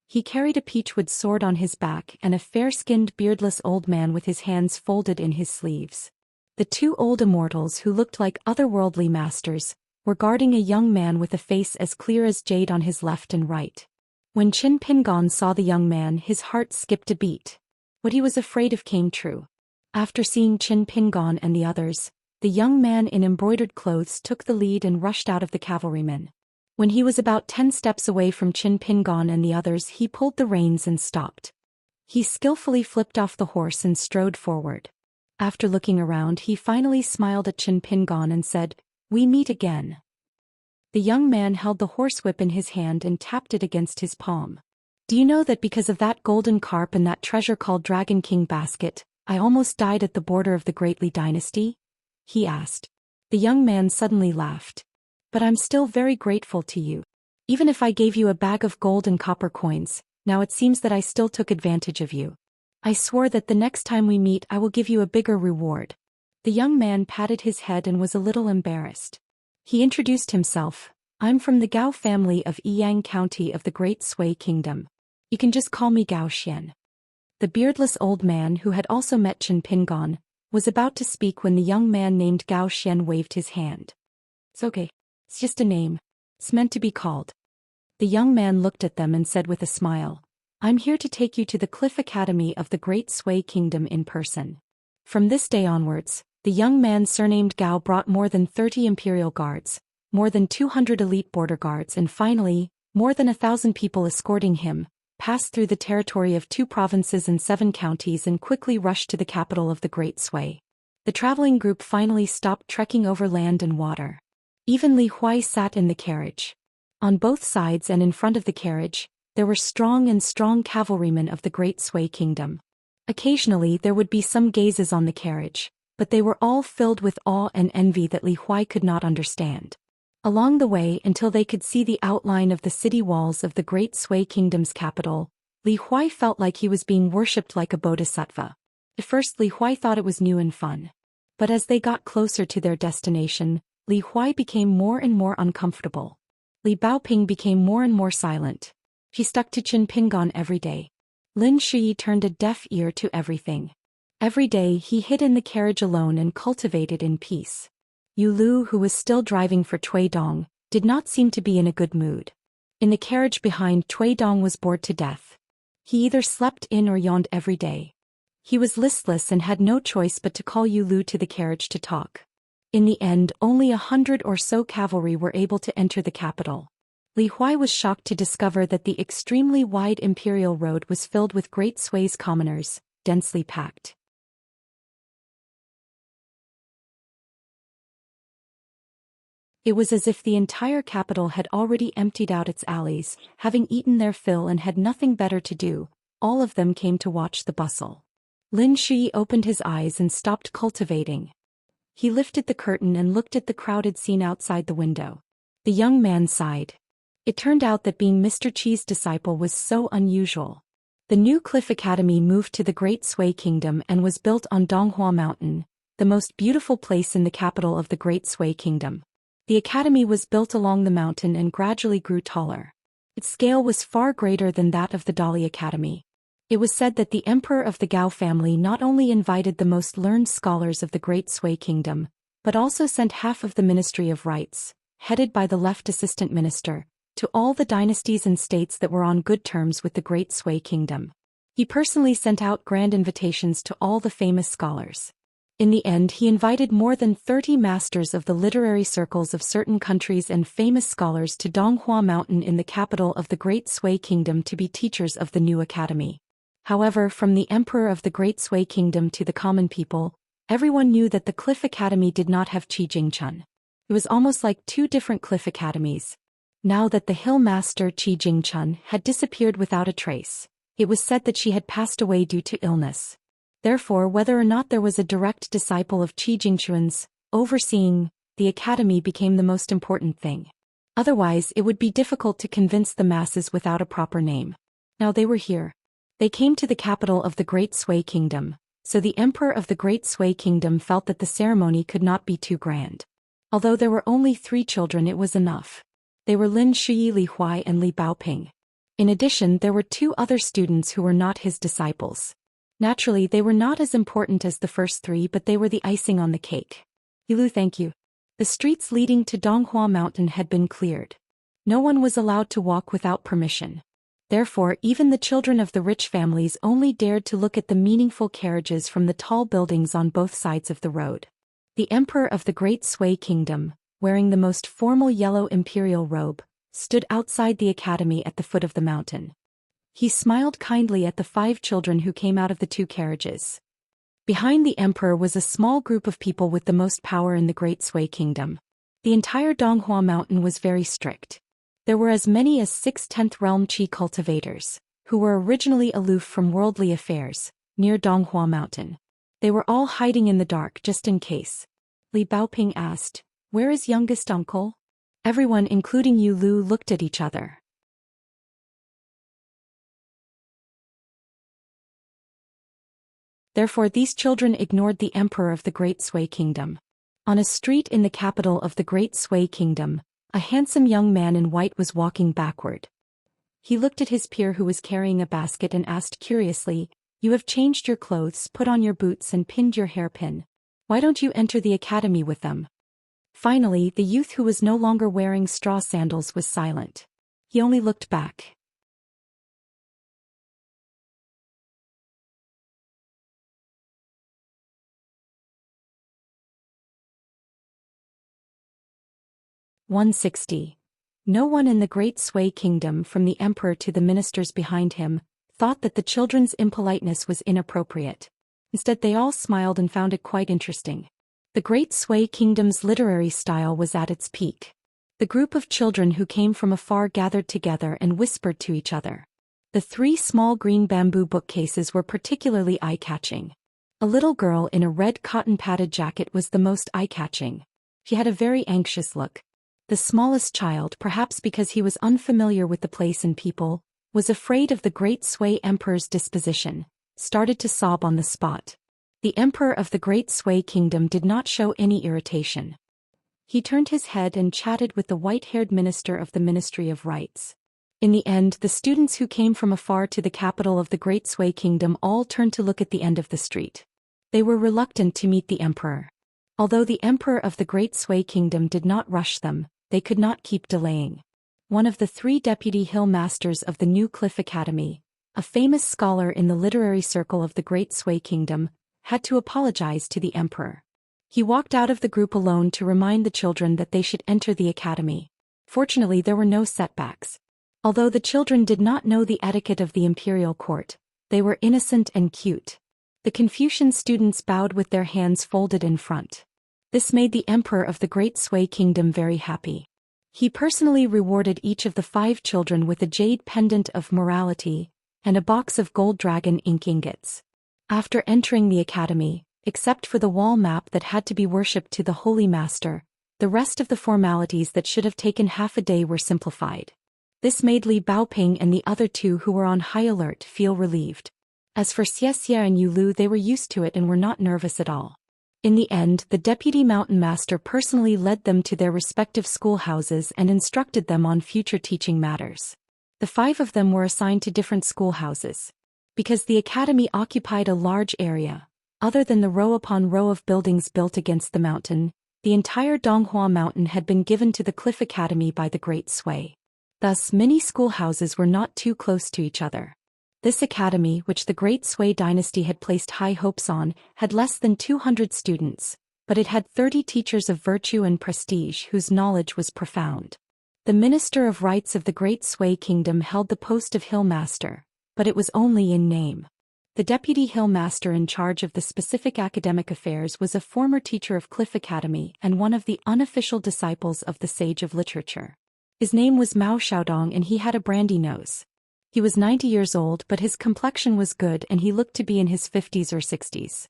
He carried a peachwood sword on his back and a fair-skinned beardless old man with his hands folded in his sleeves. The 2 old immortals, who looked like otherworldly masters, were guarding a young man with a face as clear as jade on his left and right. When Qin Pingon saw the young man, his heart skipped a beat. What he was afraid of came true. After seeing Qin Pingon and the others, the young man in embroidered clothes took the lead and rushed out of the cavalrymen. When he was about 10 steps away from Qin Pingon and the others, he pulled the reins and stopped. He skillfully flipped off the horse and strode forward. After looking around, he finally smiled at Qin Pingon and said, "We meet again." The young man held the horsewhip in his hand and tapped it against his palm. "Do you know that because of that golden carp and that treasure called Dragon King basket, I almost died at the border of the Great Li dynasty?" he asked. The young man suddenly laughed. "But I'm still very grateful to you. Even if I gave you a bag of gold and copper coins, now it seems that I still took advantage of you. I swore that the next time we meet I will give you a bigger reward." The young man patted his head and was a little embarrassed. He introduced himself. I'm from the Gao family of Yiyang County of the Great Sui Kingdom. You can just call me Zhou Xian. The beardless old man who had also met Chen Pingon was about to speak when the young man named Zhou Xian waved his hand. It's okay. It's just a name. It's meant to be called. The young man looked at them and said with a smile, I'm here to take you to the Cliff Academy of the Great Sui Kingdom in person. From this day onwards, the young man surnamed Gao brought more than 30 imperial guards, more than 200 elite border guards and finally, more than 1,000 people escorting him, passed through the territory of 2 provinces and 7 counties and quickly rushed to the capital of the Great Sui. The traveling group finally stopped trekking over land and water. Even Li Huai sat in the carriage. On both sides and in front of the carriage, there were strong cavalrymen of the Great Sui Kingdom. Occasionally there would be some gazes on the carriage, but they were all filled with awe and envy that Li Huai could not understand. Along the way until they could see the outline of the city walls of the Great Sui Kingdom's capital, Li Huai felt like he was being worshipped like a bodhisattva. At first Li Huai thought it was new and fun. But as they got closer to their destination, Li Huai became more and more uncomfortable. Li Baoping became more and more silent. He stuck to Chen Pingon every day. Lin Shi turned a deaf ear to everything. Every day he hid in the carriage alone and cultivated in peace. Yu Lu, who was still driving for Cui Dong, did not seem to be in a good mood. In the carriage behind, Cui Dong was bored to death. He either slept in or yawned every day. He was listless and had no choice but to call Yu Lu to the carriage to talk. In the end, only 100 or so cavalry were able to enter the capital. Li Huai was shocked to discover that the extremely wide imperial road was filled with Great Sui's commoners, densely packed. It was as if the entire capital had already emptied out its alleys, having eaten their fill and had nothing better to do. All of them came to watch the bustle. Lin Shi opened his eyes and stopped cultivating. He lifted the curtain and looked at the crowded scene outside the window. The young man sighed. It turned out that being Mr. Qi's disciple was so unusual. The new Cliff Academy moved to the Great Sui Kingdom and was built on Donghua Mountain, the most beautiful place in the capital of the Great Sui Kingdom. The academy was built along the mountain and gradually grew taller. Its scale was far greater than that of the Dali Academy. It was said that the emperor of the Gao family not only invited the most learned scholars of the Great Sui Kingdom, but also sent half of the Ministry of Rites, headed by the left assistant minister, to all the dynasties and states that were on good terms with the Great Sui Kingdom. He personally sent out grand invitations to all the famous scholars. In the end, he invited more than 30 masters of the literary circles of certain countries and famous scholars to Donghua Mountain in the capital of the Great Sui Kingdom to be teachers of the new academy. However, from the emperor of the Great Sui Kingdom to the common people, everyone knew that the Cliff Academy did not have Qi Jingchun. It was almost like 2 different Cliff Academies. Now that the hill master Qi Jingchun had disappeared without a trace, it was said that she had passed away due to illness. Therefore, whether or not there was a direct disciple of Qi Jingchun's overseeing the academy became the most important thing. Otherwise, it would be difficult to convince the masses without a proper name. Now they were here. They came to the capital of the Great Sui Kingdom, so the emperor of the Great Sui Kingdom felt that the ceremony could not be too grand. Although there were only 3 children, it was enough. They were Lin Shi, Li Huai and Li Baoping. In addition, there were 2 other students who were not his disciples. Naturally, they were not as important as the first 3, but they were the icing on the cake. Yilu, thank you. The streets leading to Donghua Mountain had been cleared. No one was allowed to walk without permission. Therefore, even the children of the rich families only dared to look at the meaningful carriages from the tall buildings on both sides of the road. The emperor of the Great Sui Kingdom, wearing the most formal yellow imperial robe, stood outside the academy at the foot of the mountain. He smiled kindly at the 5 children who came out of the 2 carriages. Behind the emperor was a small group of people with the most power in the Great Sui Kingdom. The entire Donghua Mountain was very strict. There were as many as 6 10th realm Qi cultivators, who were originally aloof from worldly affairs, near Donghua Mountain. They were all hiding in the dark just in case. Li Baoping asked, "Where is youngest uncle?" Everyone, including Yu Lu, looked at each other. Therefore these children ignored the emperor of the Great Sui Kingdom. On a street in the capital of the Great Sui Kingdom, a handsome young man in white was walking backward. He looked at his peer who was carrying a basket and asked curiously, "You have changed your clothes, put on your boots and pinned your hairpin. Why don't you enter the academy with them?" Finally, the youth who was no longer wearing straw sandals was silent. He only looked back. "160. No one in the Great Sui Kingdom, from the emperor to the ministers behind him, thought that the children's impoliteness was inappropriate. Instead, they all smiled and found it quite interesting. The Great Sui Kingdom's literary style was at its peak. The group of children who came from afar gathered together and whispered to each other. The 3 small green bamboo bookcases were particularly eye-catching. A little girl in a red cotton-padded jacket was the most eye-catching. She had a very anxious look. The smallest child, perhaps because he was unfamiliar with the place and people, was afraid of the Great Sui Emperor's disposition, started to sob on the spot. The Emperor of the Great Sui Kingdom did not show any irritation. He turned his head and chatted with the white-haired minister of the Ministry of Rites. In the end, the students who came from afar to the capital of the Great Sui Kingdom all turned to look at the end of the street. They were reluctant to meet the Emperor. Although the Emperor of the Great Sui Kingdom did not rush them, they could not keep delaying. One of the 3 deputy hill masters of the New Cliff Academy, a famous scholar in the literary circle of the Great Sui Kingdom, had to apologize to the emperor. He walked out of the group alone to remind the children that they should enter the academy. Fortunately, there were no setbacks. Although the children did not know the etiquette of the imperial court, they were innocent and cute. The Confucian students bowed with their hands folded in front. This made the emperor of the Great Sui Kingdom very happy. He personally rewarded each of the 5 children with a jade pendant of morality and a box of gold dragon ink ingots. After entering the academy, except for the wall map that had to be worshipped to the Holy Master, the rest of the formalities that should have taken half a day were simplified. This made Li Baoping and the other 2 who were on high alert feel relieved. As for Xianxia and Yulu, they were used to it and were not nervous at all. In the end, the deputy mountain master personally led them to their respective schoolhouses and instructed them on future teaching matters. The 5 of them were assigned to different schoolhouses. Because the academy occupied a large area, other than the row upon row of buildings built against the mountain, the entire Donghua Mountain had been given to the Cliff Academy by the Great Sui. Thus, many schoolhouses were not too close to each other. This academy, which the Great Sui dynasty had placed high hopes on, had less than 200 students, but it had 30 teachers of virtue and prestige whose knowledge was profound. The Minister of Rites of the Great Sui Kingdom held the post of Hill Master, but it was only in name. The deputy Hill Master in charge of the specific academic affairs was a former teacher of Cliff Academy and one of the unofficial disciples of the Sage of Literature. His name was Mao Xiaodong and he had a brandy nose. He was 90 years old, but his complexion was good and he looked to be in his 50s or 60s.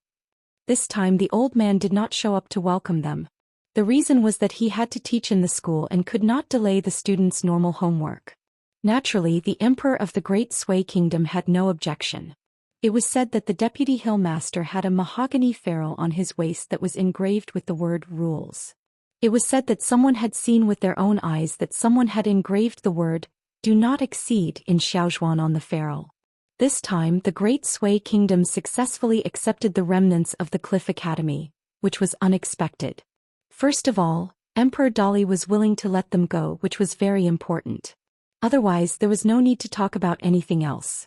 This time the old man did not show up to welcome them. The reason was that he had to teach in the school and could not delay the students' normal homework. Naturally, the Emperor of the Great Sui Kingdom had no objection. It was said that the deputy hill master had a mahogany ferrule on his waist that was engraved with the word rules. It was said that someone had seen with their own eyes that someone had engraved the word "do not exceed" in Xiaozhuan on the ferrule. This time, the Great Sui Kingdom successfully accepted the remnants of the Cliff Academy, which was unexpected. First of all, Emperor Dali was willing to let them go, which was very important. Otherwise, there was no need to talk about anything else.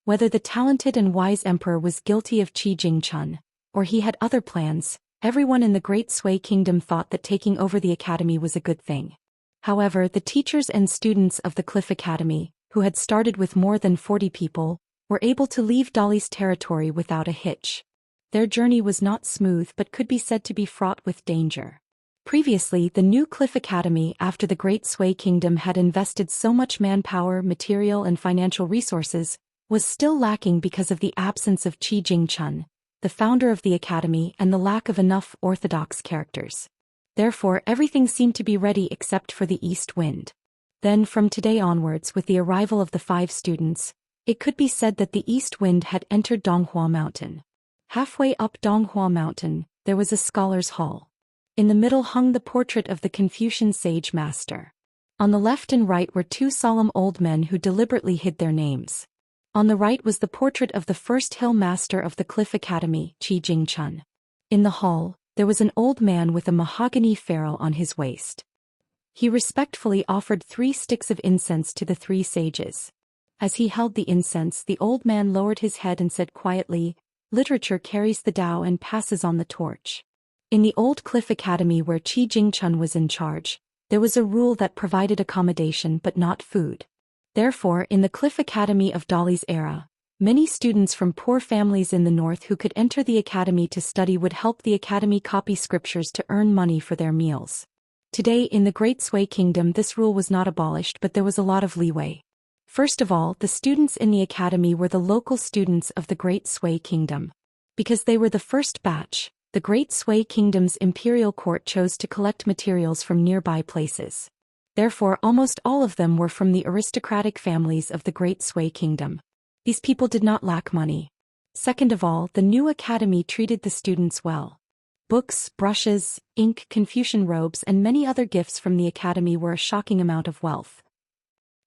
Whether the talented and wise emperor was guilty of Qi Jingchun, or he had other plans, everyone in the Great Sui Kingdom thought that taking over the academy was a good thing. However, the teachers and students of the Cliff Academy, who had started with more than 40 people, were able to leave Dali's territory without a hitch. Their journey was not smooth but could be said to be fraught with danger. Previously, the new Cliff Academy, after the Great Sui Kingdom had invested so much manpower, material and financial resources, was still lacking because of the absence of Qi Jingchun, the founder of the academy, and the lack of enough orthodox characters. Therefore, everything seemed to be ready except for the east wind. Then, from today onwards, with the arrival of the 5 students, It could be said that the east wind had entered Donghua Mountain. Halfway up Donghua Mountain, there was a scholar's hall. In the middle hung the portrait of the Confucian sage master. On the left and right were two solemn old men who deliberately hid their names. On the right was the portrait of the first hill master of the Cliff Academy, Qi Jingchun. In the hall, there was an old man with a mahogany ferrule on his waist. He respectfully offered 3 sticks of incense to the 3 sages. As he held the incense, the old man lowered his head and said quietly, "Literature carries the Tao and passes on the torch." In the old Cliff Academy where Qi Jingchun was in charge, there was a rule that provided accommodation but not food. Therefore, in the Cliff Academy of Dali's era, many students from poor families in the north who could enter the academy to study would help the academy copy scriptures to earn money for their meals. Today in the Great Sui Kingdom this rule was not abolished, but there was a lot of leeway. First of all, the students in the academy were the local students of the Great Sui Kingdom. Because they were the first batch, the Great Sui Kingdom's imperial court chose to collect materials from nearby places. Therefore, almost all of them were from the aristocratic families of the Great Sui Kingdom. These people did not lack money. Second of all, the new academy treated the students well. Books, brushes, ink, Confucian robes, and many other gifts from the academy were a shocking amount of wealth.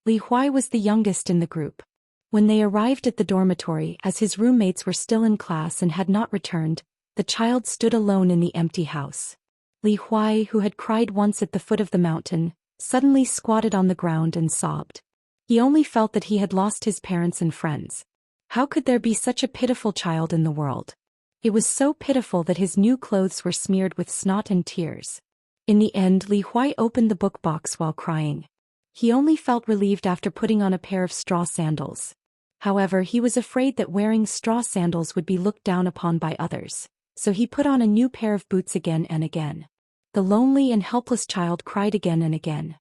Li Huai was the youngest in the group. When they arrived at the dormitory, as his roommates were still in class and had not returned, the child stood alone in the empty house. Li Huai, who had cried once at the foot of the mountain, suddenly squatted on the ground and sobbed. He only felt that he had lost his parents and friends. How could there be such a pitiful child in the world? It was so pitiful that his new clothes were smeared with snot and tears. In the end, Li Huai opened the book box while crying. He only felt relieved after putting on a pair of straw sandals. However, he was afraid that wearing straw sandals would be looked down upon by others, so he put on a new pair of boots again and again. The lonely and helpless child cried again and again.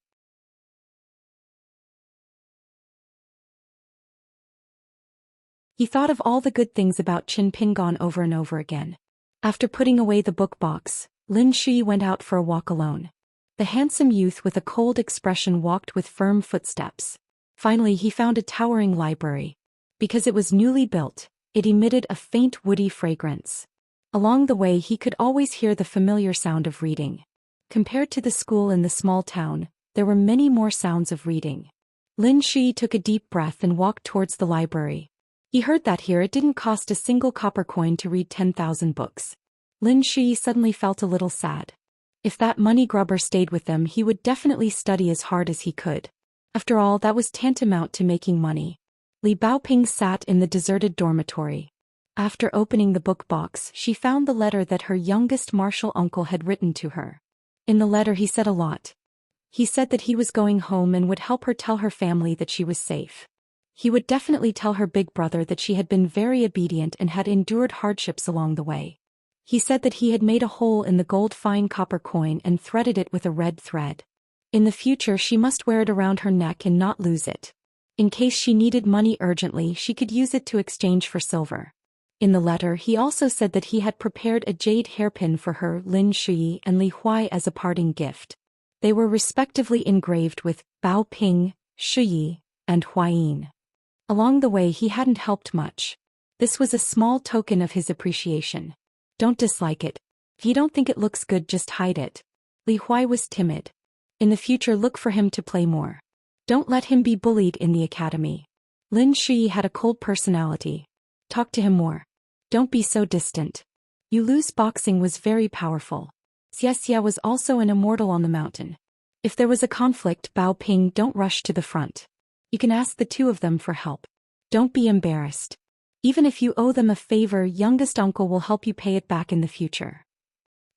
He thought of all the good things about Qin Pingon over and over again. After putting away the book box, Lin Shi went out for a walk alone. The handsome youth with a cold expression walked with firm footsteps. Finally he found a towering library. Because it was newly built, it emitted a faint woody fragrance. Along the way he could always hear the familiar sound of reading. Compared to the school in the small town, there were many more sounds of reading. Lin Shi took a deep breath and walked towards the library. He heard that here it didn't cost a single copper coin to read 10,000 books. Lin Shi suddenly felt a little sad. If that money grubber stayed with them, he would definitely study as hard as he could. After all, that was tantamount to making money. Li Baoping sat in the deserted dormitory. After opening the book box, she found the letter that her youngest martial uncle had written to her. In the letter he said a lot. He said that he was going home and would help her tell her family that she was safe. He would definitely tell her big brother that she had been very obedient and had endured hardships along the way. He said that he had made a hole in the gold fine copper coin and threaded it with a red thread. In the future she must wear it around her neck and not lose it. In case she needed money urgently, she could use it to exchange for silver. In the letter he also said that he had prepared a jade hairpin for her, Lin Shi and Li Huai as a parting gift. They were respectively engraved with Bao Ping, Shi, and Huayin. Along the way he hadn't helped much. This was a small token of his appreciation. Don't dislike it. If you don't think it looks good, just hide it. Li Huai was timid. In the future look for him to play more. Don't let him be bullied in the academy. Lin Shi had a cold personality. Talk to him more. Don't be so distant. Yu Lu's boxing was very powerful. Xianxia was also an immortal on the mountain. If there was a conflict, Bao Ping, don't rush to the front. You can ask the two of them for help. Don't be embarrassed. Even if you owe them a favor, youngest uncle will help you pay it back in the future.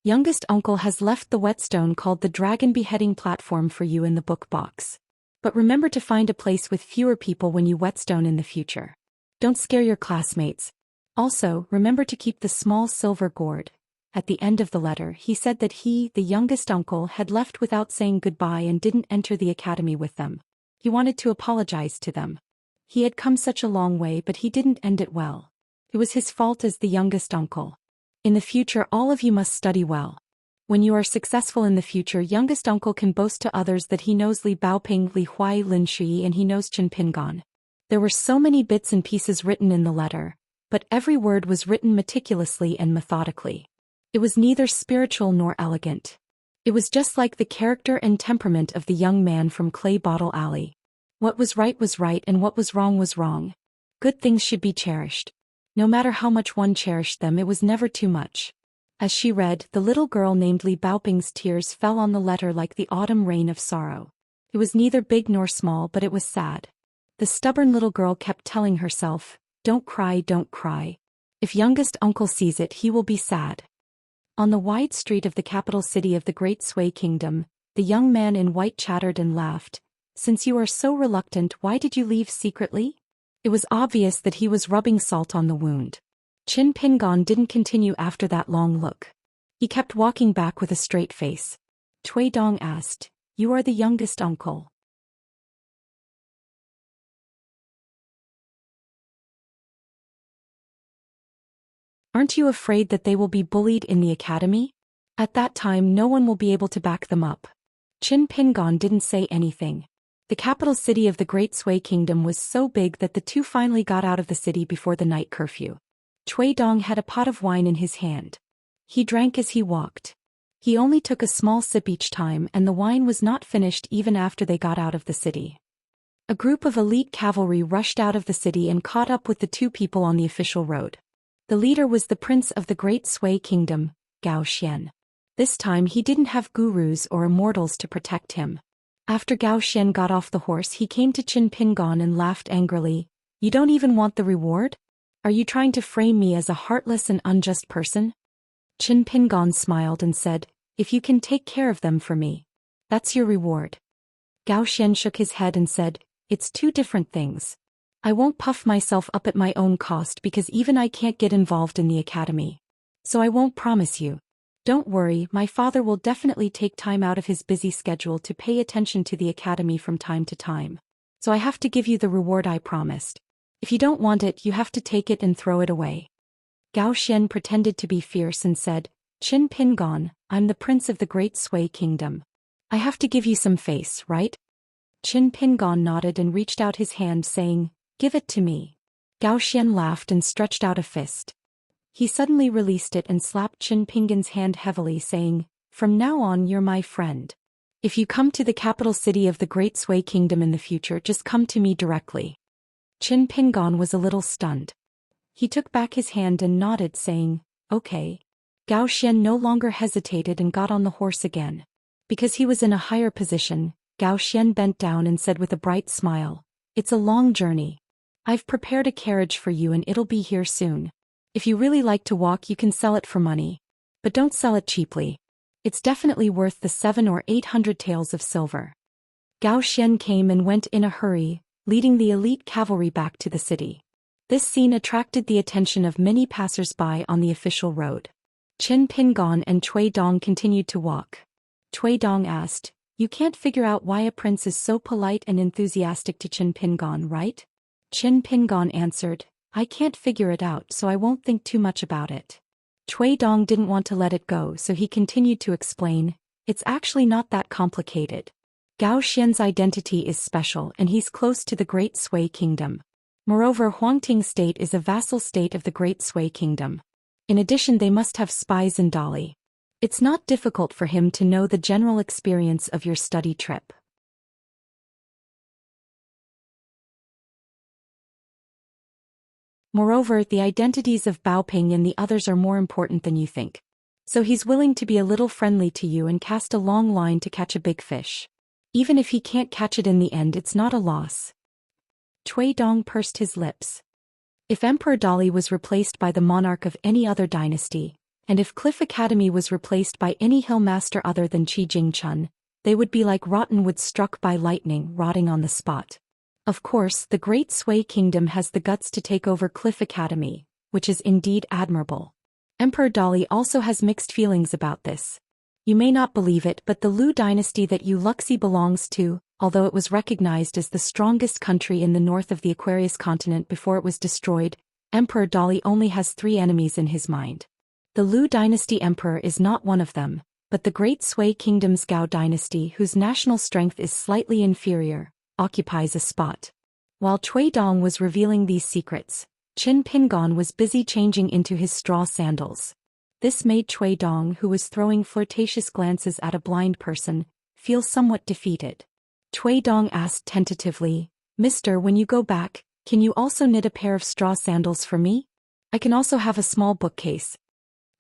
Youngest uncle has left the whetstone called the dragon beheading platform for you in the book box. But remember to find a place with fewer people when you whetstone in the future. Don't scare your classmates. Also, remember to keep the small silver gourd. At the end of the letter he said that he, the youngest uncle, had left without saying goodbye and didn't enter the academy with them. He wanted to apologize to them. He had come such a long way, but he didn't end it well. It was his fault as the youngest uncle. In the future all of you must study well. When you are successful in the future, youngest uncle can boast to others that he knows Li Baoping, Li Huai, Lin Shi, and he knows Qin Pingon. There were so many bits and pieces written in the letter, but every word was written meticulously and methodically. It was neither spiritual nor elegant. It was just like the character and temperament of the young man from Clay Bottle Alley. What was right and what was wrong. Good things should be cherished. No matter how much one cherished them, it was never too much. As she read, the little girl named Li Baoping's tears fell on the letter like the autumn rain of sorrow. It was neither big nor small, but it was sad. The stubborn little girl kept telling herself, "Don't cry, don't cry. If youngest uncle sees it, he will be sad." On the wide street of the capital city of the Great Sui Kingdom, the young man in white chattered and laughed. "Since you are so reluctant, why did you leave secretly?" It was obvious that he was rubbing salt on the wound. Qin Pingon didn't continue after that long look. He kept walking back with a straight face. Cui Dong asked, "You are the youngest uncle. Aren't you afraid that they will be bullied in the academy? At that time no one will be able to back them up." Qin Pingon didn't say anything. The capital city of the Great Sui Kingdom was so big that the two finally got out of the city before the night curfew. Cui Dong had a pot of wine in his hand. He drank as he walked. He only took a small sip each time, and the wine was not finished even after they got out of the city. A group of elite cavalry rushed out of the city and caught up with the two people on the official road. The leader was the prince of the Great Sui Kingdom, Zhou Xian. This time he didn't have gurus or immortals to protect him. After Zhou Xian got off the horse, he came to Qin Pingon and laughed angrily. "You don't even want the reward? Are you trying to frame me as a heartless and unjust person?" Qin Pingon smiled and said, "If you can take care of them for me, that's your reward." Zhou Xian shook his head and said, "It's two different things. I won't puff myself up at my own cost because even I can't get involved in the academy. So I won't promise you. Don't worry, my father will definitely take time out of his busy schedule to pay attention to the academy from time to time. So I have to give you the reward I promised. If you don't want it, you have to take it and throw it away." Zhou Xian pretended to be fierce and said, "Qin Pingon, I'm the prince of the Great Sui Kingdom. I have to give you some face, right?" Qin Pingon nodded and reached out his hand saying, "Give it to me." Zhou Xian laughed and stretched out a fist. He suddenly released it and slapped Qin Pingon's hand heavily, saying, "From now on you're my friend. If you come to the capital city of the Great Sui Kingdom in the future, just come to me directly." Qin Pingon was a little stunned. He took back his hand and nodded, saying, "Okay." Zhou Xian no longer hesitated and got on the horse again. Because he was in a higher position, Zhou Xian bent down and said with a bright smile, "It's a long journey. I've prepared a carriage for you and it'll be here soon. If you really like to walk, you can sell it for money. But don't sell it cheaply. It's definitely worth the 700 or 800 taels of silver." Zhou Xian came and went in a hurry, leading the elite cavalry back to the city. This scene attracted the attention of many passers-by on the official road. Qin Pingon and Cui Dong continued to walk. Cui Dong asked, "You can't figure out why a prince is so polite and enthusiastic to Qin Pingon, right?" Qin Pingon answered, "I can't figure it out, so I won't think too much about it." Cui Dong didn't want to let it go, so he continued to explain, "It's actually not that complicated. Zhou Xian's identity is special and he's close to the Great Sui Kingdom. Moreover, Huangting State is a vassal state of the Great Sui Kingdom. In addition, they must have spies in Dali. It's not difficult for him to know the general experience of your study trip. Moreover, the identities of Baoping and the others are more important than you think. So he's willing to be a little friendly to you and cast a long line to catch a big fish. Even if he can't catch it in the end, it's not a loss." Cui Dong pursed his lips. If Emperor Dali was replaced by the monarch of any other dynasty, and if Cliff Academy was replaced by any hill master other than Qi Jingchun, they would be like rotten wood struck by lightning, rotting on the spot. Of course, the Great Sui Kingdom has the guts to take over Cliff Academy, which is indeed admirable. Emperor Dali also has mixed feelings about this. You may not believe it, but the Lu dynasty that Wuxia belongs to, although it was recognized as the strongest country in the north of the Aquarius continent before it was destroyed, Emperor Dali only has 3 enemies in his mind. The Lu dynasty emperor is not one of them, but the Great Sui Kingdom's Gao dynasty, whose national strength is slightly inferior, occupies a spot. While Cui Dong was revealing these secrets, Qin Pingon was busy changing into his straw sandals. This made Cui Dong, who was throwing flirtatious glances at a blind person, feel somewhat defeated. Cui Dong asked tentatively, "Mister, when you go back, can you also knit a pair of straw sandals for me? I can also have a small bookcase."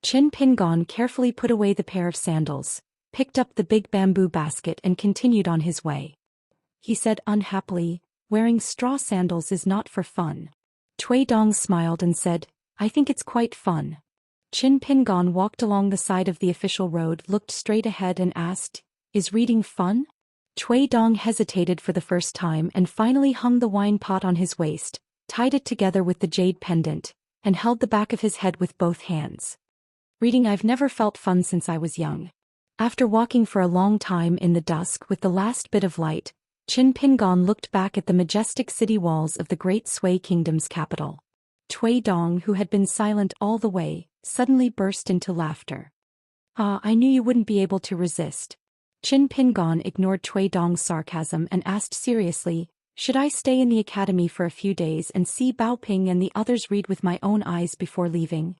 Qin Pingon carefully put away the pair of sandals, picked up the big bamboo basket and continued on his way. He said unhappily, "Wearing straw sandals is not for fun." Cui Dong smiled and said, "I think it's quite fun." Qin Pingon walked along the side of the official road, looked straight ahead and asked, "Is reading fun?" Cui Dong hesitated for the first time and finally hung the wine pot on his waist, tied it together with the jade pendant, and held the back of his head with both hands. "Reading, I've never felt fun since I was young." After walking for a long time in the dusk with the last bit of light, Qin Pingon looked back at the majestic city walls of the Great Sui Kingdom's capital. Cui Dong, who had been silent all the way, suddenly burst into laughter. "Ah, I knew you wouldn't be able to resist." Qin Pingon ignored Cui Dong's sarcasm and asked seriously, "Should I stay in the academy for a few days and see Bao Ping and the others read with my own eyes before leaving?"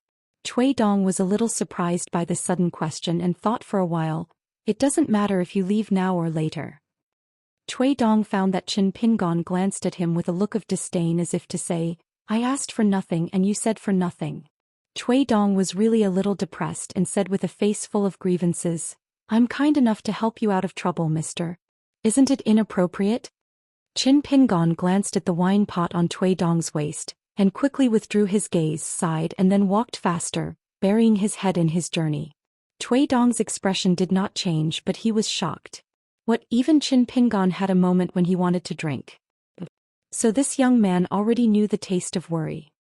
Cui Dong was a little surprised by this sudden question and thought for a while, "It doesn't matter if you leave now or later." Cui Dong found that Qin Pingon glanced at him with a look of disdain as if to say, "I asked for nothing and you said for nothing." Cui Dong was really a little depressed and said with a face full of grievances, "I'm kind enough to help you out of trouble, mister. Isn't it inappropriate?" Qin Pingon glanced at the wine pot on Cui Dong's waist, and quickly withdrew his gaze, sighed and then walked faster, burying his head in his journey. Cui Dong's expression did not change, but he was shocked. What, even Qin Pingon had a moment when he wanted to drink. So this young man already knew the taste of worry.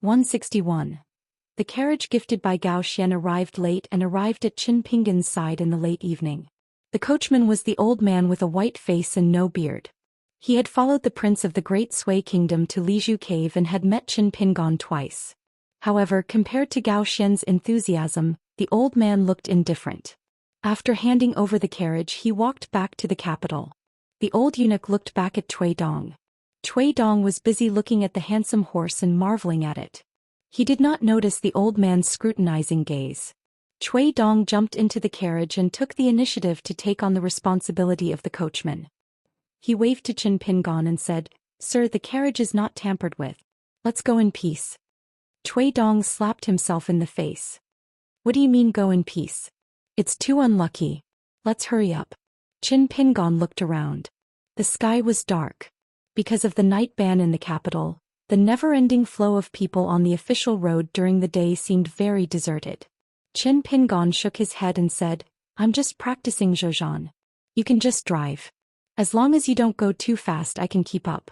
"161. The carriage gifted by Zhou Xian arrived late and arrived at Qin Pingon's side in the late evening. The coachman was the old man with a white face and no beard. He had followed the prince of the Great Sui Kingdom to Lizhu Cave and had met Qin Pingon twice. However, compared to Zhou Xian's enthusiasm, the old man looked indifferent. After handing over the carriage, he walked back to the capital. The old eunuch looked back at Cui Dong. Cui Dong was busy looking at the handsome horse and marveling at it. He did not notice the old man's scrutinizing gaze. Cui Dong jumped into the carriage and took the initiative to take on the responsibility of the coachman. He waved to Qin Pingon and said, "Sir, the carriage is not tampered with. Let's go in peace." Cui Dong slapped himself in the face. "What do you mean go in peace? It's too unlucky. Let's hurry up." Qin Pingon looked around. The sky was dark. Because of the night ban in the capital, the never-ending flow of people on the official road during the day seemed very deserted. Qin Pingon shook his head and said, "I'm just practicing Zhou Xian. You can just drive. As long as you don't go too fast, I can keep up."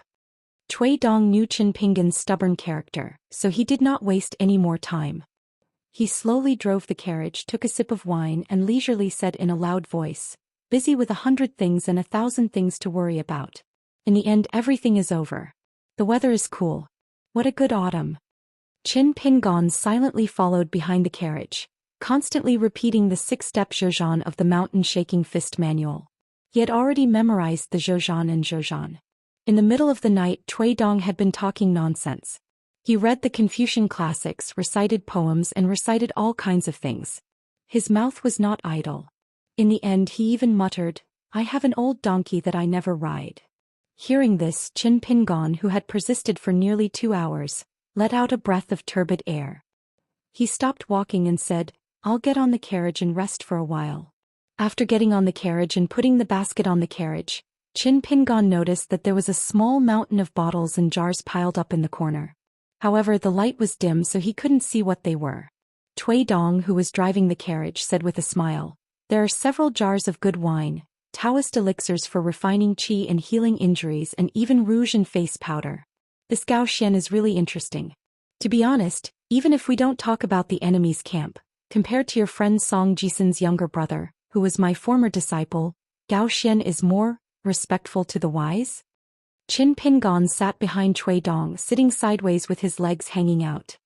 Cui Dong knew Qin Pingon's stubborn character, so he did not waste any more time. He slowly drove the carriage, took a sip of wine and leisurely said in a loud voice, "Busy with 100 things and 1,000 things to worry about. In the end, everything is over. The weather is cool. What a good autumn." Qin Pingon silently followed behind the carriage, constantly repeating the 6-step Zhou of the mountain shaking fist manual. He had already memorized the Zhou and Zhou. In the middle of the night, Cui Dong had been talking nonsense. He read the Confucian classics, recited poems and recited all kinds of things. His mouth was not idle. In the end he even muttered, "I have an old donkey that I never ride." Hearing this, Qin Pingon, who had persisted for nearly 2 hours, let out a breath of turbid air. He stopped walking and said, "I'll get on the carriage and rest for a while." After getting on the carriage and putting the basket on the carriage, Qin Pingon noticed that there was a small mountain of bottles and jars piled up in the corner. However, the light was dim so he couldn't see what they were. Cui Dong, who was driving the carriage, said with a smile, "There are several jars of good wine, Daoist elixirs for refining qi and healing injuries, and even rouge and face powder. This Zhou Xian is really interesting. To be honest, even if we don't talk about the enemy's camp, compared to your friend Song Jisun's younger brother, who was my former disciple, Zhou Xian is more respectful to the wise." Qin Pingon sat behind Cui Dong, sitting sideways with his legs hanging out.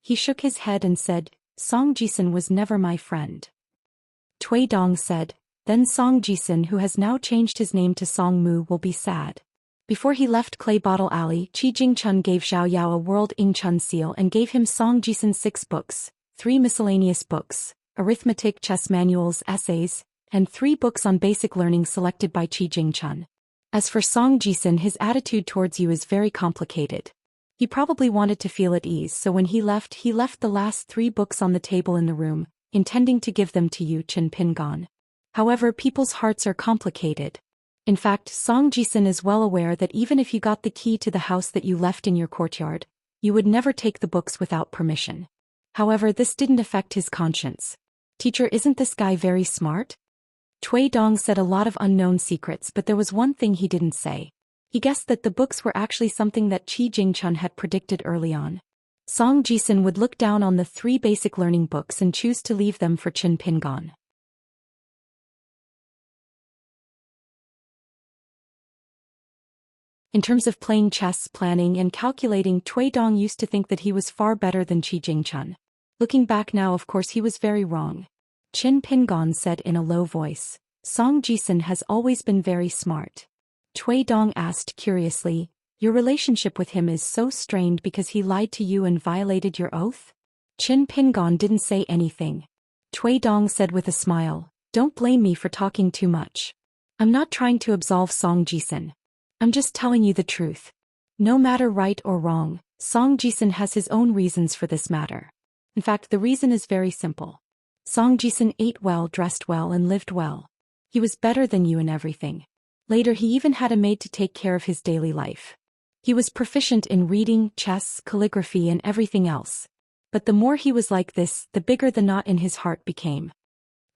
He shook his head and said, Song Jisun was never my friend. Tui Dong said, then Song Jisun, who has now changed his name to Song Mu, will be sad. Before he left Clay Bottle Alley, Qi Jingchun gave Xiao Yao a World Ingchun seal and gave him Song Jisun 6 books, 3 miscellaneous books, arithmetic, chess manuals, essays, and 3 books on basic learning selected by Qi Jingchun. As for Song Jisun, his attitude towards you is very complicated. He probably wanted to feel at ease, so when he left the last 3 books on the table in the room, intending to give them to you, Chen Pingon. However, people's hearts are complicated. In fact, Song Jisun is well aware that even if you got the key to the house that you left in your courtyard, you would never take the books without permission. However, this didn't affect his conscience. Teacher, isn't this guy very smart? Tui Dong said a lot of unknown secrets, but there was one thing he didn't say. He guessed that the books were actually something that Qi Jingchun had predicted early on. Song Jisun would look down on the 3 basic learning books and choose to leave them for Chen Pingon. In terms of playing chess, planning, and calculating, Tui Dong used to think that he was far better than Qi Jingchun. Looking back now, of course, he was very wrong. Chen Pingon said in a low voice, Song Jisun has always been very smart. Tui Dong asked curiously, your relationship with him is so strained because he lied to you and violated your oath? Chen Pingon didn't say anything. Tui Dong said with a smile, don't blame me for talking too much. I'm not trying to absolve Song Jisun. I'm just telling you the truth. No matter right or wrong, Song Jisun has his own reasons for this matter. In fact, the reason is very simple. Song Jisun ate well, dressed well, and lived well. He was better than you in everything. Later, he even had a maid to take care of his daily life. He was proficient in reading, chess, calligraphy, and everything else. But the more he was like this, the bigger the knot in his heart became.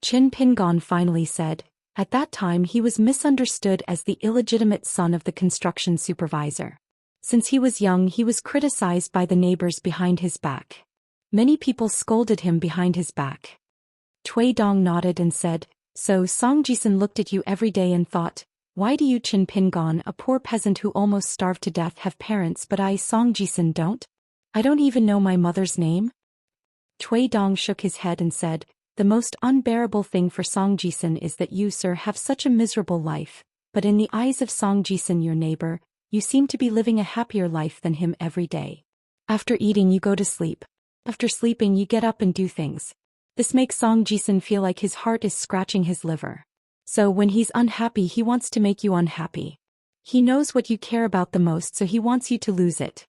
Chen Pingon finally said, at that time he was misunderstood as the illegitimate son of the construction supervisor. Since he was young, he was criticized by the neighbors behind his back. Many people scolded him behind his back. Tui Dong nodded and said, so Song Jisun looked at you every day and thought, why do you, Chen Pingon, a poor peasant who almost starved to death, have parents but I, Song Jisun, don't? I don't even know my mother's name? Tui Dong shook his head and said, the most unbearable thing for Song Jisun is that you, sir, have such a miserable life, but in the eyes of Song Jisun, your neighbor, you seem to be living a happier life than him every day. After eating, you go to sleep. After sleeping, you get up and do things. This makes Song Jisun feel like his heart is scratching his liver. So when he's unhappy, he wants to make you unhappy. He knows what you care about the most, so he wants you to lose it.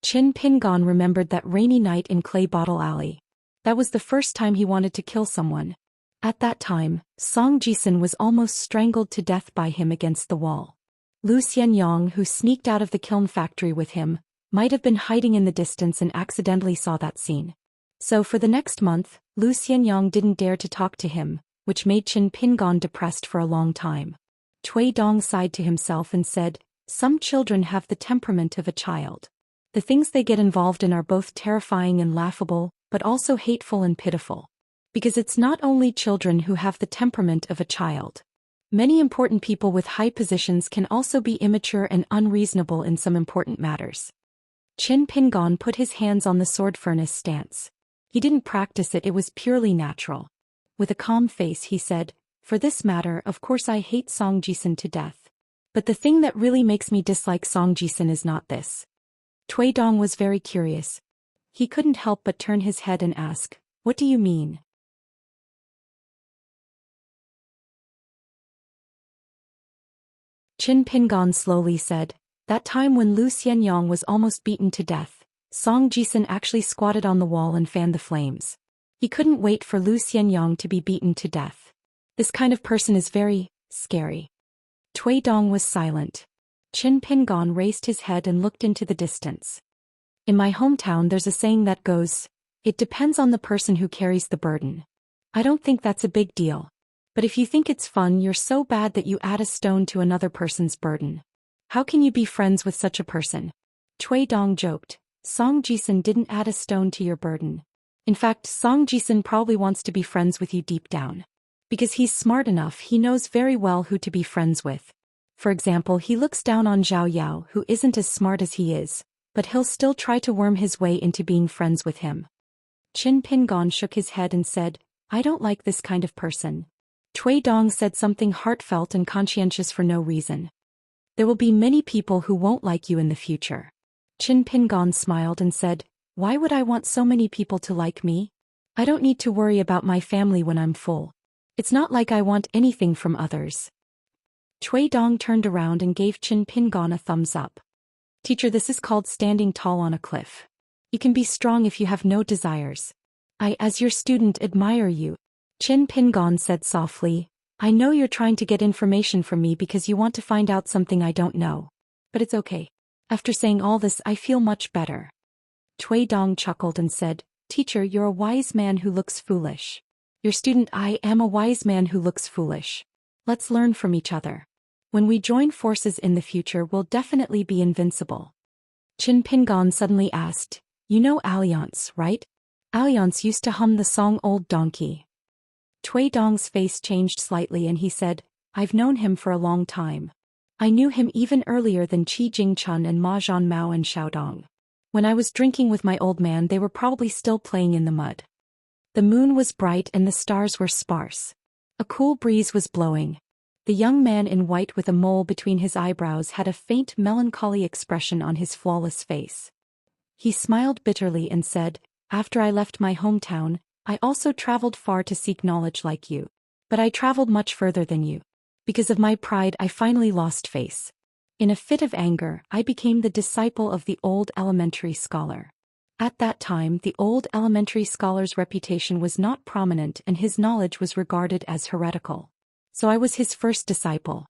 Chen Pingon remembered that rainy night in Clay Bottle Alley. That was the first time he wanted to kill someone. At that time, Song Jisun was almost strangled to death by him against the wall. Lu Xianyang, who sneaked out of the kiln factory with him, might have been hiding in the distance and accidentally saw that scene. So for the next month, Lu Xianyang didn't dare to talk to him, which made Chen Pingon depressed for a long time. Tui Dong sighed to himself and said, some children have the temperament of a child. The things they get involved in are both terrifying and laughable, but also hateful and pitiful. Because it's not only children who have the temperament of a child. Many important people with high positions can also be immature and unreasonable in some important matters. Chen Pingon put his hands on the sword furnace stance. He didn't practice it, it was purely natural. With a calm face he said, for this matter, of course I hate Song Jisun to death. But the thing that really makes me dislike Song Jisun is not this. Tui Dong was very curious. He couldn't help but turn his head and ask, what do you mean? Chen Pingon slowly said, that time when Lu Xianyang was almost beaten to death, Song Jisun actually squatted on the wall and fanned the flames. He couldn't wait for Lu Xianyang to be beaten to death. This kind of person is very scary. Tui Dong was silent. Chen Pingon raised his head and looked into the distance. In my hometown there's a saying that goes, it depends on the person who carries the burden. I don't think that's a big deal. But if you think it's fun, you're so bad that you add a stone to another person's burden. How can you be friends with such a person? Tui Dong joked. Song Jisun didn't add a stone to your burden. In fact, Song Jisun probably wants to be friends with you deep down. Because he's smart enough, he knows very well who to be friends with. For example, he looks down on Xiao Yao, who isn't as smart as he is, but he'll still try to worm his way into being friends with him. Qin Pingon shook his head and said, I don't like this kind of person. Cui Dong said something heartfelt and conscientious for no reason. There will be many people who won't like you in the future. Qin Pingon smiled and said, why would I want so many people to like me? I don't need to worry about my family when I'm full. It's not like I want anything from others. Cui Dong turned around and gave Qin Pingon a thumbs up. Teacher, this is called standing tall on a cliff. You can be strong if you have no desires. I, as your student, admire you. Qin Pingon said softly, I know you're trying to get information from me because you want to find out something I don't know. But it's okay. After saying all this, I feel much better. Cui Dong chuckled and said, Teacher, you're a wise man who looks foolish. Your student, I am a wise man who looks foolish. Let's learn from each other. When we join forces in the future, we'll definitely be invincible. Qin Pingon suddenly asked, you know Alliance, right? Alliance used to hum the song Old Donkey. Cui Dong's face changed slightly and he said, I've known him for a long time. I knew him even earlier than Qi Jingchun and Ma Zhanmao and Xiaodong. When I was drinking with my old man, they were probably still playing in the mud. The moon was bright and the stars were sparse. A cool breeze was blowing. The young man in white with a mole between his eyebrows had a faint melancholy expression on his flawless face. He smiled bitterly and said, after I left my hometown, I also traveled far to seek knowledge like you. But I traveled much further than you. Because of my pride, I finally lost face. In a fit of anger, I became the disciple of the old elementary scholar. At that time, the old elementary scholar's reputation was not prominent and his knowledge was regarded as heretical. So I was his first disciple.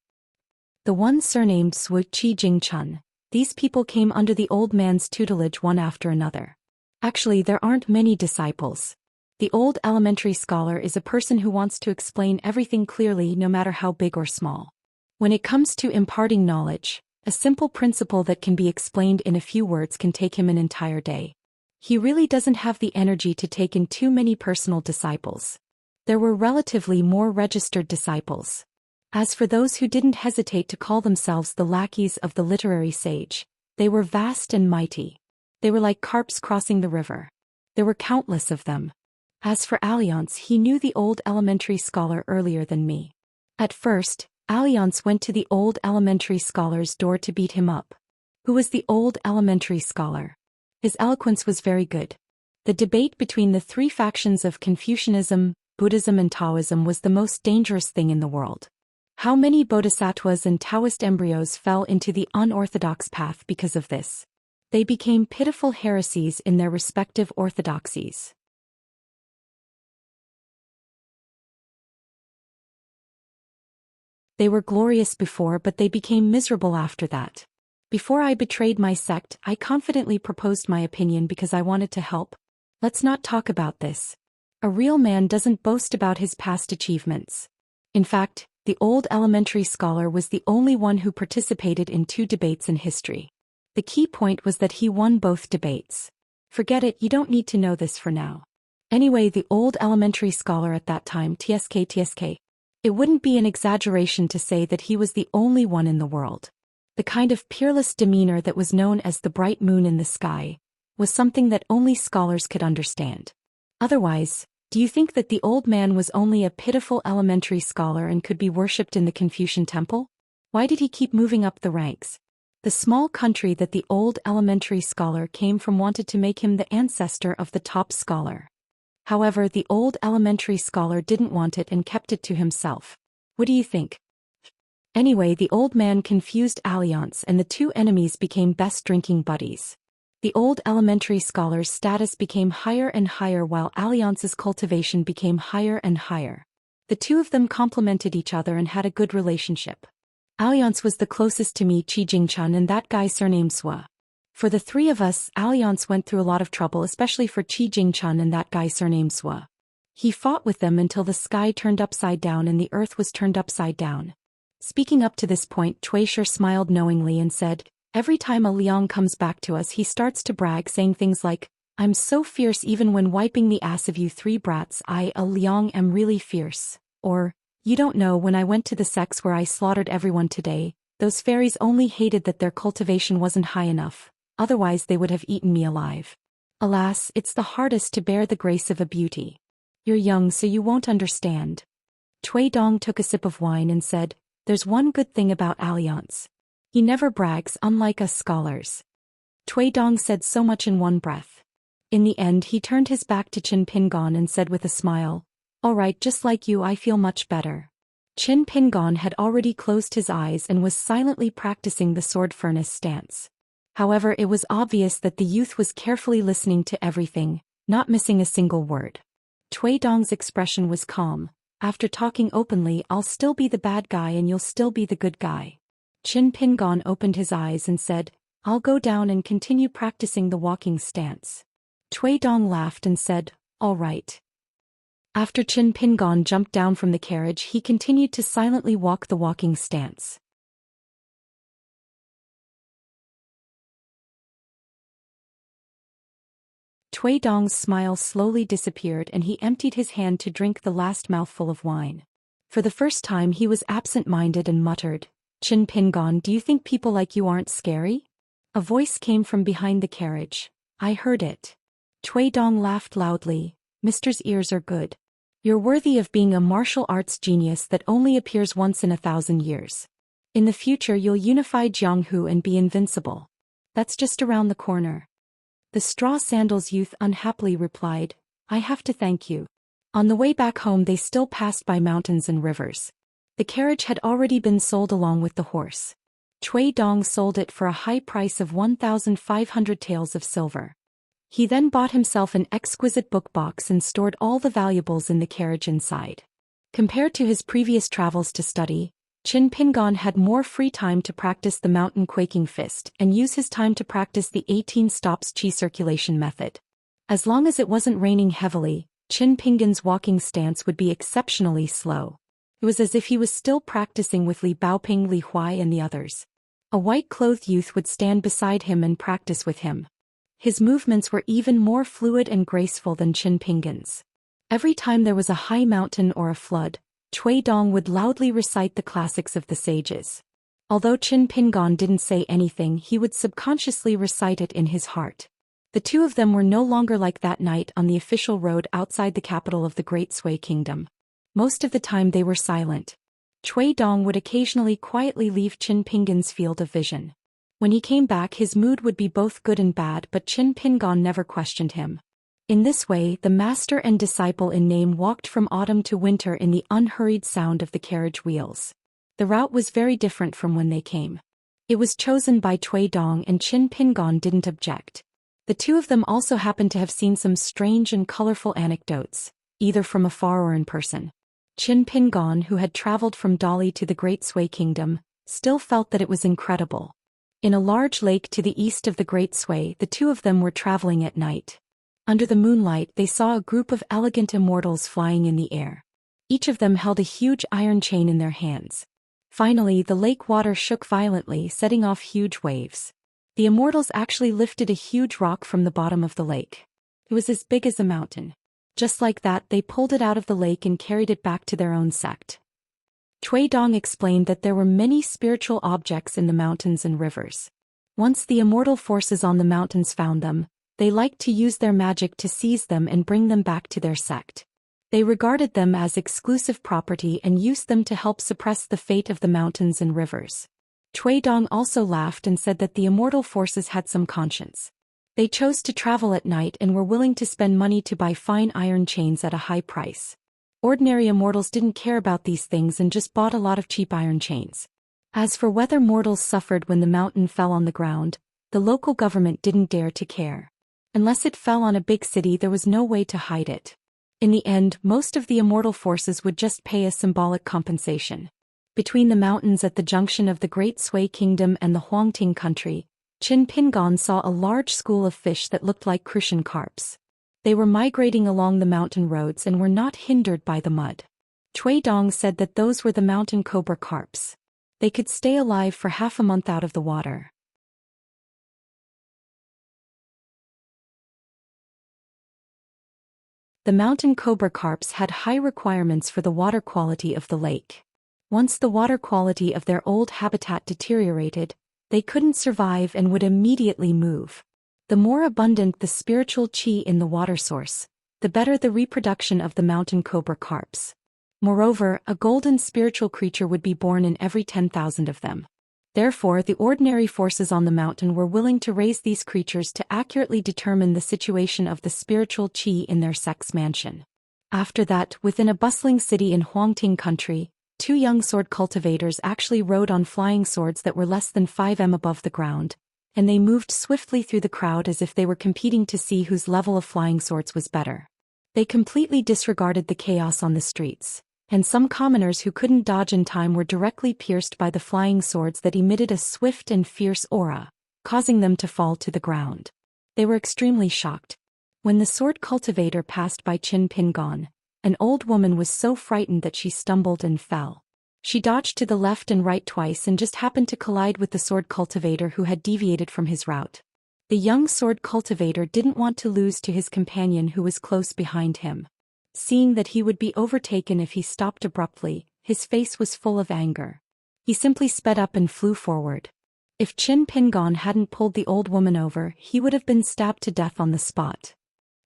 The one surnamed Zhou Jingchun. These people came under the old man's tutelage one after another. Actually, there aren't many disciples. The old elementary scholar is a person who wants to explain everything clearly no matter how big or small. When it comes to imparting knowledge, a simple principle that can be explained in a few words can take him an entire day. He really doesn't have the energy to take in too many personal disciples. There were relatively more registered disciples. As for those who didn't hesitate to call themselves the lackeys of the literary sage, they were vast and mighty. They were like carps crossing the river. There were countless of them. As for Alliance, he knew the old elementary scholar earlier than me. At first, Alliance went to the old elementary scholar's door to beat him up. Who was the old elementary scholar? His eloquence was very good. The debate between the three factions of Confucianism, Buddhism and Taoism was the most dangerous thing in the world. How many bodhisattvas and Taoist embryos fell into the unorthodox path because of this? They became pitiful heresies in their respective orthodoxies. They were glorious before, but they became miserable after that. Before I betrayed my sect, I confidently proposed my opinion because I wanted to help. Let's not talk about this. A real man doesn't boast about his past achievements. In fact, the old elementary scholar was the only one who participated in 2 debates in history. The key point was that he won both debates. Forget it, you don't need to know this for now. Anyway, the old elementary scholar at that time, TSK. It wouldn't be an exaggeration to say that he was the only one in the world. The kind of peerless demeanor that was known as the bright moon in the sky was something that only scholars could understand. Otherwise, do you think that the old man was only a pitiful elementary scholar and could be worshipped in the Confucian temple? Why did he keep moving up the ranks? The small country that the old elementary scholar came from wanted to make him the ancestor of the top scholar. However, the old elementary scholar didn't want it and kept it to himself. What do you think? Anyway, the old man confused Alliance and the 2 enemies became best drinking buddies. The old elementary scholar's status became higher and higher while Alliance's cultivation became higher and higher. The 2 of them complemented each other and had a good relationship. Alliance was the closest to me, Qi Jingchun, and that guy surnamed Sua. For the 3 of us, Alliance went through a lot of trouble, especially for Qi Jingchun and that guy surnamed Sua. He fought with them until the sky turned upside down and the earth was turned upside down. Speaking up to this point, Cui Shi smiled knowingly and said, every time a Liang comes back to us he starts to brag, saying things like, I'm so fierce even when wiping the ass of you 3 brats, I, a Liang, am really fierce. Or, you don't know, when I went to the sects where I slaughtered everyone today, those fairies only hated that their cultivation wasn't high enough. otherwise they would have eaten me alive. Alas, it's the hardest to bear the grace of a beauty. You're young so you won't understand. Cui Dong took a sip of wine and said, there's one good thing about Alliance. He never brags, unlike us scholars. Cui Dong said so much in one breath. In the end he turned his back to Qin Pingon and said with a smile, all right, just like you, I feel much better. Qin Pingon had already closed his eyes and was silently practicing the sword furnace stance. However, it was obvious that the youth was carefully listening to everything, not missing a single word. Cui Dong's expression was calm. After talking openly, I'll still be the bad guy and you'll still be the good guy. Qin Pingon opened his eyes and said, I'll go down and continue practicing the walking stance. Cui Dong laughed and said, all right. After Qin Pingon jumped down from the carriage, he continued to silently walk the walking stance. Cui Dong's smile slowly disappeared and he emptied his hand to drink the last mouthful of wine. For the first time he was absent-minded and muttered, Qin Pingon, do you think people like you aren't scary? A voice came from behind the carriage. I heard it. Cui Dong laughed loudly. Mister's ears are good. You're worthy of being a martial arts genius that only appears once in 1,000 years. In the future you'll unify Jianghu and be invincible. That's just around the corner. The straw sandals youth unhappily replied, I have to thank you. On the way back home they still passed by mountains and rivers. The carriage had already been sold along with the horse. Cui Dong sold it for a high price of 1,500 taels of silver. He then bought himself an exquisite book box and stored all the valuables in the carriage inside. Compared to his previous travels to study, Qin Pingon had more free time to practice the mountain quaking fist and use his time to practice the 18 stops qi circulation method. As long as it wasn't raining heavily, Qin Pingon's walking stance would be exceptionally slow. It was as if he was still practicing with Li Baoping, Li Huai and the others. A white-clothed youth would stand beside him and practice with him. His movements were even more fluid and graceful than Qin Pingon's. Every time there was a high mountain or a flood, Cui Dong would loudly recite the classics of the sages. Although Qin Pingon didn't say anything, he would subconsciously recite it in his heart. The two of them were no longer like that night on the official road outside the capital of the Great Sui Kingdom. Most of the time they were silent. Cui Dong would occasionally quietly leave Qin Pingon's field of vision. When he came back his mood would be both good and bad, but Qin Pingon never questioned him. In this way, the master and disciple in name walked from autumn to winter in the unhurried sound of the carriage wheels. The route was very different from when they came. It was chosen by Cui Dong and Qin Pingon didn't object. The two of them also happened to have seen some strange and colorful anecdotes, either from afar or in person. Qin Pingon, who had traveled from Dali to the Great Sui Kingdom, still felt that it was incredible. In a large lake to the east of the Great Sui, the two of them were traveling at night. Under the moonlight they saw a group of elegant immortals flying in the air. Each of them held a huge iron chain in their hands. Finally, the lake water shook violently, setting off huge waves. The immortals actually lifted a huge rock from the bottom of the lake. It was as big as a mountain. Just like that, they pulled it out of the lake and carried it back to their own sect. Cui Dong explained that there were many spiritual objects in the mountains and rivers. Once the immortal forces on the mountains found them, they liked to use their magic to seize them and bring them back to their sect. They regarded them as exclusive property and used them to help suppress the fate of the mountains and rivers. Cui Dong also laughed and said that the immortal forces had some conscience. They chose to travel at night and were willing to spend money to buy fine iron chains at a high price. Ordinary immortals didn't care about these things and just bought a lot of cheap iron chains. As for whether mortals suffered when the mountain fell on the ground, the local government didn't dare to care. Unless it fell on a big city, there was no way to hide it. In the end, most of the immortal forces would just pay a symbolic compensation. Between the mountains at the junction of the Great Sui Kingdom and the Huangting country, Qin Pingon saw a large school of fish that looked like crucian carps. They were migrating along the mountain roads and were not hindered by the mud. Cui Dong said that those were the mountain cobra carps. They could stay alive for half a month out of the water. The mountain cobra carps had high requirements for the water quality of the lake. Once the water quality of their old habitat deteriorated, They couldn't survive and would immediately move. The more abundant the spiritual qi in the water source, the better the reproduction of the mountain cobra carps. Moreover, a golden spiritual creature would be born in every 10,000 of them. Therefore, the ordinary forces on the mountain were willing to raise these creatures to accurately determine the situation of the spiritual qi in their sex mansion. After that, within a bustling city in Huangting country, 2 young sword cultivators actually rode on flying swords that were less than 5 m above the ground, and they moved swiftly through the crowd as if they were competing to see whose level of flying swords was better. They completely disregarded the chaos on the streets, and some commoners who couldn't dodge in time were directly pierced by the flying swords that emitted a swift and fierce aura, causing them to fall to the ground. They were extremely shocked. When the sword cultivator passed by Qin Pingon, an old woman was so frightened that she stumbled and fell. She dodged to the left and right twice and just happened to collide with the sword cultivator who had deviated from his route. The young sword cultivator didn't want to lose to his companion who was close behind him. Seeing that he would be overtaken if he stopped abruptly, his face was full of anger. He simply sped up and flew forward. If Qin Pingon hadn't pulled the old woman over, he would have been stabbed to death on the spot.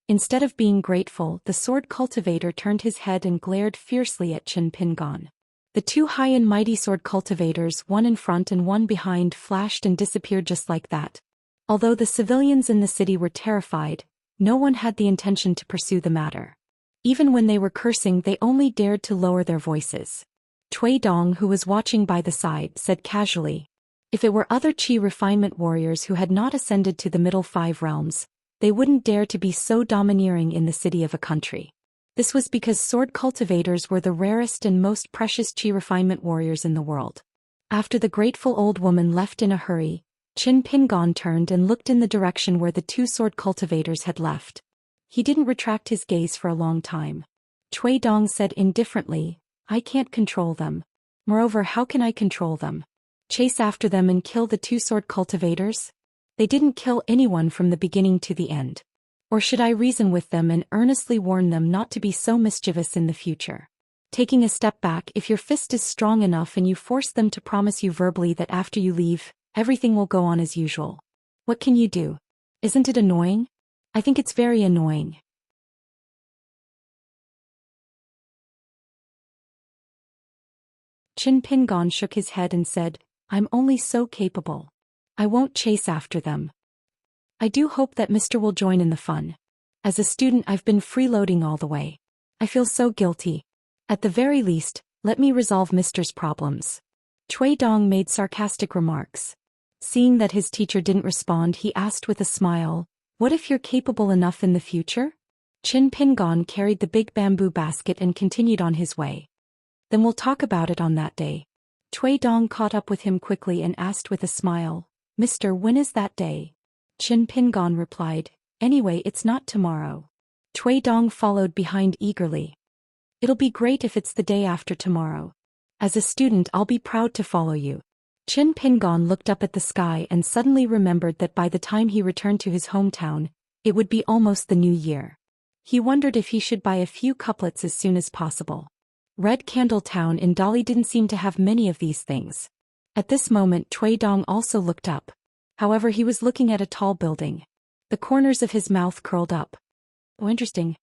Instead of being grateful, the sword cultivator turned his head and glared fiercely at Qin Pingon. The 2 high and mighty sword cultivators, one in front and one behind, flashed and disappeared just like that. Although the civilians in the city were terrified, no one had the intention to pursue the matter. Even when they were cursing, they only dared to lower their voices. Cui Dong, who was watching by the side, said casually, "If it were other qi refinement warriors who had not ascended to the middle 5 realms, they wouldn't dare to be so domineering in the city of a country." This was because sword cultivators were the rarest and most precious qi refinement warriors in the world. After the grateful old woman left in a hurry, Qin Pingon turned and looked in the direction where the 2 sword cultivators had left. He didn't retract his gaze for a long time. Cui Dong said indifferently, "I can't control them. Moreover, how can I control them? Chase after them and kill the 2 sword cultivators? They didn't kill anyone from the beginning to the end. Or should I reason with them and earnestly warn them not to be so mischievous in the future? Taking a step back, if your fist is strong enough and you force them to promise you verbally that after you leave, everything will go on as usual. What can you do? Isn't it annoying? I think it's very annoying." Qin Pingon shook his head and said, "I'm only so capable. I won't chase after them. I do hope that Mr. will join in the fun. As a student, I've been freeloading all the way. I feel so guilty. At the very least, let me resolve Mr.'s problems." Cui Dong made sarcastic remarks. Seeing that his teacher didn't respond, he asked with a smile, "What if you're capable enough in the future?" Qin Pingon carried the big bamboo basket and continued on his way. "Then we'll talk about it on that day." Cui Dong caught up with him quickly and asked with a smile, "Mister, when is that day?" Qin Pingon replied, "Anyway, it's not tomorrow." Cui Dong followed behind eagerly. "It'll be great if it's the day after tomorrow. As a student, I'll be proud to follow you." Qin Pingon looked up at the sky and suddenly remembered that by the time he returned to his hometown, it would be almost the new year. He wondered if he should buy a few couplets as soon as possible. Red Candle Town in Dali didn't seem to have many of these things. At this moment, Cui Dong also looked up. However, he was looking at a tall building. The corners of his mouth curled up. "Oh, interesting."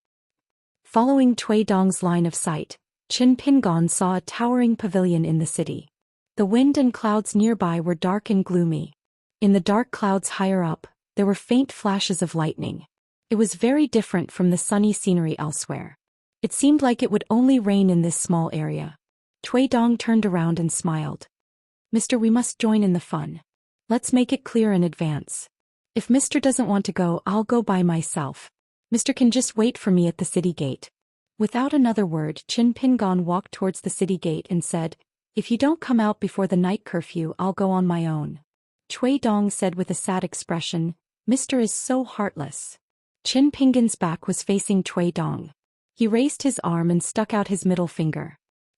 Following Cui Dong's line of sight, Qin Pingon saw a towering pavilion in the city. The wind and clouds nearby were dark and gloomy. In the dark clouds higher up, there were faint flashes of lightning. It was very different from the sunny scenery elsewhere. It seemed like it would only rain in this small area. Cui Dong turned around and smiled. "Mister, we must join in the fun. Let's make it clear in advance. If Mister doesn't want to go, I'll go by myself. Mister can just wait for me at the city gate." Without another word, Qin Pingon walked towards the city gate and said, "If you don't come out before the night curfew, I'll go on my own." Cui Dong said with a sad expression, "Mister is so heartless." Qin Pingon's back was facing Cui Dong. He raised his arm and stuck out his middle finger.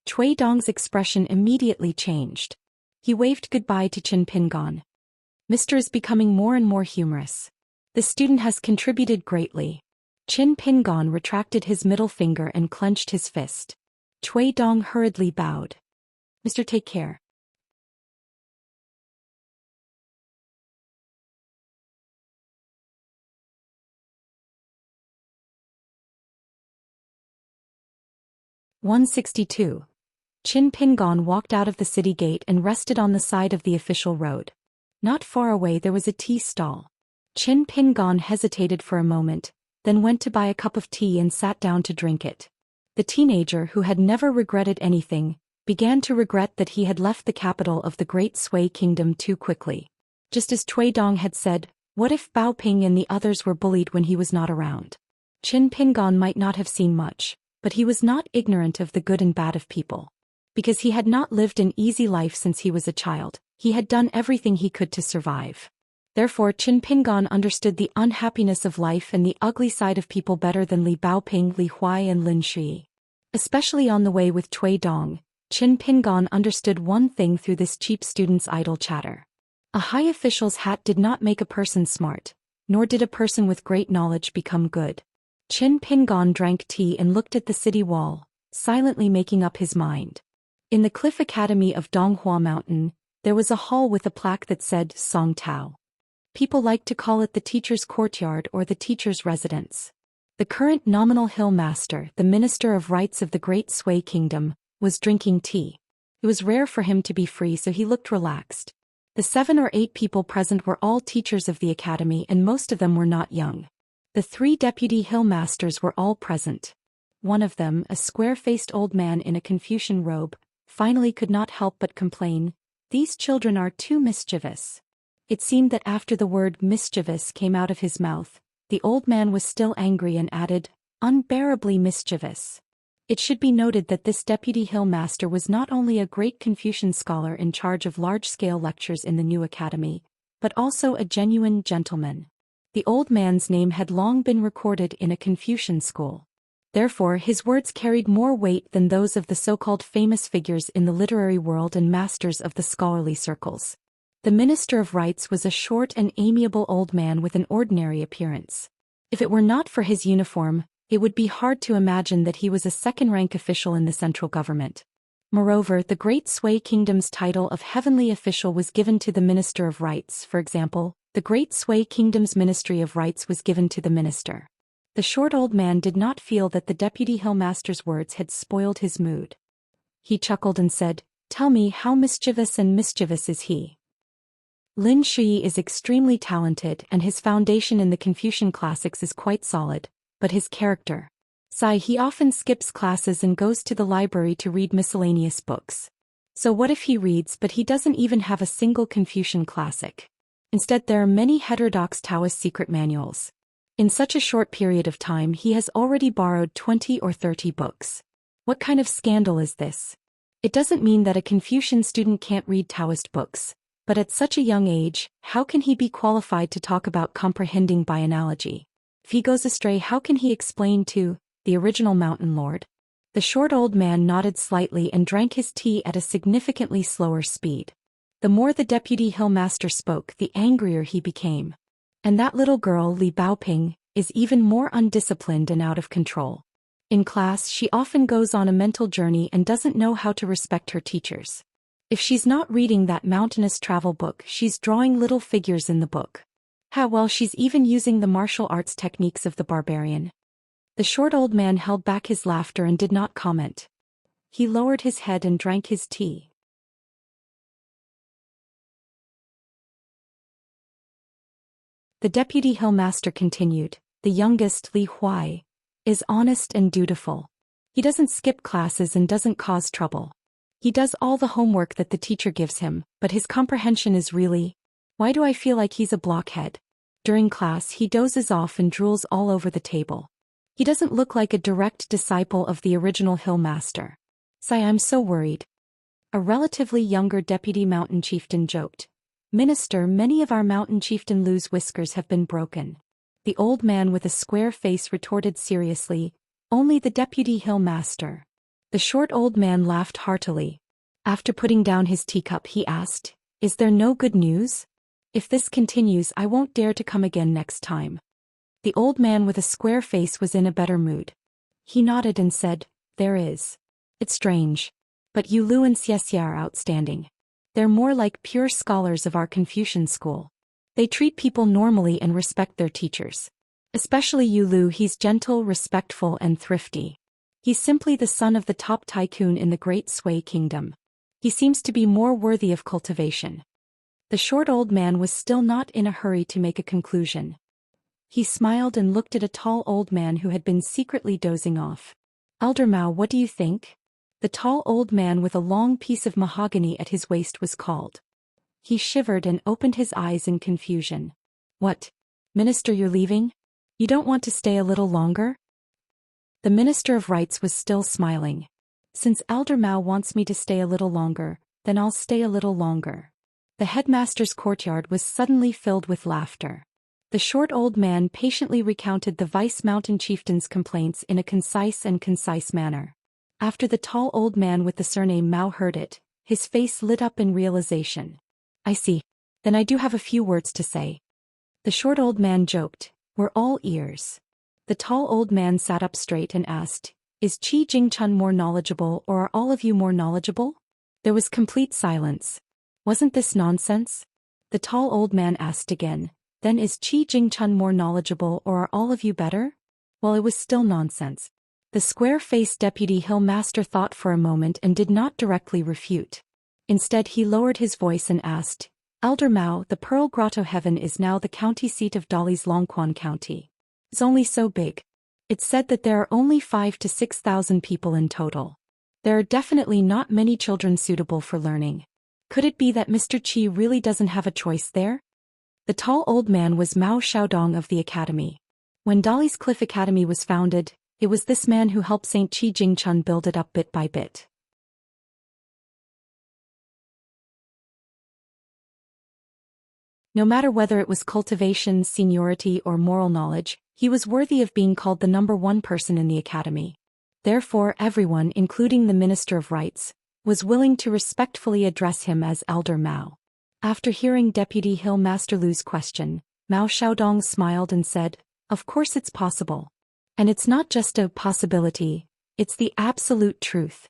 Cui Dong's expression immediately changed. He waved goodbye to Qin Pingon. "Mister is becoming more and more humorous. The student has contributed greatly." Qin Pingon retracted his middle finger and clenched his fist. Cui Dong hurriedly bowed. "Mister, take care." 162. Qin Pingon walked out of the city gate and rested on the side of the official road. Not far away there was a tea stall. Qin Pingon hesitated for a moment, then went to buy a cup of tea and sat down to drink it. The teenager, who had never regretted anything, began to regret that he had left the capital of the Great Sui Kingdom too quickly. Just as Cui Dong had said, what if Bao Ping and the others were bullied when he was not around? Qin Pingon might not have seen much, but he was not ignorant of the good and bad of people. Because he had not lived an easy life since he was a child, he had done everything he could to survive. Therefore Qin Pingon understood the unhappiness of life and the ugly side of people better than Li Baoping, Li Huai and Lin Shui. Especially on the way with Cui Dong, Qin Pingon understood one thing through this cheap student's idle chatter. A high official's hat did not make a person smart, nor did a person with great knowledge become good. Qin Pingon drank tea and looked at the city wall, silently making up his mind. In the Cliff Academy of Donghua Mountain, there was a hall with a plaque that said Song Tao. People like to call it the teacher's courtyard or the teacher's residence. The current nominal hill master, the Minister of Rights of the Great Sui Kingdom, was drinking tea. It was rare for him to be free, so he looked relaxed. The 7 or 8 people present were all teachers of the academy, and most of them were not young. The 3 deputy hill masters were all present. One of them, a square-faced old man in a Confucian robe, finally could not help but complain, "These children are too mischievous." It seemed that after the word mischievous came out of his mouth, the old man was still angry and added, "Unbearably mischievous." It should be noted that this deputy hill master was not only a great Confucian scholar in charge of large-scale lectures in the new academy, but also a genuine gentleman. The old man's name had long been recorded in a Confucian school. Therefore his words carried more weight than those of the so-called famous figures in the literary world and masters of the scholarly circles. The Minister of Rights was a short and amiable old man with an ordinary appearance. If it were not for his uniform, it would be hard to imagine that he was a second-rank official in the central government. Moreover, the Great Sui Kingdom's title of heavenly official was given to the Minister of Rights. For example, the Great Sui Kingdom's Ministry of Rights was given to the minister. The short old man did not feel that the deputy hillmaster's words had spoiled his mood. He chuckled and said, "Tell me, how mischievous and mischievous is he?" Lin Shui is extremely talented and his foundation in the Confucian classics is quite solid, but his character. He often skips classes and goes to the library to read miscellaneous books. So what if he reads but he doesn't even have a single Confucian classic? Instead there are many heterodox Taoist secret manuals. In such a short period of time he has already borrowed 20 or 30 books. What kind of scandal is this? It doesn't mean that a Confucian student can't read Taoist books, but at such a young age, how can he be qualified to talk about comprehending by analogy? If he goes astray, how can he explain to the original mountain lord? The short old man nodded slightly and drank his tea at a significantly slower speed. The more the deputy hillmaster spoke, the angrier he became. And that little girl, Li Baoping, is even more undisciplined and out of control. In class, she often goes on a mental journey and doesn't know how to respect her teachers. If she's not reading that mountainous travel book, she's drawing little figures in the book. Well, she's even using the martial arts techniques of the barbarian. The short old man held back his laughter and did not comment. He lowered his head and drank his tea. The deputy hillmaster continued, "The youngest, Li Huai, is honest and dutiful. He doesn't skip classes and doesn't cause trouble. He does all the homework that the teacher gives him, but his comprehension is really... Why do I feel like he's a blockhead? During class he dozes off and drools all over the table. He doesn't look like a direct disciple of the original hillmaster. I'm so worried." A relatively younger deputy mountain chieftain joked, "Minister, many of our mountain chieftain Lu's whiskers have been broken." The old man with a square face retorted seriously, "Only the deputy hillmaster." The short old man laughed heartily. After putting down his teacup he asked, "Is there no good news? If this continues I won't dare to come again next time." The old man with a square face was in a better mood. He nodded and said, "There is. It's strange. But Yu Lu and Xianxia are outstanding. They're more like pure scholars of our Confucian school. They treat people normally and respect their teachers. Especially Yu Lu, he's gentle, respectful and thrifty. He's simply the son of the top tycoon in the Great Sui Kingdom. He seems to be more worthy of cultivation. The short old man was still not in a hurry to make a conclusion. He smiled and looked at a tall old man who had been secretly dozing off. Elder Mao, what do you think? The tall old man with a long piece of mahogany at his waist was called. He shivered and opened his eyes in confusion. What? Minister, you're leaving? You don't want to stay a little longer? The Minister of Rites was still smiling. Since Elder Mao wants me to stay a little longer, then I'll stay a little longer. The headmaster's courtyard was suddenly filled with laughter. The short old man patiently recounted the Vice Mountain Chieftain's complaints in a concise manner. After the tall old man with the surname Mao heard it, his face lit up in realization. I see. Then I do have a few words to say. The short old man joked. We're all ears. The tall old man sat up straight and asked, is Qi Jingchun more knowledgeable or are all of you more knowledgeable? There was complete silence. Wasn't this nonsense? The tall old man asked again, then is Qi Jingchun more knowledgeable or are all of you better? Well, it was still nonsense. The square-faced deputy hill master thought for a moment and did not directly refute. Instead he lowered his voice and asked, Elder Mao, the Pearl Grotto Heaven is now the county seat of Dali's Longquan County. It's only so big. It's said that there are only 5,000 to 6,000 people in total. There are definitely not many children suitable for learning. Could it be that Mr. Qi really doesn't have a choice there? The tall old man was Mao Xiaodong of the academy. When Dali's Cliff Academy was founded, it was this man who helped St. Qi Jingchun build it up bit by bit. No matter whether it was cultivation, seniority, or moral knowledge, he was worthy of being called the number one person in the academy. Therefore everyone, including the Minister of Rites, was willing to respectfully address him as Elder Mao. After hearing Deputy Hill Master Lu's question, Mao Xiaodong smiled and said, of course it's possible. And it's not just a possibility, it's the absolute truth.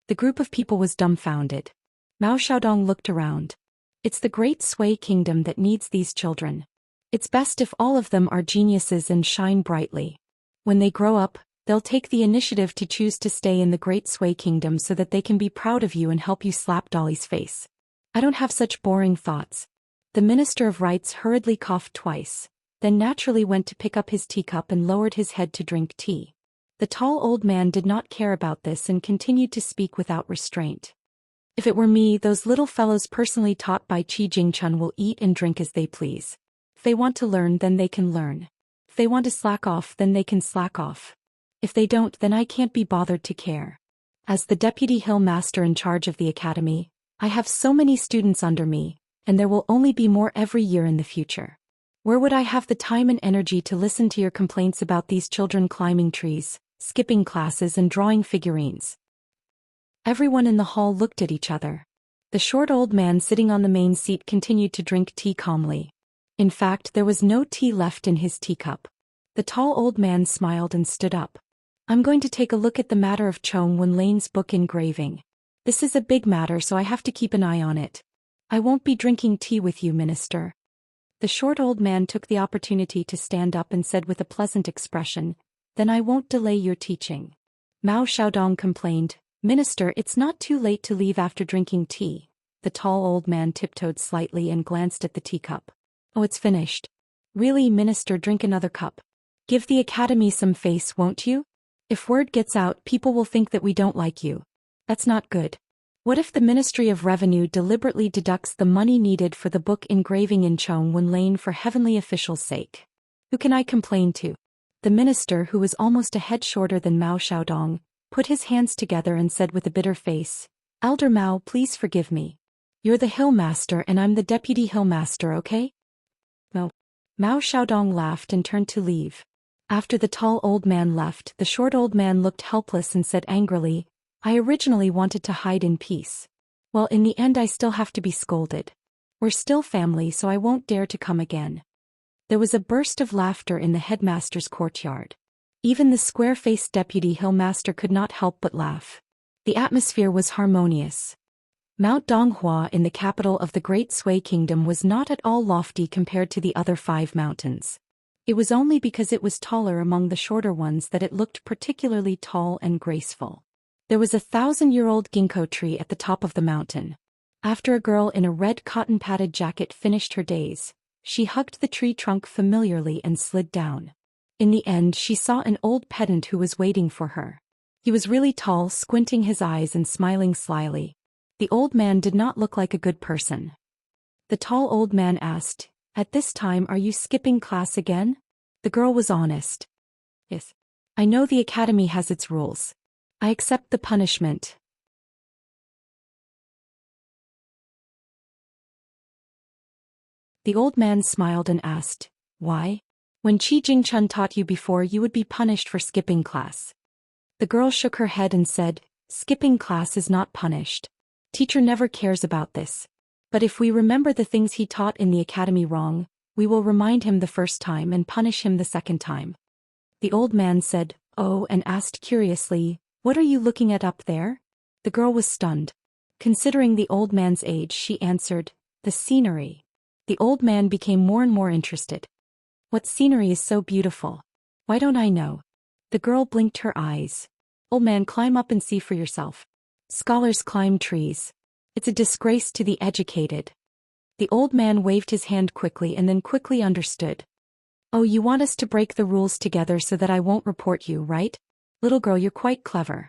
The group of people was dumbfounded. Mao Xiaodong looked around. It's the Great Sui Kingdom that needs these children. It's best if all of them are geniuses and shine brightly. When they grow up, they'll take the initiative to choose to stay in the Great Sui Kingdom so that they can be proud of you and help you slap Dolly's face. I don't have such boring thoughts. The Minister of Rites hurriedly coughed twice, then naturally went to pick up his teacup and lowered his head to drink tea. The tall old man did not care about this and continued to speak without restraint. If it were me, those little fellows personally taught by Qi Jingchun will eat and drink as they please. If they want to learn, then they can learn. If they want to slack off, then they can slack off. If they don't, then I can't be bothered to care. As the Deputy Hill Master in charge of the academy, I have so many students under me, and there will only be more every year in the future. Where would I have the time and energy to listen to your complaints about these children climbing trees, skipping classes and drawing figurines? Everyone in the hall looked at each other. The short old man sitting on the main seat continued to drink tea calmly. In fact, there was no tea left in his teacup. The tall old man smiled and stood up. I'm going to take a look at the matter of Chong Wenlane's book engraving. This is a big matter, so I have to keep an eye on it. I won't be drinking tea with you, Minister. The short old man took the opportunity to stand up and said with a pleasant expression, then I won't delay your teaching. Mao Xiaodong complained, Minister, it's not too late to leave after drinking tea. The tall old man tiptoed slightly and glanced at the teacup. Oh, it's finished. Really, Minister, drink another cup. Give the academy some face, won't you? If word gets out, people will think that we don't like you. That's not good. What if the Ministry of Revenue deliberately deducts the money needed for the book engraving in Chong Wenlane for heavenly officials' sake? Who can I complain to? The minister, who was almost a head shorter than Mao Xiaodong, put his hands together and said with a bitter face, Elder Mao, please forgive me. You're the Hill Master and I'm the Deputy Hill Master, okay? No. Mao Xiaodong laughed and turned to leave. After the tall old man left, the short old man looked helpless and said angrily, I originally wanted to hide in peace. Well, in the end I still have to be scolded. We're still family, so I won't dare to come again. There was a burst of laughter in the headmaster's courtyard. Even the square-faced deputy hill master could not help but laugh. The atmosphere was harmonious. Mount Donghua in the capital of the Great Sui Kingdom was not at all lofty compared to the other 5 mountains. It was only because it was taller among the shorter ones that it looked particularly tall and graceful. There was a 1,000-year-old ginkgo tree at the top of the mountain. After a girl in a red cotton-padded jacket finished her days, she hugged the tree trunk familiarly and slid down. In the end, she saw an old pedant who was waiting for her. He was really tall, squinting his eyes and smiling slyly. The old man did not look like a good person. The tall old man asked, "At this time are you skipping class again?" The girl was honest. "Yes. I know the academy has its rules. I accept the punishment." The old man smiled and asked, "Why? When Qi Jingchun taught you before, you would be punished for skipping class." The girl shook her head and said, "Skipping class is not punished. Teacher never cares about this. But if we remember the things he taught in the academy wrong, we will remind him the first time and punish him the second time." The old man said, "Oh," and asked curiously, "What are you looking at up there?" The girl was stunned. Considering the old man's age, she answered, "The scenery." The old man became more and more interested. "What scenery is so beautiful? Why don't I know?" The girl blinked her eyes. "Old man, climb up and see for yourself. Scholars climb trees. It's a disgrace to the educated." The old man waved his hand quickly and then quickly understood. "Oh, you want us to break the rules together so that I won't report you, right? Little girl, you're quite clever."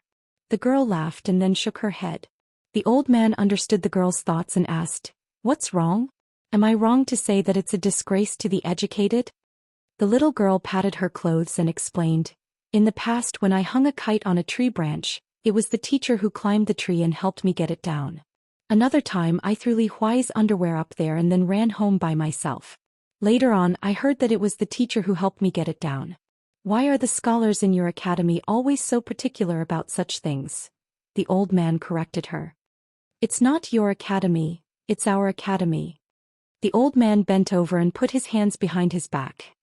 The girl laughed and then shook her head. The old man understood the girl's thoughts and asked, "What's wrong? Am I wrong to say that it's a disgrace to the educated?" The little girl patted her clothes and explained, "In the past, when I hung a kite on a tree branch, it was the teacher who climbed the tree and helped me get it down. Another time I threw Li Huai's underwear up there and then ran home by myself. Later on, I heard that it was the teacher who helped me get it down. Why are the scholars in your academy always so particular about such things?" The old man corrected her. "It's not your academy, it's our academy." The old man bent over and put his hands behind his back.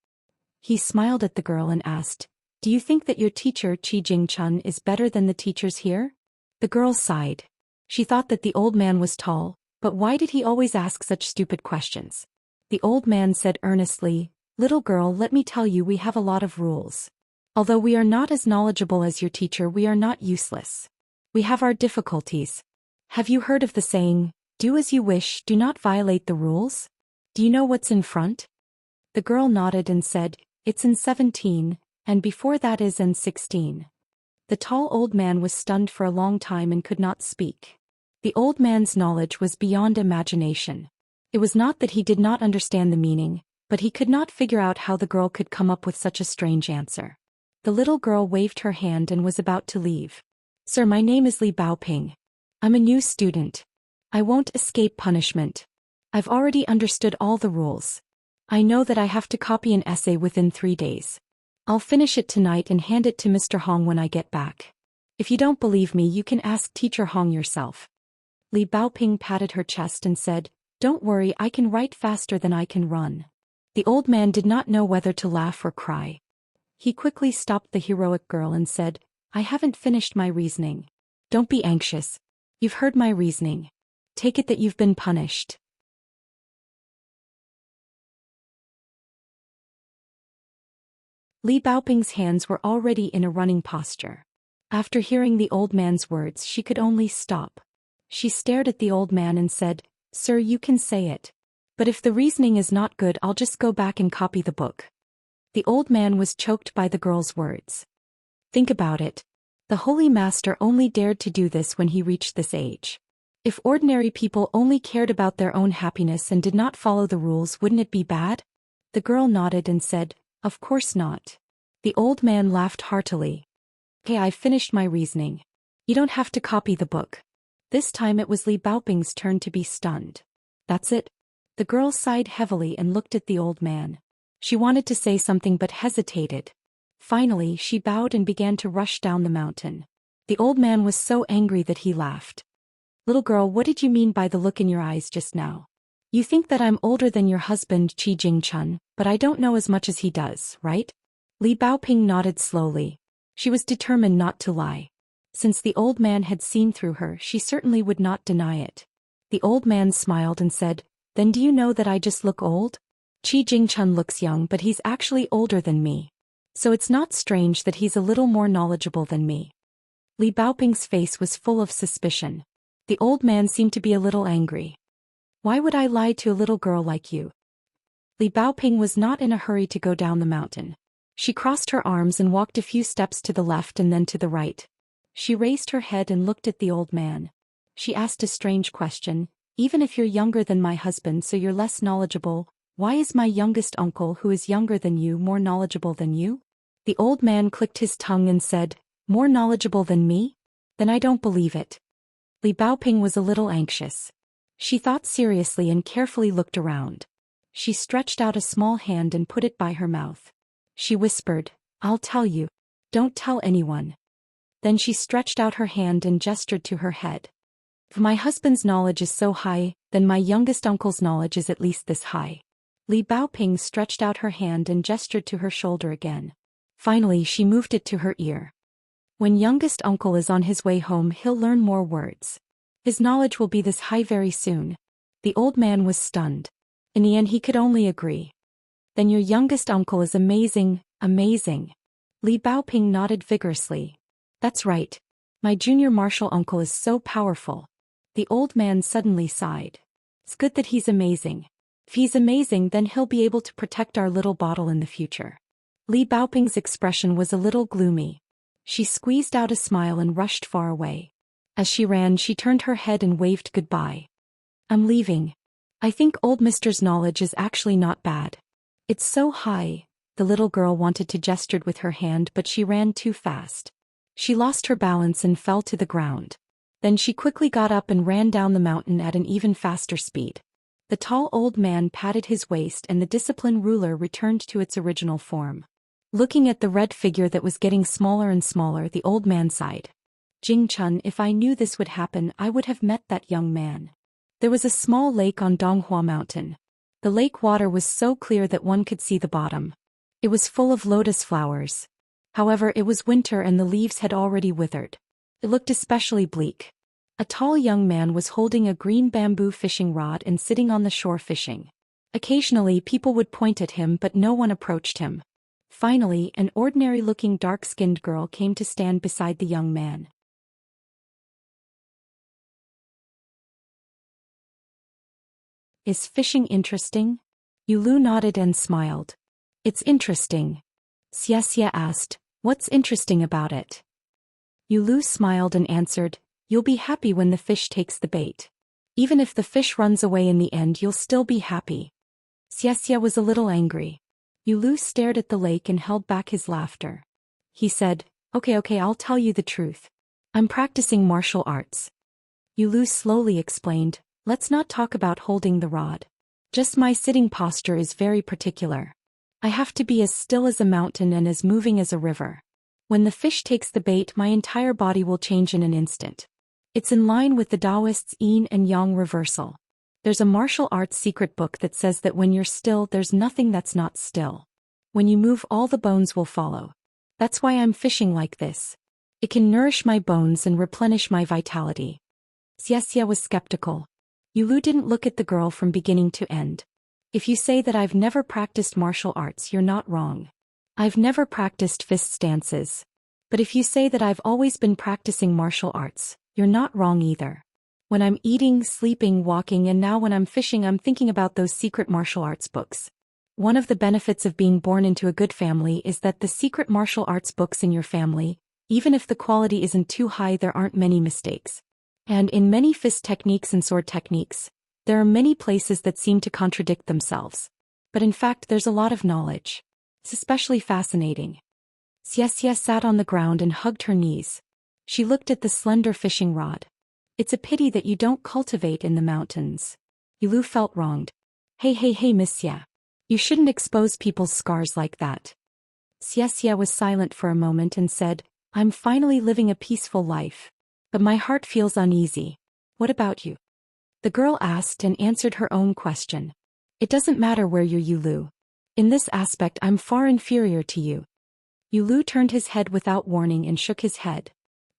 He smiled at the girl and asked, "Do you think that your teacher Qi Jingchun is better than the teachers here?" The girl sighed. She thought that the old man was tall, but why did he always ask such stupid questions? The old man said earnestly, "Little girl, let me tell you, we have a lot of rules. Although we are not as knowledgeable as your teacher, we are not useless. We have our difficulties. Have you heard of the saying, 'Do as you wish, do not violate the rules'? Do you know what's in front?" The girl nodded and said, "It's in 17, and before that is in 16. The tall old man was stunned for a long time and could not speak. The old man's knowledge was beyond imagination. It was not that he did not understand the meaning, but he could not figure out how the girl could come up with such a strange answer. The little girl waved her hand and was about to leave. "Sir, my name is Li Baoping. I'm a new student. I won't escape punishment. I've already understood all the rules. I know that I have to copy an essay within 3 days. I'll finish it tonight and hand it to Mr. Hong when I get back. If you don't believe me, you can ask Teacher Hong yourself." Li Baoping patted her chest and said, "Don't worry, I can write faster than I can run." The old man did not know whether to laugh or cry. He quickly stopped the heroic girl and said, "I haven't finished my reasoning. Don't be anxious. You've heard my reasoning. Take it that you've been punished." Li Baoping's hands were already in a running posture. After hearing the old man's words, she could only stop. She stared at the old man and said, "Sir, you can say it. But if the reasoning is not good, I'll just go back and copy the book." The old man was choked by the girl's words. Think about it. The Holy Master only dared to do this when he reached this age. If ordinary people only cared about their own happiness and did not follow the rules, wouldn't it be bad? The girl nodded and said, "Of course not." The old man laughed heartily. "Okay, I've finished my reasoning. You don't have to copy the book." This time it was Li Baoping's turn to be stunned. "That's it?" The girl sighed heavily and looked at the old man. She wanted to say something but hesitated. Finally, she bowed and began to rush down the mountain. The old man was so angry that he laughed. "Little girl, what did you mean by the look in your eyes just now? You think that I'm older than your husband Qi Jingchun, but I don't know as much as he does, right?" Li Baoping nodded slowly. She was determined not to lie. Since the old man had seen through her, she certainly would not deny it. The old man smiled and said, "Then do you know that I just look old?" Qi Jingchun looks young but he's actually older than me. So it's not strange that he's a little more knowledgeable than me. Li Baoping's face was full of suspicion. The old man seemed to be a little angry. Why would I lie to a little girl like you? Li Baoping was not in a hurry to go down the mountain. She crossed her arms and walked a few steps to the left and then to the right. She raised her head and looked at the old man. She asked a strange question. Even if you're younger than my husband so you're less knowledgeable, why is my youngest uncle who is younger than you more knowledgeable than you? The old man clicked his tongue and said, more knowledgeable than me? Then I don't believe it. Li Baoping was a little anxious. She thought seriously and carefully looked around. She stretched out a small hand and put it by her mouth. She whispered, I'll tell you. Don't tell anyone. Then she stretched out her hand and gestured to her head. If my husband's knowledge is so high, then my youngest uncle's knowledge is at least this high. Li Baoping stretched out her hand and gestured to her shoulder again. Finally she moved it to her ear. When youngest uncle is on his way home he'll learn more words. His knowledge will be this high very soon. The old man was stunned. In the end he could only agree. Then your youngest uncle is amazing, amazing. Li Baoping nodded vigorously. That's right. My junior martial uncle is so powerful. The old man suddenly sighed. It's good that he's amazing. If he's amazing then he'll be able to protect our little bottle in the future. Li Baoping's expression was a little gloomy. She squeezed out a smile and rushed far away. As she ran she turned her head and waved goodbye. I'm leaving. I think old Mister's knowledge is actually not bad. It's so high. The little girl wanted to gesture with her hand but she ran too fast. She lost her balance and fell to the ground. Then she quickly got up and ran down the mountain at an even faster speed. The tall old man patted his waist and the discipline ruler returned to its original form. Looking at the red figure that was getting smaller and smaller, the old man sighed. Jingchun, if I knew this would happen I would have met that young man. There was a small lake on Donghua Mountain. The lake water was so clear that one could see the bottom. It was full of lotus flowers. However, it was winter and the leaves had already withered. It looked especially bleak. A tall young man was holding a green bamboo fishing rod and sitting on the shore fishing. Occasionally people would point at him but no one approached him. Finally, an ordinary-looking dark-skinned girl came to stand beside the young man. Is fishing interesting? Yulu nodded and smiled. It's interesting. Xianxia asked, what's interesting about it? Yulu smiled and answered, you'll be happy when the fish takes the bait. Even if the fish runs away in the end you'll still be happy. Xianxia was a little angry. Yulu stared at the lake and held back his laughter. He said, okay, I'll tell you the truth. I'm practicing martial arts. Yulu slowly explained, let's not talk about holding the rod. Just my sitting posture is very particular. I have to be as still as a mountain and as moving as a river. When the fish takes the bait my entire body will change in an instant. It's in line with the Daoist's yin and yang reversal. There's a martial arts secret book that says that when you're still there's nothing that's not still. When you move all the bones will follow. That's why I'm fishing like this. It can nourish my bones and replenish my vitality. Xianxia was skeptical. Yulu didn't look at the girl from beginning to end. If you say that I've never practiced martial arts you're not wrong. I've never practiced fist stances. But if you say that I've always been practicing martial arts, you're not wrong either. When I'm eating, sleeping, walking and now when I'm fishing I'm thinking about those secret martial arts books. One of the benefits of being born into a good family is that the secret martial arts books in your family, even if the quality isn't too high there aren't many mistakes. And in many fist techniques and sword techniques, there are many places that seem to contradict themselves. But in fact there's a lot of knowledge. It's especially fascinating. Xianxia sat on the ground and hugged her knees. She looked at the slender fishing rod. It's a pity that you don't cultivate in the mountains. Yulu felt wronged. Hey Miss Xia. You shouldn't expose people's scars like that. Xianxia was silent for a moment and said, I'm finally living a peaceful life. But my heart feels uneasy. What about you? The girl asked and answered her own question. It doesn't matter where you're Yulu. In this aspect I'm far inferior to you. Yulu turned his head without warning and shook his head.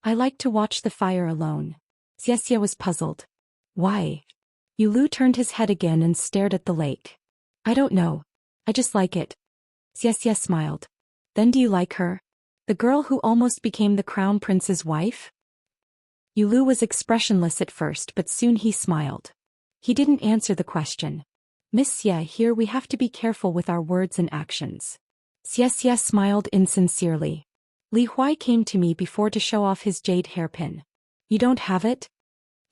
I like to watch the fire alone. Xianxia was puzzled. Why? Yulu turned his head again and stared at the lake. I don't know. I just like it. Xianxia smiled. Then do you like her? The girl who almost became the crown prince's wife? Yulu was expressionless at first, but soon he smiled. He didn't answer the question. Miss Xie, here we have to be careful with our words and actions. Xianxia smiled insincerely. Li Huai came to me before to show off his jade hairpin. You don't have it?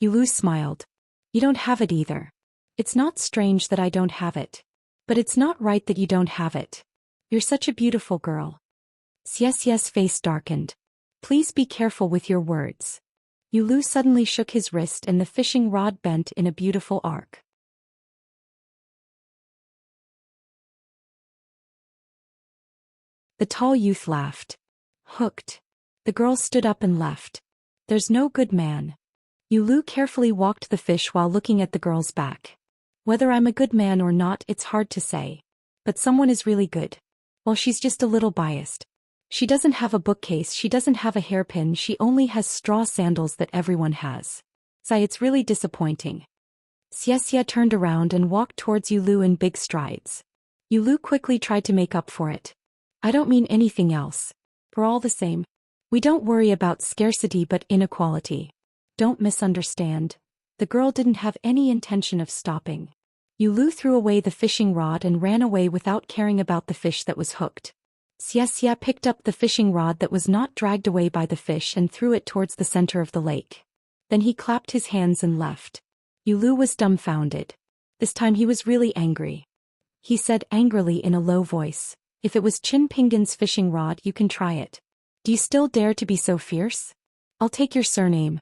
Yulu smiled. You don't have it either. It's not strange that I don't have it. But it's not right that you don't have it. You're such a beautiful girl. Xiaxia's face darkened. Please be careful with your words. Yulu suddenly shook his wrist and the fishing rod bent in a beautiful arc. The tall youth laughed. Hooked. The girl stood up and left. There's no good man. Yulu carefully walked the fish while looking at the girl's back. Whether I'm a good man or not, it's hard to say. But someone is really good. Well, she's just a little biased. She doesn't have a bookcase, she doesn't have a hairpin, she only has straw sandals that everyone has. Sigh, it's really disappointing. Xianxia turned around and walked towards Yulu in big strides. Yulu quickly tried to make up for it. I don't mean anything else. We're all the same. We don't worry about scarcity but inequality. Don't misunderstand. The girl didn't have any intention of stopping. Yulu threw away the fishing rod and ran away without caring about the fish that was hooked. Xianxia picked up the fishing rod that was not dragged away by the fish and threw it towards the center of the lake. Then he clapped his hands and left. Yulu was dumbfounded. This time he was really angry. He said angrily in a low voice, if it was Qin Pinggan's fishing rod, you can try it. Do you still dare to be so fierce? I'll take your surname.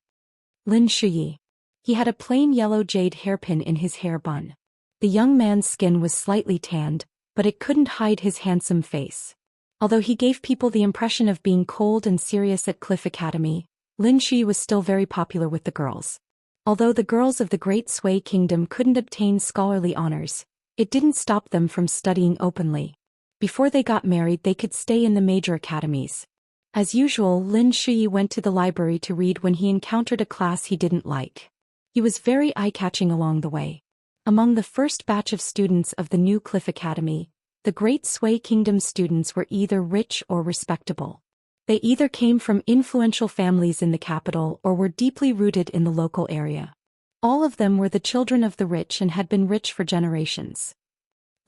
Lin Shuyi. He had a plain yellow jade hairpin in his hair bun. The young man's skin was slightly tanned, but it couldn't hide his handsome face. Although he gave people the impression of being cold and serious at Cliff Academy, Lin Shuyi was still very popular with the girls. Although the girls of the Great Sui Kingdom couldn't obtain scholarly honors, it didn't stop them from studying openly. Before they got married, they could stay in the major academies. As usual, Lin Shuyi went to the library to read when he encountered a class he didn't like. He was very eye-catching along the way. Among the first batch of students of the new Cliff Academy, the Great Sui Kingdom students were either rich or respectable. They either came from influential families in the capital or were deeply rooted in the local area. All of them were the children of the rich and had been rich for generations.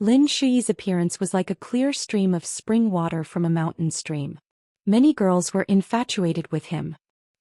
Lin Shuyi's appearance was like a clear stream of spring water from a mountain stream. Many girls were infatuated with him.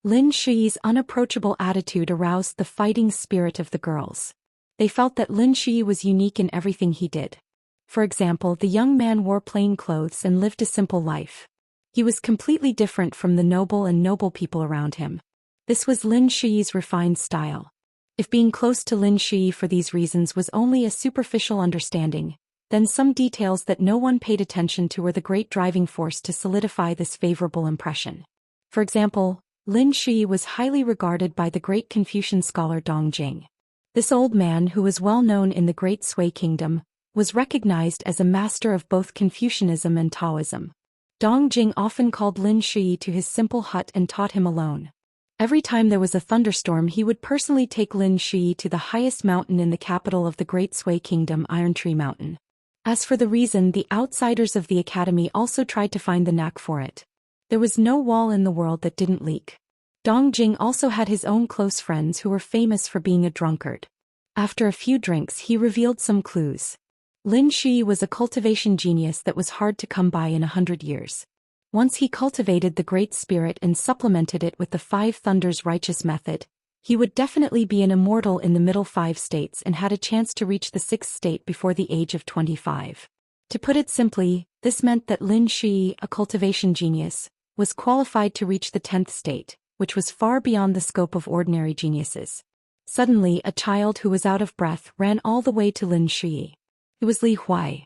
Lin Shuyi's unapproachable attitude aroused the fighting spirit of the girls. They felt that Lin Shuyi was unique in everything he did. For example, the young man wore plain clothes and lived a simple life. He was completely different from the noble people around him. This was Lin Shuyi's refined style. If being close to Lin Shuyi for these reasons was only a superficial understanding, then some details that no one paid attention to were the great driving force to solidify this favorable impression. For example, Lin Shuyi was highly regarded by the great Confucian scholar Dong Jing. This old man, who was well known in the Great Sui Kingdom, was recognized as a master of both Confucianism and Taoism. Dong Jing often called Lin Shuyi to his simple hut and taught him alone. Every time there was a thunderstorm, he would personally take Lin Shuyi to the highest mountain in the capital of the Great Sui Kingdom, Iron Tree Mountain. As for the reason, the outsiders of the academy also tried to find the knack for it. There was no wall in the world that didn't leak. Dong Jing also had his own close friends who were famous for being a drunkard. After a few drinks, he revealed some clues. Lin Shuyi was a cultivation genius that was hard to come by in 100 years. Once he cultivated the Great Spirit and supplemented it with the Five Thunders righteous method, he would definitely be an immortal in the middle 5 states and had a chance to reach the 6th state before the age of 25. To put it simply, this meant that Lin Shuyi, a cultivation genius, was qualified to reach the 10th state, which was far beyond the scope of ordinary geniuses. Suddenly, a child who was out of breath ran all the way to Lin Shuyi. It was Li Huai.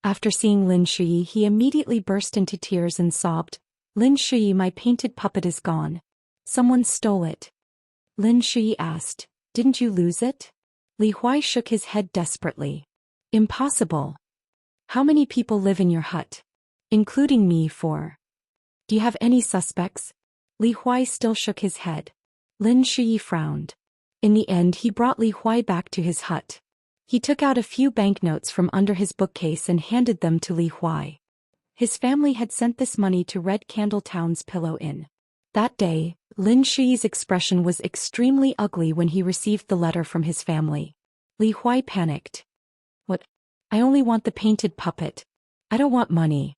After seeing Lin Shuyi, he immediately burst into tears and sobbed, "Lin Shuyi, my painted puppet is gone. Someone stole it." Lin Shuyi asked, "Didn't you lose it?" Li Huai shook his head desperately. "Impossible. How many people live in your hut? Including me, 4. Do you have any suspects?" Li Huai still shook his head. Lin Shuyi frowned. In the end he brought Li Huai back to his hut. He took out a few banknotes from under his bookcase and handed them to Li Huai. His family had sent this money to Red Candle Town's Pillow Inn. That day, Lin Shi's expression was extremely ugly when he received the letter from his family. Li Huai panicked. What? I only want the painted puppet. I don't want money.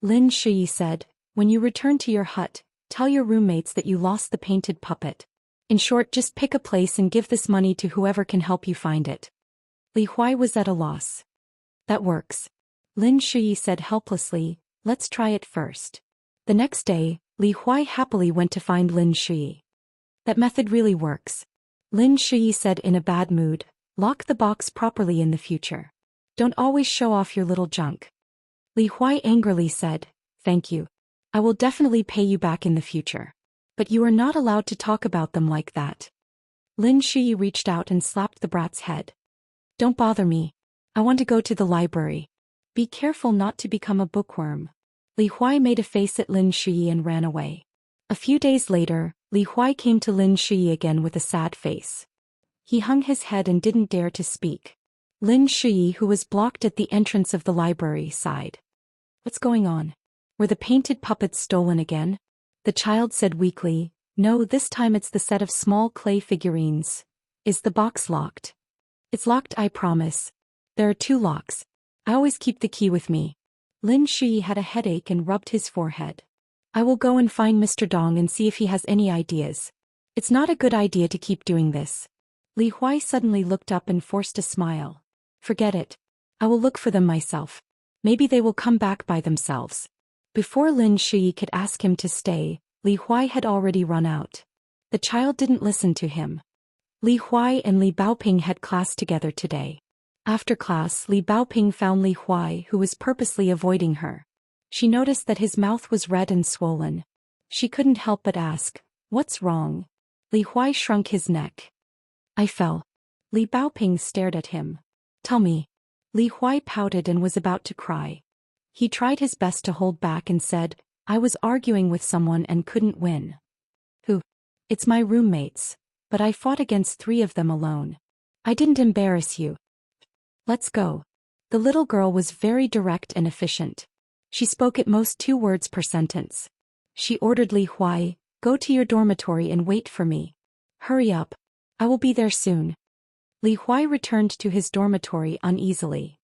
Lin Shi said, when you return to your hut, tell your roommates that you lost the painted puppet. In short, just pick a place and give this money to whoever can help you find it. Li Huai was at a loss. That works. Lin Shi said helplessly, let's try it first. The next day, Li Huai happily went to find Lin Shi. That method really works. Lin Shi said in a bad mood, lock the box properly in the future. Don't always show off your little junk. Li Huai angrily said, thank you. I will definitely pay you back in the future. But you are not allowed to talk about them like that. Lin Shi reached out and slapped the brat's head. Don't bother me. I want to go to the library. Be careful not to become a bookworm. Li Huai made a face at Lin Shi and ran away. A few days later, Li Huai came to Lin Shi again with a sad face. He hung his head and didn't dare to speak. Lin Shi, who was blocked at the entrance of the library, sighed. What's going on? Were the painted puppets stolen again? The child said weakly, no, this time it's the set of small clay figurines. Is the box locked? It's locked, I promise. There are 2 locks. I always keep the key with me. Lin Shi had a headache and rubbed his forehead. I will go and find Mr. Dong and see if he has any ideas. It's not a good idea to keep doing this. Li Huai suddenly looked up and forced a smile. Forget it. I will look for them myself. Maybe they will come back by themselves. Before Lin Shi could ask him to stay, Li Huai had already run out. The child didn't listen to him. Li Huai and Li Baoping had class together today. After class, Li Baoping found Li Huai, who was purposely avoiding her. She noticed that his mouth was red and swollen. She couldn't help but ask, what's wrong? Li Huai shrunk his neck. I fell. Li Baoping stared at him. Tell me. Li Huai pouted and was about to cry. He tried his best to hold back and said, I was arguing with someone and couldn't win. Who? It's my roommates. But I fought against 3 of them alone. I didn't embarrass you. Let's go. The little girl was very direct and efficient. She spoke at most 2 words per sentence. She ordered Li Huai, go to your dormitory and wait for me. Hurry up. I will be there soon. Li Huai returned to his dormitory uneasily.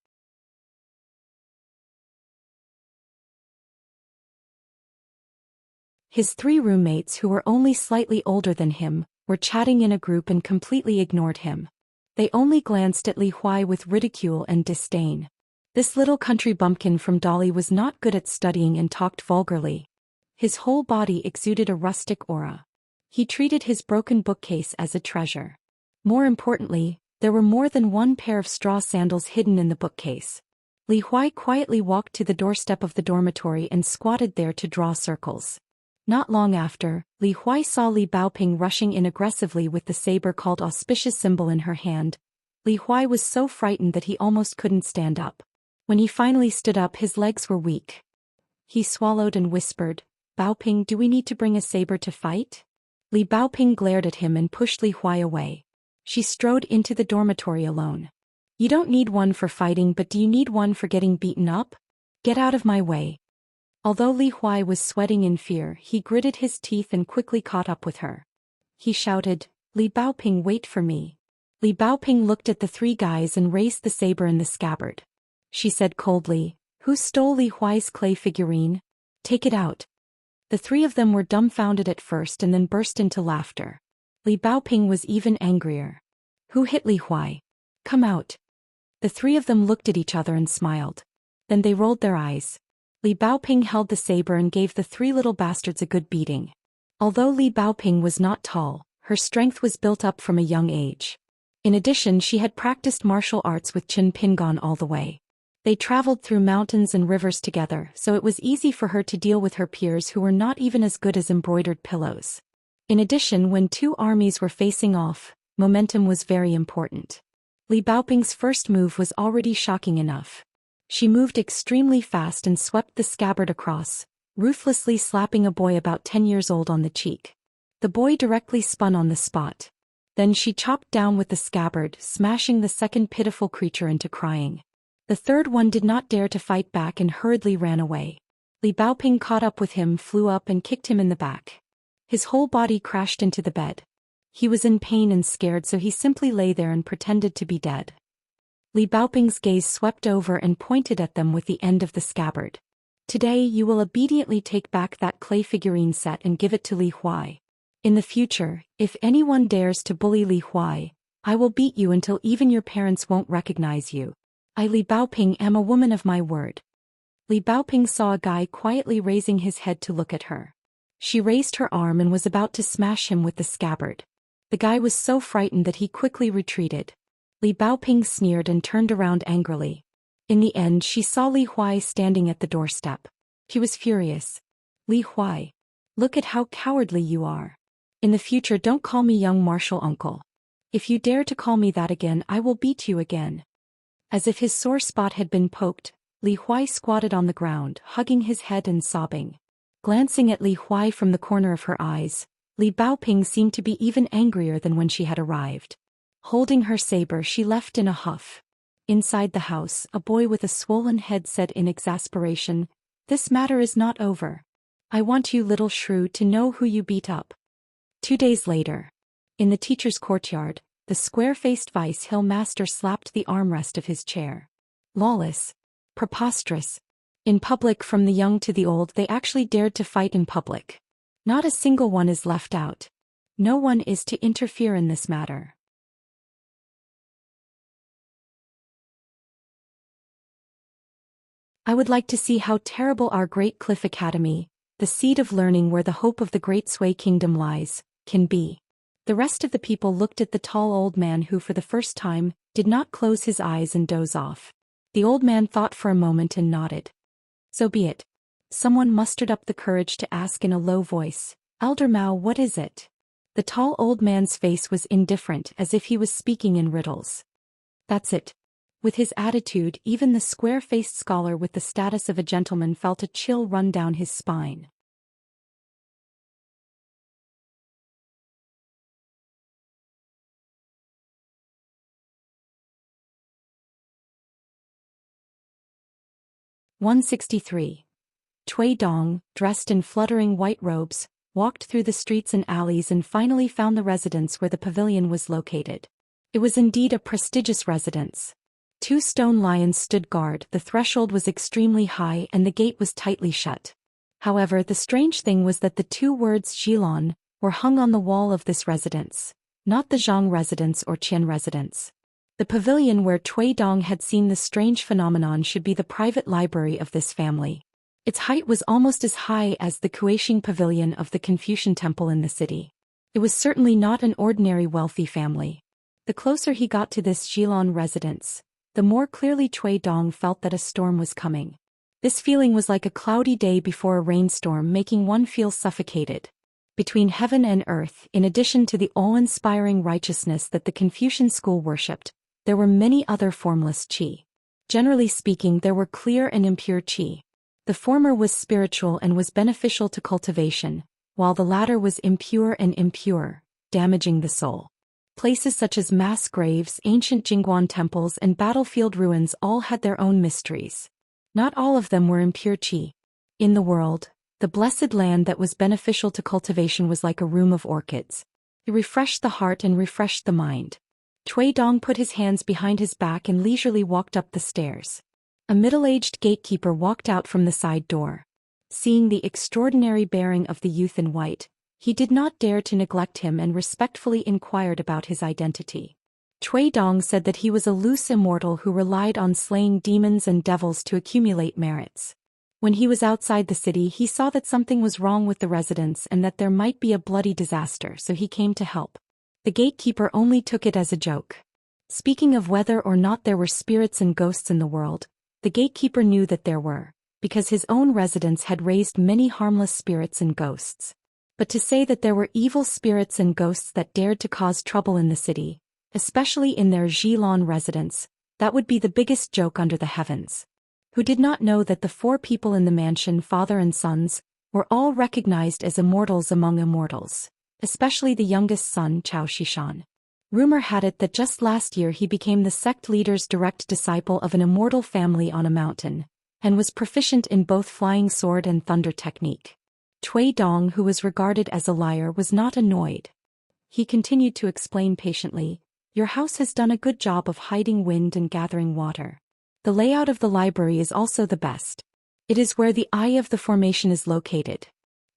His 3 roommates, who were only slightly older than him, were chatting in a group and completely ignored him. They only glanced at Li Huai with ridicule and disdain. This little country bumpkin from Dolly was not good at studying and talked vulgarly. His whole body exuded a rustic aura. He treated his broken bookcase as a treasure. More importantly, there were more than 1 pair of straw sandals hidden in the bookcase. Li Huai quietly walked to the doorstep of the dormitory and squatted there to draw circles. Not long after, Li Huai saw Li Baoping rushing in aggressively with the saber called auspicious symbol in her hand. Li Huai was so frightened that he almost couldn't stand up. When he finally stood up, his legs were weak. He swallowed and whispered, Baoping, do we need to bring a saber to fight? Li Baoping glared at him and pushed Li Huai away. She strode into the dormitory alone. You don't need one for fighting, but do you need one for getting beaten up? Get out of my way. Although Li Huai was sweating in fear, he gritted his teeth and quickly caught up with her. He shouted, Li Baoping, wait for me. Li Baoping looked at the 3 guys and raised the saber in the scabbard. She said coldly, who stole Li Huai's clay figurine? Take it out. The 3 of them were dumbfounded at first and then burst into laughter. Li Baoping was even angrier. Who hit Li Huai? Come out. The 3 of them looked at each other and smiled. Then they rolled their eyes. Li Baoping held the saber and gave the 3 little bastards a good beating. Although Li Baoping was not tall, her strength was built up from a young age. In addition, she had practiced martial arts with Qin Pingon all the way. They traveled through mountains and rivers together, so it was easy for her to deal with her peers who were not even as good as embroidered pillows. In addition, when 2 armies were facing off, momentum was very important. Li Baoping's first move was already shocking enough. She moved extremely fast and swept the scabbard across, ruthlessly slapping a boy about 10 years old on the cheek. The boy directly spun on the spot. Then she chopped down with the scabbard, smashing the second pitiful creature into crying. The third one did not dare to fight back and hurriedly ran away. Li Baoping caught up with him, flew up and kicked him in the back. His whole body crashed into the bed. He was in pain and scared, so he simply lay there and pretended to be dead. Li Baoping's gaze swept over and pointed at them with the end of the scabbard. Today you will obediently take back that clay figurine set and give it to Li Huai. In the future, if anyone dares to bully Li Huai, I will beat you until even your parents won't recognize you. I, Li Baoping, am a woman of my word. Li Baoping saw a guy quietly raising his head to look at her. She raised her arm and was about to smash him with the scabbard. The guy was so frightened that he quickly retreated. Li Baoping sneered and turned around angrily. In the end, she saw Li Huai standing at the doorstep. She was furious. Li Huai, look at how cowardly you are. In the future, don't call me young martial uncle. If you dare to call me that again, I will beat you again. As if his sore spot had been poked, Li Huai squatted on the ground, hugging his head and sobbing. Glancing at Li Huai from the corner of her eyes, Li Baoping seemed to be even angrier than when she had arrived. Holding her saber, she left in a huff. Inside the house, a boy with a swollen head said in exasperation, "This matter is not over. I want you, little shrew, to know who you beat up." 2 days later, in the teacher's courtyard, the square-faced Vice Hill Master slapped the armrest of his chair. Lawless. Preposterous. In public, from the young to the old, they actually dared to fight in public. Not a single one is left out. No one is to interfere in this matter. I would like to see how terrible our Great Cliff Academy, the seed of learning where the hope of the Great Sui Kingdom lies, can be. The rest of the people looked at the tall old man who, for the first time, did not close his eyes and doze off. The old man thought for a moment and nodded. So be it. Someone mustered up the courage to ask in a low voice, "Elder Mao, what is it?" The tall old man's face was indifferent, as if he was speaking in riddles. That's it. With his attitude, even the square-faced scholar with the status of a gentleman felt a chill run down his spine. "163. Cui Dong, dressed in fluttering white robes, walked through the streets and alleys and finally found the residence where the pavilion was located. It was indeed a prestigious residence. 2 stone lions stood guard, the threshold was extremely high and the gate was tightly shut. However, the strange thing was that the 2 words Xilon were hung on the wall of this residence, not the Zhang residence or Qian residence. The pavilion where Cui Dong had seen the strange phenomenon should be the private library of this family. Its height was almost as high as the Kueixing Pavilion of the Confucian Temple in the city. It was certainly not an ordinary wealthy family. The closer he got to this Xilon residence, the more clearly Cui Dong felt that a storm was coming. This feeling was like a cloudy day before a rainstorm, making one feel suffocated. Between heaven and earth, in addition to the awe-inspiring righteousness that the Confucian school worshipped, there were many other formless qi. Generally speaking, there were clear and impure qi. The former was spiritual and was beneficial to cultivation, while the latter was impure and impure, damaging the soul. Places such as mass graves, ancient Jingguan temples, and battlefield ruins all had their own mysteries. Not all of them were impure qi. In the world, the blessed land that was beneficial to cultivation was like a room of orchids. It refreshed the heart and refreshed the mind. Cui Dong put his hands behind his back and leisurely walked up the stairs. A middle-aged gatekeeper walked out from the side door. Seeing the extraordinary bearing of the youth in white, he did not dare to neglect him and respectfully inquired about his identity. Cui Dong said that he was a loose immortal who relied on slaying demons and devils to accumulate merits. When he was outside the city, he saw that something was wrong with the residence and that there might be a bloody disaster, so he came to help. The gatekeeper only took it as a joke. Speaking of whether or not there were spirits and ghosts in the world, the gatekeeper knew that there were, because his own residence had raised many harmless spirits and ghosts. But to say that there were evil spirits and ghosts that dared to cause trouble in the city, especially in their Xilon residence, that would be the biggest joke under the heavens. Who did not know that the 4 people in the mansion, father and sons, were all recognized as immortals among immortals, especially the youngest son, Chao Shishan. Rumor had it that just last year he became the sect leader's direct disciple of an immortal family on a mountain, and was proficient in both flying sword and thunder technique. Cui Dong, who was regarded as a liar, was not annoyed. He continued to explain patiently, "Your house has done a good job of hiding wind and gathering water. The layout of the library is also the best. It is where the eye of the formation is located.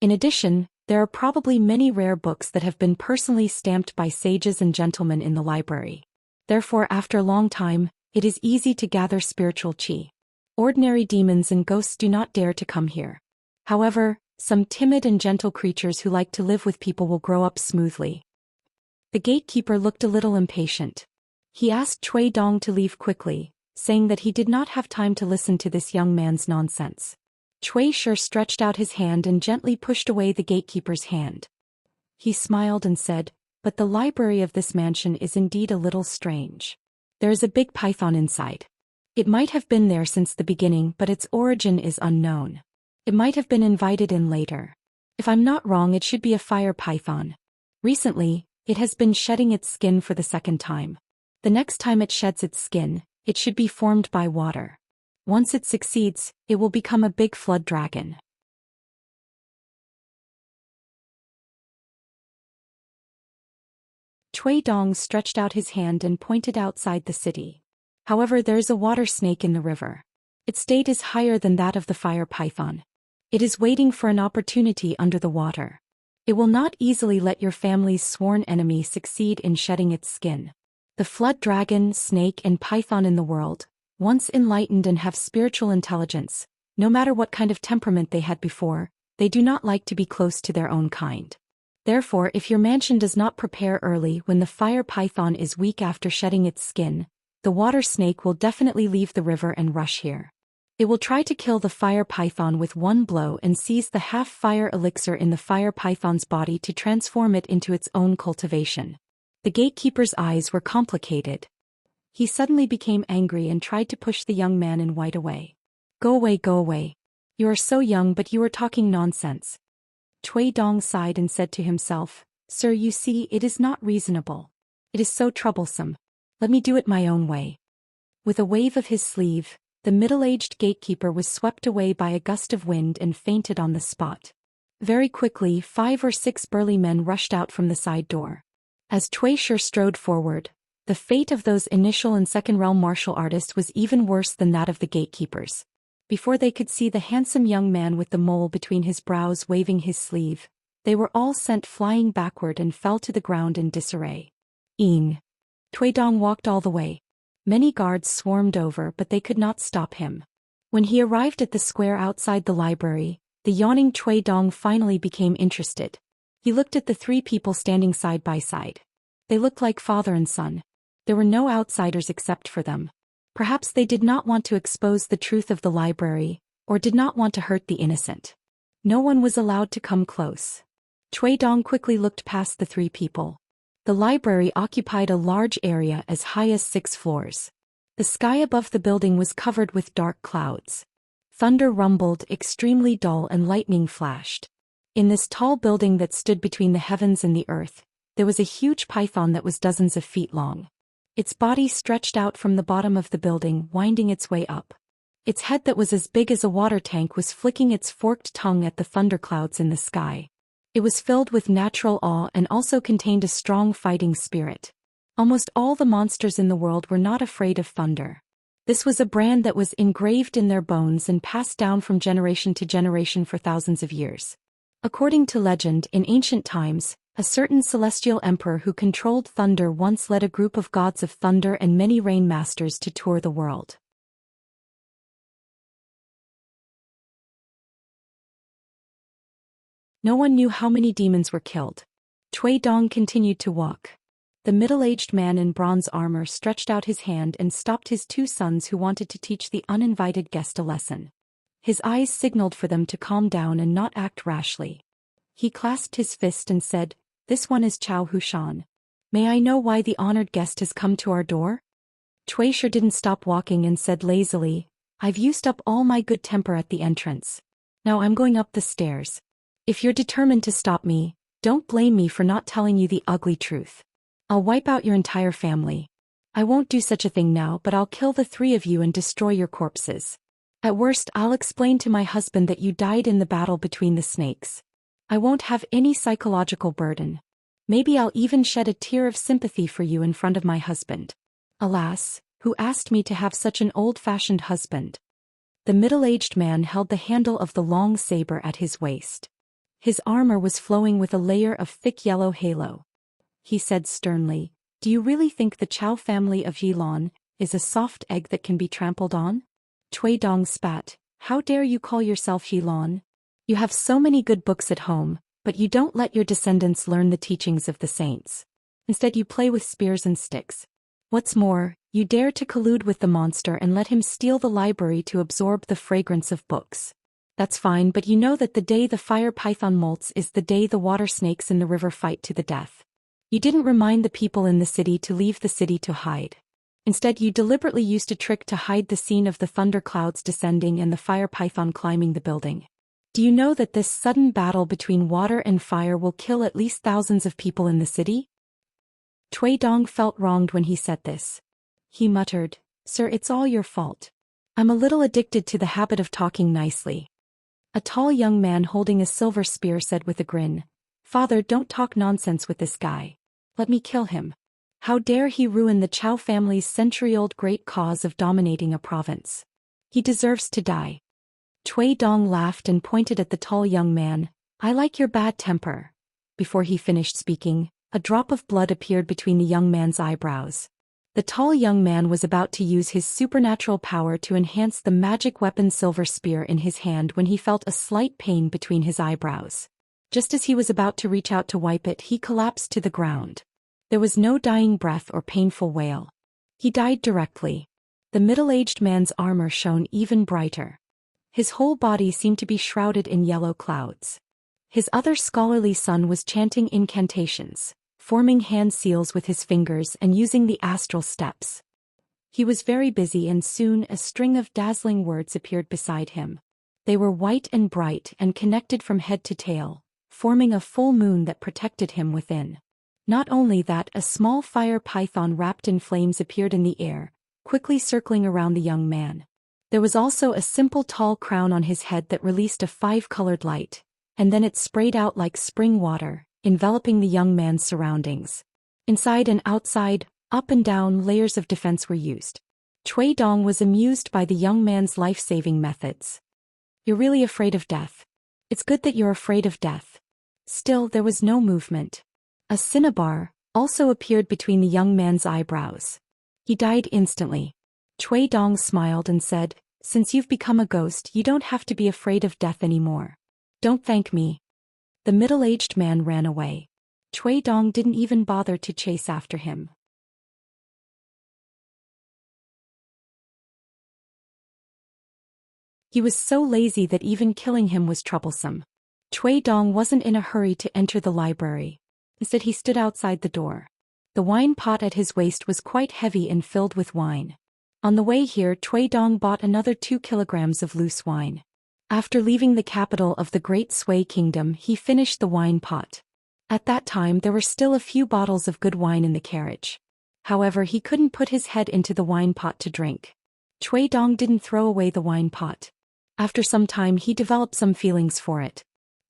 In addition, there are probably many rare books that have been personally stamped by sages and gentlemen in the library. Therefore, after a long time, it is easy to gather spiritual qi. Ordinary demons and ghosts do not dare to come here. However, some timid and gentle creatures who like to live with people will grow up smoothly." The gatekeeper looked a little impatient. He asked Cui Dong to leave quickly, saying that he did not have time to listen to this young man's nonsense. Cui Shi stretched out his hand and gently pushed away the gatekeeper's hand. He smiled and said, "But the library of this mansion is indeed a little strange. There is a big python inside. It might have been there since the beginning, but its origin is unknown. It might have been invited in later. If I'm not wrong, it should be a fire python. Recently, it has been shedding its skin for the second time. The next time it sheds its skin, it should be formed by water. Once it succeeds, it will become a big flood dragon." Cui Dong stretched out his hand and pointed outside the city. "However, there is a water snake in the river. Its state is higher than that of the fire python. It is waiting for an opportunity under the water. It will not easily let your family's sworn enemy succeed in shedding its skin. The flood dragon, snake, and python in the world, once enlightened and have spiritual intelligence, no matter what kind of temperament they had before, they do not like to be close to their own kind. Therefore, if your mansion does not prepare early when the fire python is weak after shedding its skin, the water snake will definitely leave the river and rush here. It will try to kill the fire python with one blow and seize the half-fire elixir in the fire python's body to transform it into its own cultivation." The gatekeeper's eyes were complicated. He suddenly became angry and tried to push the young man in white away. Go away, go away. You are so young, but you are talking nonsense." Cui Dong sighed and said to himself, "Sir, you see, it is not reasonable. It is so troublesome. Let me do it my own way." With a wave of his sleeve, the middle-aged gatekeeper was swept away by a gust of wind and fainted on the spot. Very quickly, 5 or 6 burly men rushed out from the side door. As Cui Shi strode forward, the fate of those initial and second realm martial artists was even worse than that of the gatekeepers. Before they could see the handsome young man with the mole between his brows waving his sleeve, they were all sent flying backward and fell to the ground in disarray. Cui Dong walked all the way. Many guards swarmed over, but they could not stop him. When he arrived at the square outside the library, the yawning Cui Dong finally became interested. He looked at the 3 people standing side by side. They looked like father and son. There were no outsiders except for them. Perhaps they did not want to expose the truth of the library, or did not want to hurt the innocent. No one was allowed to come close. Cui Dong quickly looked past the 3 people. The library occupied a large area as high as 6 floors. The sky above the building was covered with dark clouds. Thunder rumbled, extremely dull, and lightning flashed. In this tall building that stood between the heavens and the earth, there was a huge python that was dozens of feet long. Its body stretched out from the bottom of the building, winding its way up. Its head that was as big as a water tank was flicking its forked tongue at the thunderclouds in the sky. It was filled with natural awe and also contained a strong fighting spirit. Almost all the monsters in the world were not afraid of thunder. This was a brand that was engraved in their bones and passed down from generation to generation for thousands of years. According to legend, in ancient times, a certain celestial emperor who controlled thunder once led a group of gods of thunder and many rain masters to tour the world. No one knew how many demons were killed. Cui Dong continued to walk. The middle-aged man in bronze armor stretched out his hand and stopped his 2 sons who wanted to teach the uninvited guest a lesson. His eyes signaled for them to calm down and not act rashly. He clasped his fist and said, "This one is Zhou Xian. May I know why the honored guest has come to our door?" Cui Shi didn't stop walking and said lazily, "I've used up all my good temper at the entrance. Now I'm going up the stairs. If you're determined to stop me, don't blame me for not telling you the ugly truth. I'll wipe out your entire family. I won't do such a thing now, but I'll kill the three of you and destroy your corpses. At worst, I'll explain to my husband that you died in the battle between the snakes. I won't have any psychological burden. Maybe I'll even shed a tear of sympathy for you in front of my husband. Alas, who asked me to have such an old-fashioned husband? The middle-aged man held the handle of the long saber at his waist. His armor was flowing with a layer of thick yellow halo. He said sternly, "Do you really think the Chao family of Yilan is a soft egg that can be trampled on?" Cui Dong spat. "How dare you call yourself Yilan? You have so many good books at home, but you don't let your descendants learn the teachings of the saints. Instead you play with spears and sticks. What's more, you dare to collude with the monster and let him steal the library to absorb the fragrance of books. That's fine, but you know that the day the fire python molts is the day the water snakes in the river fight to the death. You didn't remind the people in the city to leave the city to hide. Instead you deliberately used a trick to hide the scene of the thunder clouds descending and the fire python climbing the building. Do you know that this sudden battle between water and fire will kill at least thousands of people in the city?" Cui Dong felt wronged when he said this. He muttered, "Sir, it's all your fault. I'm a little addicted to the habit of talking nicely." A tall young man holding a silver spear said with a grin, "Father, don't talk nonsense with this guy. Let me kill him. How dare he ruin the Chao family's century-old great cause of dominating a province. He deserves to die." Cui Dong laughed and pointed at the tall young man. "I like your bad temper." Before he finished speaking, a drop of blood appeared between the young man's eyebrows. The tall young man was about to use his supernatural power to enhance the magic weapon silver spear in his hand when he felt a slight pain between his eyebrows. Just as he was about to reach out to wipe it, he collapsed to the ground. There was no dying breath or painful wail. He died directly. The middle-aged man's armor shone even brighter. His whole body seemed to be shrouded in yellow clouds. His other scholarly son was chanting incantations, forming hand seals with his fingers and using the astral steps. He was very busy, and soon a string of dazzling words appeared beside him. They were white and bright and connected from head to tail, forming a full moon that protected him within. Not only that, a small fire python wrapped in flames appeared in the air, quickly circling around the young man. There was also a simple tall crown on his head that released a five-colored light, and then it sprayed out like spring water, enveloping the young man's surroundings. Inside and outside, up and down, layers of defense were used. Cui Dong was amused by the young man's life-saving methods. "You're really afraid of death. It's good that you're afraid of death." Still, there was no movement. A cinnabar also appeared between the young man's eyebrows. He died instantly. Cui Dong smiled and said, "Since you've become a ghost, you don't have to be afraid of death anymore. Don't thank me." The middle-aged man ran away. Cui Dong didn't even bother to chase after him. He was so lazy that even killing him was troublesome. Cui Dong wasn't in a hurry to enter the library. Instead, he stood outside the door. The wine pot at his waist was quite heavy and filled with wine. On the way here, Cui Dong bought another 2 kilograms of loose wine. After leaving the capital of the Great Sui Kingdom, he finished the wine pot. At that time there were still a few bottles of good wine in the carriage. However, he couldn't put his head into the wine pot to drink. Cui Dong didn't throw away the wine pot. After some time he developed some feelings for it.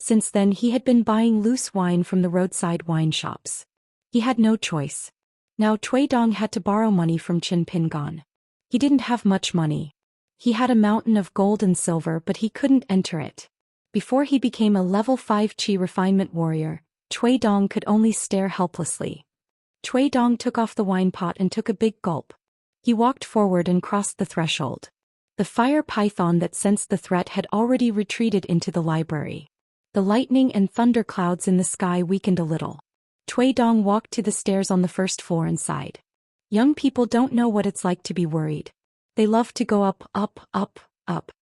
Since then he had been buying loose wine from the roadside wine shops. He had no choice. Now Cui Dong had to borrow money from Qin Pingon. He didn't have much money. He had a mountain of gold and silver, but he couldn't enter it. Before he became a level 5 Qi refinement warrior, Cui Dong could only stare helplessly. Cui Dong took off the wine pot and took a big gulp. He walked forward and crossed the threshold. The fire python that sensed the threat had already retreated into the library. The lightning and thunder clouds in the sky weakened a little. Cui Dong walked to the stairs on the first floor and sighed. Young people don't know what it's like to be worried. They love to go up, up, up, up.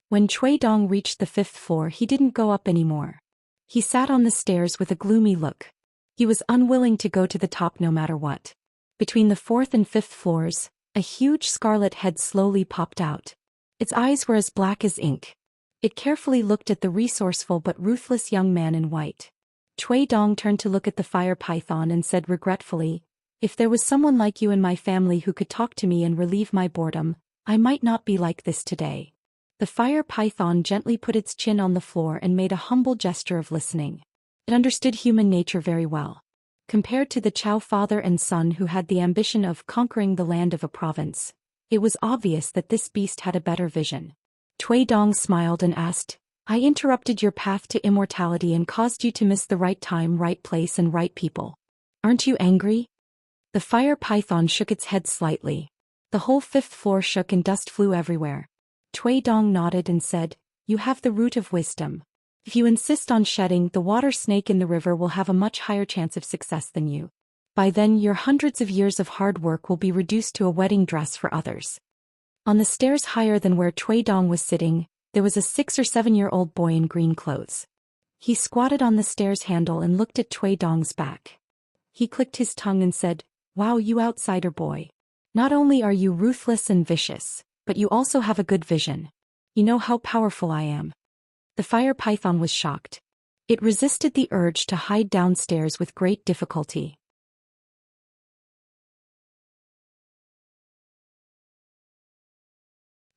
When Cui Dong reached the 5th floor, he didn't go up anymore. He sat on the stairs with a gloomy look. He was unwilling to go to the top no matter what. Between the 4th and 5th floors, a huge scarlet head slowly popped out. Its eyes were as black as ink. It carefully looked at the resourceful but ruthless young man in white. Cui Dong turned to look at the fire python and said regretfully, If there was someone like you in my family who could talk to me and relieve my boredom, I might not be like this today. The fire python gently put its chin on the floor and made a humble gesture of listening. It understood human nature very well. Compared to the Chow father and son who had the ambition of conquering the land of a province, it was obvious that this beast had a better vision. Cui Dong smiled and asked, I interrupted your path to immortality and caused you to miss the right time, right place and right people. Aren't you angry? The fire python shook its head slightly. The whole 5th floor shook and dust flew everywhere. Cui Dong nodded and said, You have the root of wisdom. If you insist on shedding, the water snake in the river will have a much higher chance of success than you. By then your hundreds of years of hard work will be reduced to a wedding dress for others. On the stairs higher than where Cui Dong was sitting, there was a 6 or 7-year-old boy in green clothes. He squatted on the stairs handle and looked at Cui Dong's back. He clicked his tongue and said, Wow, you outsider boy. Not only are you ruthless and vicious, but you also have a good vision. You know how powerful I am. The fire python was shocked. It resisted the urge to hide downstairs with great difficulty.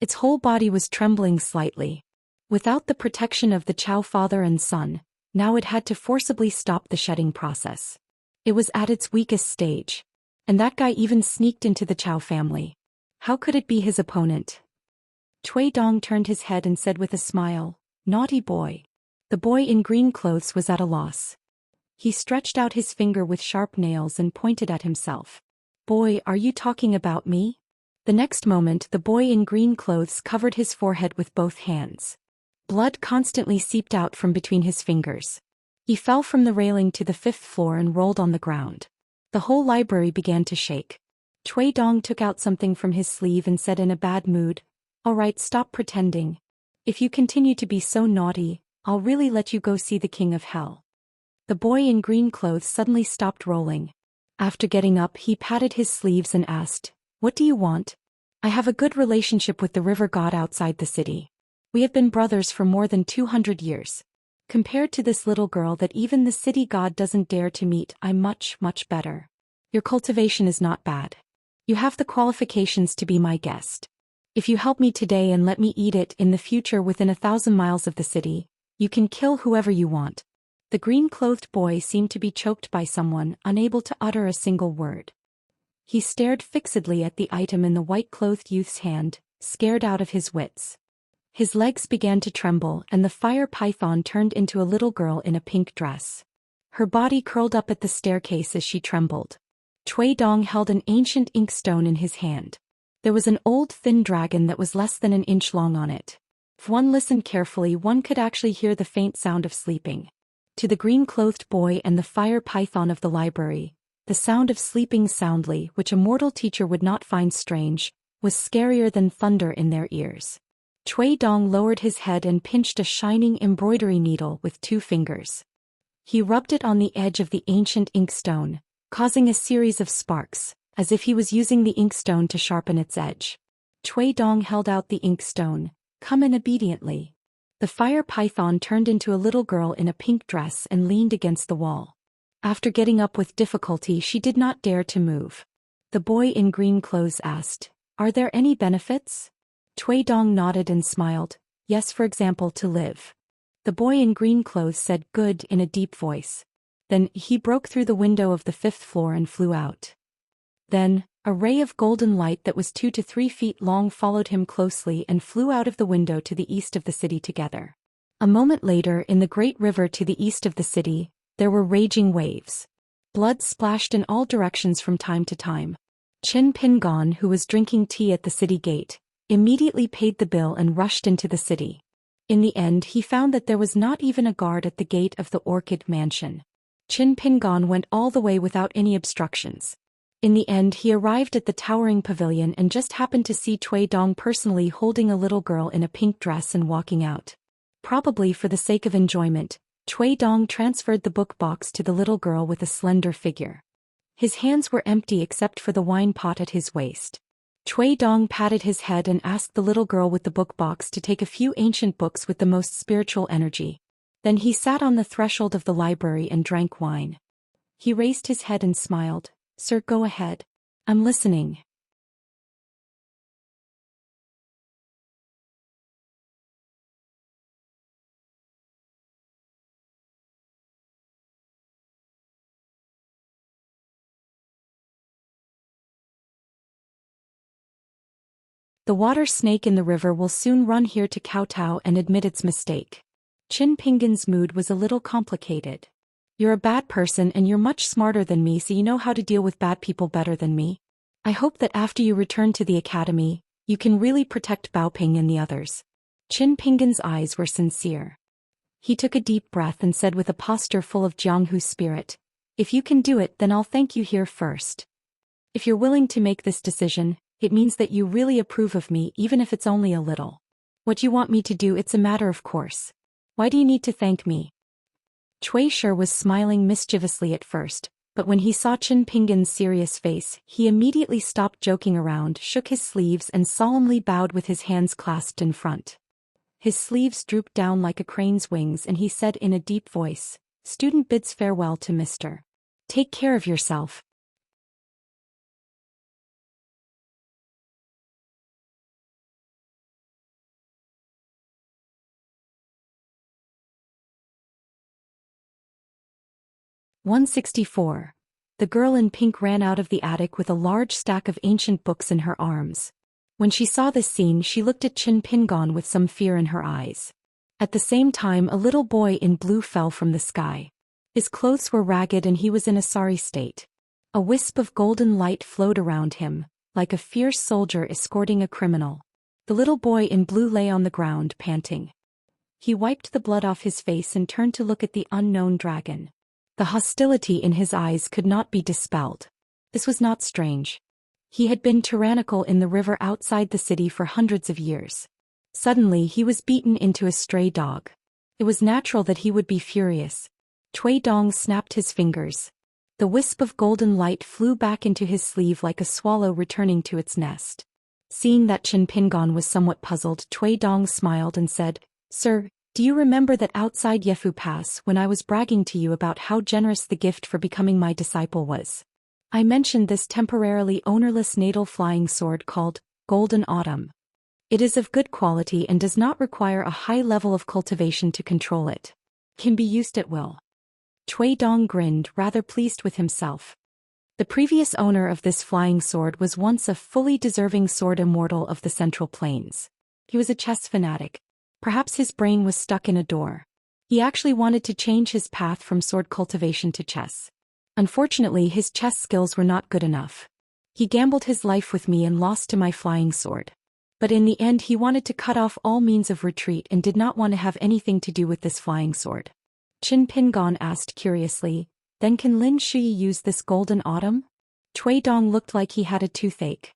Its whole body was trembling slightly. Without the protection of the Chow father and son, now it had to forcibly stop the shedding process. It was at its weakest stage. And that guy even sneaked into the Chow family. How could it be his opponent? Cui Dong turned his head and said with a smile, Naughty boy. The boy in green clothes was at a loss. He stretched out his finger with sharp nails and pointed at himself. Boy, are you talking about me? The next moment the boy in green clothes covered his forehead with both hands. Blood constantly seeped out from between his fingers. He fell from the railing to the 5th floor and rolled on the ground. The whole library began to shake. Cui Dong took out something from his sleeve and said in a bad mood, All right, stop pretending. If you continue to be so naughty, I'll really let you go see the king of hell. The boy in green clothes suddenly stopped rolling. After getting up, he patted his sleeves and asked, What do you want? I have a good relationship with the river god outside the city. We have been brothers for more than 200 years. Compared to this little girl that even the city god doesn't dare to meet, I'm much, much better. Your cultivation is not bad. You have the qualifications to be my guest. If you help me today and let me eat it in the future within 1,000 miles of the city, you can kill whoever you want. The green-clothed boy seemed to be choked by someone, unable to utter a single word. He stared fixedly at the item in the white-clothed youth's hand, scared out of his wits. His legs began to tremble and the fire python turned into a little girl in a pink dress. Her body curled up at the staircase as she trembled. Cui Dong held an ancient inkstone in his hand. There was an old thin dragon that was less than an inch long on it. If one listened carefully, one could actually hear the faint sound of sleeping. To the green-clothed boy and the fire python of the library, the sound of sleeping soundly, which a mortal teacher would not find strange, was scarier than thunder in their ears. Cui Dong lowered his head and pinched a shining embroidery needle with 2 fingers. He rubbed it on the edge of the ancient inkstone, causing a series of sparks, as if he was using the inkstone to sharpen its edge. Cui Dong held out the inkstone. Come in obediently. The fire python turned into a little girl in a pink dress and leaned against the wall. After getting up with difficulty, she did not dare to move. The boy in green clothes asked, Are there any benefits? Cui Dong nodded and smiled. Yes, for example, to live. The boy in green clothes said good in a deep voice. Then he broke through the window of the 5th floor and flew out. Then, a ray of golden light that was 2 to 3 feet long followed him closely and flew out of the window to the east of the city together. A moment later, in the great river to the east of the city, there were raging waves. Blood splashed in all directions from time to time. Chen Pingon, who was drinking tea at the city gate, immediately paid the bill and rushed into the city. In the end, he found that there was not even a guard at the gate of the Orchid Mansion. Chen Pingon went all the way without any obstructions. In the end, he arrived at the towering pavilion and just happened to see Cui Dong personally holding a little girl in a pink dress and walking out. Probably for the sake of enjoyment, Cui Dong transferred the book box to the little girl with a slender figure. His hands were empty except for the wine pot at his waist. Cui Dong patted his head and asked the little girl with the book box to take a few ancient books with the most spiritual energy. Then he sat on the threshold of the library and drank wine. He raised his head and smiled. Sir, go ahead. I'm listening. The water snake in the river will soon run here to kowtow and admit its mistake. Qin Pingan's mood was a little complicated. You're a bad person and you're much smarter than me, so you know how to deal with bad people better than me. I hope that after you return to the academy, you can really protect Baoping and the others. Qin Pingan's eyes were sincere. He took a deep breath and said with a posture full of Jianghu spirit, "If you can do it, then I'll thank you here first. If you're willing to make this decision, it means that you really approve of me, even if it's only a little. What you want me to do, it's a matter of course. Why do you need to thank me?" Cui Shi was smiling mischievously at first, but when he saw Qin Pingan's serious face, he immediately stopped joking around, shook his sleeves and solemnly bowed with his hands clasped in front. His sleeves drooped down like a crane's wings and he said in a deep voice, "Student bids farewell to Mr. Take care of yourself." "164. The girl in pink ran out of the attic with a large stack of ancient books in her arms. When she saw this scene, she looked at Qin Pingan with some fear in her eyes. At the same time, a little boy in blue fell from the sky. His clothes were ragged and he was in a sorry state. A wisp of golden light flowed around him, like a fierce soldier escorting a criminal. The little boy in blue lay on the ground, panting. He wiped the blood off his face and turned to look at the unknown dragon. The hostility in his eyes could not be dispelled. This was not strange. He had been tyrannical in the river outside the city for hundreds of years. Suddenly he was beaten into a stray dog. It was natural that he would be furious. Cui Dong snapped his fingers. The wisp of golden light flew back into his sleeve like a swallow returning to its nest. Seeing that Qin Pingan was somewhat puzzled, Cui Dong smiled and said, "Sir, do you remember that outside Yefu Pass when I was bragging to you about how generous the gift for becoming my disciple was? I mentioned this temporarily ownerless natal flying sword called Golden Autumn. It is of good quality and does not require a high level of cultivation to control it. Can be used at will." Cui Dong grinned, rather pleased with himself. The previous owner of this flying sword was once a fully deserving sword immortal of the Central Plains. He was a chess fanatic. Perhaps his brain was stuck in a door. He actually wanted to change his path from sword cultivation to chess. Unfortunately, his chess skills were not good enough. He gambled his life with me and lost to my flying sword. But in the end he wanted to cut off all means of retreat and did not want to have anything to do with this flying sword. Qin Pingan asked curiously, "Then can Lin Shi use this Golden Autumn?" Cui Dong looked like he had a toothache.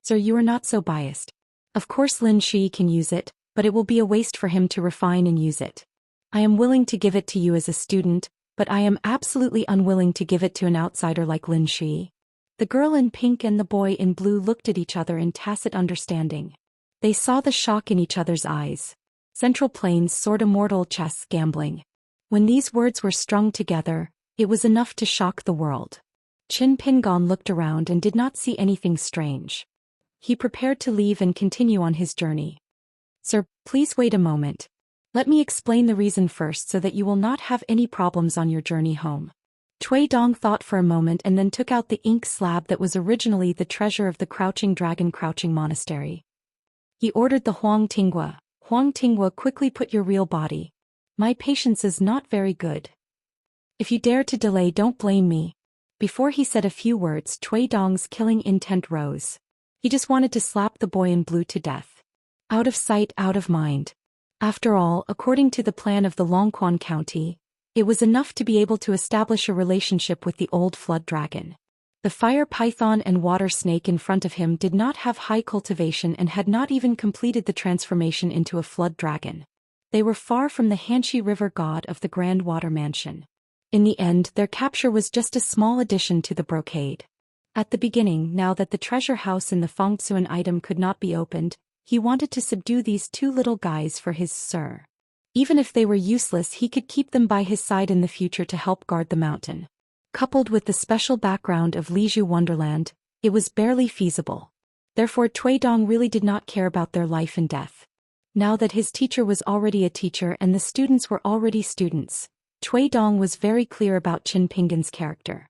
"Sir, you are not so biased. Of course Lin Shi can use it, but it will be a waste for him to refine and use it. I am willing to give it to you as a student, but I am absolutely unwilling to give it to an outsider like Lin Shi." The girl in pink and the boy in blue looked at each other in tacit understanding. They saw the shock in each other's eyes. Central Plains sword immortal chess gambling. When these words were strung together, it was enough to shock the world. Qin Pingan looked around and did not see anything strange. He prepared to leave and continue on his journey. "Sir, please wait a moment. Let me explain the reason first so that you will not have any problems on your journey home." Cui Dong thought for a moment and then took out the ink slab that was originally the treasure of the Crouching Dragon Crouching Monastery. He ordered the Huang Tinghua. "Huang Tinghua, quickly put your real body. My patience is not very good. If you dare to delay, don't blame me." Before he said a few words, Cui Dong's killing intent rose. He just wanted to slap the boy in blue to death. Out of sight, out of mind. After all, according to the plan of the Longquan County, it was enough to be able to establish a relationship with the old flood dragon. The fire python and water snake in front of him did not have high cultivation and had not even completed the transformation into a flood dragon. They were far from the Hanxi River god of the Grand Water Mansion. In the end, their capture was just a small addition to the brocade. At the beginning, now that the treasure house in the Fangtsuan item could not be opened, he wanted to subdue these two little guys for his sir. Even if they were useless, he could keep them by his side in the future to help guard the mountain. Coupled with the special background of Lizhu Wonderland, it was barely feasible. Therefore Cui Dong really did not care about their life and death. Now that his teacher was already a teacher and the students were already students, Cui Dong was very clear about Qin Pingan's character.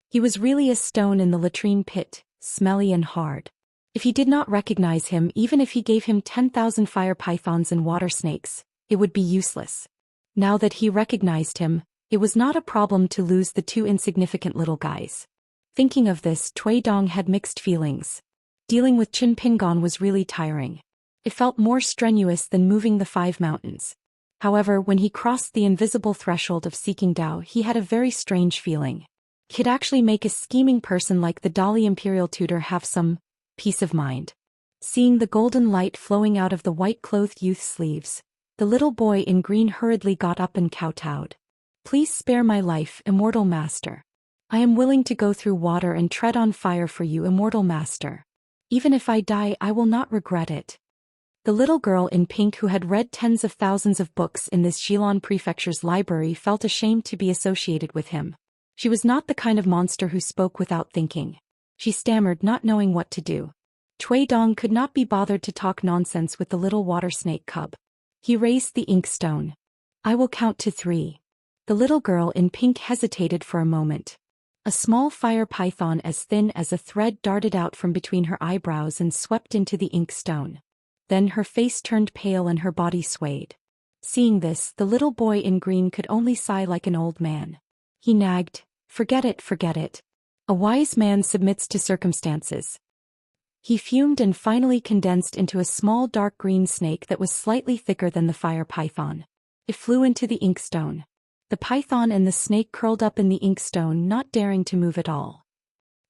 He was really a stone in the latrine pit, smelly and hard. If he did not recognize him, even if he gave him 10,000 fire pythons and water snakes, it would be useless. Now that he recognized him, it was not a problem to lose the two insignificant little guys. Thinking of this, Cui Dong had mixed feelings. Dealing with Qin Pingan was really tiring. It felt more strenuous than moving the 5 mountains. However, when he crossed the invisible threshold of seeking Dao, he had a very strange feeling. Could actually make a scheming person like the Dali Imperial tutor have some peace of mind. Seeing the golden light flowing out of the white-clothed youth's sleeves, the little boy in green hurriedly got up and kowtowed. "Please spare my life, Immortal Master. I am willing to go through water and tread on fire for you, Immortal Master. Even if I die, I will not regret it." The little girl in pink who had read tens of thousands of books in this Xilan prefecture's library felt ashamed to be associated with him. She was not the kind of monster who spoke without thinking. She stammered, not knowing what to do. Cui Dong could not be bothered to talk nonsense with the little water snake cub. He raised the inkstone. "I will count to 3. The little girl in pink hesitated for a moment. A small fire python as thin as a thread darted out from between her eyebrows and swept into the inkstone. Then her face turned pale and her body swayed. Seeing this, the little boy in green could only sigh like an old man. He nagged, forget it. A wise man submits to circumstances." He fumed and finally condensed into a small dark green snake that was slightly thicker than the fire python. It flew into the inkstone. The python and the snake curled up in the inkstone, not daring to move at all.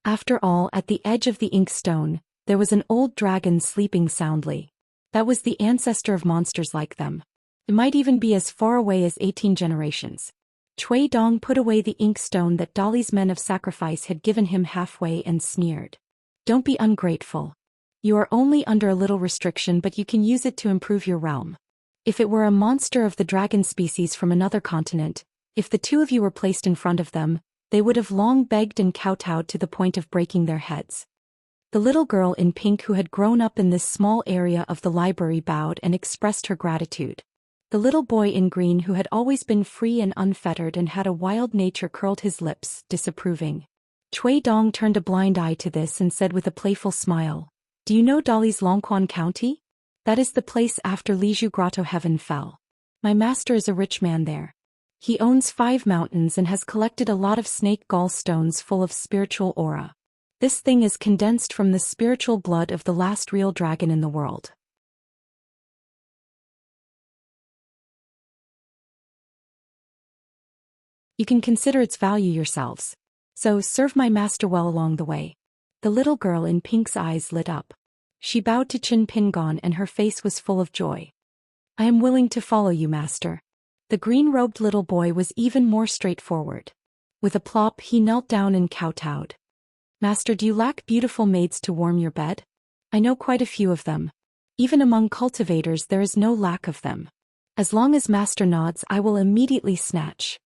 After all, at the edge of the inkstone, there was an old dragon sleeping soundly. That was the ancestor of monsters like them. It might even be as far away as 18 generations. Cui Dong put away the inkstone that Dali's men of sacrifice had given him halfway and sneered. "Don't be ungrateful. You are only under a little restriction, but you can use it to improve your realm. If it were a monster of the dragon species from another continent, if the two of you were placed in front of them, they would have long begged and kowtowed to the point of breaking their heads." The little girl in pink who had grown up in this small area of the library bowed and expressed her gratitude. The little boy in green who had always been free and unfettered and had a wild nature curled his lips, disapproving. Cui Dong turned a blind eye to this and said with a playful smile, "Do you know Dali's Longquan County? That is the place after Lizhu Grotto heaven fell. My master is a rich man there. He owns 5 mountains and has collected a lot of snake gallstones full of spiritual aura. This thing is condensed from the spiritual blood of the last real dragon in the world. You can consider its value yourselves. So serve my master well along the way." The little girl in pink's eyes lit up. She bowed to Qin Pingan and her face was full of joy. "I am willing to follow you, master." The green-robed little boy was even more straightforward. With a plop, he knelt down and kowtowed. "Master, do you lack beautiful maids to warm your bed? I know quite a few of them. Even among cultivators there is no lack of them. As long as master nods, I will immediately snatch.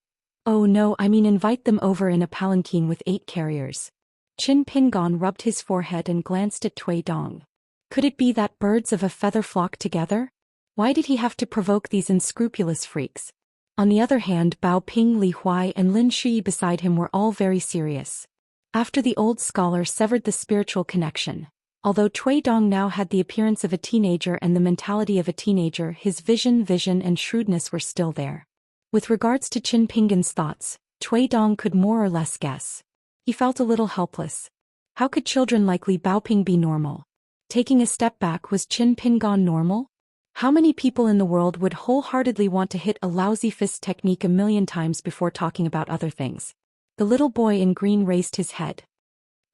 Oh no, I mean invite them over in a palanquin with 8 carriers." Qin Pingan rubbed his forehead and glanced at Cui Dong. Could it be that birds of a feather flock together? Why did he have to provoke these unscrupulous freaks? On the other hand, Bao Ping, Li Huai and Lin Shui beside him were all very serious. After the old scholar severed the spiritual connection, although Cui Dong now had the appearance of a teenager and the mentality of a teenager, his vision and shrewdness were still there. With regards to Qin Pingan's thoughts, Cui Dong could more or less guess. He felt a little helpless. How could children like Li Baoping be normal? Taking a step back, was Qin Pingan normal? How many people in the world would wholeheartedly want to hit a lousy fist technique a million times before talking about other things? The little boy in green raised his head.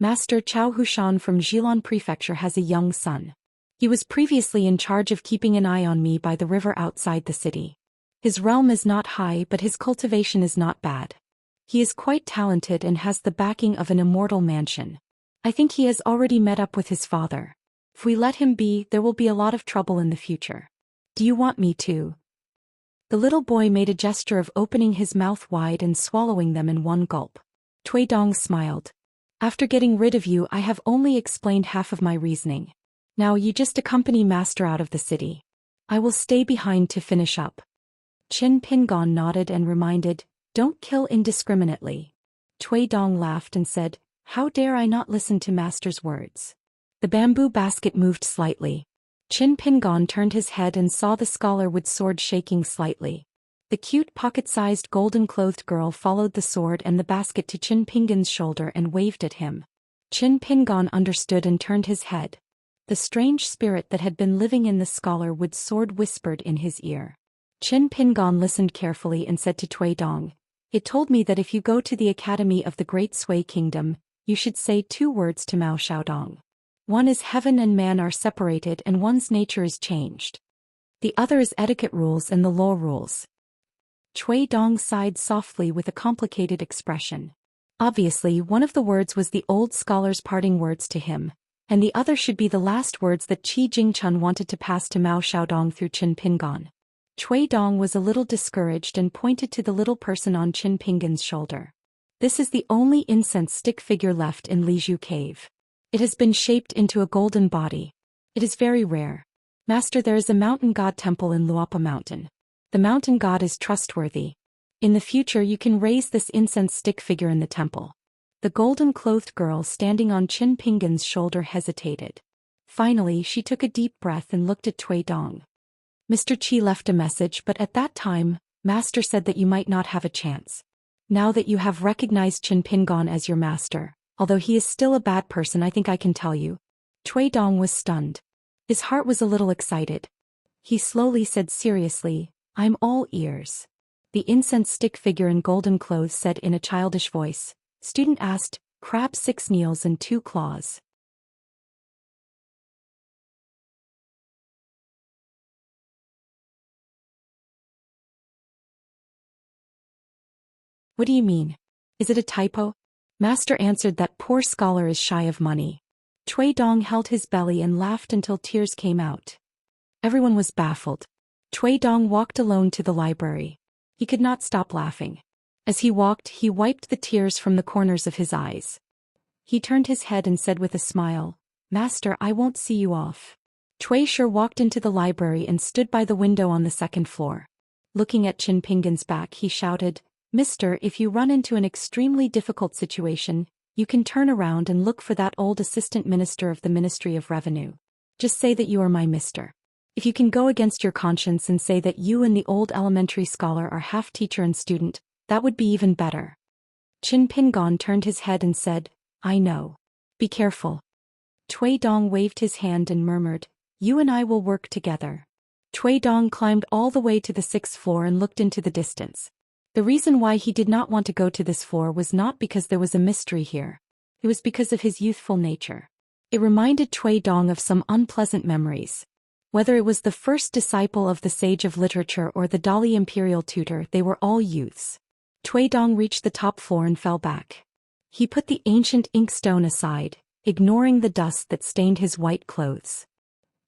"Master, Zhou Xian from Xilan Prefecture has a young son. He was previously in charge of keeping an eye on me by the river outside the city. His realm is not high, but his cultivation is not bad. He is quite talented and has the backing of an immortal mansion. I think he has already met up with his father. If we let him be, there will be a lot of trouble in the future." Do you want me to? The little boy made a gesture of opening his mouth wide and swallowing them in one gulp. Cui Dong smiled. After getting rid of you, I have only explained half of my reasoning. Now you just accompany master out of the city. I will stay behind to finish up. Qin Pingon nodded and reminded, don't kill indiscriminately. Cui Dong laughed and said, how dare I not listen to master's words. The bamboo basket moved slightly. Qin Pingon turned his head and saw the scholar with sword shaking slightly. The cute pocket-sized golden-clothed girl followed the sword and the basket to Qin Pingon's shoulder and waved at him. Qin Pingon understood and turned his head. The strange spirit that had been living in the scholar with sword whispered in his ear. Qin Pingon listened carefully and said to Cui Dong, it told me that if you go to the Academy of the Great Sui Kingdom, you should say 2 words to Mao Xiaodong. One is heaven and man are separated and one's nature is changed. The other is etiquette rules and the law rules. Cui Dong sighed softly with a complicated expression. Obviously, one of the words was the old scholar's parting words to him, and the other should be the last words that Qi Jingchun wanted to pass to Mao Xiaodong through Qin Pingon. Cui Dong was a little discouraged and pointed to the little person on Qin Pingon's shoulder. This is the only incense stick figure left in Lizhu Cave. It has been shaped into a golden body. It is very rare. Master, there is a mountain god temple in Luapa Mountain. The mountain god is trustworthy. In the future you can raise this incense stick figure in the temple. The golden-clothed girl standing on Qin Pingon's shoulder hesitated. Finally she took a deep breath and looked at Cui Dong. Mr. Qi left a message, but at that time, Master said that you might not have a chance. Now that you have recognized Qin Pingon as your master, although he is still a bad person, I think I can tell you. Cui Dong was stunned. His heart was a little excited. He slowly said seriously, I'm all ears. The incense stick figure in golden clothes said in a childish voice. Student asked, crab 6 nails and 2 claws. What do you mean? Is it a typo? Master answered that poor scholar is shy of money. Cui Dong held his belly and laughed until tears came out. Everyone was baffled. Cui Dong walked alone to the library. He could not stop laughing. As he walked, he wiped the tears from the corners of his eyes. He turned his head and said with a smile, Master, I won't see you off. Cui Shi walked into the library and stood by the window on the 2nd floor. Looking at Qin Pingon's back, he shouted, Mister, if you run into an extremely difficult situation, you can turn around and look for that old assistant minister of the Ministry of Revenue. Just say that you are my mister. If you can go against your conscience and say that you and the old elementary scholar are half teacher and student, that would be even better. Qin Pingon turned his head and said, I know. Be careful. Cui Dong waved his hand and murmured, you and I will work together. Cui Dong climbed all the way to the 6th floor and looked into the distance. The reason why he did not want to go to this floor was not because there was a mystery here. It was because of his youthful nature. It reminded Cui Dong of some unpleasant memories. Whether it was the first disciple of the sage of literature or the Dali imperial tutor, they were all youths. Cui Dong reached the top floor and fell back. He put the ancient inkstone aside, ignoring the dust that stained his white clothes.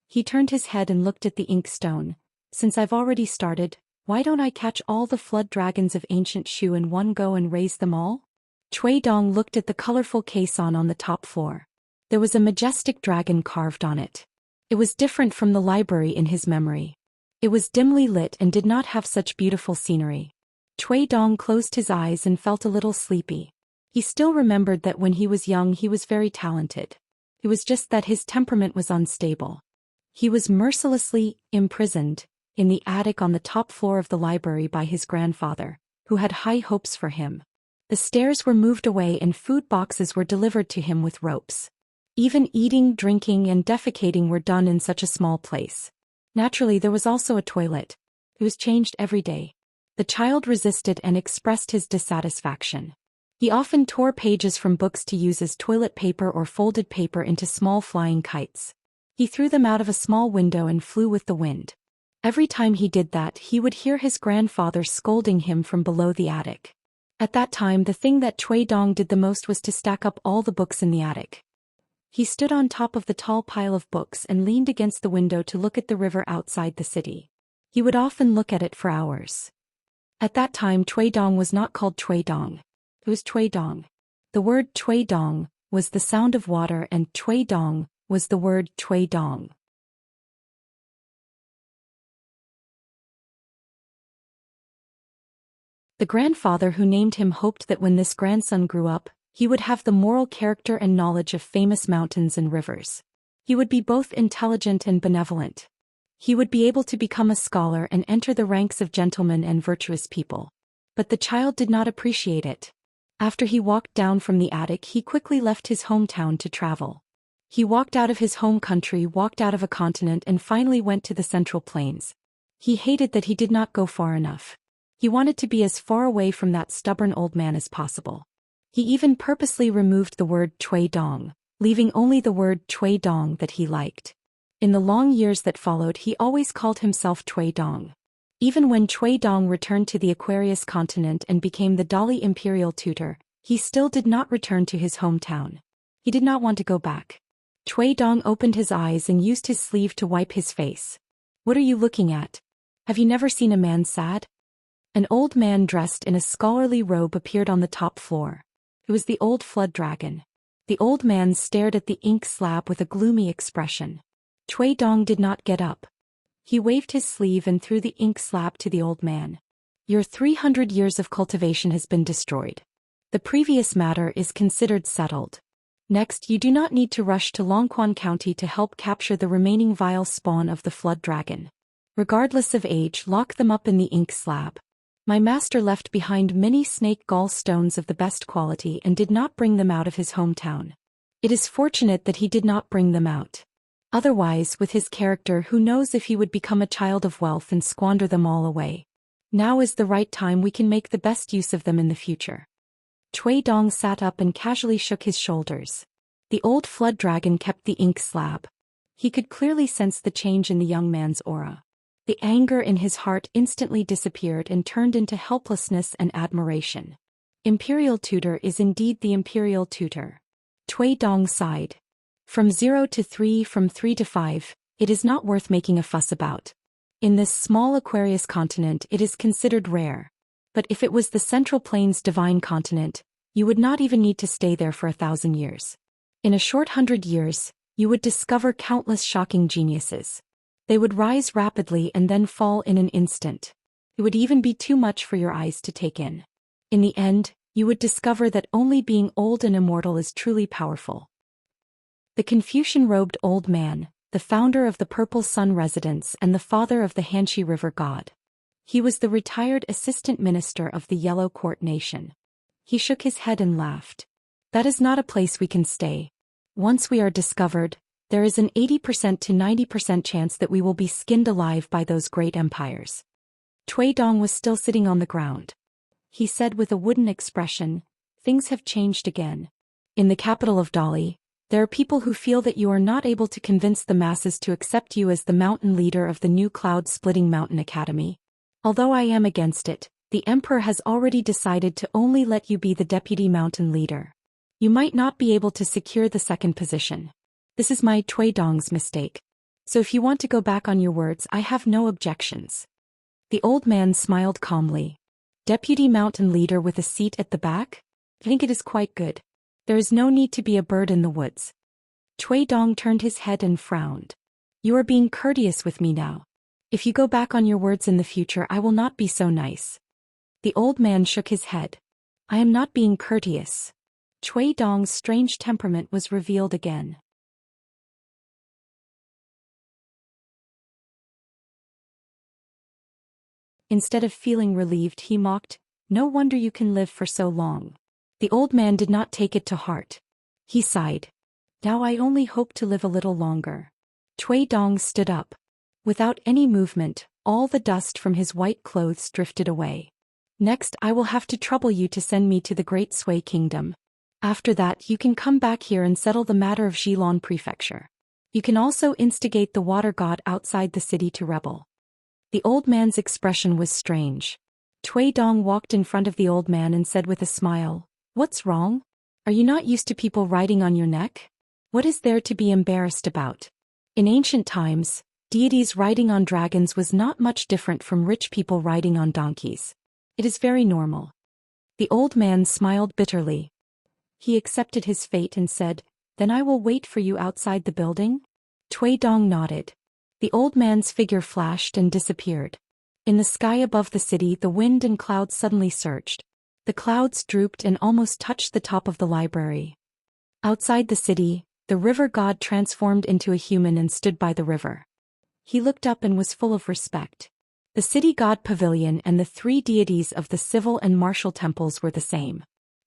He turned his head and looked at the inkstone. Since I've already started, why don't I catch all the flood dragons of ancient Shu in one go and raise them all? Cui Dong looked at the colorful caisson on the top floor. There was a majestic dragon carved on it. It was different from the library in his memory. It was dimly lit and did not have such beautiful scenery. Cui Dong closed his eyes and felt a little sleepy. He still remembered that when he was young he was very talented. It was just that his temperament was unstable. He was mercilessly imprisoned in the attic on the top floor of the library by his grandfather, who had high hopes for him. The stairs were moved away and food boxes were delivered to him with ropes. Even eating, drinking, and defecating were done in such a small place. Naturally, there was also a toilet. It was changed every day. The child resisted and expressed his dissatisfaction. He often tore pages from books to use as toilet paper or folded paper into small flying kites. He threw them out of a small window and flew with the wind. Every time he did that, he would hear his grandfather scolding him from below the attic. At that time, the thing that Cui Dong did the most was to stack up all the books in the attic. He stood on top of the tall pile of books and leaned against the window to look at the river outside the city. He would often look at it for hours. At that time Dong was not called Dong. It was Dong. The word Dong was the sound of water and Dong was the word Dong. The grandfather who named him hoped that when this grandson grew up, he would have the moral character and knowledge of famous mountains and rivers. He would be both intelligent and benevolent. He would be able to become a scholar and enter the ranks of gentlemen and virtuous people. But the child did not appreciate it. After he walked down from the attic, he quickly left his hometown to travel. He walked out of his home country, walked out of a continent, and finally went to the Central Plains. He hated that he did not go far enough. He wanted to be as far away from that stubborn old man as possible. He even purposely removed the word Dong, leaving only the word Dong that he liked. In the long years that followed, he always called himself Dong. Even when Dong returned to the Aquarius continent and became the Dali imperial tutor, he still did not return to his hometown. He did not want to go back. Dong opened his eyes and used his sleeve to wipe his face. "What are you looking at? Have you never seen a man sad?" An old man dressed in a scholarly robe appeared on the top floor. It was the old flood dragon. The old man stared at the ink slab with a gloomy expression. Dong did not get up. He waved his sleeve and threw the ink slab to the old man. "Your 300 years of cultivation has been destroyed. The previous matter is considered settled. Next, you do not need to rush to Longquan County to help capture the remaining vile spawn of the flood dragon. Regardless of age, lock them up in the ink slab. My master left behind many snake gall stones of the best quality and did not bring them out of his hometown. It is fortunate that he did not bring them out. Otherwise, with his character, who knows if he would become a child of wealth and squander them all away. Now is the right time. We can make the best use of them in the future." Dong sat up and casually shook his shoulders. The old flood dragon kept the ink slab. He could clearly sense the change in the young man's aura. The anger in his heart instantly disappeared and turned into helplessness and admiration. Imperial tutor is indeed the imperial tutor. Dong sighed. From 0 to 3, from 3 to 5, it is not worth making a fuss about. In this small Aquarius continent it is considered rare. But if it was the Central Plains divine continent, you would not even need to stay there for 1,000 years. In a short 100 years, you would discover countless shocking geniuses. They would rise rapidly and then fall in an instant. It would even be too much for your eyes to take in. In the end, you would discover that only being old and immortal is truly powerful. The Confucian-robed old man, the founder of the Purple Sun residence and the father of the Xianxia River god. He was the retired assistant minister of the Yellow Court nation. He shook his head and laughed. "That is not a place we can stay. Once we are discovered, there is an 80% to 90% chance that we will be skinned alive by those great empires." Dong was still sitting on the ground. He said with a wooden expression, "Things have changed again. In the capital of Dali, there are people who feel that you are not able to convince the masses to accept you as the mountain leader of the new cloud-splitting mountain academy. Although I am against it, the emperor has already decided to only let you be the deputy mountain leader. You might not be able to secure the second position. This is my Dong's mistake. So if you want to go back on your words, I have no objections." The old man smiled calmly. "Deputy mountain leader with a seat at the back? I think it is quite good. There is no need to be a bird in the woods." Dong turned his head and frowned. "You are being courteous with me now. If you go back on your words in the future, I will not be so nice." The old man shook his head. "I am not being courteous." Dong's strange temperament was revealed again. Instead of feeling relieved, he mocked, "No wonder you can live for so long." The old man did not take it to heart. He sighed. "Now I only hope to live a little longer." Dong stood up. Without any movement, all the dust from his white clothes drifted away. "Next, I will have to trouble you to send me to the Great Sui Kingdom. After that, you can come back here and settle the matter of Zhilong Prefecture. You can also instigate the water god outside the city to rebel." The old man's expression was strange. Dong walked in front of the old man and said with a smile, "What's wrong? Are you not used to people riding on your neck? What is there to be embarrassed about? In ancient times, Deities riding on dragons was not much different from rich people riding on donkeys. It is very normal. The old man smiled bitterly. He accepted his fate and said, "Then I will wait for you outside the building?" Cui Dong nodded. The old man's figure flashed and disappeared. In the sky above the city, the wind and clouds suddenly surged. The clouds drooped and almost touched the top of the library. Outside the city, the river god transformed into a human and stood by the river. He looked up and was full of respect. The city god pavilion and the three deities of the civil and martial temples were the same.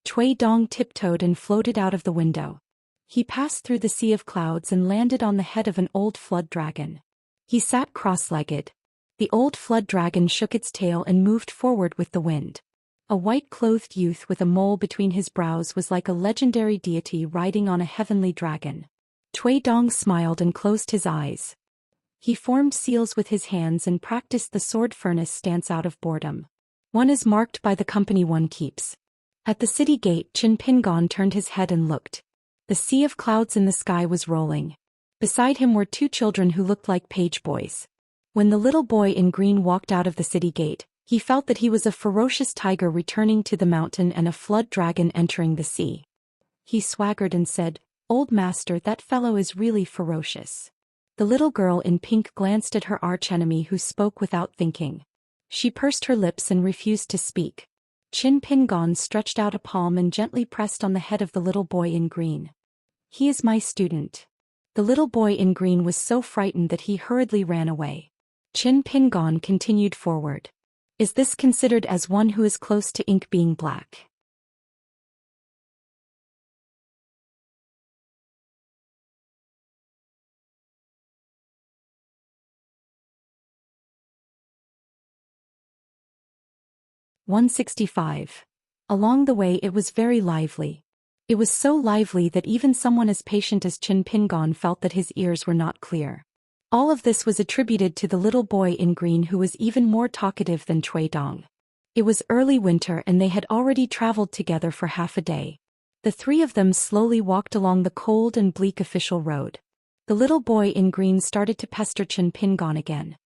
Cui Dong tiptoed and floated out of the window. He passed through the sea of clouds and landed on the head of an old flood dragon. He sat cross-legged. The old flood dragon shook its tail and moved forward with the wind. A white-clothed youth with a mole between his brows was like a legendary deity riding on a heavenly dragon. Cui Dong smiled and closed his eyes. He formed seals with his hands and practiced the sword furnace stance out of boredom. One is marked by the company one keeps. At the city gate, Qin Pingon turned his head and looked. The sea of clouds in the sky was rolling. Beside him were two children who looked like page boys. When the little boy in green walked out of the city gate, he felt that he was a ferocious tiger returning to the mountain and a flood dragon entering the sea. He swaggered and said, "Old master, that fellow is really ferocious." The little girl in pink glanced at her archenemy who spoke without thinking. She pursed her lips and refused to speak. Qin Pingon stretched out a palm and gently pressed on the head of the little boy in green. "He is my student." The little boy in green was so frightened that he hurriedly ran away. Qin Pingon continued forward. Is this considered as one who is close to ink being black? "165. Along the way it was very lively. It was so lively that even someone as patient as Qin Pingon felt that his ears were not clear. All of this was attributed to the little boy in green who was even more talkative than Cui Dong. It was early winter and they had already traveled together for half a day. The three of them slowly walked along the cold and bleak official road. The little boy in green started to pester Qin Pingon again.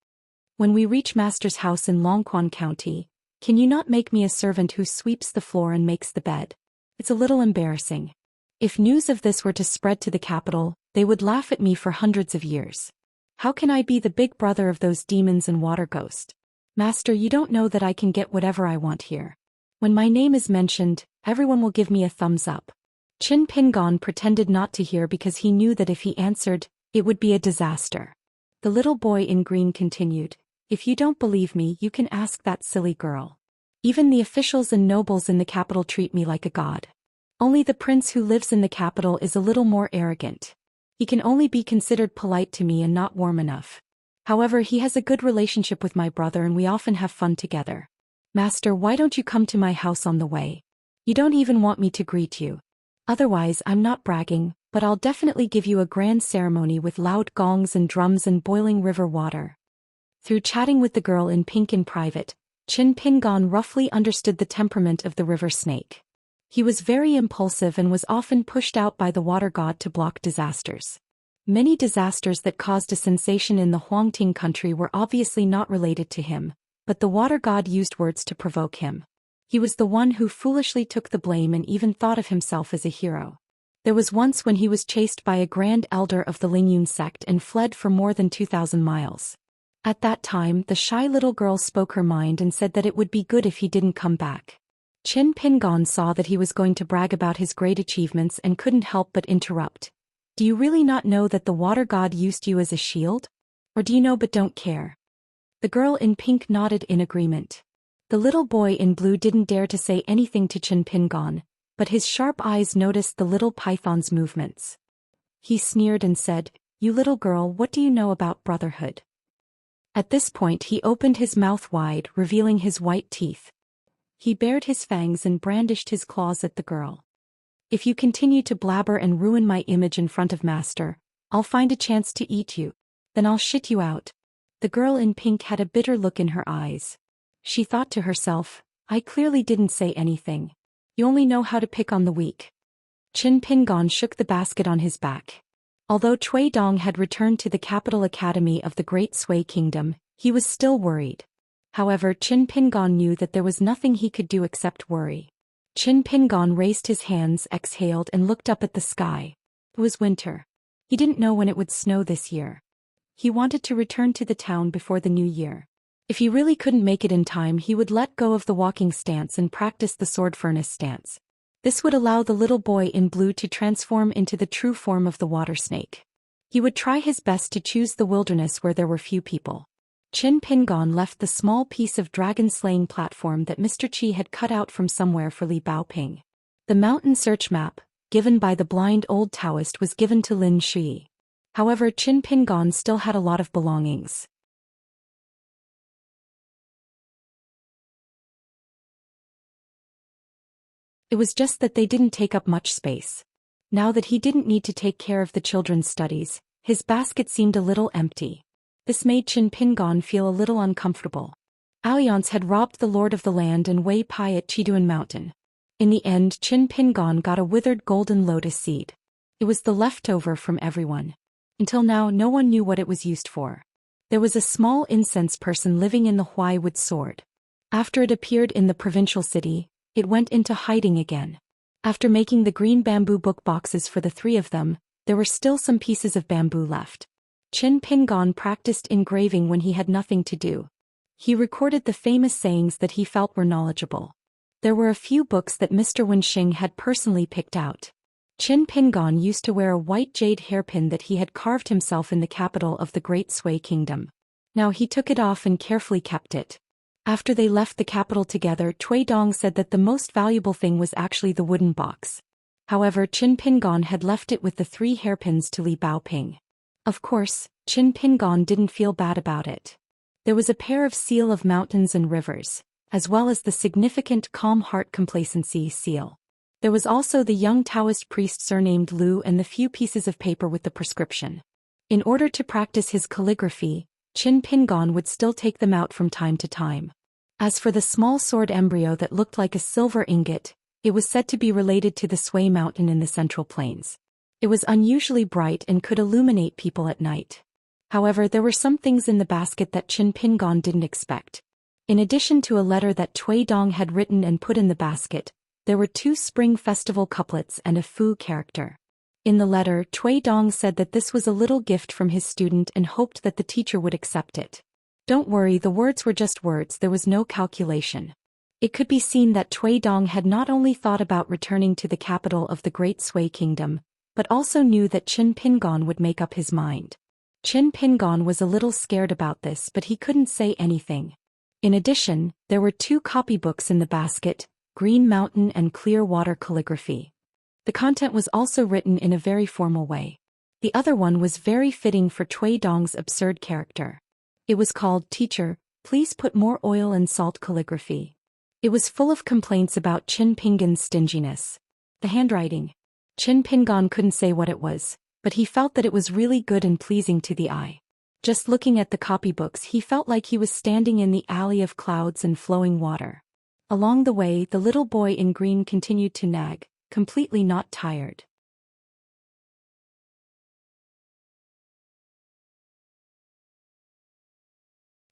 "When we reach Master's house in Longquan County, can you not make me a servant who sweeps the floor and makes the bed? It's a little embarrassing. If news of this were to spread to the capital, they would laugh at me for hundreds of years. How can I be the big brother of those demons and water ghost? Master, you don't know that I can get whatever I want here. When my name is mentioned, everyone will give me a thumbs up." Qin Pingon pretended not to hear because he knew that if he answered, it would be a disaster. The little boy in green continued, "If you don't believe me, you can ask that silly girl. Even the officials and nobles in the capital treat me like a god. Only the prince who lives in the capital is a little more arrogant. He can only be considered polite to me and not warm enough. However, he has a good relationship with my brother and we often have fun together. Master, why don't you come to my house on the way? You don't even want me to greet you. Otherwise, I'm not bragging, but I'll definitely give you a grand ceremony with loud gongs and drums and boiling river water." Through chatting with the girl in pink in private, Qin Pingon roughly understood the temperament of the river snake. He was very impulsive and was often pushed out by the water god to block disasters. Many disasters that caused a sensation in the Huangting country were obviously not related to him, but the water god used words to provoke him. He was the one who foolishly took the blame and even thought of himself as a hero. There was once when he was chased by a grand elder of the Lingyun sect and fled for more than 2,000 miles. At that time, the shy little girl spoke her mind and said that it would be good if he didn't come back. Qin Pingon saw that he was going to brag about his great achievements and couldn't help but interrupt. "Do you really not know that the water god used you as a shield? Or do you know but don't care?" The girl in pink nodded in agreement. The little boy in blue didn't dare to say anything to Qin Pingon, but his sharp eyes noticed the little python's movements. He sneered and said, "You little girl, what do you know about brotherhood?" At this point he opened his mouth wide, revealing his white teeth. He bared his fangs and brandished his claws at the girl. "If you continue to blabber and ruin my image in front of Master, I'll find a chance to eat you. Then I'll shit you out." The girl in pink had a bitter look in her eyes. She thought to herself, "I clearly didn't say anything. You only know how to pick on the weak." Qin Pingon shook the basket on his back. Although Cui Dong had returned to the capital academy of the Great Sui Kingdom, he was still worried. However, Qin Pingon knew that there was nothing he could do except worry. Qin Pingon raised his hands, exhaled and looked up at the sky. It was winter. He didn't know when it would snow this year. He wanted to return to the town before the new year. If he really couldn't make it in time, he would let go of the walking stance and practice the sword furnace stance. This would allow the little boy in blue to transform into the true form of the water snake. He would try his best to choose the wilderness where there were few people. Qin Pingon left the small piece of dragon-slaying platform that Mr. Qi had cut out from somewhere for Li Baoping. The mountain search map, given by the blind old Daoist, was given to Lin Shi. However, Qin Pingon still had a lot of belongings. It was just that they didn't take up much space. Now that he didn't need to take care of the children's studies, his basket seemed a little empty. This made Qin Pingon feel a little uncomfortable. Alliance had robbed the lord of the land and Wei Pai at Chiduan Mountain. In the end, Qin Pingon got a withered golden lotus seed. It was the leftover from everyone. Until now, no one knew what it was used for. There was a small incense person living in the Huai Wood Sword. After it appeared in the provincial city, it went into hiding again. After making the green bamboo book boxes for the three of them, there were still some pieces of bamboo left. Qin Pingon practiced engraving when he had nothing to do. He recorded the famous sayings that he felt were knowledgeable. There were a few books that Mr. Wenxing had personally picked out. Qin Pingon used to wear a white jade hairpin that he had carved himself in the capital of the Great Sui Kingdom. Now he took it off and carefully kept it. After they left the capital together, Cui Dong said that the most valuable thing was actually the wooden box. However, Qin Pingon had left it with the 3 hairpins to Li Baoping. Of course, Qin Pingon didn't feel bad about it. There was a pair of seal of mountains and rivers, as well as the significant calm heart complacency seal. There was also the young Taoist priest surnamed Lu and the few pieces of paper with the prescription. In order to practice his calligraphy, Qin Pingon would still take them out from time to time. As for the small sword embryo that looked like a silver ingot, it was said to be related to the Sui Mountain in the Central Plains. It was unusually bright and could illuminate people at night. However, there were some things in the basket that Qin Pingon didn't expect. In addition to a letter that Cui Dong had written and put in the basket, there were 2 Spring Festival couplets and a Fu character. In the letter, Cui Dong said that this was a little gift from his student and hoped that the teacher would accept it. Don't worry, the words were just words, there was no calculation. It could be seen that Cui Dong had not only thought about returning to the capital of the Great Sui Kingdom, but also knew that Qin Pingon would make up his mind. Qin Pingon was a little scared about this, but he couldn't say anything. In addition, there were 2 copybooks in the basket, Green Mountain and Clear Water Calligraphy. The content was also written in a very formal way. The other one was very fitting for Cui Dong's absurd character. It was called Teacher, Please Put More Oil and Salt Calligraphy. It was full of complaints about Qin Pingon's stinginess. The handwriting. Qin Pingon couldn't say what it was, but he felt that it was really good and pleasing to the eye. Just looking at the copybooks, he felt like he was standing in the alley of clouds and flowing water. Along the way, the little boy in green continued to nag, completely not tired.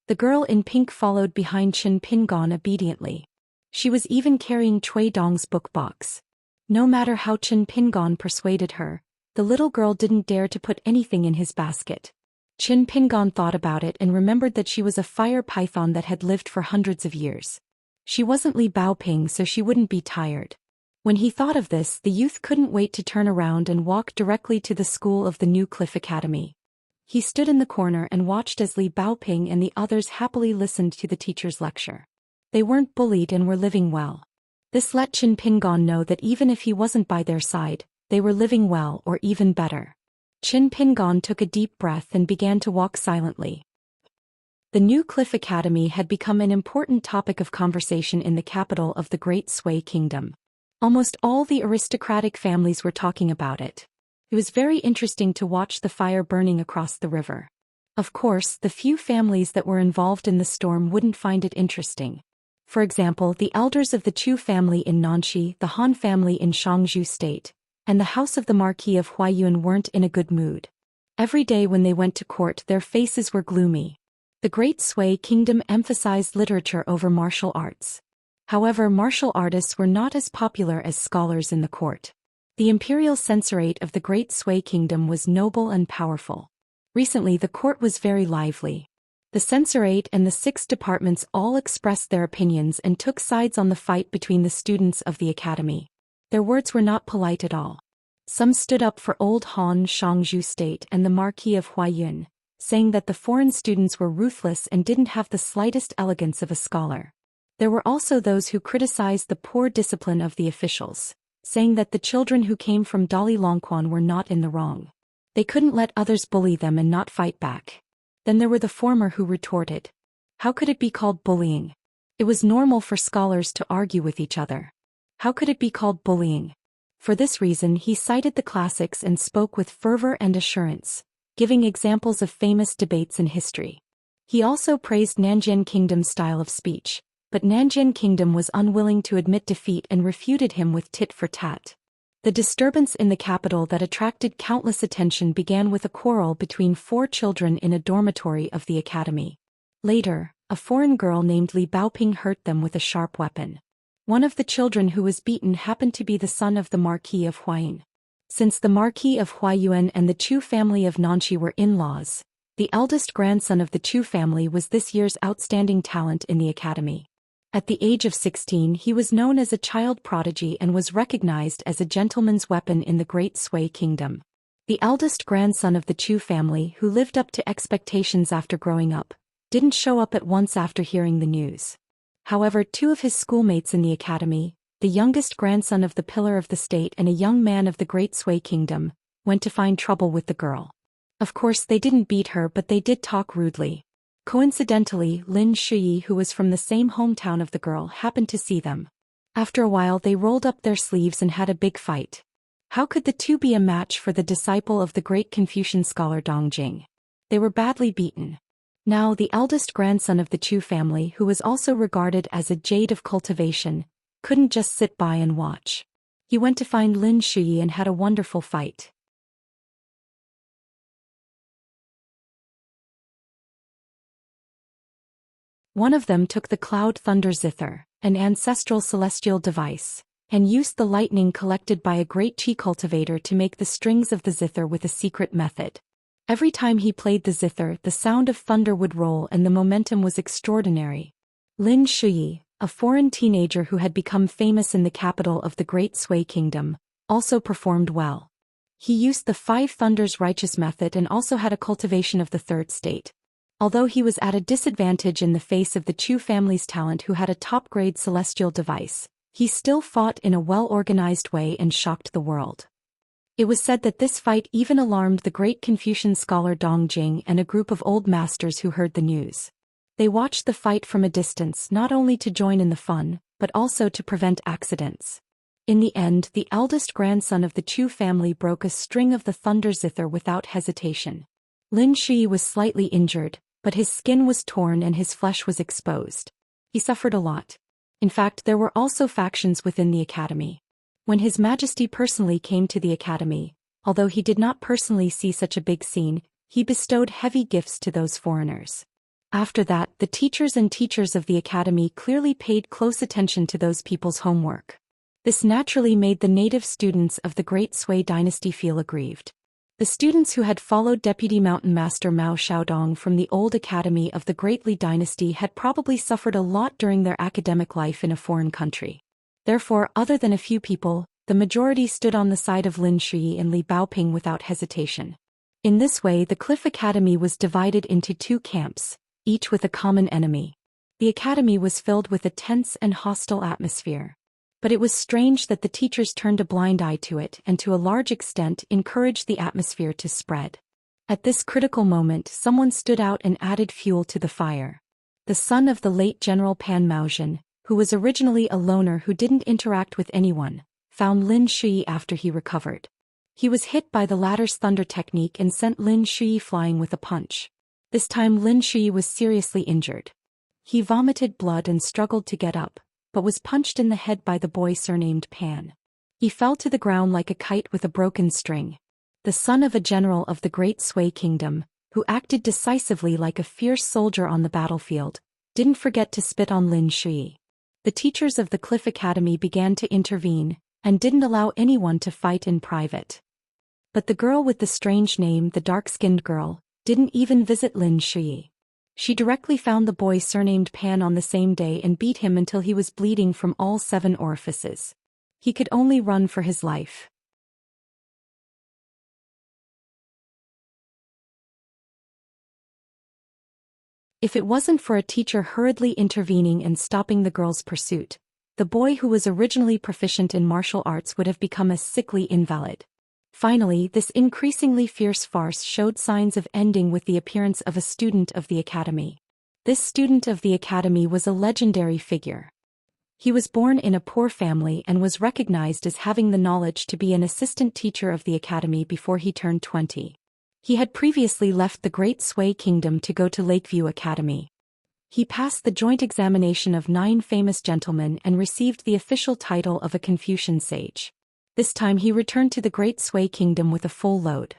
The girl in pink followed behind Qin Pingon obediently. She was even carrying Cui Dong's book box. No matter how Qin Pingon persuaded her, the little girl didn't dare to put anything in his basket. Qin Pingon thought about it and remembered that she was a fire python that had lived for hundreds of years. She wasn't Li Baoping, so she wouldn't be tired. When he thought of this, the youth couldn't wait to turn around and walk directly to the school of the New Cliff Academy. He stood in the corner and watched as Li Baoping and the others happily listened to the teacher's lecture. They weren't bullied and were living well. This let Qin Pingon know that even if he wasn't by their side, they were living well or even better. Qin Pingon took a deep breath and began to walk silently. The New Cliff Academy had become an important topic of conversation in the capital of the Great Sui Kingdom. Almost all the aristocratic families were talking about it. It was very interesting to watch the fire burning across the river. Of course, the few families that were involved in the storm wouldn't find it interesting. For example, the elders of the Chu family in Nanxi, the Han family in Xianxia State, and the house of the Marquis of Huaiyun weren't in a good mood. Every day when they went to court their faces were gloomy. The Great Sui Kingdom emphasized literature over martial arts. However, martial artists were not as popular as scholars in the court. The imperial censorate of the Great Sui Kingdom was noble and powerful. Recently the court was very lively. The censorate and the 6 departments all expressed their opinions and took sides on the fight between the students of the academy. Their words were not polite at all. Some stood up for old Han Shangzhou State and the Marquis of Huaiyun, saying that the foreign students were ruthless and didn't have the slightest elegance of a scholar. There were also those who criticized the poor discipline of the officials, saying that the children who came from Dali Longquan were not in the wrong. They couldn't let others bully them and not fight back. Then there were the former who retorted. How could it be called bullying? It was normal for scholars to argue with each other. How could it be called bullying? For this reason he cited the classics and spoke with fervor and assurance, giving examples of famous debates in history. He also praised Nanjing Kingdom's style of speech, but Nanjing Kingdom was unwilling to admit defeat and refuted him with tit for tat. The disturbance in the capital that attracted countless attention began with a quarrel between 4 children in a dormitory of the academy. Later, a foreign girl named Li Baoping hurt them with a sharp weapon. One of the children who was beaten happened to be the son of the Marquis of Huaiyun. Since the Marquis of Huaiyuan and the Chu family of Nanxi were in-laws, the eldest grandson of the Chu family was this year's outstanding talent in the academy. At the age of 16 he was known as a child prodigy and was recognized as a gentleman's weapon in the Great Sui Kingdom. The eldest grandson of the Chu family, who lived up to expectations after growing up, didn't show up at once after hearing the news. However, 2 of his schoolmates in the academy, the youngest grandson of the Pillar of the State and a young man of the Great Sui Kingdom, went to find trouble with the girl. Of course they didn't beat her, but they did talk rudely. Coincidentally, Lin Shuyi, who was from the same hometown of the girl, happened to see them. After a while they rolled up their sleeves and had a big fight. How could the 2 be a match for the disciple of the great Confucian scholar Dongjing? They were badly beaten. Now the eldest grandson of the Chu family, who was also regarded as a jade of cultivation, couldn't just sit by and watch. He went to find Lin Shuyi and had a wonderful fight. One of them took the Cloud Thunder Zither, an ancestral celestial device, and used the lightning collected by a great chi cultivator to make the strings of the zither with a secret method. Every time he played the zither, the sound of thunder would roll and the momentum was extraordinary. Lin Shuyi, a foreign teenager who had become famous in the capital of the Great Sui Kingdom, also performed well. He used the 5 Thunders righteous method and also had a cultivation of the 3rd state. Although he was at a disadvantage in the face of the Chu family's talent, who had a top-grade celestial device, he still fought in a well-organized way and shocked the world. It was said that this fight even alarmed the great Confucian scholar Dongjing and a group of old masters who heard the news. They watched the fight from a distance, not only to join in the fun, but also to prevent accidents. In the end, the eldest grandson of the Chu family broke a string of the thunder zither without hesitation. Lin Shuyi was slightly injured, but his skin was torn and his flesh was exposed. He suffered a lot. In fact, there were also factions within the academy. When His Majesty personally came to the academy, although he did not personally see such a big scene, he bestowed heavy gifts to those foreigners. After that, the teachers of the academy clearly paid close attention to those people's homework. This naturally made the native students of the Great Sui dynasty feel aggrieved. The students who had followed Deputy Mountain Master Mao Xiaodong from the old academy of the Great Li dynasty had probably suffered a lot during their academic life in a foreign country. Therefore, other than a few people, the majority stood on the side of Lin Shuyi and Li Baoping without hesitation. In this way, the Cliff Academy was divided into 2 camps, each with a common enemy. The academy was filled with a tense and hostile atmosphere. But it was strange that the teachers turned a blind eye to it and to a large extent encouraged the atmosphere to spread. At this critical moment, someone stood out and added fuel to the fire. The son of the late General Pan Maozhen, who was originally a loner who didn't interact with anyone, found Lin Shuyi after he recovered. He was hit by the latter's thunder technique and sent Lin Shuyi flying with a punch. This time Lin Shuyi was seriously injured. He vomited blood and struggled to get up, but was punched in the head by the boy surnamed Pan. He fell to the ground like a kite with a broken string. The son of a general of the Great Sui Kingdom, who acted decisively like a fierce soldier on the battlefield, didn't forget to spit on Lin Shui. The teachers of the Cliff Academy began to intervene, and didn't allow anyone to fight in private. But the girl with the strange name, the dark-skinned girl, didn't even visit Lin Shui. She directly found the boy surnamed Pan on the same day and beat him until he was bleeding from all 7 orifices. He could only run for his life. If it wasn't for a teacher hurriedly intervening and stopping the girl's pursuit, the boy who was originally proficient in martial arts would have become a sickly invalid. Finally, this increasingly fierce farce showed signs of ending with the appearance of a student of the academy. This student of the academy was a legendary figure. He was born in a poor family and was recognized as having the knowledge to be an assistant teacher of the academy before he turned 20. He had previously left the Great Sui Kingdom to go to Lakeview Academy. He passed the joint examination of 9 famous gentlemen and received the official title of a Confucian sage. This time he returned to the Great Sui Kingdom with a full load.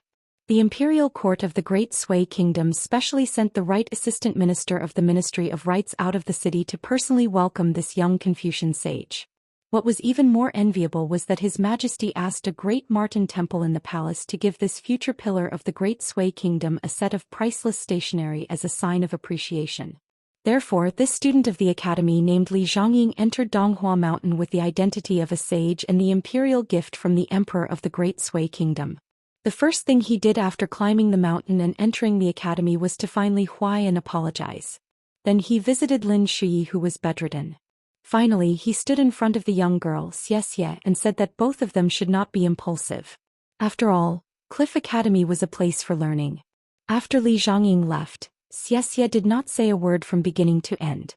The imperial court of the Great Sui Kingdom specially sent the right assistant minister of the Ministry of Rites out of the city to personally welcome this young Confucian sage. What was even more enviable was that His Majesty asked a great Martin temple in the palace to give this future pillar of the Great Sui Kingdom a set of priceless stationery as a sign of appreciation. Therefore, this student of the academy named Li Zhongying entered Donghua Mountain with the identity of a sage and the imperial gift from the emperor of the Great Sui Kingdom. The first thing he did after climbing the mountain and entering the academy was to find Li Huai and apologize. Then he visited Lin Shui, who was bedridden. Finally, he stood in front of the young girl, Xianxia, and said that both of them should not be impulsive. After all, Cliff Academy was a place for learning. After Li Zhongying left, Xianxia did not say a word from beginning to end.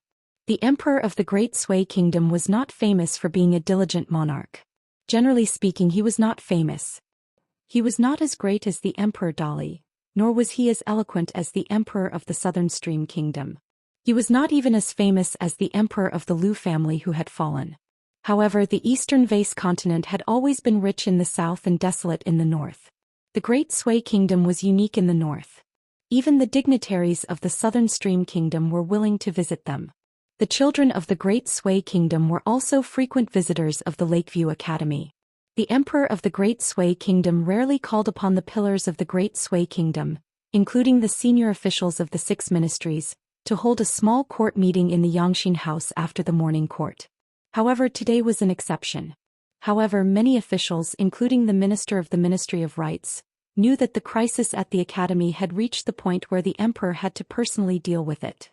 The emperor of the Great Sui Kingdom was not famous for being a diligent monarch. Generally speaking, he was not famous. He was not as great as the Emperor Dali, nor was he as eloquent as the Emperor of the Southern Stream Kingdom. He was not even as famous as the Emperor of the Lu family who had fallen. However, the Eastern Vase continent had always been rich in the south and desolate in the north. The Great Sui Kingdom was unique in the north. Even the dignitaries of the Southern Stream Kingdom were willing to visit them. The children of the Great Sui Kingdom were also frequent visitors of the Lakeview Academy. The Emperor of the Great Sui Kingdom rarely called upon the pillars of the Great Sui Kingdom, including the senior officials of the 6 ministries, to hold a small court meeting in the Yangxin house after the morning court. However, today was an exception. However, many officials, including the Minister of the Ministry of Rites, knew that the crisis at the academy had reached the point where the emperor had to personally deal with it.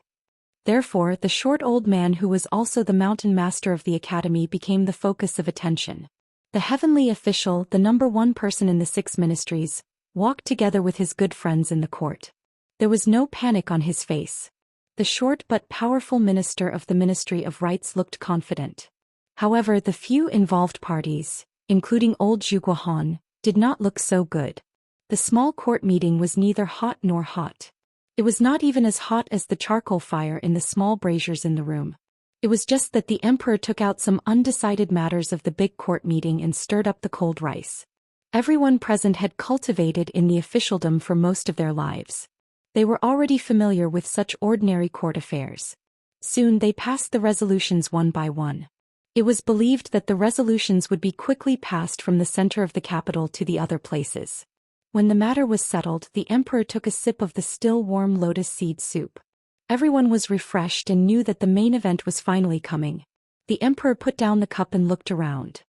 Therefore, the short old man who was also the mountain master of the academy became the focus of attention. The heavenly official, the number 1 person in the 6 ministries, walked together with his good friends in the court. There was no panic on his face. The short but powerful minister of the Ministry of Rites looked confident. However, the few involved parties, including old Zhu Guohan, did not look so good. The small court meeting was neither hot nor hot. It was not even as hot as the charcoal fire in the small braziers in the room. It was just that the emperor took out some undecided matters of the big court meeting and stirred up the cold rice. Everyone present had cultivated in the officialdom for most of their lives. They were already familiar with such ordinary court affairs. Soon they passed the resolutions one by one. It was believed that the resolutions would be quickly passed from the center of the capital to the other places. When the matter was settled, the emperor took a sip of the still warm lotus seed soup. Everyone was refreshed and knew that the main event was finally coming. The emperor put down the cup and looked around.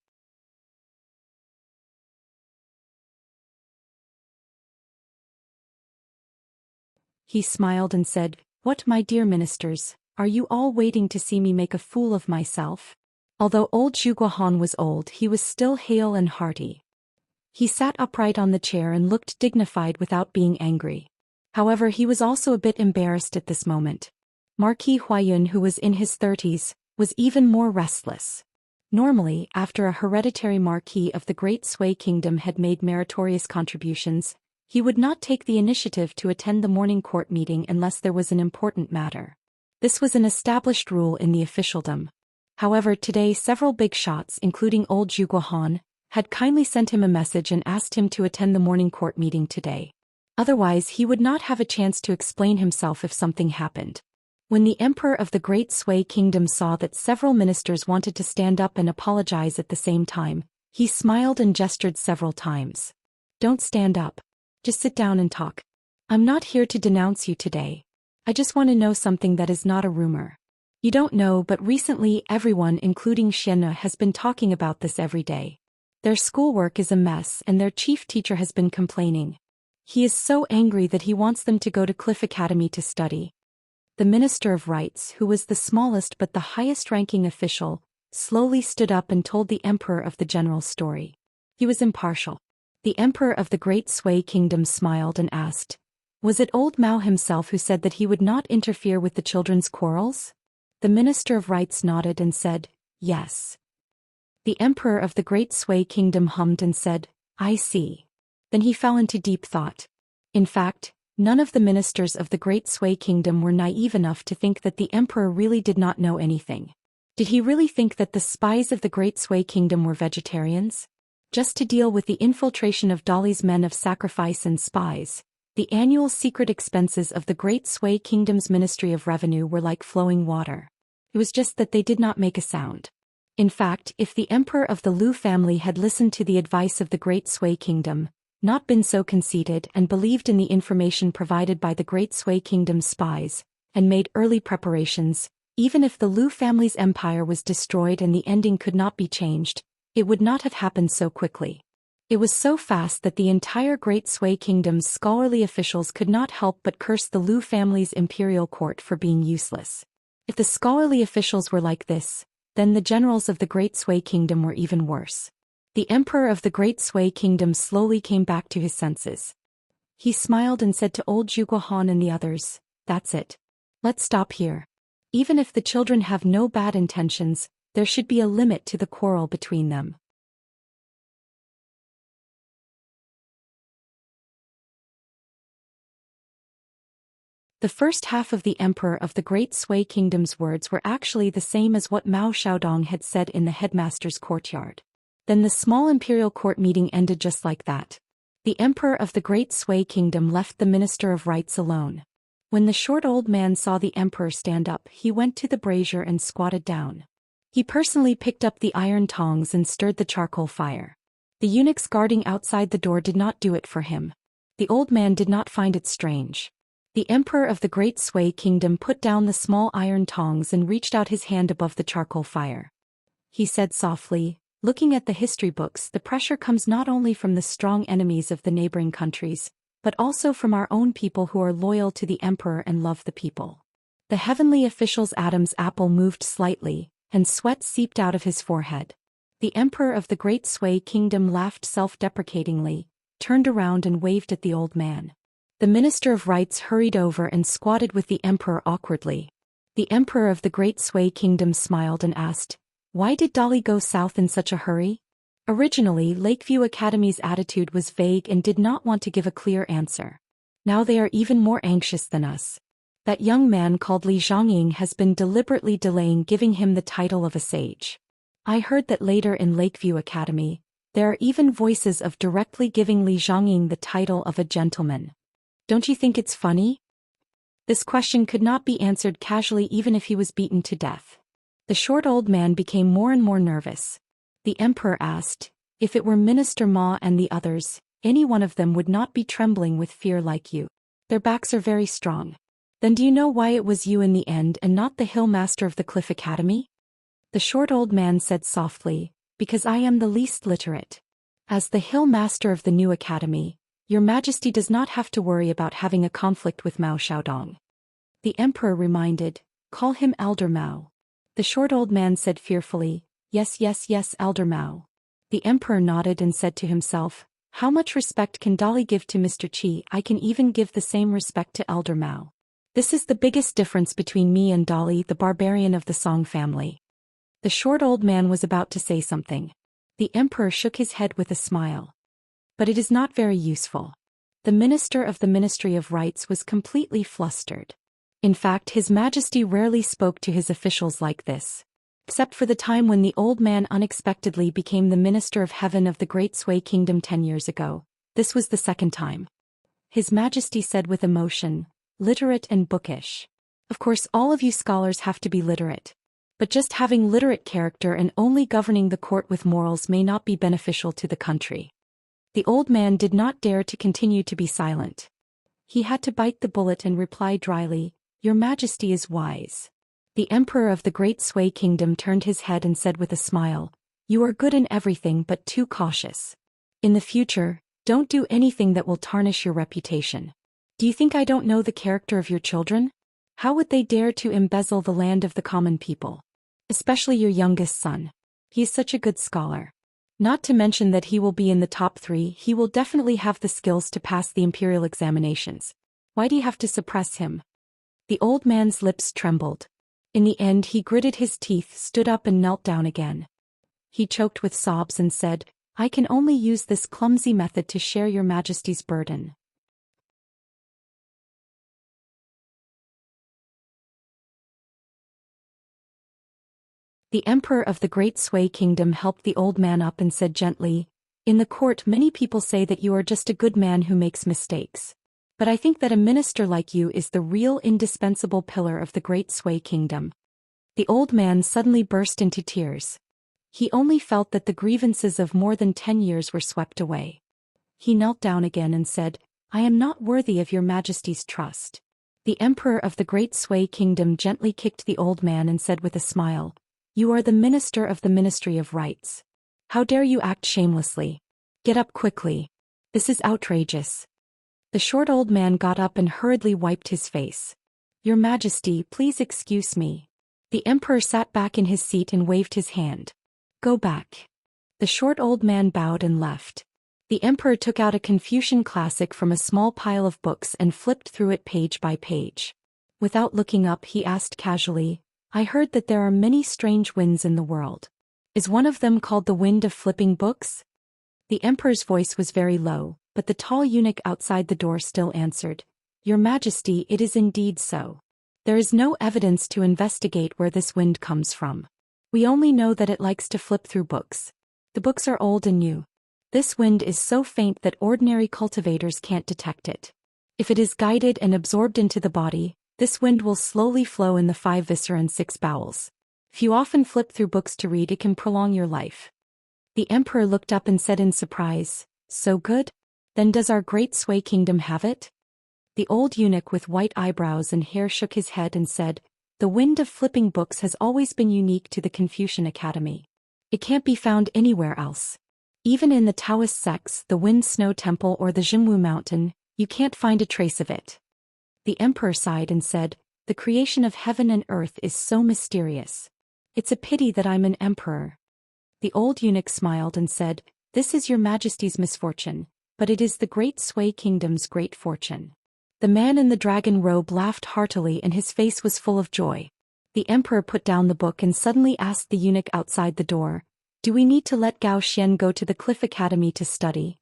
He smiled and said, "What, my dear ministers, are you all waiting to see me make a fool of myself?" Although old Zhu Guohan was old, he was still hale and hearty. He sat upright on the chair and looked dignified without being angry. However, he was also a bit embarrassed at this moment. Marquis Huayun, who was in his 30s, was even more restless. Normally, after a hereditary marquis of the Great Sui Kingdom had made meritorious contributions, he would not take the initiative to attend the morning court meeting unless there was an important matter. This was an established rule in the officialdom. However, today several big shots, including old Zhu Guohan, had kindly sent him a message and asked him to attend the morning court meeting today. Otherwise he would not have a chance to explain himself if something happened. When the emperor of the Great Sui Kingdom saw that several ministers wanted to stand up and apologize at the same time, he smiled and gestured several times. Don't stand up. Just sit down and talk. I'm not here to denounce you today. I just want to know something that is not a rumor. You don't know, but recently everyone, including Xianxia, has been talking about this every day. Their schoolwork is a mess and their chief teacher has been complaining. He is so angry that he wants them to go to Cliff Academy to study. The Minister of Rites, who was the smallest but the highest-ranking official, slowly stood up and told the Emperor of the general story. He was impartial. The Emperor of the Great Sui Kingdom smiled and asked, "Was it old Mao himself who said that he would not interfere with the children's quarrels?" The Minister of Rites nodded and said, "Yes." The Emperor of the Great Sui Kingdom hummed and said, "I see." Then he fell into deep thought. In fact, none of the ministers of the Great Sui Kingdom were naive enough to think that the emperor really did not know anything. Did he really think that the spies of the Great Sui Kingdom were vegetarians? Just to deal with the infiltration of Dali's men of sacrifice and spies, the annual secret expenses of the Great Sui Kingdom's Ministry of Revenue were like flowing water. It was just that they did not make a sound. In fact, if the emperor of the Lu family had listened to the advice of the Great Sui Kingdom, not been so conceited and believed in the information provided by the Great Sui Kingdom's spies, and made early preparations, even if the Lu family's empire was destroyed and the ending could not be changed, it would not have happened so quickly. It was so fast that the entire Great Sui Kingdom's scholarly officials could not help but curse the Lu family's imperial court for being useless. If the scholarly officials were like this, then the generals of the Great Sui Kingdom were even worse. The emperor of the Great Sui Kingdom slowly came back to his senses. He smiled and said to old Zhuguahan and the others, "That's it. Let's stop here. Even if the children have no bad intentions, there should be a limit to the quarrel between them." The first half of the emperor of the Great Sui Kingdom's words were actually the same as what Mao Xiaodong had said in the headmaster's courtyard. Then the small imperial court meeting ended just like that. The emperor of the Great Sui Kingdom left the Minister of Rites alone. When the short old man saw the emperor stand up, he went to the brazier and squatted down. He personally picked up the iron tongs and stirred the charcoal fire. The eunuchs guarding outside the door did not do it for him. The old man did not find it strange. The emperor of the Great Sui Kingdom put down the small iron tongs and reached out his hand above the charcoal fire. He said softly, "Looking at the history books, the pressure comes not only from the strong enemies of the neighboring countries, but also from our own people who are loyal to the emperor and love the people." The heavenly official's Adam's apple moved slightly, and sweat seeped out of his forehead. The emperor of the Great Sui Kingdom laughed self-deprecatingly, turned around and waved at the old man. The Minister of Rites hurried over and squatted with the emperor awkwardly. The emperor of the Great Sui Kingdom smiled and asked, "Why did Dali go south in such a hurry?" Originally, Lakeview Academy's attitude was vague and did not want to give a clear answer. Now they are even more anxious than us. That young man called Li Zhongying has been deliberately delaying giving him the title of a sage. I heard that later in Lakeview Academy, there are even voices of directly giving Li Zhongying the title of a gentleman. Don't you think it's funny? This question could not be answered casually even if he was beaten to death. The short old man became more and more nervous. The emperor asked, "If it were Minister Ma and the others, any one of them would not be trembling with fear like you. Their backs are very strong. Then do you know why it was you in the end and not the hill master of the Cliff Academy?" The short old man said softly, "Because I am the least literate. As the hill master of the new academy, Your Majesty does not have to worry about having a conflict with Mao Xiaodong." The emperor reminded, "Call him Elder Mao." The short old man said fearfully, "Yes, yes, yes, Elder Mao." The emperor nodded and said to himself, "How much respect can Dali give to Mr. Qi? I can even give the same respect to Elder Mao. This is the biggest difference between me and Dali, the barbarian of the Song family." The short old man was about to say something. The emperor shook his head with a smile. "But it is not very useful." The minister of the Ministry of Rites was completely flustered. In fact, His Majesty rarely spoke to his officials like this. Except for the time when the old man unexpectedly became the Minister of Heaven of the Great Sui Kingdom 10 years ago. This was the second time. His Majesty said with emotion, literate and bookish. Of course all of you scholars have to be literate. But just having literate character and only governing the court with morals may not be beneficial to the country. The old man did not dare to continue to be silent. He had to bite the bullet and reply dryly, Your Majesty is wise. The Emperor of the Great Sui Kingdom turned his head and said with a smile, You are good in everything but too cautious. In the future, don't do anything that will tarnish your reputation. Do you think I don't know the character of your children? How would they dare to embezzle the land of the common people? Especially your youngest son. He is such a good scholar. Not to mention that he will be in the top 3, he will definitely have the skills to pass the imperial examinations. Why do you have to suppress him? The old man's lips trembled. In the end he gritted his teeth, stood up and knelt down again. He choked with sobs and said, I can only use this clumsy method to share your Majesty's burden. The Emperor of the Great Sui Kingdom helped the old man up and said gently, In the court many people say that you are just a good man who makes mistakes. But I think that a minister like you is the real indispensable pillar of the Great Sui Kingdom. The old man suddenly burst into tears. He only felt that the grievances of more than 10 years were swept away. He knelt down again and said, I am not worthy of your Majesty's trust. The Emperor of the Great Sui Kingdom gently kicked the old man and said with a smile, You are the minister of the Ministry of Rights. How dare you act shamelessly? Get up quickly. This is outrageous. The short old man got up and hurriedly wiped his face. Your Majesty, please excuse me. The Emperor sat back in his seat and waved his hand. Go back. The short old man bowed and left. The Emperor took out a Confucian classic from a small pile of books and flipped through it page by page. Without looking up, he asked casually, I heard that there are many strange winds in the world. Is one of them called the wind of flipping books? The Emperor's voice was very low, but the tall eunuch outside the door still answered, Your Majesty, it is indeed so. There is no evidence to investigate where this wind comes from. We only know that it likes to flip through books. The books are old and new. This wind is so faint that ordinary cultivators can't detect it. If it is guided and absorbed into the body, this wind will slowly flow in the 5 viscera and 6 bowels. If you often flip through books to read, it can prolong your life. The Emperor looked up and said in surprise, So good? Then does our Great Sui Kingdom have it? The old eunuch with white eyebrows and hair shook his head and said, The wind of flipping books has always been unique to the Confucian Academy. It can't be found anywhere else. Even in the Taoist sects, the Wind Snow Temple or the Jingwu Mountain, you can't find a trace of it. The Emperor sighed and said, The creation of heaven and earth is so mysterious. It's a pity that I'm an emperor. The old eunuch smiled and said, This is your Majesty's misfortune, but it is the Great Sui Kingdom's great fortune. The man in the dragon robe laughed heartily and his face was full of joy. The Emperor put down the book and suddenly asked the eunuch outside the door, Do we need to let Zhou Xian go to the Cliff Academy to study?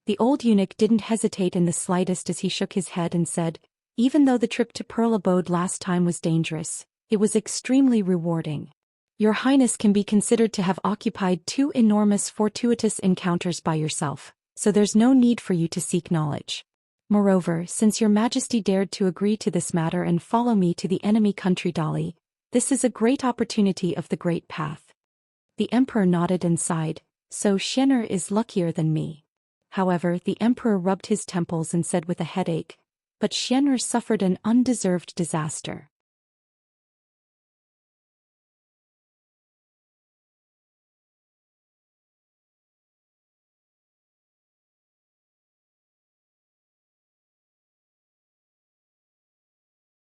The old eunuch didn't hesitate in the slightest as he shook his head and said, Even though the trip to Pearl Abode last time was dangerous, it was extremely rewarding. Your Highness can be considered to have occupied 2 enormous fortuitous encounters by yourself, so there's no need for you to seek knowledge. Moreover, since your Majesty dared to agree to this matter and follow me to the enemy country Dali, this is a great opportunity of the great path. The Emperor nodded and sighed, So Xian'er is luckier than me. However, the Emperor rubbed his temples and said with a headache, But Xian'er suffered an undeserved disaster.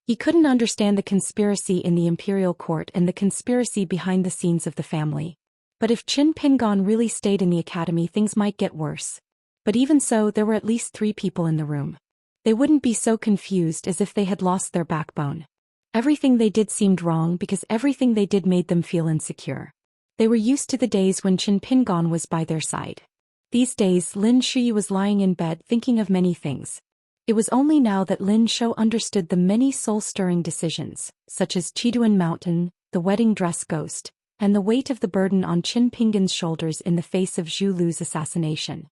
He couldn't understand the conspiracy in the imperial court and the conspiracy behind the scenes of the family. But if Qin Pingon really stayed in the academy, things might get worse. But even so, there were at least 3 people in the room. They wouldn't be so confused as if they had lost their backbone. Everything they did seemed wrong because everything they did made them feel insecure. They were used to the days when Qin Pingon was by their side. These days, Lin Shui was lying in bed thinking of many things. It was only now that Lin Shou understood the many soul-stirring decisions, such as Chiduan Mountain, the wedding dress ghost, and the weight of the burden on Qin Pingan's shoulders in the face of Zhu Lu's assassination.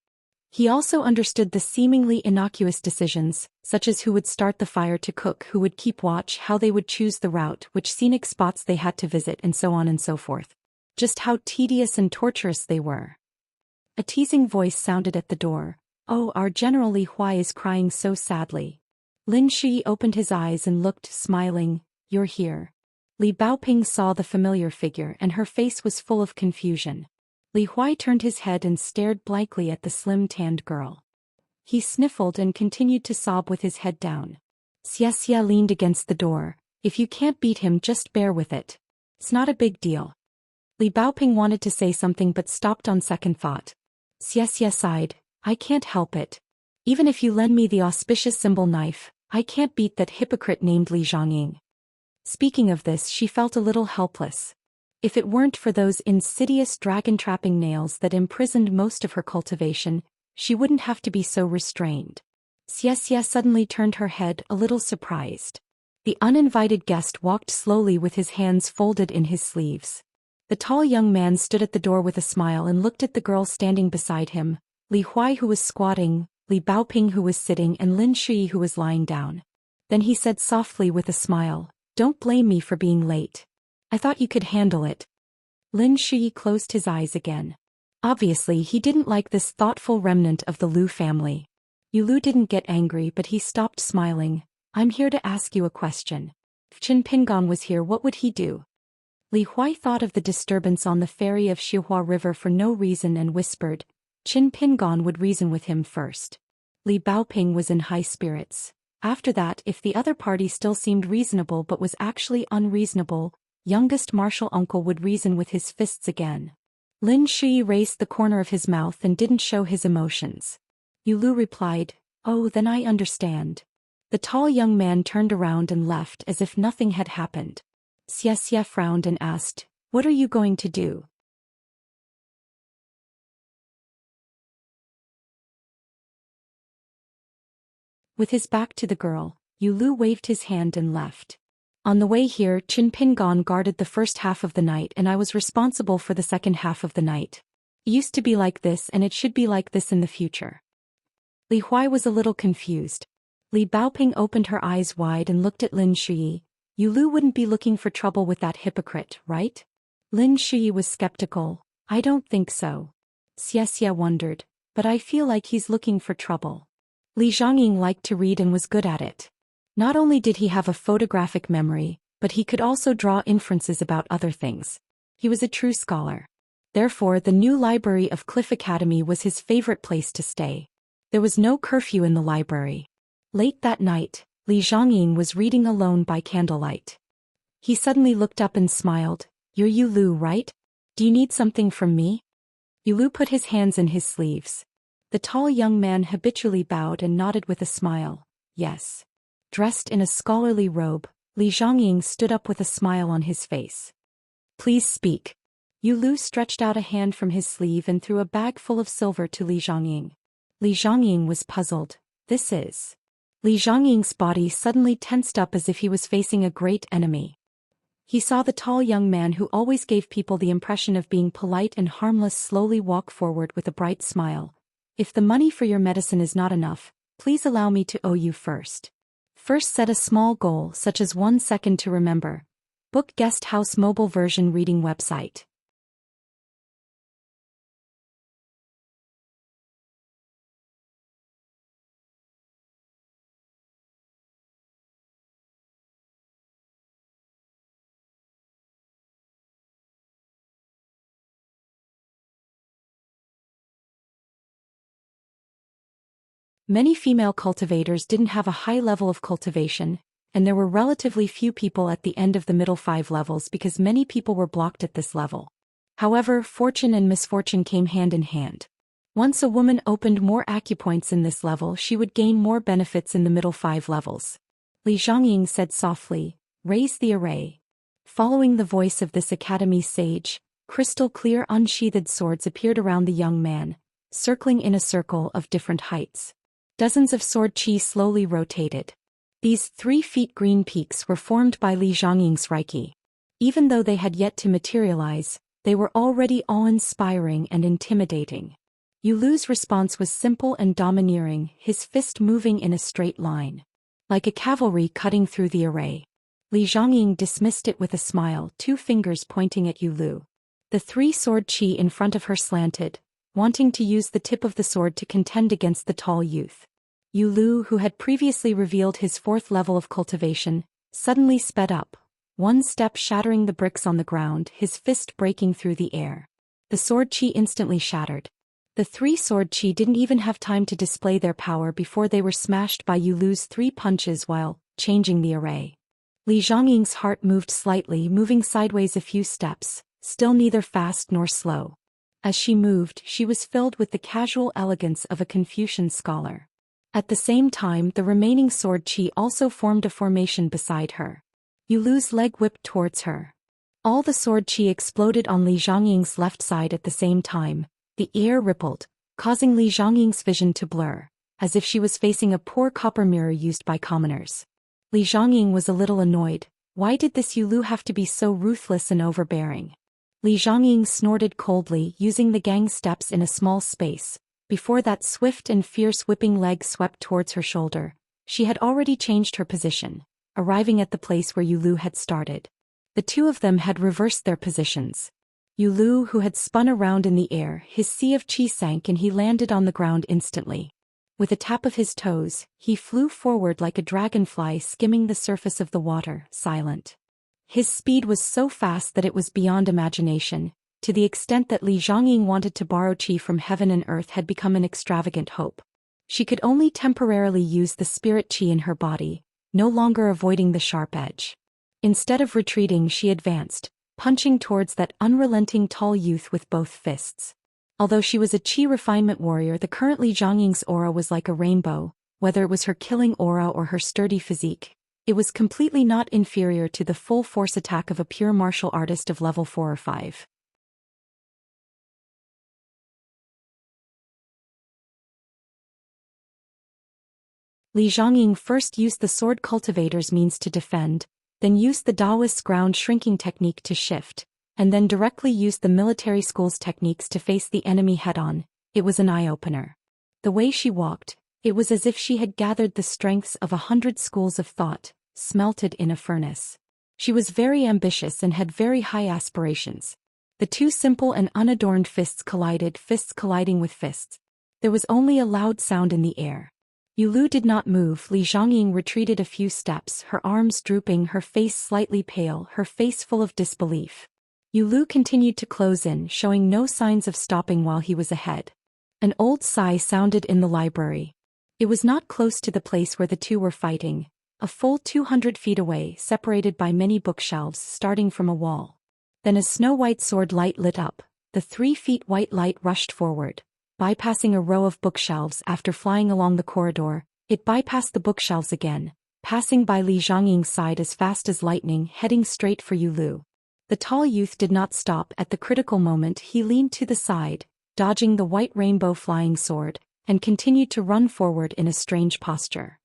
He also understood the seemingly innocuous decisions, such as who would start the fire to cook, who would keep watch, how they would choose the route, which scenic spots they had to visit, and so on and so forth. Just how tedious and torturous they were. A teasing voice sounded at the door. "Oh, our General Li Huai is crying so sadly." Lin Shi opened his eyes and looked, smiling. "You're here." Li Baoping saw the familiar figure and her face was full of confusion. Li Huai turned his head and stared blankly at the slim-tanned girl. He sniffled and continued to sob with his head down. Xianxia leaned against the door. "If you can't beat him, just bear with it. It's not a big deal." Li Baoping wanted to say something but stopped on second thought. Xianxia sighed. "I can't help it. Even if you lend me the auspicious symbol knife, I can't beat that hypocrite named Li Zhongying." Speaking of this, she felt a little helpless. If it weren't for those insidious dragon-trapping nails that imprisoned most of her cultivation, she wouldn't have to be so restrained. Xianxia suddenly turned her head, a little surprised. The uninvited guest walked slowly with his hands folded in his sleeves. The tall young man stood at the door with a smile and looked at the girl standing beside him, Li Huai who was squatting, Li Baoping who was sitting, and Lin Shi who was lying down. Then he said softly with a smile, "Don't blame me for being late. I thought you could handle it." Lin Shi closed his eyes again. Obviously he didn't like this thoughtful remnant of the Lu family. Yu Lu didn't get angry but he stopped smiling. "I'm here to ask you a question. If Qin Pingan was here, what would he do?" Li Huai thought of the disturbance on the ferry of Xihua River for no reason and whispered, "Qin Pingan would reason with him first." Li Baoping was in high spirits. After that, if the other party still seemed reasonable but was actually unreasonable, youngest martial uncle would reason with his fists again. Lin Shi raised the corner of his mouth and didn't show his emotions. Yu Lu replied, "Oh, then I understand." The tall young man turned around and left as if nothing had happened. Xianxia frowned and asked, "What are you going to do?" With his back to the girl, Yu Lu waved his hand and left. "On the way here, Qin Pingan guarded the first half of the night and I was responsible for the second half of the night. It used to be like this and it should be like this in the future." Li Huai was a little confused. Li Baoping opened her eyes wide and looked at Lin Shi. "Yu Lu wouldn't be looking for trouble with that hypocrite, right?" Lin Shi was skeptical. "I don't think so." Xianxia wondered, "But I feel like he's looking for trouble." Li Zhongying liked to read and was good at it. Not only did he have a photographic memory, but he could also draw inferences about other things. He was a true scholar. Therefore, the new library of Cliff Academy was his favorite place to stay. There was no curfew in the library. Late that night, Li Zhongying was reading alone by candlelight. He suddenly looked up and smiled. "You're Yu Lu, right? Do you need something from me?" Yu Lu put his hands in his sleeves. The tall young man habitually bowed and nodded with a smile. "Yes." Dressed in a scholarly robe, Li Zhongying stood up with a smile on his face. "Please speak." Yu Lu stretched out a hand from his sleeve and threw a bag full of silver to Li Zhongying. Li Zhongying was puzzled. "This is..." Li Zhongying's body suddenly tensed up as if he was facing a great enemy. He saw the tall young man who always gave people the impression of being polite and harmless slowly walk forward with a bright smile. "If the money for your medicine is not enough, please allow me to owe you first. First set a small goal such as 1 second to remember. Book Guest House mobile version reading website." Many female cultivators didn't have a high level of cultivation, and there were relatively few people at the end of the middle 5 levels because many people were blocked at this level. However, fortune and misfortune came hand in hand. Once a woman opened more acupoints in this level, she would gain more benefits in the middle 5 levels. Li Zhongying said softly, "Raise the array." Following the voice of this academy sage, crystal-clear unsheathed swords appeared around the young man, circling in a circle of different heights. Dozens of sword chi slowly rotated. These 3 feet green peaks were formed by Li Zhongying's Reiki. Even though they had yet to materialize, they were already awe-inspiring and intimidating. Yulu's response was simple and domineering, his fist moving in a straight line. Like a cavalry cutting through the array. Li Zhongying dismissed it with a smile, 2 fingers pointing at Yulu. The 3-sword chi in front of her slanted, wanting to use the tip of the sword to contend against the tall youth. Yulu, who had previously revealed his 4th level of cultivation, suddenly sped up, 1 step shattering the bricks on the ground, his fist breaking through the air. The sword chi instantly shattered. The 3-sword chi didn't even have time to display their power before they were smashed by Yulu's 3 punches while changing the array. Li Zhongying's heart moved slightly, moving sideways a few steps, still neither fast nor slow. As she moved, she was filled with the casual elegance of a Confucian scholar. At the same time, the remaining sword chi also formed a formation beside her. Yulu's leg whipped towards her. All the sword chi exploded on Li Zhongying's left side at the same time. The air rippled, causing Li Zhongying's vision to blur, as if she was facing a poor copper mirror used by commoners. Li Zhongying was a little annoyed. Why did this Yulu have to be so ruthless and overbearing? Li Zhongying snorted coldly, using the gang steps in a small space. Before that swift and fierce whipping leg swept towards her shoulder, she had already changed her position, arriving at the place where Yulu had started. The 2 of them had reversed their positions. Yulu, who had spun around in the air, his sea of chi sank and he landed on the ground instantly. With a tap of his toes, he flew forward like a dragonfly skimming the surface of the water, silent. His speed was so fast that it was beyond imagination, to the extent that Li Zhongying wanted to borrow chi from heaven and earth had become an extravagant hope. She could only temporarily use the spirit chi in her body, no longer avoiding the sharp edge. Instead of retreating, she advanced, punching towards that unrelenting tall youth with both fists. Although she was a chi refinement warrior, the current Li Zhongying's aura was like a rainbow, whether it was her killing aura or her sturdy physique. It was completely not inferior to the full force attack of a pure martial artist of level 4 or 5. Li Zhongying first used the sword cultivator's means to defend, then used the Daoist ground shrinking technique to shift, and then directly used the military school's techniques to face the enemy head-on. It was an eye-opener. The way she walked, it was as if she had gathered the strengths of 100 schools of thought, smelted in a furnace. She was very ambitious and had very high aspirations. The 2 simple and unadorned fists collided, fists colliding with fists. There was only a loud sound in the air. Yulu did not move. Li Zhongying retreated a few steps, her arms drooping, her face slightly pale, her face full of disbelief. Yulu continued to close in, showing no signs of stopping while he was ahead. An old sigh sounded in the library. It was not close to the place where the 2 were fighting, a full 200 feet away, separated by many bookshelves starting from a wall. Then a snow-white sword light lit up. The 3 feet white light rushed forward. Bypassing a row of bookshelves after flying along the corridor, it bypassed the bookshelves again, passing by Li Zhongying's side as fast as lightning, heading straight for Yulu. The tall youth did not stop. At the critical moment, he leaned to the side, dodging the white rainbow flying sword, and continued to run forward in a strange posture.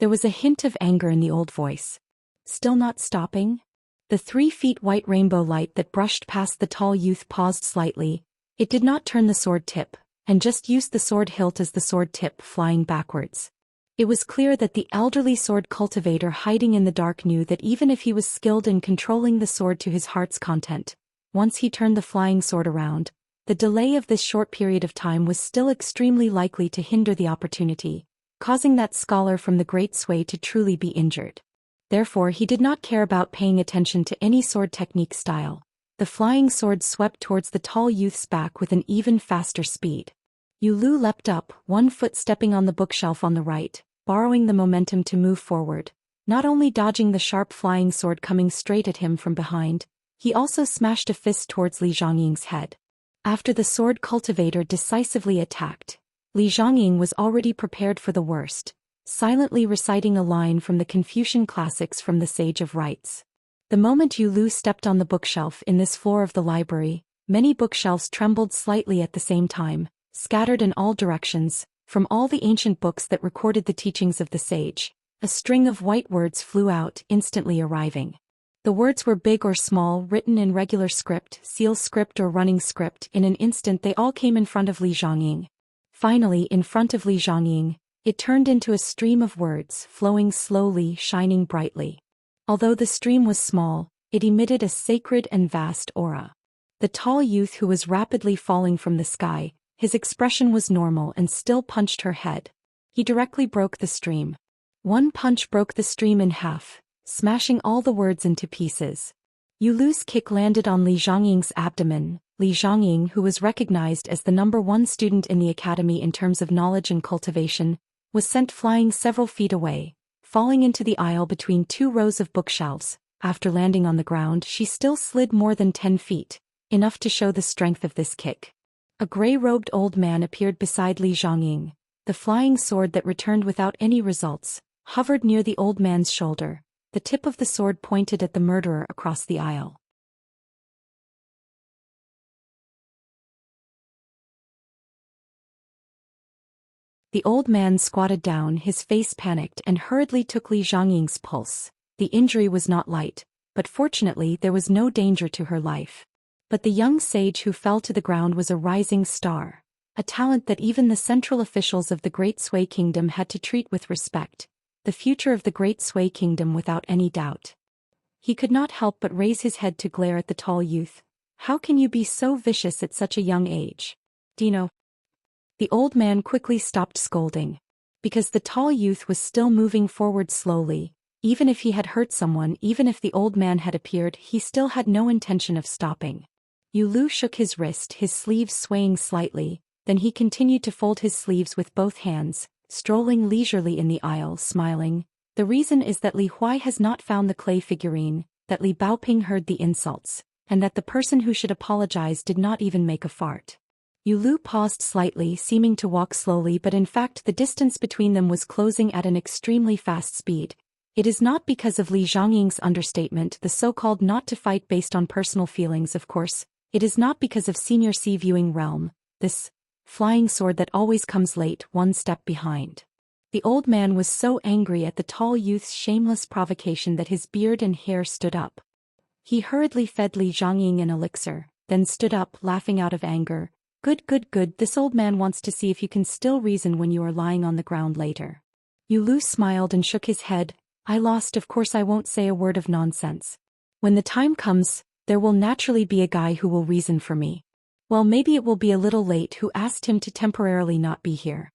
There was a hint of anger in the old voice. Still not stopping? The 3 feet white rainbow light that brushed past the tall youth paused slightly. It did not turn the sword tip, and just used the sword hilt as the sword tip, flying backwards. It was clear that the elderly sword cultivator hiding in the dark knew that even if he was skilled in controlling the sword to his heart's content, once he turned the flying sword around, the delay of this short period of time was still extremely likely to hinder the opportunity, causing that scholar from the Great Sway to truly be injured. Therefore he did not care about paying attention to any sword technique style. The flying sword swept towards the tall youth's back with an even faster speed. Yulu leapt up, 1 foot stepping on the bookshelf on the right, borrowing the momentum to move forward, not only dodging the sharp flying sword coming straight at him from behind, he also smashed a fist towards Li Zhongying's head. After the sword cultivator decisively attacked, Li Zhongying was already prepared for the worst, silently reciting a line from the Confucian classics from the Sage of Rites. The moment Yulu stepped on the bookshelf in this floor of the library, many bookshelves trembled slightly at the same time, scattered in all directions. From all the ancient books that recorded the teachings of the sage, a string of white words flew out, instantly arriving. The words were big or small, written in regular script, seal script or running script. In an instant they all came in front of Li Zhongying. Finally, in front of Li Zhongying, it turned into a stream of words, flowing slowly, shining brightly. Although the stream was small, it emitted a sacred and vast aura. The tall youth who was rapidly falling from the sky, his expression was normal and still punched her head. He directly broke the stream. One punch broke the stream in half, smashing all the words into pieces. Yulu's kick landed on Li Zhongying's abdomen. Li Zhongying, who was recognized as the #1 student in the academy in terms of knowledge and cultivation, was sent flying several feet away, falling into the aisle between 2 rows of bookshelves. After landing on the ground, she still slid more than 10 feet, enough to show the strength of this kick. A gray-robed old man appeared beside Li Zhongying. The flying sword that returned without any results hovered near the old man's shoulder. The tip of the sword pointed at the murderer across the aisle. The old man squatted down, his face panicked, and hurriedly took Li Zhongying's pulse. The injury was not light, but fortunately there was no danger to her life. But the young sage who fell to the ground was a rising star, a talent that even the central officials of the Great Sui Kingdom had to treat with respect. The future of the Great Sui Kingdom without any doubt. He could not help but raise his head to glare at the tall youth. How can you be so vicious at such a young age? Dino. The old man quickly stopped scolding. Because the tall youth was still moving forward slowly, even if he had hurt someone, even if the old man had appeared, he still had no intention of stopping. Yulu shook his wrist, his sleeves swaying slightly, then he continued to fold his sleeves with both hands, strolling leisurely in the aisle, smiling. The reason is that Li Huai has not found the clay figurine, that Li Baoping heard the insults, and that the person who should apologize did not even make a fart. Yulu paused slightly, seeming to walk slowly, but in fact the distance between them was closing at an extremely fast speed. It is not because of Li Zhongying's understatement, the so-called not to fight based on personal feelings, of course. It is not because of Senior C viewing realm, this flying sword that always comes late, one step behind. The old man was so angry at the tall youth's shameless provocation that his beard and hair stood up. He hurriedly fed Li Zhongying an elixir, then stood up, laughing out of anger. Good, good, good, this old man wants to see if you can still reason when you are lying on the ground later. Yulu smiled and shook his head. I lost, of course I won't say a word of nonsense. When the time comes, there will naturally be a guy who will reason for me. Well, maybe it will be a little late, who asked him to temporarily not be here.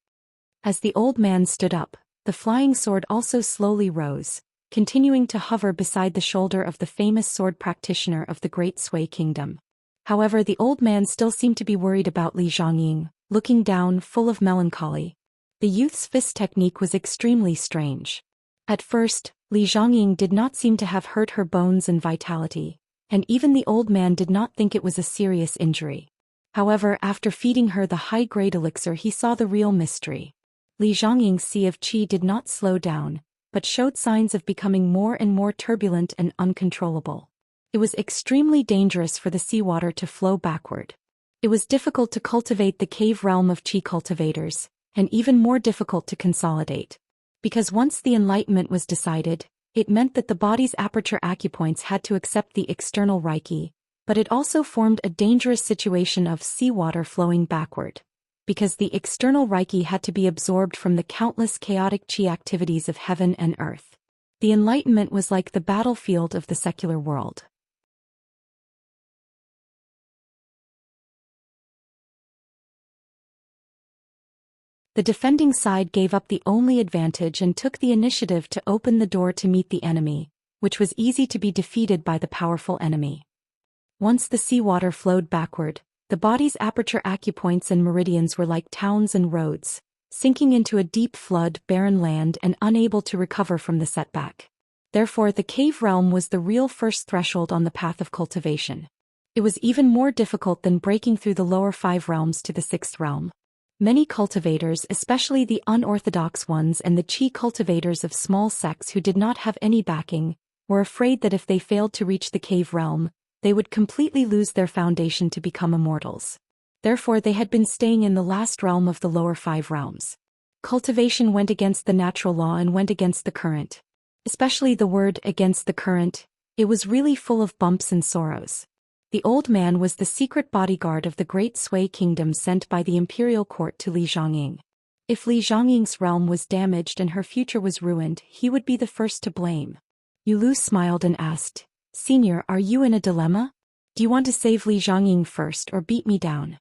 As the old man stood up, the flying sword also slowly rose, continuing to hover beside the shoulder of the famous sword practitioner of the Great Sui Kingdom. However, the old man still seemed to be worried about Li Zhongying, looking down, full of melancholy. The youth's fist technique was extremely strange. At first, Li Zhongying did not seem to have hurt her bones and vitality, and even the old man did not think it was a serious injury. However, after feeding her the high-grade elixir, he saw the real mystery. Li Zhongying's sea of qi did not slow down, but showed signs of becoming more and more turbulent and uncontrollable. It was extremely dangerous for the seawater to flow backward. It was difficult to cultivate the cave realm of qi cultivators, and even more difficult to consolidate. Because once the enlightenment was decided, it meant that the body's aperture acupoints had to accept the external reiki, but it also formed a dangerous situation of seawater flowing backward, because the external reiki had to be absorbed from the countless chaotic qi activities of heaven and earth. The enlightenment was like the battlefield of the secular world. The defending side gave up the only advantage and took the initiative to open the door to meet the enemy, which was easy to be defeated by the powerful enemy. Once the seawater flowed backward, the body's aperture acupoints and meridians were like towns and roads, sinking into a deep flood, barren land and unable to recover from the setback. Therefore, the cave realm was the real first threshold on the path of cultivation. It was even more difficult than breaking through the lower 5 realms to the 6th realm. Many cultivators, especially the unorthodox ones and the qi cultivators of small sects who did not have any backing, were afraid that if they failed to reach the cave realm, they would completely lose their foundation to become immortals. Therefore, they had been staying in the last realm of the lower 5 realms. Cultivation went against the natural law and went against the current. Especially the word against the current. It was really full of bumps and sorrows. The old man was the secret bodyguard of the great Sui kingdom sent by the imperial court to Li Zhongying. If Li Zhongying's realm was damaged and her future was ruined, he would be the first to blame. Yulu smiled and asked, "Senior, are you in a dilemma? Do you want to save Li Zhongying first or beat me down?"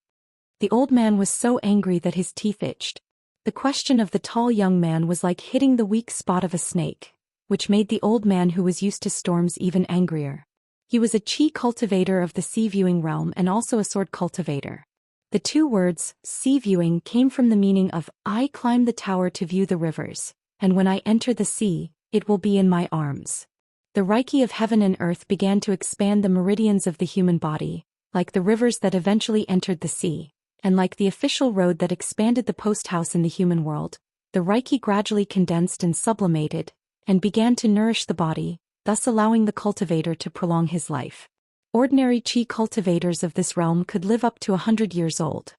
The old man was so angry that his teeth itched. The question of the tall young man was like hitting the weak spot of a snake, which made the old man who was used to storms even angrier. He was a chi cultivator of the sea-viewing realm and also a sword cultivator. The two words, sea-viewing, came from the meaning of, I climb the tower to view the rivers, and when I enter the sea, it will be in my arms. The Reiki of heaven and earth began to expand the meridians of the human body, like the rivers that eventually entered the sea, and like the official road that expanded the post house in the human world, the Reiki gradually condensed and sublimated, and began to nourish the body, thus allowing the cultivator to prolong his life. Ordinary chi cultivators of this realm could live up to 100 years old.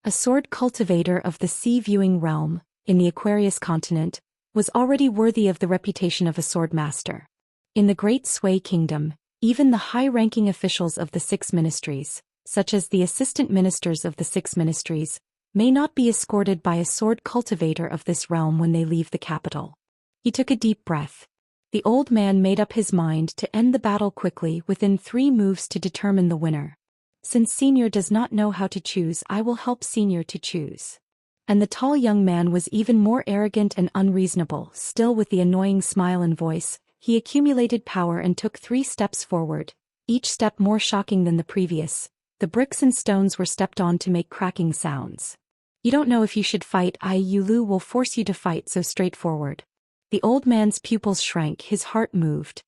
A sword cultivator of the sea-viewing realm, in the Aquarius continent, was already worthy of the reputation of a sword master. In the Great Sui Kingdom, even the high-ranking officials of the six ministries, such as the assistant ministers of the six ministries, may not be escorted by a sword cultivator of this realm when they leave the capital. He took a deep breath. The old man made up his mind to end the battle quickly within 3 moves to determine the winner. Since Senior does not know how to choose, I will help Senior to choose. And the tall young man was even more arrogant and unreasonable. Still with the annoying smile and voice, he accumulated power and took 3 steps forward, each step more shocking than the previous. The bricks and stones were stepped on to make cracking sounds. You don't know if you should fight. Yulu will force you to fight, so straightforward. The old man's pupils shrank, his heart moved.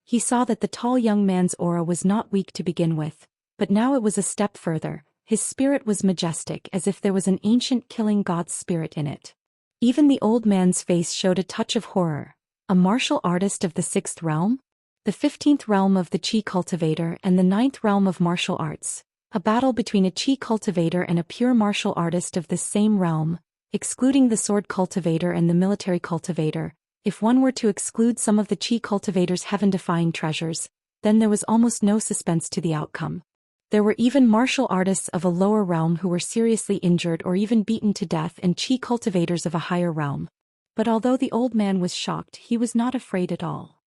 He saw that the tall young man's aura was not weak to begin with, but now it was a step further. His spirit was majestic, as if there was an ancient killing god's spirit in it. Even the old man's face showed a touch of horror. A martial artist of the 6th realm? The 15th realm of the chi cultivator and the 9th realm of martial arts. A battle between a chi cultivator and a pure martial artist of this same realm, excluding the sword cultivator and the military cultivator. If one were to exclude some of the chi cultivator's heaven-defying treasures, then there was almost no suspense to the outcome. There were even martial artists of a lower realm who were seriously injured or even beaten to death, and chi cultivators of a higher realm. But although the old man was shocked, he was not afraid at all.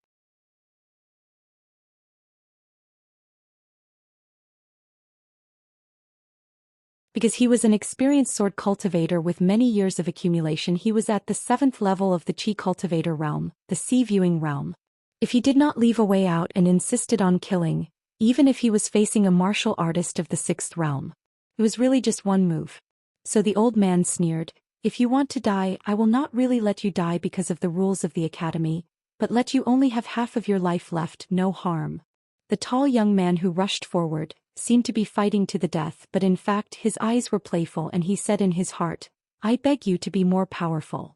Because he was an experienced sword cultivator with many years of accumulation, he was at the 7th level of the chi cultivator realm, the sea-viewing realm. If he did not leave a way out and insisted on killing, even if he was facing a martial artist of the 6th realm, it was really just one move. So the old man sneered, "If you want to die, I will not really let you die because of the rules of the academy, but let you only have half of your life left, no harm." The tall young man who rushed forward seemed to be fighting to the death, but in fact his eyes were playful, and he said in his heart, "I beg you to be more powerful."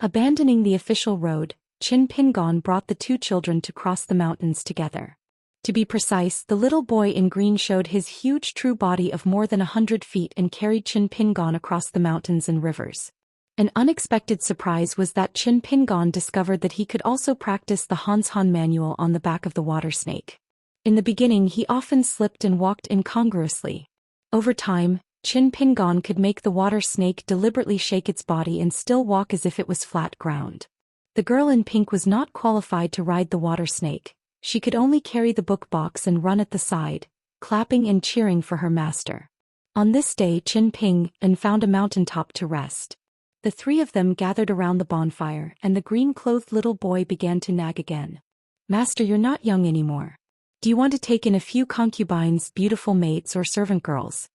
Abandoning the official road, Qin Pingon brought the 2 children to cross the mountains together. To be precise, the little boy in green showed his huge true body of more than 100 feet and carried Qin Pingon across the mountains and rivers. An unexpected surprise was that Qin Pingon discovered that he could also practice the Hanshan manual on the back of the water snake. In the beginning he often slipped and walked incongruously. Over time, Qin Pingon could make the water snake deliberately shake its body and still walk as if it was flat ground. The girl in pink was not qualified to ride the water snake. She could only carry the book box and run at the side, clapping and cheering for her master. On this day Qin Pingon found a mountaintop to rest. The 3 of them gathered around the bonfire, and the green-clothed little boy began to nag again. "Master, you're not young anymore. Do you want to take in a few concubines, beautiful maids, or servant girls?"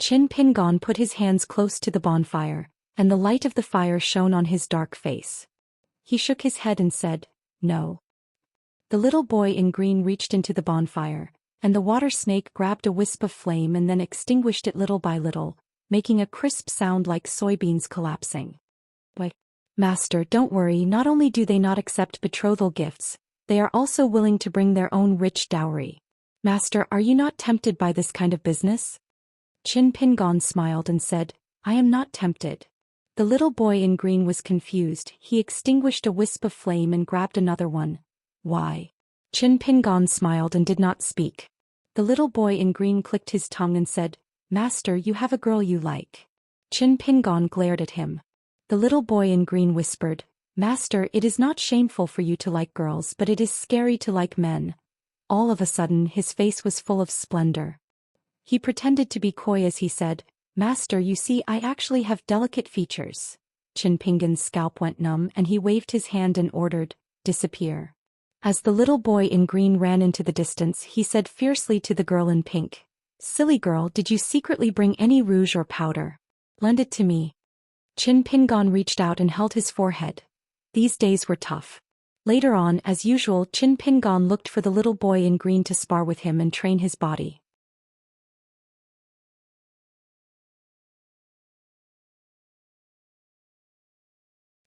Qin Pingon put his hands close to the bonfire, and the light of the fire shone on his dark face. He shook his head and said, "No." The little boy in green reached into the bonfire, and the water snake grabbed a wisp of flame and then extinguished it little by little, making a crisp sound like soybeans collapsing. "Why, Master, don't worry, not only do they not accept betrothal gifts, they are also willing to bring their own rich dowry. Master, are you not tempted by this kind of business?" Qin Pingon smiled and said, "I am not tempted." The little boy in green was confused. He extinguished a wisp of flame and grabbed another one. "Why? Qin Pingon smiled and did not speak. The little boy in green clicked his tongue and said, "Master, you have a girl you like." Qin Pingon glared at him. The little boy in green whispered, "Master, it is not shameful for you to like girls, but it is scary to like men." All of a sudden his face was full of splendor. He pretended to be coy as he said, "Master, you see, I actually have delicate features." Qin Pingon's scalp went numb and he waved his hand and ordered, "Disappear." As the little boy in green ran into the distance, he said fiercely to the girl in pink, "Silly girl, did you secretly bring any rouge or powder? Lend it to me." Qin Pingon reached out and held his forehead. These days were tough. Later on, as usual, Qin Pingon looked for the little boy in green to spar with him and train his body.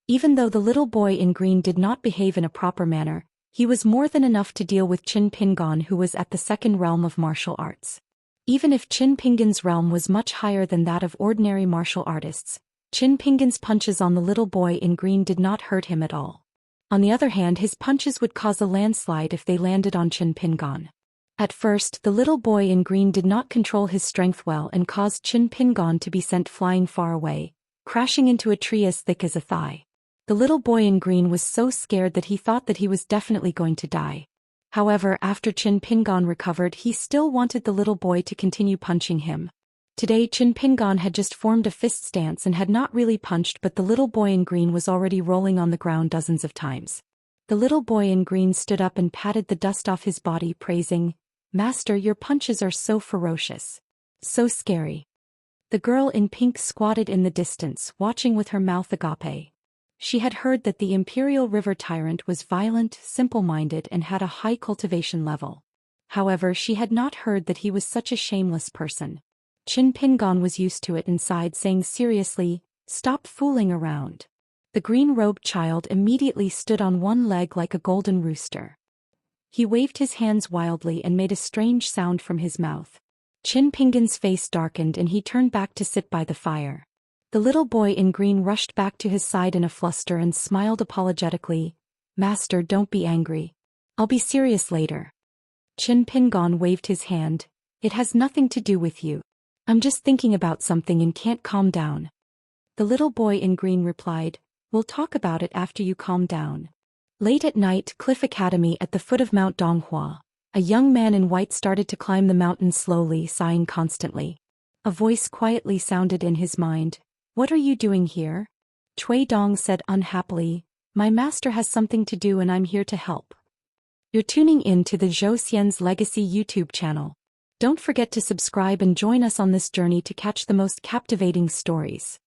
Even though the little boy in green did not behave in a proper manner, he was more than enough to deal with Qin Pingon, who was at the second realm of martial arts. Even if Qin Pingon's realm was much higher than that of ordinary martial artists, Qin Pingon's punches on the little boy in green did not hurt him at all. On the other hand, his punches would cause a landslide if they landed on Qin Pingon. At first, the little boy in green did not control his strength well and caused Qin Pingon to be sent flying far away, crashing into a tree as thick as a thigh. The little boy in green was so scared that he thought that he was definitely going to die. However, after Qin Pingon recovered, he still wanted the little boy to continue punching him. Today Qin Pingon had just formed a fist stance and had not really punched, but the little boy in green was already rolling on the ground dozens of times. The little boy in green stood up and patted the dust off his body, praising, "Master, your punches are so ferocious. So scary." The girl in pink squatted in the distance, watching with her mouth agape. She had heard that the Imperial River Tyrant was violent, simple-minded and had a high cultivation level. However, she had not heard that he was such a shameless person. Qin Pingon was used to it and sighed, saying seriously, "Stop fooling around." The green-robed child immediately stood on one leg like a golden rooster. He waved his hands wildly and made a strange sound from his mouth. Qin Pingon's face darkened and he turned back to sit by the fire. The little boy in green rushed back to his side in a fluster and smiled apologetically, "Master, don't be angry. I'll be serious later." Qin Pingon waved his hand, "It has nothing to do with you. I'm just thinking about something and can't calm down." The little boy in green replied, "We'll talk about it after you calm down." Late at night, Cliff Academy at the foot of Mount Donghua. A young man in white started to climb the mountain slowly, sighing constantly. A voice quietly sounded in his mind, "What are you doing here?" Cui Dong said unhappily, "My master has something to do and I'm here to help." You're tuning in to the Zhou Xian's Legacy YouTube channel. Don't forget to subscribe and join us on this journey to catch the most captivating stories.